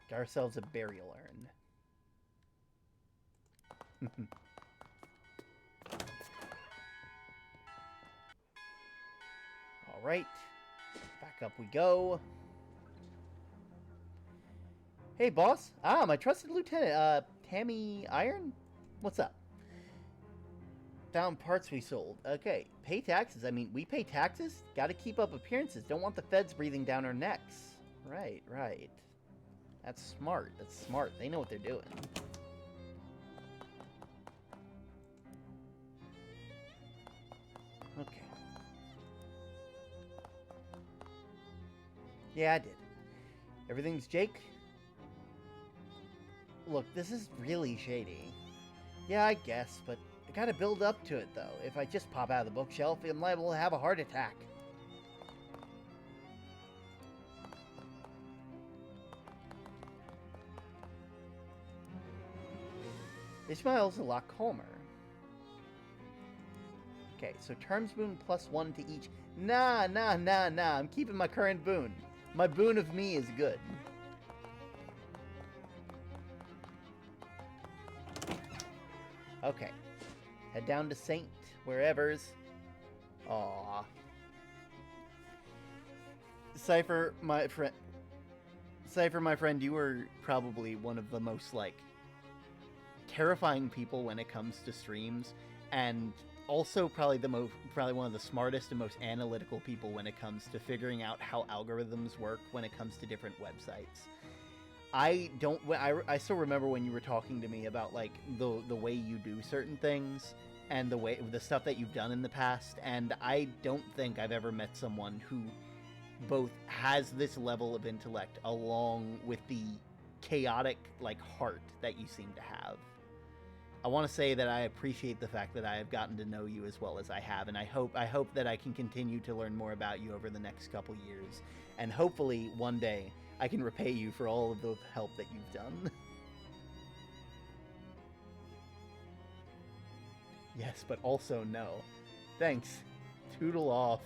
Got ourselves a burial urn. Alright. Back up we go. Hey, boss. Ah, my trusted lieutenant, Tammy Iron? What's up? Found parts we sold. Okay. Pay taxes. I mean, we pay taxes? Gotta keep up appearances. Don't want the feds breathing down our necks. Right, right. That's smart. That's smart. They know what they're doing. Okay. Yeah, I did. Everything's Jake? Look, this is really shady. Yeah, I guess, but I gotta build up to it, though. If I just pop out of the bookshelf, I'm liable to have a heart attack. Ishmael's a lot calmer. Okay, so terms boon +1 to each. Nah. I'm keeping my current boon. My boon of me is good. Okay. Head down to Saint, wherever's. Aww. Cypher, my friend. Cypher, my friend, you were probably one of the most, like, terrifying people when it comes to streams, and also probably one of the smartest and most analytical people when it comes to figuring out how algorithms work when it comes to different websites. I still remember when you were talking to me about, like, the way you do certain things and the stuff that you've done in the past, and I don't think I've ever met someone who both has this level of intellect along with the chaotic, like, heart that you seem to have. I want to say that I appreciate the fact that I have gotten to know you as well as I have, and I hope that I can continue to learn more about you over the next couple years, and hopefully one day I can repay you for all of the help that you've done. Yes, but also no. Thanks. Toodle off.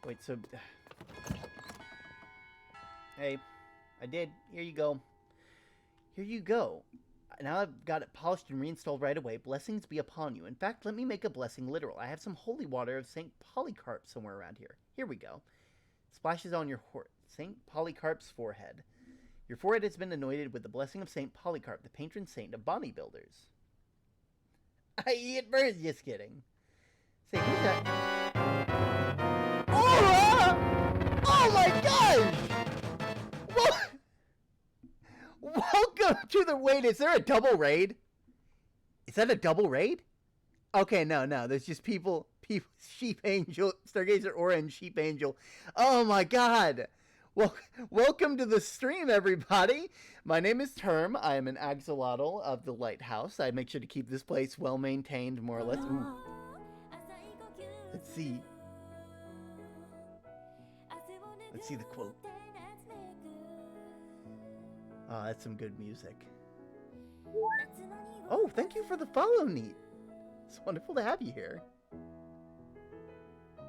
Wait, so... Hey, I did. Here you go. Here you go. Now I've got it polished and reinstalled right away. Blessings be upon you. In fact, let me make a blessing literal. I have some holy water of St. Polycarp somewhere around here. Here we go. Splashes on your St. Polycarp's forehead. Your forehead has been anointed with the blessing of St. Polycarp, the patron saint of bodybuilders. I eat birds. Just kidding. Say, who's that? Oh my gosh! Welcome to the... Wait, is there a double raid? Is that a double raid? Okay, no. There's just people... Sheep Angel, Stargazer Orange, Sheep Angel. Oh my god! Well, welcome to the stream, everybody! My name is Term. I am an axolotl of the Lighthouse. I make sure to keep this place well-maintained, more or less. Ooh. Let's see. Let's see the quote. Oh, that's some good music. Oh, thank you for the follow, Neat. It's wonderful to have you here.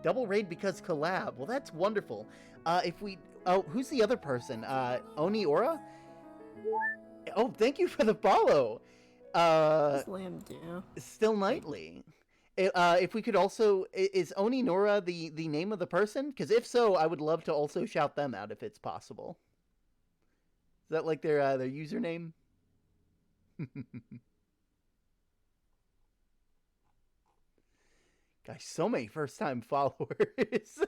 Double raid because collab. Well, that's wonderful. Oh, who's the other person? Oni Ora? Oh, thank you for the follow. Slam do. Still Nightly. If we could also, is Oni Nora the name of the person? Because if so, I would love to also shout them out if it's possible. Is that like their username? Gosh, so many first-time followers.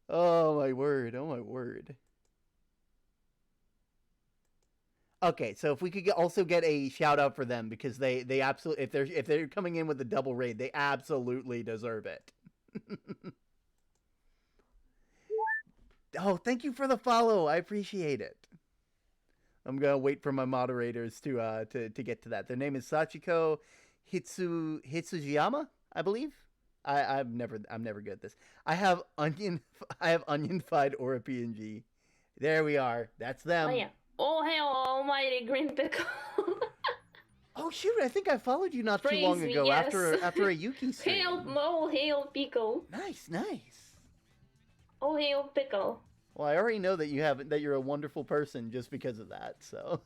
Oh my word! Oh my word! Okay, so if we could also get a shout out for them, because they absolutely, if they're coming in with a double raid, they absolutely deserve it. Oh, thank you for the follow. I appreciate it. I'm gonna wait for my moderators to get to that. Their name is Sachiko Hitsujiyama, I believe. I'm never good at this. I have onion-fied Aura PNG. There we are. That's them. Oh yeah. Oh hail almighty green pickle. Oh shoot, I think I followed you not too long ago, yes. after a Yuki stream. Hail pickle. Nice. Oh hail pickle. Well, I already know that you're a wonderful person just because of that. So,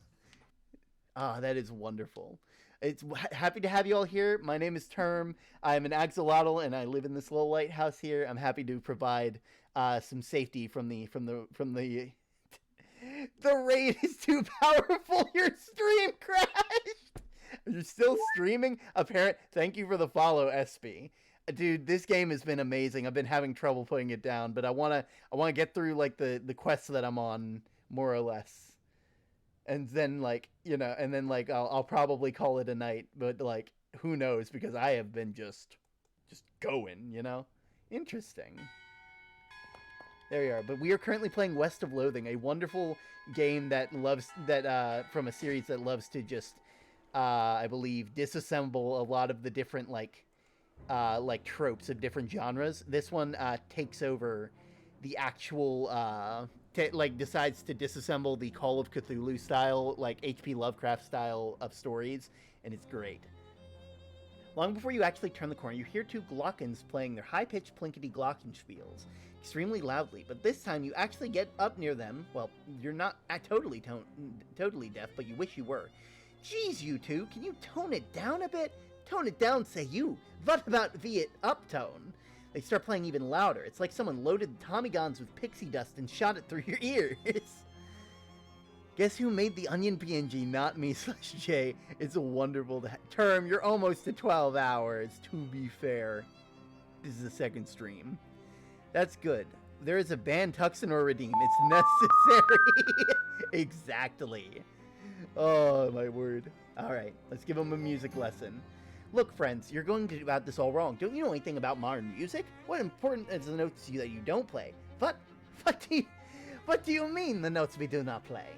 that is wonderful. It's happy to have you all here. My name is Term. I'm an axolotl, and I live in this little lighthouse here. I'm happy to provide some safety from the. The raid is too powerful. Your stream crashed. You're still streaming? Thank you for the follow, SB. Dude, this game has been amazing. I've been having trouble putting it down, but I wanna get through like the quests that I'm on, more or less. And then I'll probably call it a night, but like who knows, because I have been just going, Interesting. There we are. But we are currently playing West of Loathing, a wonderful game from a series that loves to just I believe disassemble a lot of the different like tropes of different genres. This one takes over the actual decides to disassemble the Call of Cthulhu style, like H.P. Lovecraft style of stories, and it's great. Long before you actually turn the corner, you hear two Glocklins playing their high-pitched plinkety glockenspiels extremely loudly, but this time you actually get up near them. Well, you're not totally deaf, but you wish you were. Jeez, you two, can you tone it down a bit? Tone it down, say you. What about the uptone? They start playing even louder. It's like someone loaded Tommy guns with pixie dust and shot it through your ears. Guess who made the onion PNG? Not me / Jay. It's a wonderful term. You're almost to 12 hours, to be fair. This is the second stream. That's good. There is a ban, Tuxin, or redeem. It's necessary. Exactly. Oh, my word. All right, let's give him a music lesson. Look, friends, you're going about this all wrong. Don't you know anything about modern music? What important is the notes that you don't play? What do you mean, the notes we do not play?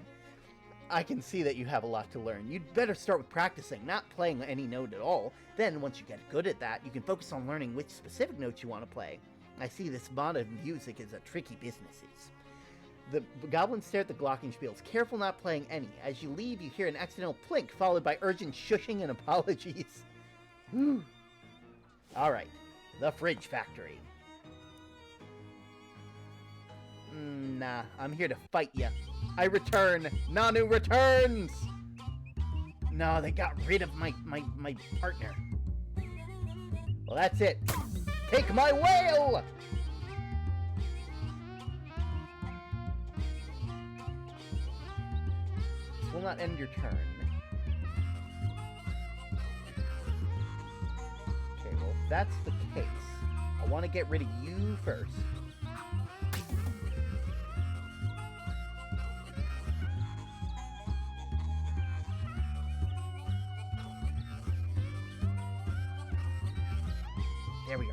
I can see that you have a lot to learn. You'd better start with practicing, not playing any note at all. Then, once you get good at that, you can focus on learning which specific notes you want to play. I see this modern music is a tricky business. The goblins stare at the glockenspiels, careful not playing any. As you leave, you hear an accidental plink, followed by urgent shushing and apologies. Alright, the fridge factory. Nah, I'm here to fight ya. I return. Nanu returns! No, they got rid of my partner. Well, that's it. Take my whale! This will not end your turn. Okay, well, if that's the case, I want to get rid of you first. There we are.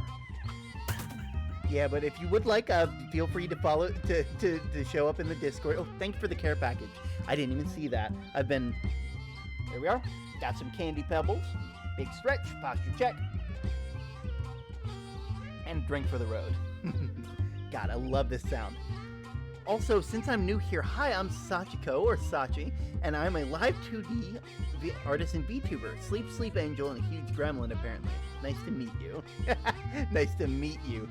Yeah, but if you would like, feel free to follow to show up in the Discord. Oh, thank you for the care package. I didn't even see that. There we are. Got some candy pebbles. Big stretch. Posture check. And drink for the road. God, I love this sound. Also, since I'm new here, hi, I'm Sachiko, or Sachi. and I'm a live 2D artist and VTuber. Sleep, sleep angel, and a huge gremlin, apparently. Nice to meet you. Nice to meet you.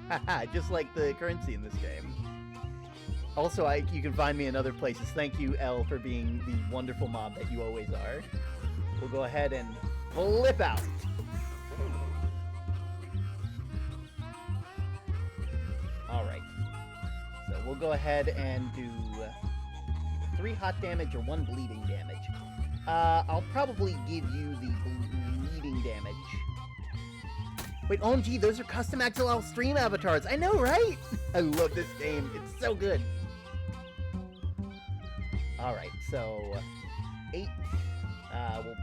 Just like the currency in this game. Also, you can find me in other places. Thank you, Elle, for being the wonderful mob that you always are. We'll go ahead and flip out. Alright. So we'll go ahead and do 3 hot damage or 1 bleeding damage. I'll probably give you the bleeding damage. Wait, OMG, those are custom XLL stream avatars. I know, right? I love this game. It's so good. Alright, so 8. We'll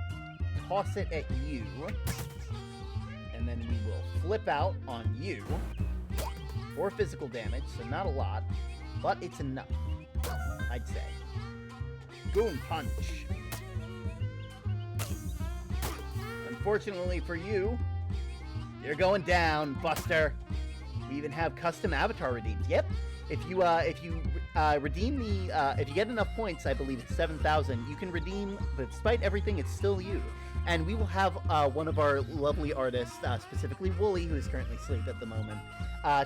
toss it at you. And then we will flip out on you. 4 physical damage, so not a lot. But it's enough, I'd say. Goon punch. Unfortunately for you, you're going down, Buster. We even have custom avatar redeems. Yep. If you redeem the if you get enough points, I believe it's 7,000, you can redeem, but despite everything, it's still you. And we will have one of our lovely artists, specifically Wooly, who is currently asleep at the moment,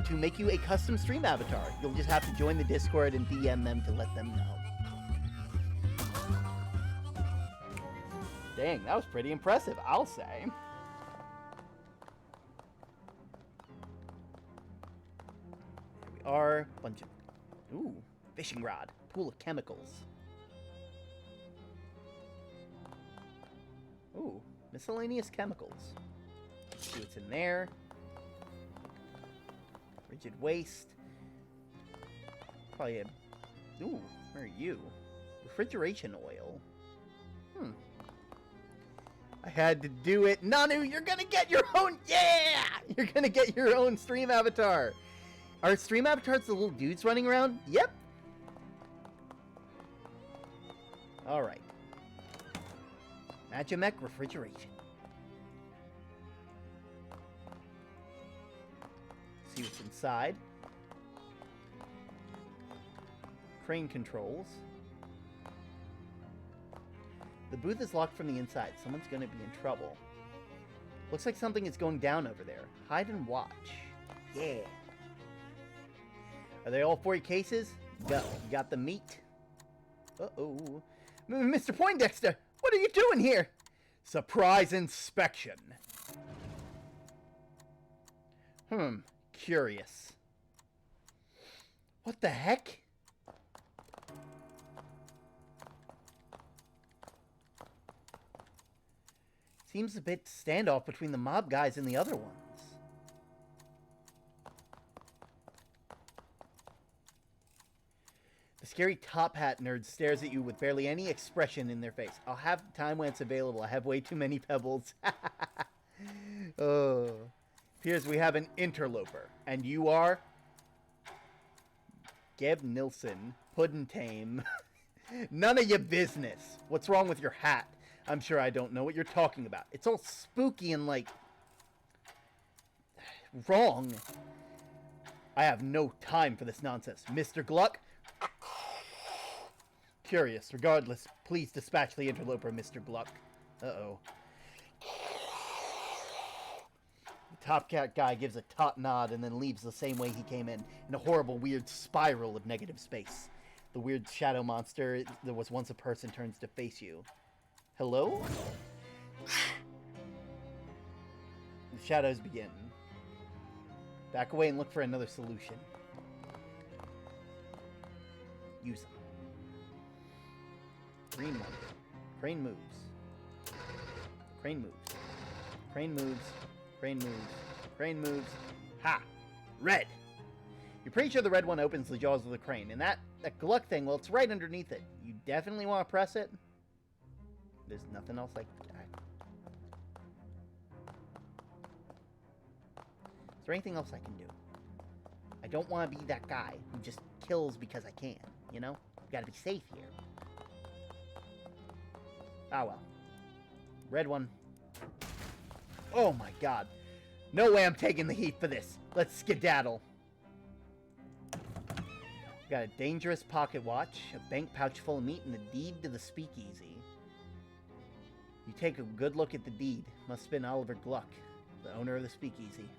to make you a custom stream avatar. You'll just have to join the Discord and DM them to let them know. Dang, that was pretty impressive, I'll say. There we are. Bunch of... Ooh, fishing rod. Pool of chemicals. Ooh, miscellaneous chemicals. Let's see what's in there. Rigid waste. Probably a... Ooh, where are you? Refrigeration oil. I had to do it. Nanu, you're gonna get your own... Yeah! You're gonna get your own stream avatar. Are stream avatars the little dudes running around? Yep. Alright. Magimech refrigeration. See what's inside. Crane controls. The booth is locked from the inside. Someone's gonna be in trouble. Looks like something is going down over there. Hide and watch. Yeah. Are they all 40 cases? Go. You got the meat. Uh-oh. Mr. Poindexter, what are you doing here? Surprise inspection. Curious. What the heck? Seems a bit standoff between the mob guys and the other ones. The scary top hat nerd stares at you with barely any expression in their face. I'll have time when it's available. I have way too many pebbles. Oh. Appears we have an interloper. And you are... Geb Nilsson. Puddentame. None of your business. What's wrong with your hat? I'm sure I don't know what you're talking about. It's all spooky and, like... wrong. I have no time for this nonsense. Mr. Gluck? Curious. Regardless, please dispatch the interloper, Mr. Gluck. Uh-oh. The top cat guy gives a taut nod and then leaves the same way he came in a horrible, weird spiral of negative space. The weird shadow monster that was once a person turns to face you. Hello? The shadows begin. Back away and look for another solution. Use them. Green one. Crane moves. Crane moves. Crane moves. Crane moves. Crane moves. Ha! Red! You're pretty sure the red one opens the jaws of the crane. And that Gluck thing, well, it's right underneath it. You definitely want to press it. There's nothing else like... Is there anything else I can do? I don't want to be that guy who just kills because I can, you know? We gotta be safe here. Ah, well. Red one. Oh my god. No way I'm taking the heat for this. Let's skedaddle. Got a dangerous pocket watch, a bank pouch full of meat, and a deed to the speakeasy. You take a good look at the deed. Must have been Oliver Gluck, the owner of the speakeasy.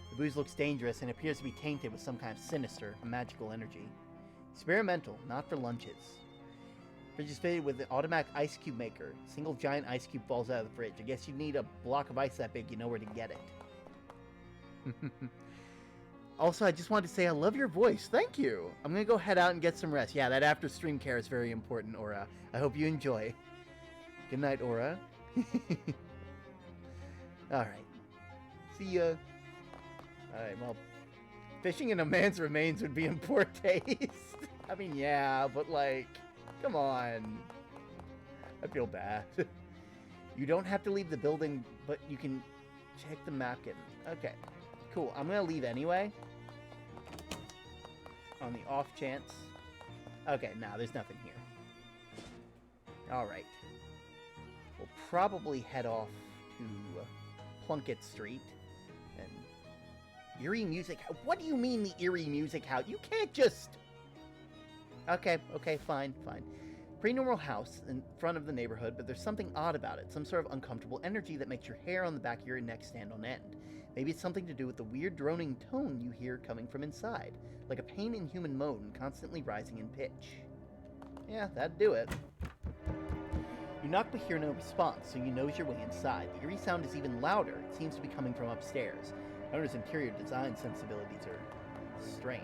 The booze looks dangerous and appears to be tainted with some kind of sinister, magical energy. Experimental, not for lunches. Fridge is fitted with an automatic ice cube maker. Single giant ice cube falls out of the fridge. I guess you need a block of ice that big, you know where to get it. Also, I just wanted to say I love your voice. Thank you. I'm going to go head out and get some rest. Yeah, that after stream care is very important, Aura. I hope you enjoy. Good night, Aura. Alright. See ya. Alright, well, fishing in a man's remains would be in poor taste. I mean, yeah, but like, come on. I feel bad. You don't have to leave the building, but you can check the map. Okay, cool. I'm going to leave anyway. On the off chance. Okay, no, there's nothing here. Alright. We'll probably head off to Plunkett Street. And eerie music. What do you mean the eerie music house? You can't just... Okay, fine. Pretty normal house in front of the neighborhood, but there's something odd about it. Some sort of uncomfortable energy that makes your hair on the back of your neck stand on end. Maybe it's something to do with the weird droning tone you hear coming from inside. Like a pain inhuman moan constantly rising in pitch. Yeah, that'd do it. You knock but hear no response, so you nose your way inside. The eerie sound is even louder. It seems to be coming from upstairs. Owner's interior design sensibilities are strange.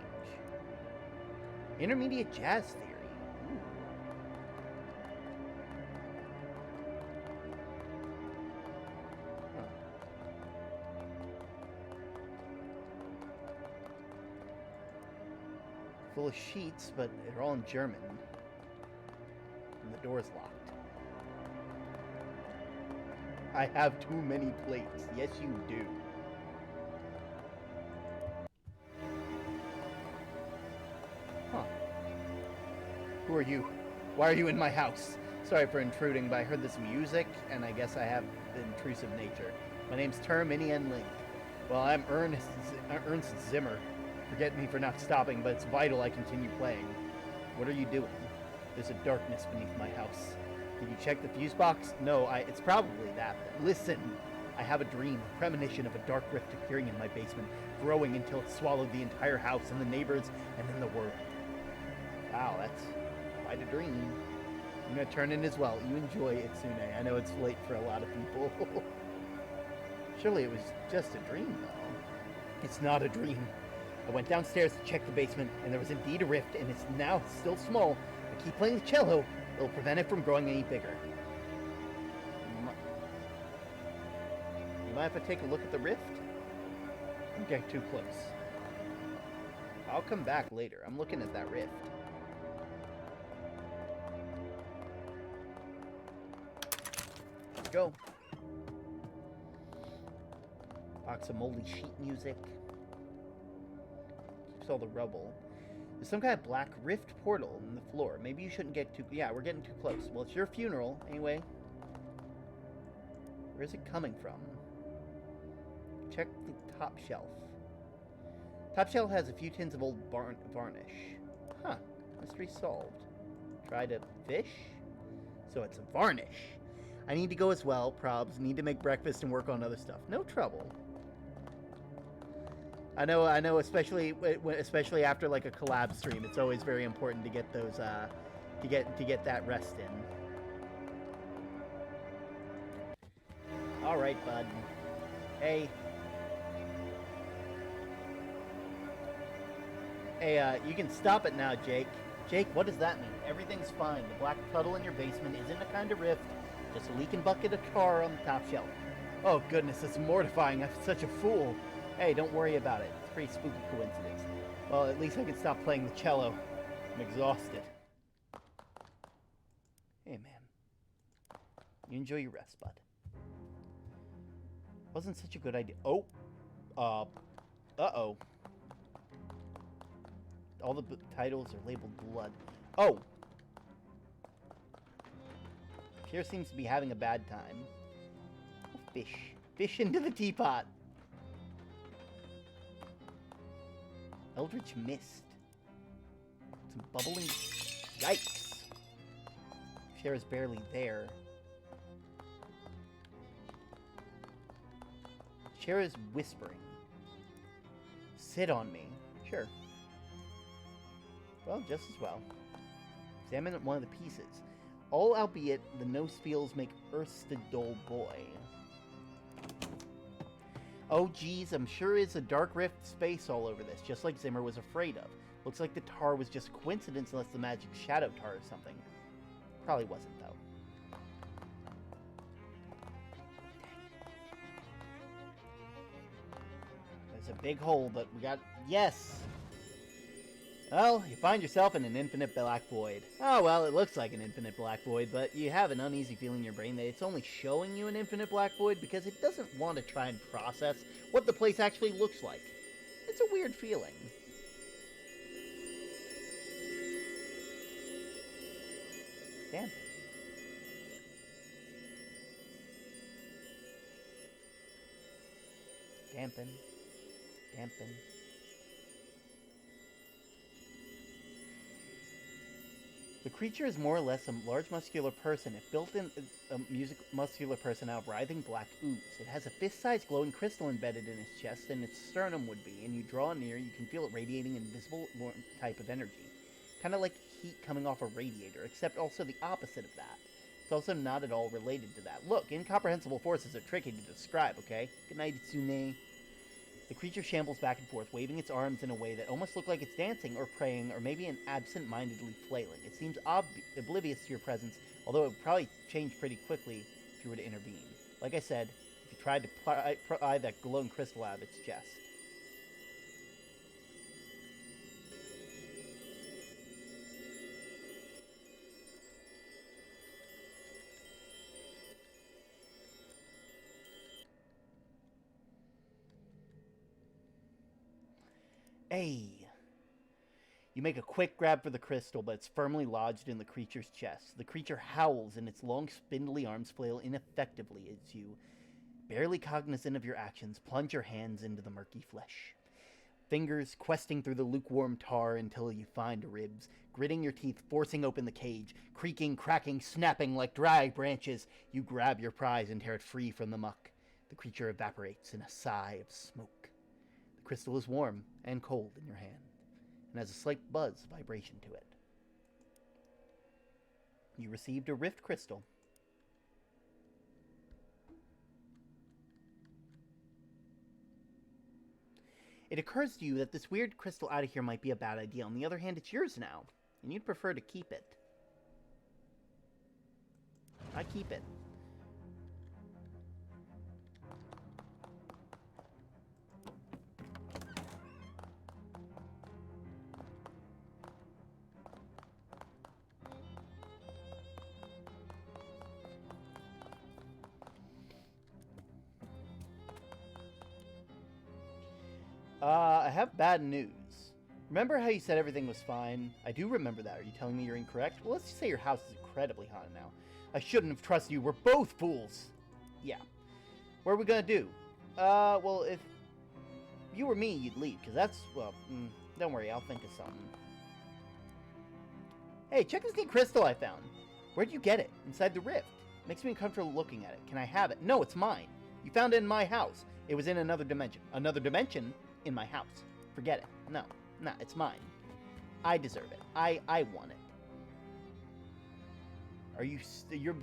Intermediate jazz theory. Ooh. Huh. Full of sheets, but they're all in German. And the door's locked. I have too many plates. Yes, you do. Huh. Who are you? Why are you in my house? Sorry for intruding, but I heard this music, and I guess I have the intrusive nature. My name's Terminian Link. Well, I'm Ernst Zimmer. Forget me for not stopping, but it's vital I continue playing. What are you doing? There's a darkness beneath my house. Did you check the fuse box? No, it's probably that. Listen, I have a dream, a premonition of a dark rift appearing in my basement, growing until it swallowed the entire house and the neighbors and then the world. Wow, that's quite a dream. I'm gonna turn in as well. You enjoy it, Tsune. I know it's late for a lot of people. Surely it was just a dream, though. It's not a dream. I went downstairs to check the basement, and there was indeed a rift, and it's now still small. I keep playing the cello. It'll prevent it from growing any bigger. You might have to take a look at the rift? Don't get too close. I'll come back later. I'm looking at that rift. Let's go. Box of moldy sheet music. Keeps all the rubble. There's some kind of black rift portal in the floor. Maybe you shouldn't get too... Yeah, we're getting too close. Well, it's your funeral, anyway. Where's it coming from? Check the top shelf. Top shelf has a few tins of old varnish. Huh. Mystery solved. Try to fish? So it's a varnish. I need to go as well, probs. Need to make breakfast and work on other stuff. No trouble. I know, especially after like a collab stream, it's always very important to get those, to get that rest in. All right, bud. Hey, you can stop it now, Jake. Jake, what does that mean? Everything's fine. The black puddle in your basement isn't a kind of rift, just a leaking bucket of tar on the top shelf. Oh goodness, it's mortifying. I'm such a fool. Hey, don't worry about it. It's a pretty spooky coincidence. Well, at least I can stop playing the cello. I'm exhausted. Hey, man. You enjoy your rest, bud. Wasn't such a good idea. Oh. Uh-oh. All the titles are labeled blood. Oh. Pierre seems to be having a bad time. Oh, fish. Fish into the teapot. Eldritch Mist. Some bubbling... Yikes! Shara's barely there. Shara's whispering. Sit on me. Sure. Well, just as well. Examine one of the pieces. All albeit the no spiels make Earth's the dull boy. Oh geez, I'm sure it's a dark rift space all over this, just like Zimmer was afraid of. Looks like the tar was just coincidence unless the magic shadow tar or something. Probably wasn't, though. There's a big hole, but we got... Yes! Well, you find yourself in an infinite black void. Oh, well, it looks like an infinite black void, but you have an uneasy feeling in your brain that it's only showing you an infinite black void because it doesn't want to try and process what the place actually looks like. It's a weird feeling. Dampen. Dampen. Dampen. The creature is more or less a large muscular person. If built in a muscular person out of writhing black ooze. It has a fist-sized glowing crystal embedded in its chest, and its sternum would be, and you draw near, you can feel it radiating an invisible type of energy. Kind of like heat coming off a radiator, except also the opposite of that. It's also not at all related to that. Look, incomprehensible forces are tricky to describe, okay? Good night, Itsune. The creature shambles back and forth, waving its arms in a way that almost looks like it's dancing or praying or maybe absent-mindedly flailing. It seems oblivious to your presence, although it would probably change pretty quickly if you were to intervene. Like I said, if you tried to pry that glowing crystal out of its chest. Hey! You make a quick grab for the crystal, but it's firmly lodged in the creature's chest. The creature howls, and its long, spindly arms flail ineffectively as you, barely cognizant of your actions, plunge your hands into the murky flesh. Fingers questing through the lukewarm tar until you find ribs, gritting your teeth, forcing open the cage, creaking, cracking, snapping like dry branches. You grab your prize and tear it free from the muck. The creature evaporates in a sigh of smoke. The crystal is warm and cold in your hand, and has a slight buzz vibration to it. You received a rift crystal. It occurs to you that this weird crystal out of here might be a bad idea. On the other hand, it's yours now, and you'd prefer to keep it. I keep it. I have bad news. Remember how you said everything was fine? I do remember that. Are you telling me you're incorrect? Well, let's just say your house is incredibly haunted now. I shouldn't have trusted you. We're both fools. Yeah. What are we gonna do? Well, if you were me, you'd leave, because that's, well, don't worry, I'll think of something. Hey, check this neat crystal I found. Where'd you get it? Inside the rift. Makes me uncomfortable looking at it. Can I have it? No, it's mine. You found it in my house. It was in another dimension. Another dimension? In my house. Forget it. No, it's mine. I deserve it. I want it. You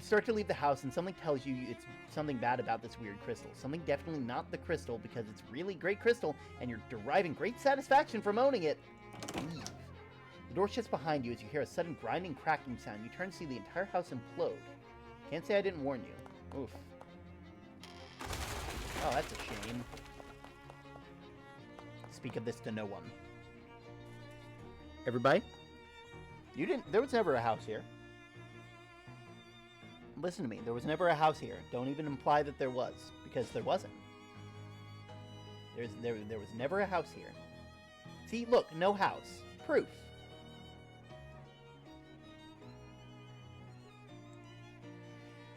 start to leave the house and something tells you it's something bad about this weird crystal. Something definitely not the crystal because it's really great crystal and you're deriving great satisfaction from owning it. Leave. The door shuts behind you as you hear a sudden grinding, cracking sound. You turn to see the entire house implode. Can't say I didn't warn you. Oof. Oh, that's a shame. Speak of this to no one. Everybody? There was never a house here. Listen to me, there was never a house here. Don't even imply that there was, because there wasn't. There was never a house here. See, look, no house. Proof.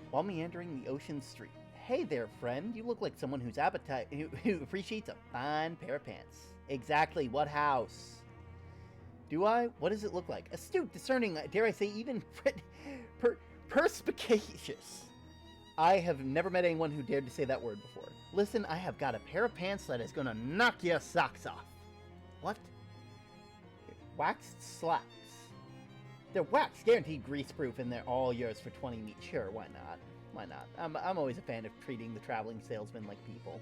While meandering the ocean street. Hey there, friend. You look like someone who appreciates a fine pair of pants. Exactly, what house? Do I? What does it look like? Astute, discerning, dare I say even perspicacious. I have never met anyone who dared to say that word before. Listen, I have got a pair of pants that is gonna knock your socks off. What? Waxed slacks. They're wax, guaranteed grease-proof, and they're all yours for 20 meat. Sure, why not? Why not? I'm always a fan of treating the traveling salesmen like people.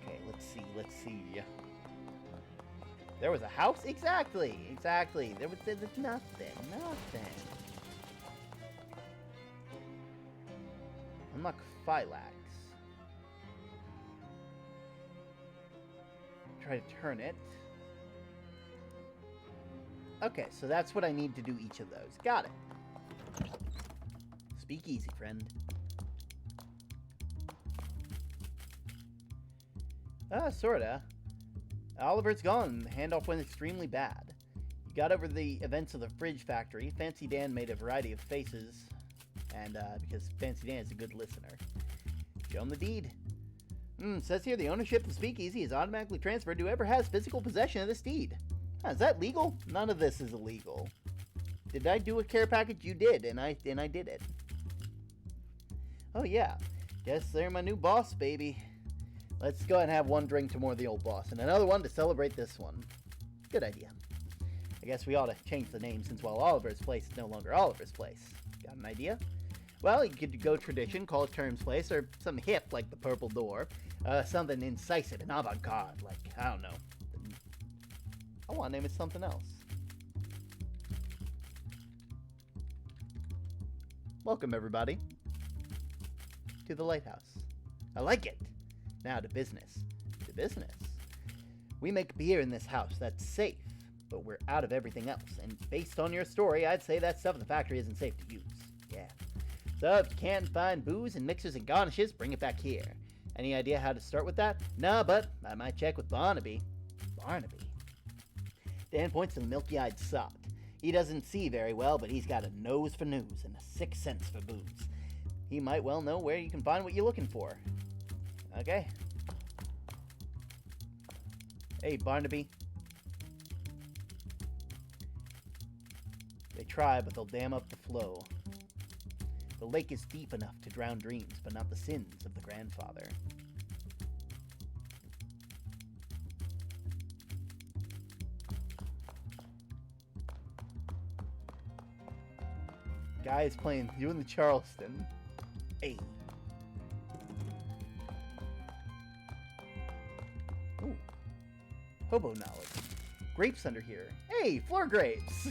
Okay, let's see. There was a house? Exactly. There was nothing. Unlock Phylax. Try to turn it. Okay, so that's what I need to do each of those. Got it. Speak easy, friend. Sorta. Oliver's gone. The handoff went extremely bad. You got over the events of the fridge factory. Fancy Dan made a variety of faces. And, because Fancy Dan is a good listener. Show him the deed. Says here the ownership of the speakeasy is automatically transferred to whoever has physical possession of this deed. Is that legal? None of this is illegal. Did I do a care package? You did, and I did it. Oh yeah. Guess they're my new boss, baby. Let's go ahead and have one drink to more the old boss, and another one to celebrate this one. Good idea. I guess we ought to change the name since while Oliver's Place is no longer Oliver's Place. Got an idea? Well, you could go tradition, call it Terms Place, or something hip like the Purple Door. Something incisive and avant-garde, like, I don't know. I want to name it something else. Welcome, everybody, to the lighthouse. I like it. Now to business. To business. We make beer in this house that's safe, but we're out of everything else. And based on your story, I'd say that stuff in the factory isn't safe to use. Yeah. So if you can't find booze and mixers and garnishes, bring it back here. Any idea how to start with that? No, but I might check with Barnaby. Barnaby? Dan points to the milky-eyed sot. He doesn't see very well, but he's got a nose for news and a sixth sense for booze. He might well know where you can find what you're looking for. Okay. Hey, Barnaby. They try, but they'll dam up the flow. The lake is deep enough to drown dreams, but not the sins of the grandfather. Guy is playing, doing the Charleston. Hey. Ooh. Hobo knowledge. Grapes under here. Hey, floor grapes!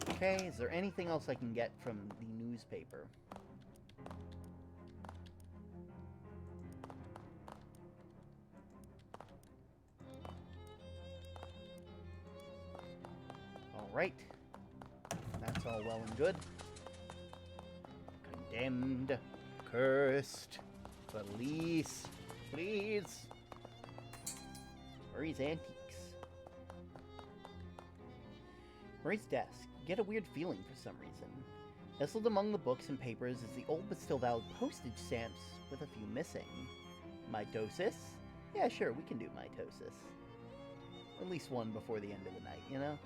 Okay, is there anything else I can get from the newspaper? Alright. That's all well and good. Condemned. Cursed. Police. Please. Murray's Antiques. Murray's desk. Get a weird feeling for some reason. Nestled among the books and papers is the old but still valid postage stamps with a few missing. Mitosis? Yeah, sure, we can do mitosis. At least one before the end of the night, you know?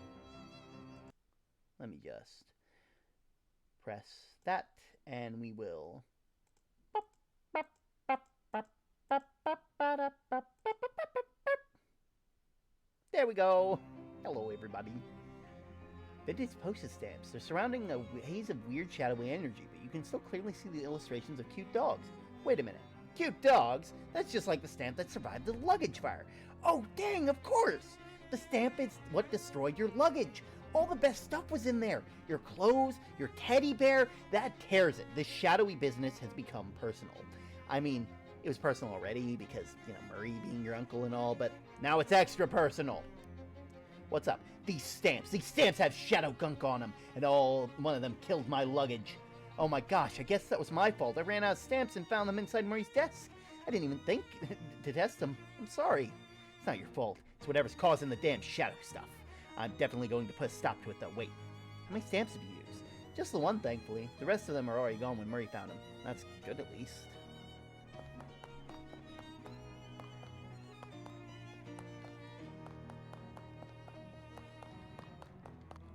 Let me just press that, and we will... There we go! Hello, everybody. Vintage postage stamps. They're surrounding a haze of weird shadowy energy, but you can still clearly see the illustrations of cute dogs. Wait a minute. Cute dogs? That's just like the stamp that survived the luggage fire. Oh, dang, of course! The stamp is what destroyed your luggage. All the best stuff was in there. Your clothes, your teddy bear. That tears it. This shadowy business has become personal. I mean, it was personal already because, you know, Murray being your uncle and all, but now it's extra personal. What's up? These stamps have shadow gunk on them, and one of them killed my luggage. Oh my gosh, I guess that was my fault. I ran out of stamps and found them inside Murray's desk. I didn't even think to test them. I'm sorry. It's not your fault. It's whatever's causing the damn shadow stuff. I'm definitely going to put a stop to it though. Wait, how many stamps have you used? Just the one, thankfully. The rest of them are already gone when Murray found them. That's good, at least.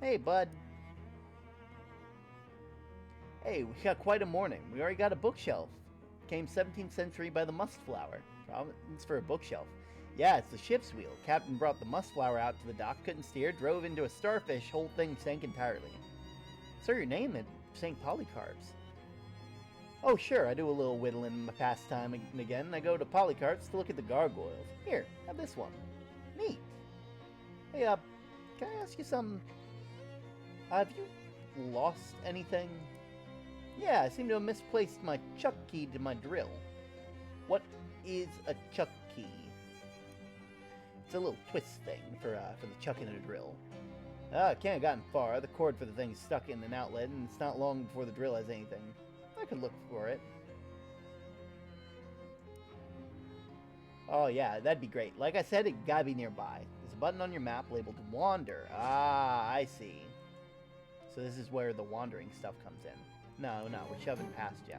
Hey, bud. Hey, we got quite a morning. We already got a bookshelf. Came 17th century by the Muskflower. It's for a bookshelf. Yeah, it's the ship's wheel. Captain brought the Muskflower out to the dock, couldn't steer, drove into a starfish, whole thing sank entirely. Sir, your name at St. Polycarp's. Oh, sure, I do a little whittling in my pastime and again. I go to Polycarp's to look at the gargoyles. Here, have this one. Neat. Hey, can I ask you something? Have you lost anything? Yeah, I seem to have misplaced my chuck key to my drill. What is a chuck key? It's a little twist thing for the chuck in a drill. Can't have gotten far. The cord for the thing is stuck in an outlet, and it's not long before the drill has anything. I could look for it. Oh yeah, that'd be great. Like I said, it gotta be nearby. There's a button on your map labeled Wander. Ah, I see. So this is where the wandering stuff comes in. No, we're shoving past ya.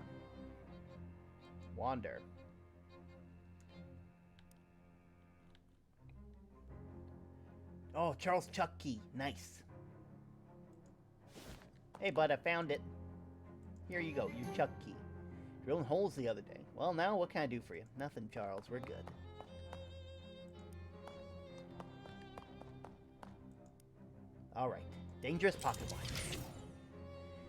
Wander. Oh, Charles Chuck Key. Nice. Hey, bud, I found it. Here you go, your Chuck Key. Drilling holes the other day. Well, now, what can I do for you? Nothing, Charles. We're good. Alright. Dangerous pocket watch.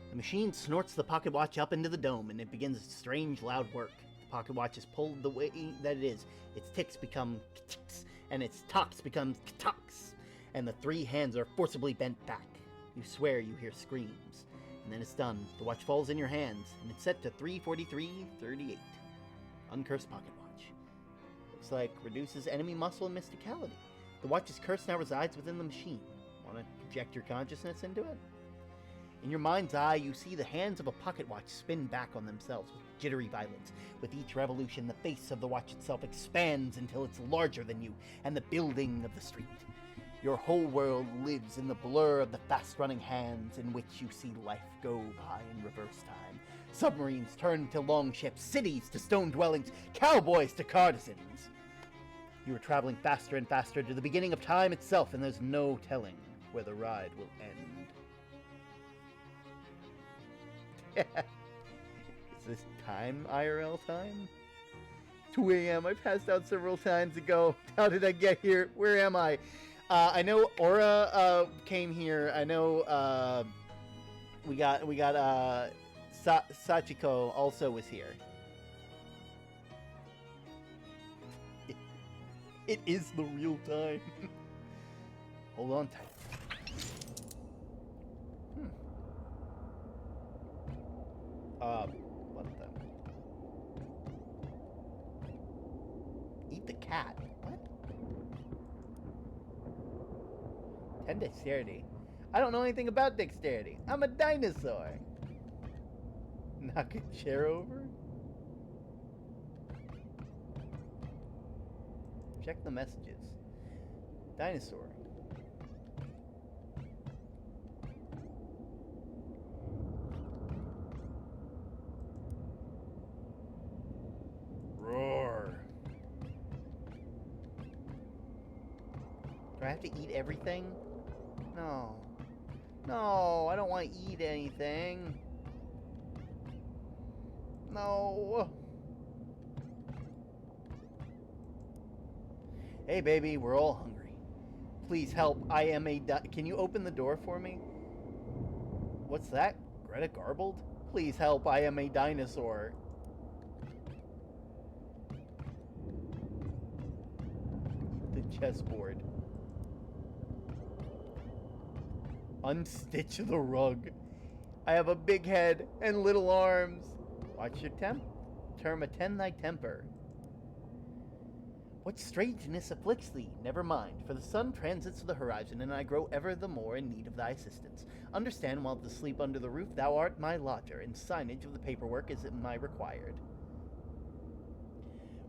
The machine snorts the pocket watch up into the dome, and it begins strange, loud work. The pocket watch is pulled the way that it is. Its ticks become ticks, and its tocks become tocks, and the three hands are forcibly bent back. You swear you hear screams, and then it's done. The watch falls in your hands, and it's set to 3:43:38. Uncursed pocket watch. Looks like reduces enemy muscle and mysticality. The watch's curse now resides within the machine. Want to project your consciousness into it? In your mind's eye, you see the hands of a pocket watch spin back on themselves with jittery violence. With each revolution, the face of the watch itself expands until it's larger than you and the building of the street. Your whole world lives in the blur of the fast-running hands in which you see life go by in reverse time. Submarines turn to longships, cities to stone dwellings, cowboys to courtesans. You are traveling faster and faster to the beginning of time itself, and there's no telling where the ride will end. Is this time IRL time? 2 a.m. I passed out several times ago. How did I get here? Where am I? I know Aura came here. I know we got Sachiko also was here. It is the real time. Hold on tight. What the? Eat the cat. What? 10 dexterity. I don't know anything about dexterity. I'm a dinosaur. Knock a chair over? Check the messages. Dinosaur. Roar. Do I have to eat everything? No. No, I don't want to eat anything. No. Hey, baby, we're all hungry. Please help. I am a Can you open the door for me? What's that? Greta Garbled? Please help. I am a dinosaur. Eat the chessboard. Unstitch the rug. I have a big head and little arms. Watch your term attend thy temper. What strangeness afflicts thee? Never mind, for the sun transits the horizon, and I grow ever the more in need of thy assistance. Understand, while to sleep under the roof, thou art my lodger, and signage of the paperwork is my required.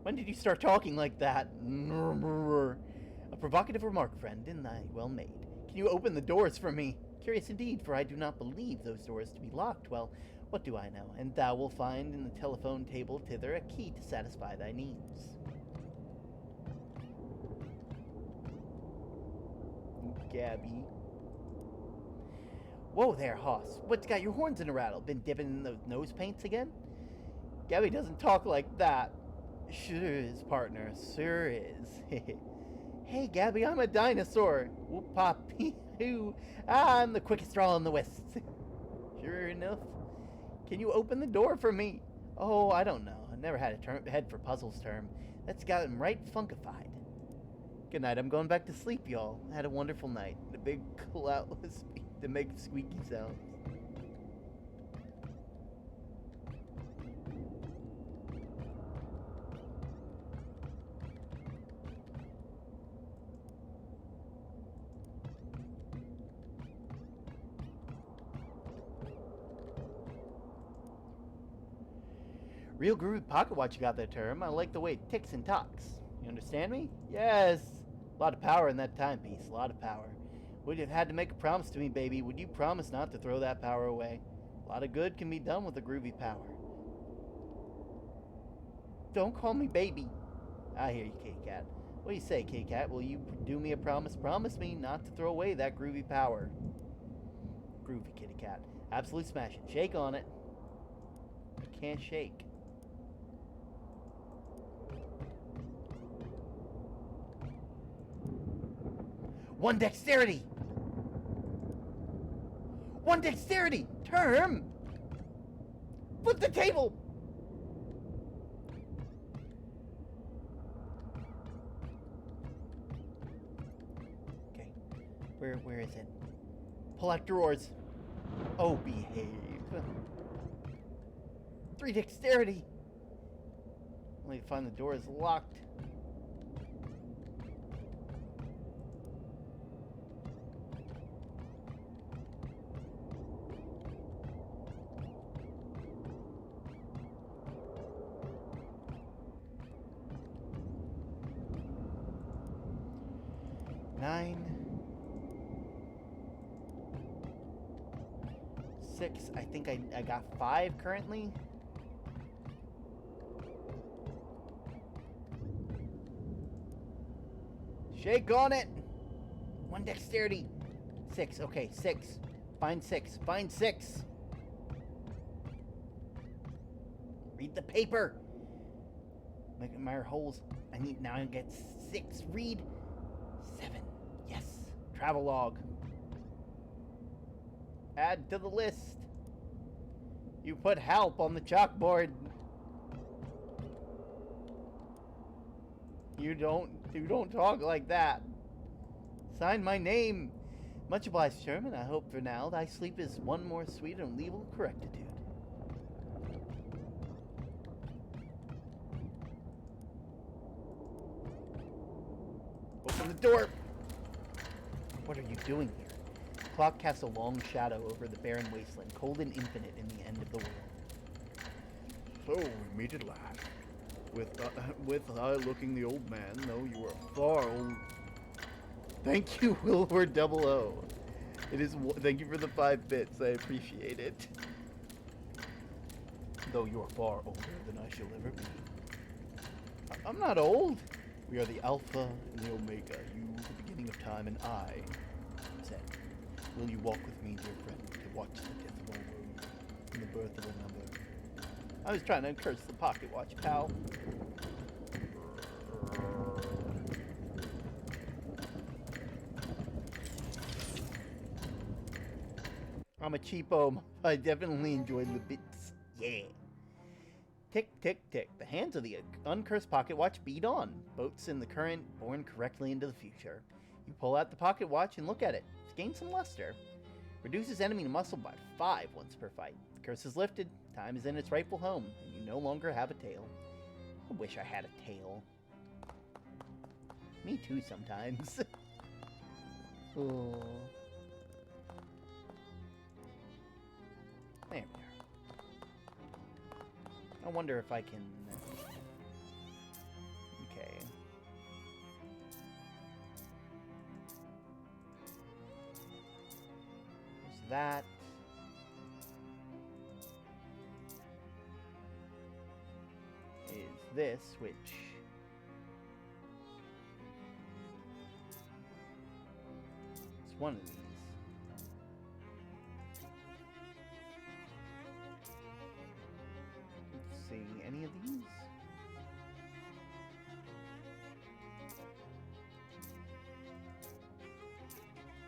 When did you start talking like that? A provocative remark, friend, and thy well made. Can you open the doors for me? Curious indeed, for I do not believe those doors to be locked. Well, what do I know? And thou will find in the telephone table thither a key to satisfy thy needs. Gabby. Whoa there, Hoss. What's got your horns in a rattle? Been dipping in those nose paints again? Gabby doesn't talk like that. Sure is, partner. Sure is. Hey, Gabby, I'm a dinosaur. Whoop pop hoo. I'm the quickest draw in the West. Sure enough. Can you open the door for me? Oh, I don't know. I never had a head for puzzles term. That's got him right funkified. Good night. I'm going back to sleep, y'all. I had a wonderful night. The big cloutless to make squeaky sounds. Real groovy pocket watch you got there, Term. I like the way it ticks and talks. You understand me? Yes. A lot of power in that timepiece. A lot of power. Would you have had to make a promise to me, baby? Would you promise not to throw that power away? A lot of good can be done with a groovy power. Don't call me baby. I hear you, Kitty Cat. What do you say, Kitty Cat? Will you do me a promise? Promise me not to throw away that groovy power. Groovy, Kitty Cat. Absolute smash it. Shake on it. I can't shake. One dexterity! One dexterity! Term! Flip the table! Okay. Where is it? Pull out drawers. Oh, behave. 3 dexterity! Only to find the door is locked. Six. I think I got 5 currently. Shake on it. 1 dexterity. 6. Okay, 6. Find 6. Find 6. Read the paper. Admire holes. I need now. I get 6. Read 7. Yes. Travelogue. Add to the list. You put help on the chalkboard. You don't talk like that. Sign my name. Much obliged, Sherman. I hope for now thy sleep is one more sweet and legal correctitude. Open the door. What are you doing here? The clock casts a long shadow over the barren wasteland, cold and infinite in the end of the world. So we meet at last. With I looking the old man, though you are far old. Thank you, Wilbur 00. It is. Thank you for the 5 bits. I appreciate it. Though you are far older than I shall ever be. I'm not old. We are the Alpha and the Omega. You, the beginning of time, and I, Z. Will you walk with me, dear friend, to watch the death of all worlds and the birth of another? I was trying to curse the pocket watch, pal. I'm a cheapo. I definitely enjoyed the bits. Yeah. Tick, tick, tick. The hands of the uncursed pocket watch beat on. Boats in the current, born correctly into the future. You pull out the pocket watch and look at it. It's gained some luster. Reduces enemy muscle by 5 once per fight. The curse is lifted. Time is in its rightful home, and you no longer have a tail. I wish I had a tail. Me too sometimes. Oh. There we are. I wonder if I can... Okay. that. Is this, which... it's one of these. Let's see, any of these?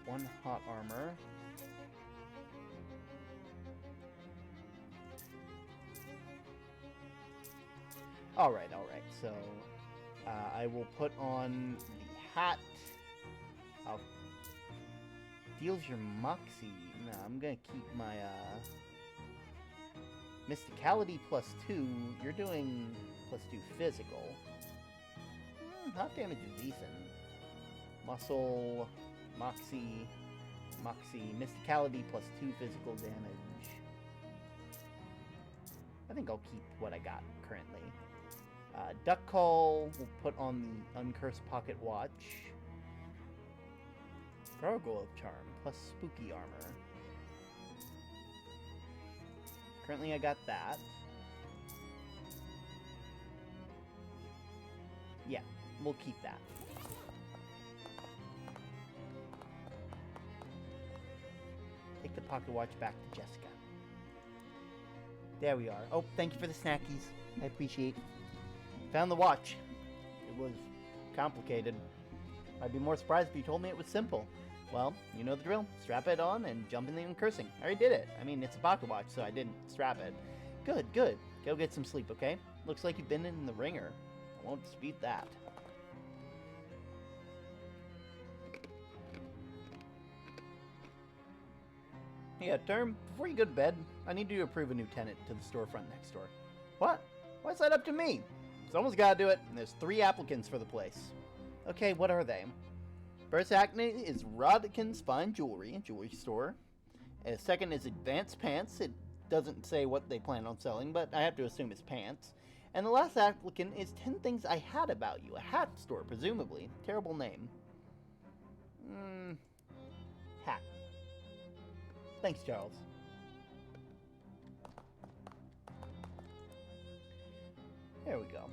One hot armor. Alright, so I will put on the hat. I'll deals your moxie. No, I'm gonna keep my mysticality +2. You're doing +2 physical. Hot damage is decent. Muscle, moxie, mysticality +2 physical damage. I think I'll keep what I got currently. Duck Call will put on the Uncursed Pocket Watch. Gargoyle Charm plus Spooky Armor. Currently I got that. Yeah, we'll keep that. Take the pocket watch back to Jessica. There we are. Oh, thank you for the snackies. I appreciate it. Found the watch. It was complicated. I'd be more surprised if you told me it was simple. Well, you know the drill. Strap it on and jump in the uncursing. I already did it. I mean, it's a pocket watch, so I didn't strap it. Good, good. Go get some sleep, okay? Looks like you've been in the ringer. I won't dispute that. Yeah, Term, before you go to bed, I need you to approve a new tenant to the storefront next door. What? Why's that up to me? Someone's gotta do it, and there's 3 applicants for the place. Okay, what are they? First acne is Rodkin's Fine Jewelry store. Second is Advanced Pants. It doesn't say what they plan on selling, but I have to assume it's pants. And the last applicant is 10 Things I Had About You. A hat store, presumably. Terrible name. Hat. Thanks, Charles. There we go.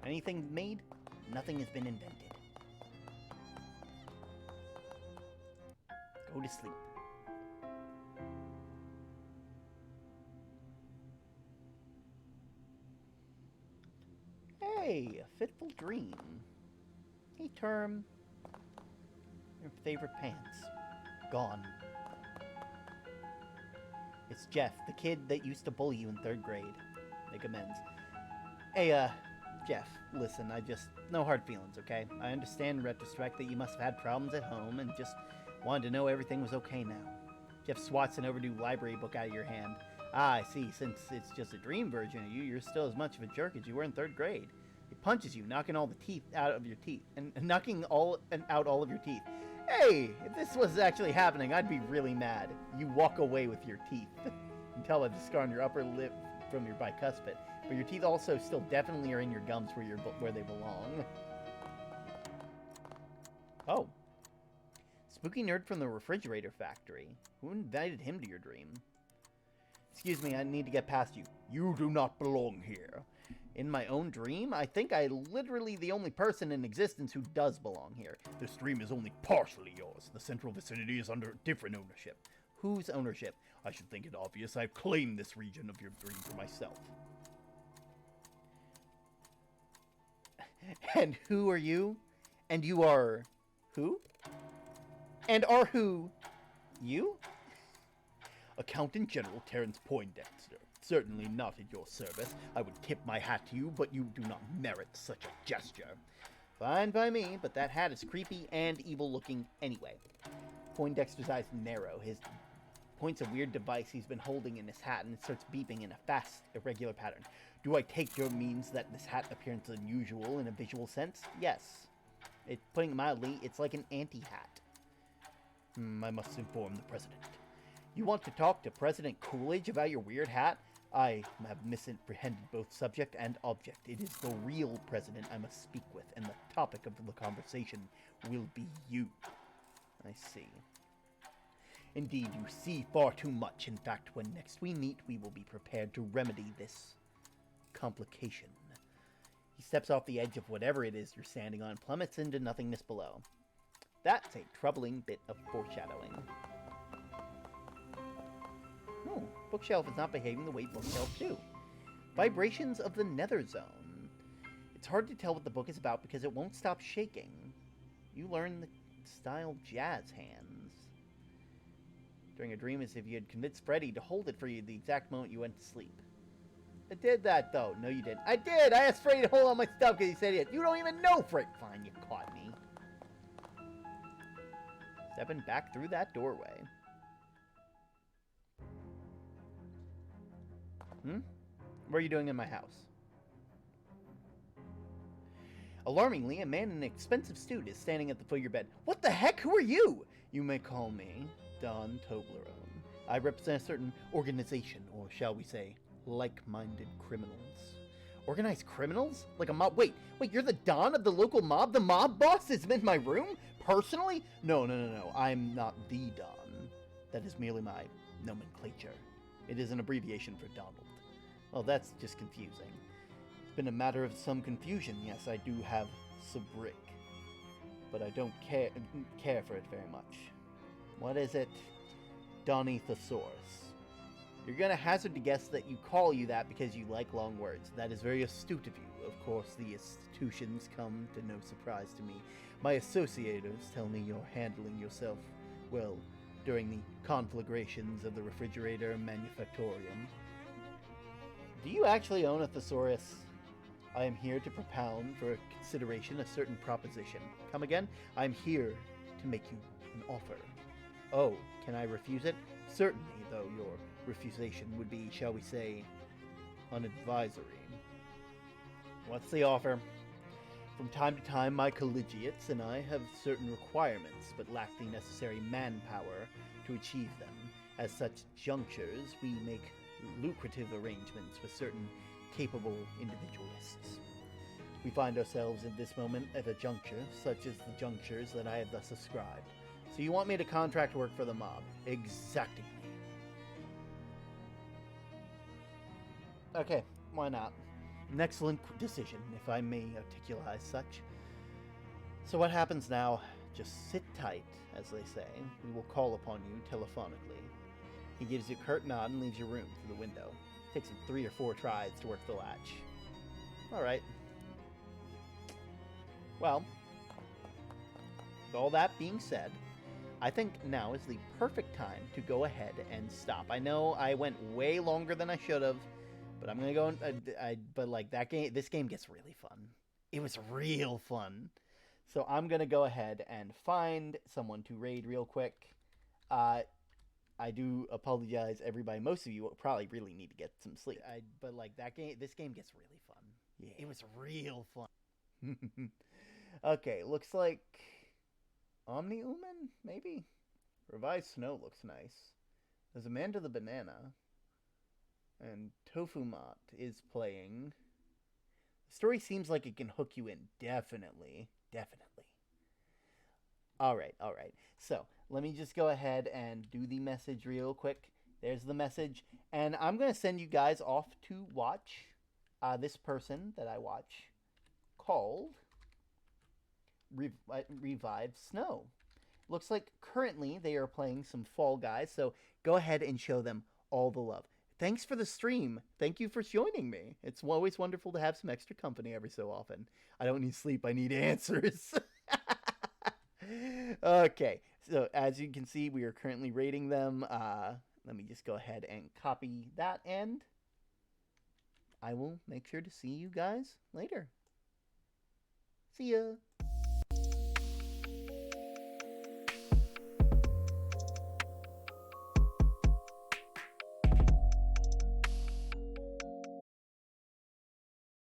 Anything made? Nothing has been invented. Go to sleep. Hey, a fitful dream. Hey, Term. Your favorite pants. Gone. It's Jeff, the kid that used to bully you in 3rd grade. Make amends. Hey, Jeff, listen, no hard feelings, okay? I understand in retrospect that you must have had problems at home and just wanted to know everything was okay now. Jeff swats an overdue library book out of your hand. Ah, I see. Since it's just a dream version of you, you're still as much of a jerk as you were in 3rd grade. He punches you, knocking all the teeth out of your teeth, and knocking out all of your teeth. Hey, if this was actually happening, I'd be really mad. You walk away with your teeth. You can tell by the scar on your upper lip from your bicuspid, but your teeth also still definitely are in your gums where they belong. Oh. Spooky nerd from the refrigerator factory. Who invited him to your dream? Excuse me, I need to get past you. You do not belong here. In my own dream? I think I'm literally the only person in existence who does belong here. This dream is only partially yours. The central vicinity is under different ownership. Whose ownership? I should think it obvious. I've claimed this region of your dream for myself. And who are you? And you are... who? And are who? You? Accountant General Terrence Poindexter. Certainly not at your service. I would tip my hat to you, but you do not merit such a gesture. Fine by me, but that hat is creepy and evil-looking anyway. Poindexter's eyes narrow. His points a weird device he's been holding in his hat, and it starts beeping in a fast, irregular pattern. Do I take your means that this hat appears unusual in a visual sense? Yes. Putting it mildly, it's like an anti-hat. I must inform the president. You want to talk to President Coolidge about your weird hat? I have misapprehended both subject and object. It is the real president I must speak with, and the topic of the conversation will be you. I see. Indeed, you see far too much. In fact, when next we meet, we will be prepared to remedy this complication. He steps off the edge of whatever it is you're standing on, plummets into nothingness below. That's a troubling bit of foreshadowing. Oh, bookshelf is not behaving the way bookshelves do. Vibrations of the Nether Zone. It's hard to tell what the book is about because it won't stop shaking. You learn the style jazz hands. During a dream as if you had convinced Freddy to hold it for you the exact moment you went to sleep. I did that, though. No, you didn't. I did! I asked Freddy to hold on my stuff because he said it. You don't even know Freddy. Fine, you caught me. Stepping back through that doorway. What are you doing in my house? Alarmingly, a man in an expensive suit is standing at the foot of your bed. What the heck? Who are you? You may call me Don Toblerone. I represent a certain organization, or shall we say, like-minded criminals. Organized criminals? Like a mob? Wait, you're the Don of the local mob? The mob boss is in my room? Personally? No. I'm not the Don. That is merely my nomenclature. It is an abbreviation for Donald. Well, that's just confusing. It's been a matter of some confusion. Yes, I do have Sabrick, but I don't care for it very much. What is it? Donny Thesaurus. You're gonna hazard to guess that you call you that because you like long words. That is very astute of you. Of course, the institutions come to no surprise to me. My associators tell me you're handling yourself well during the conflagrations of the refrigerator manufactorium. Do you actually own a thesaurus? I am here to propound for consideration a certain proposition. Come again? I am here to make you an offer. Oh, can I refuse it? Certainly, though your refusation would be, shall we say, unadvisory. What's the offer? From time to time, my collegiates and I have certain requirements, but lack the necessary manpower to achieve them. As such junctures, we make lucrative arrangements with certain capable individualists. We find ourselves in this moment at a juncture, such as the junctures that I have thus ascribed. So you want me to contract work for the mob? Exactly. Okay, why not? An excellent decision, if I may articulate such. So what happens now? Just sit tight, as they say. We will call upon you telephonically. He gives you a curt nod and leaves your room through the window. Takes him 3 or 4 tries to work the latch. Alright. Well, with all that being said, I think now is the perfect time to go ahead and stop. I know I went way longer than I should have, but I'm gonna go. But like that game, this game gets really fun. It was real fun. So I'm gonna go ahead and find someone to raid real quick. I do apologize, everybody. Most of you probably really need to get some sleep. But like that game, this game gets really fun. Yeah, it was real fun. Okay, looks like Omni Uman, maybe? Revised Snow looks nice. There's Amanda the Banana. And Tofu Mott is playing. The story seems like it can hook you in. Definitely. Alright. So, let me just go ahead and do the message real quick. There's the message. And I'm going to send you guys off to watch this person that I watch called Revive Snow. Looks like currently they are playing some Fall Guys, so go ahead and show them all the love. Thanks for the stream. Thank you for joining me. It's always wonderful to have some extra company every so often. I don't need sleep, I need answers. Okay, so as you can see, we are currently rating them. Let me just go ahead and copy that, and I will make sure to see you guys later. See ya.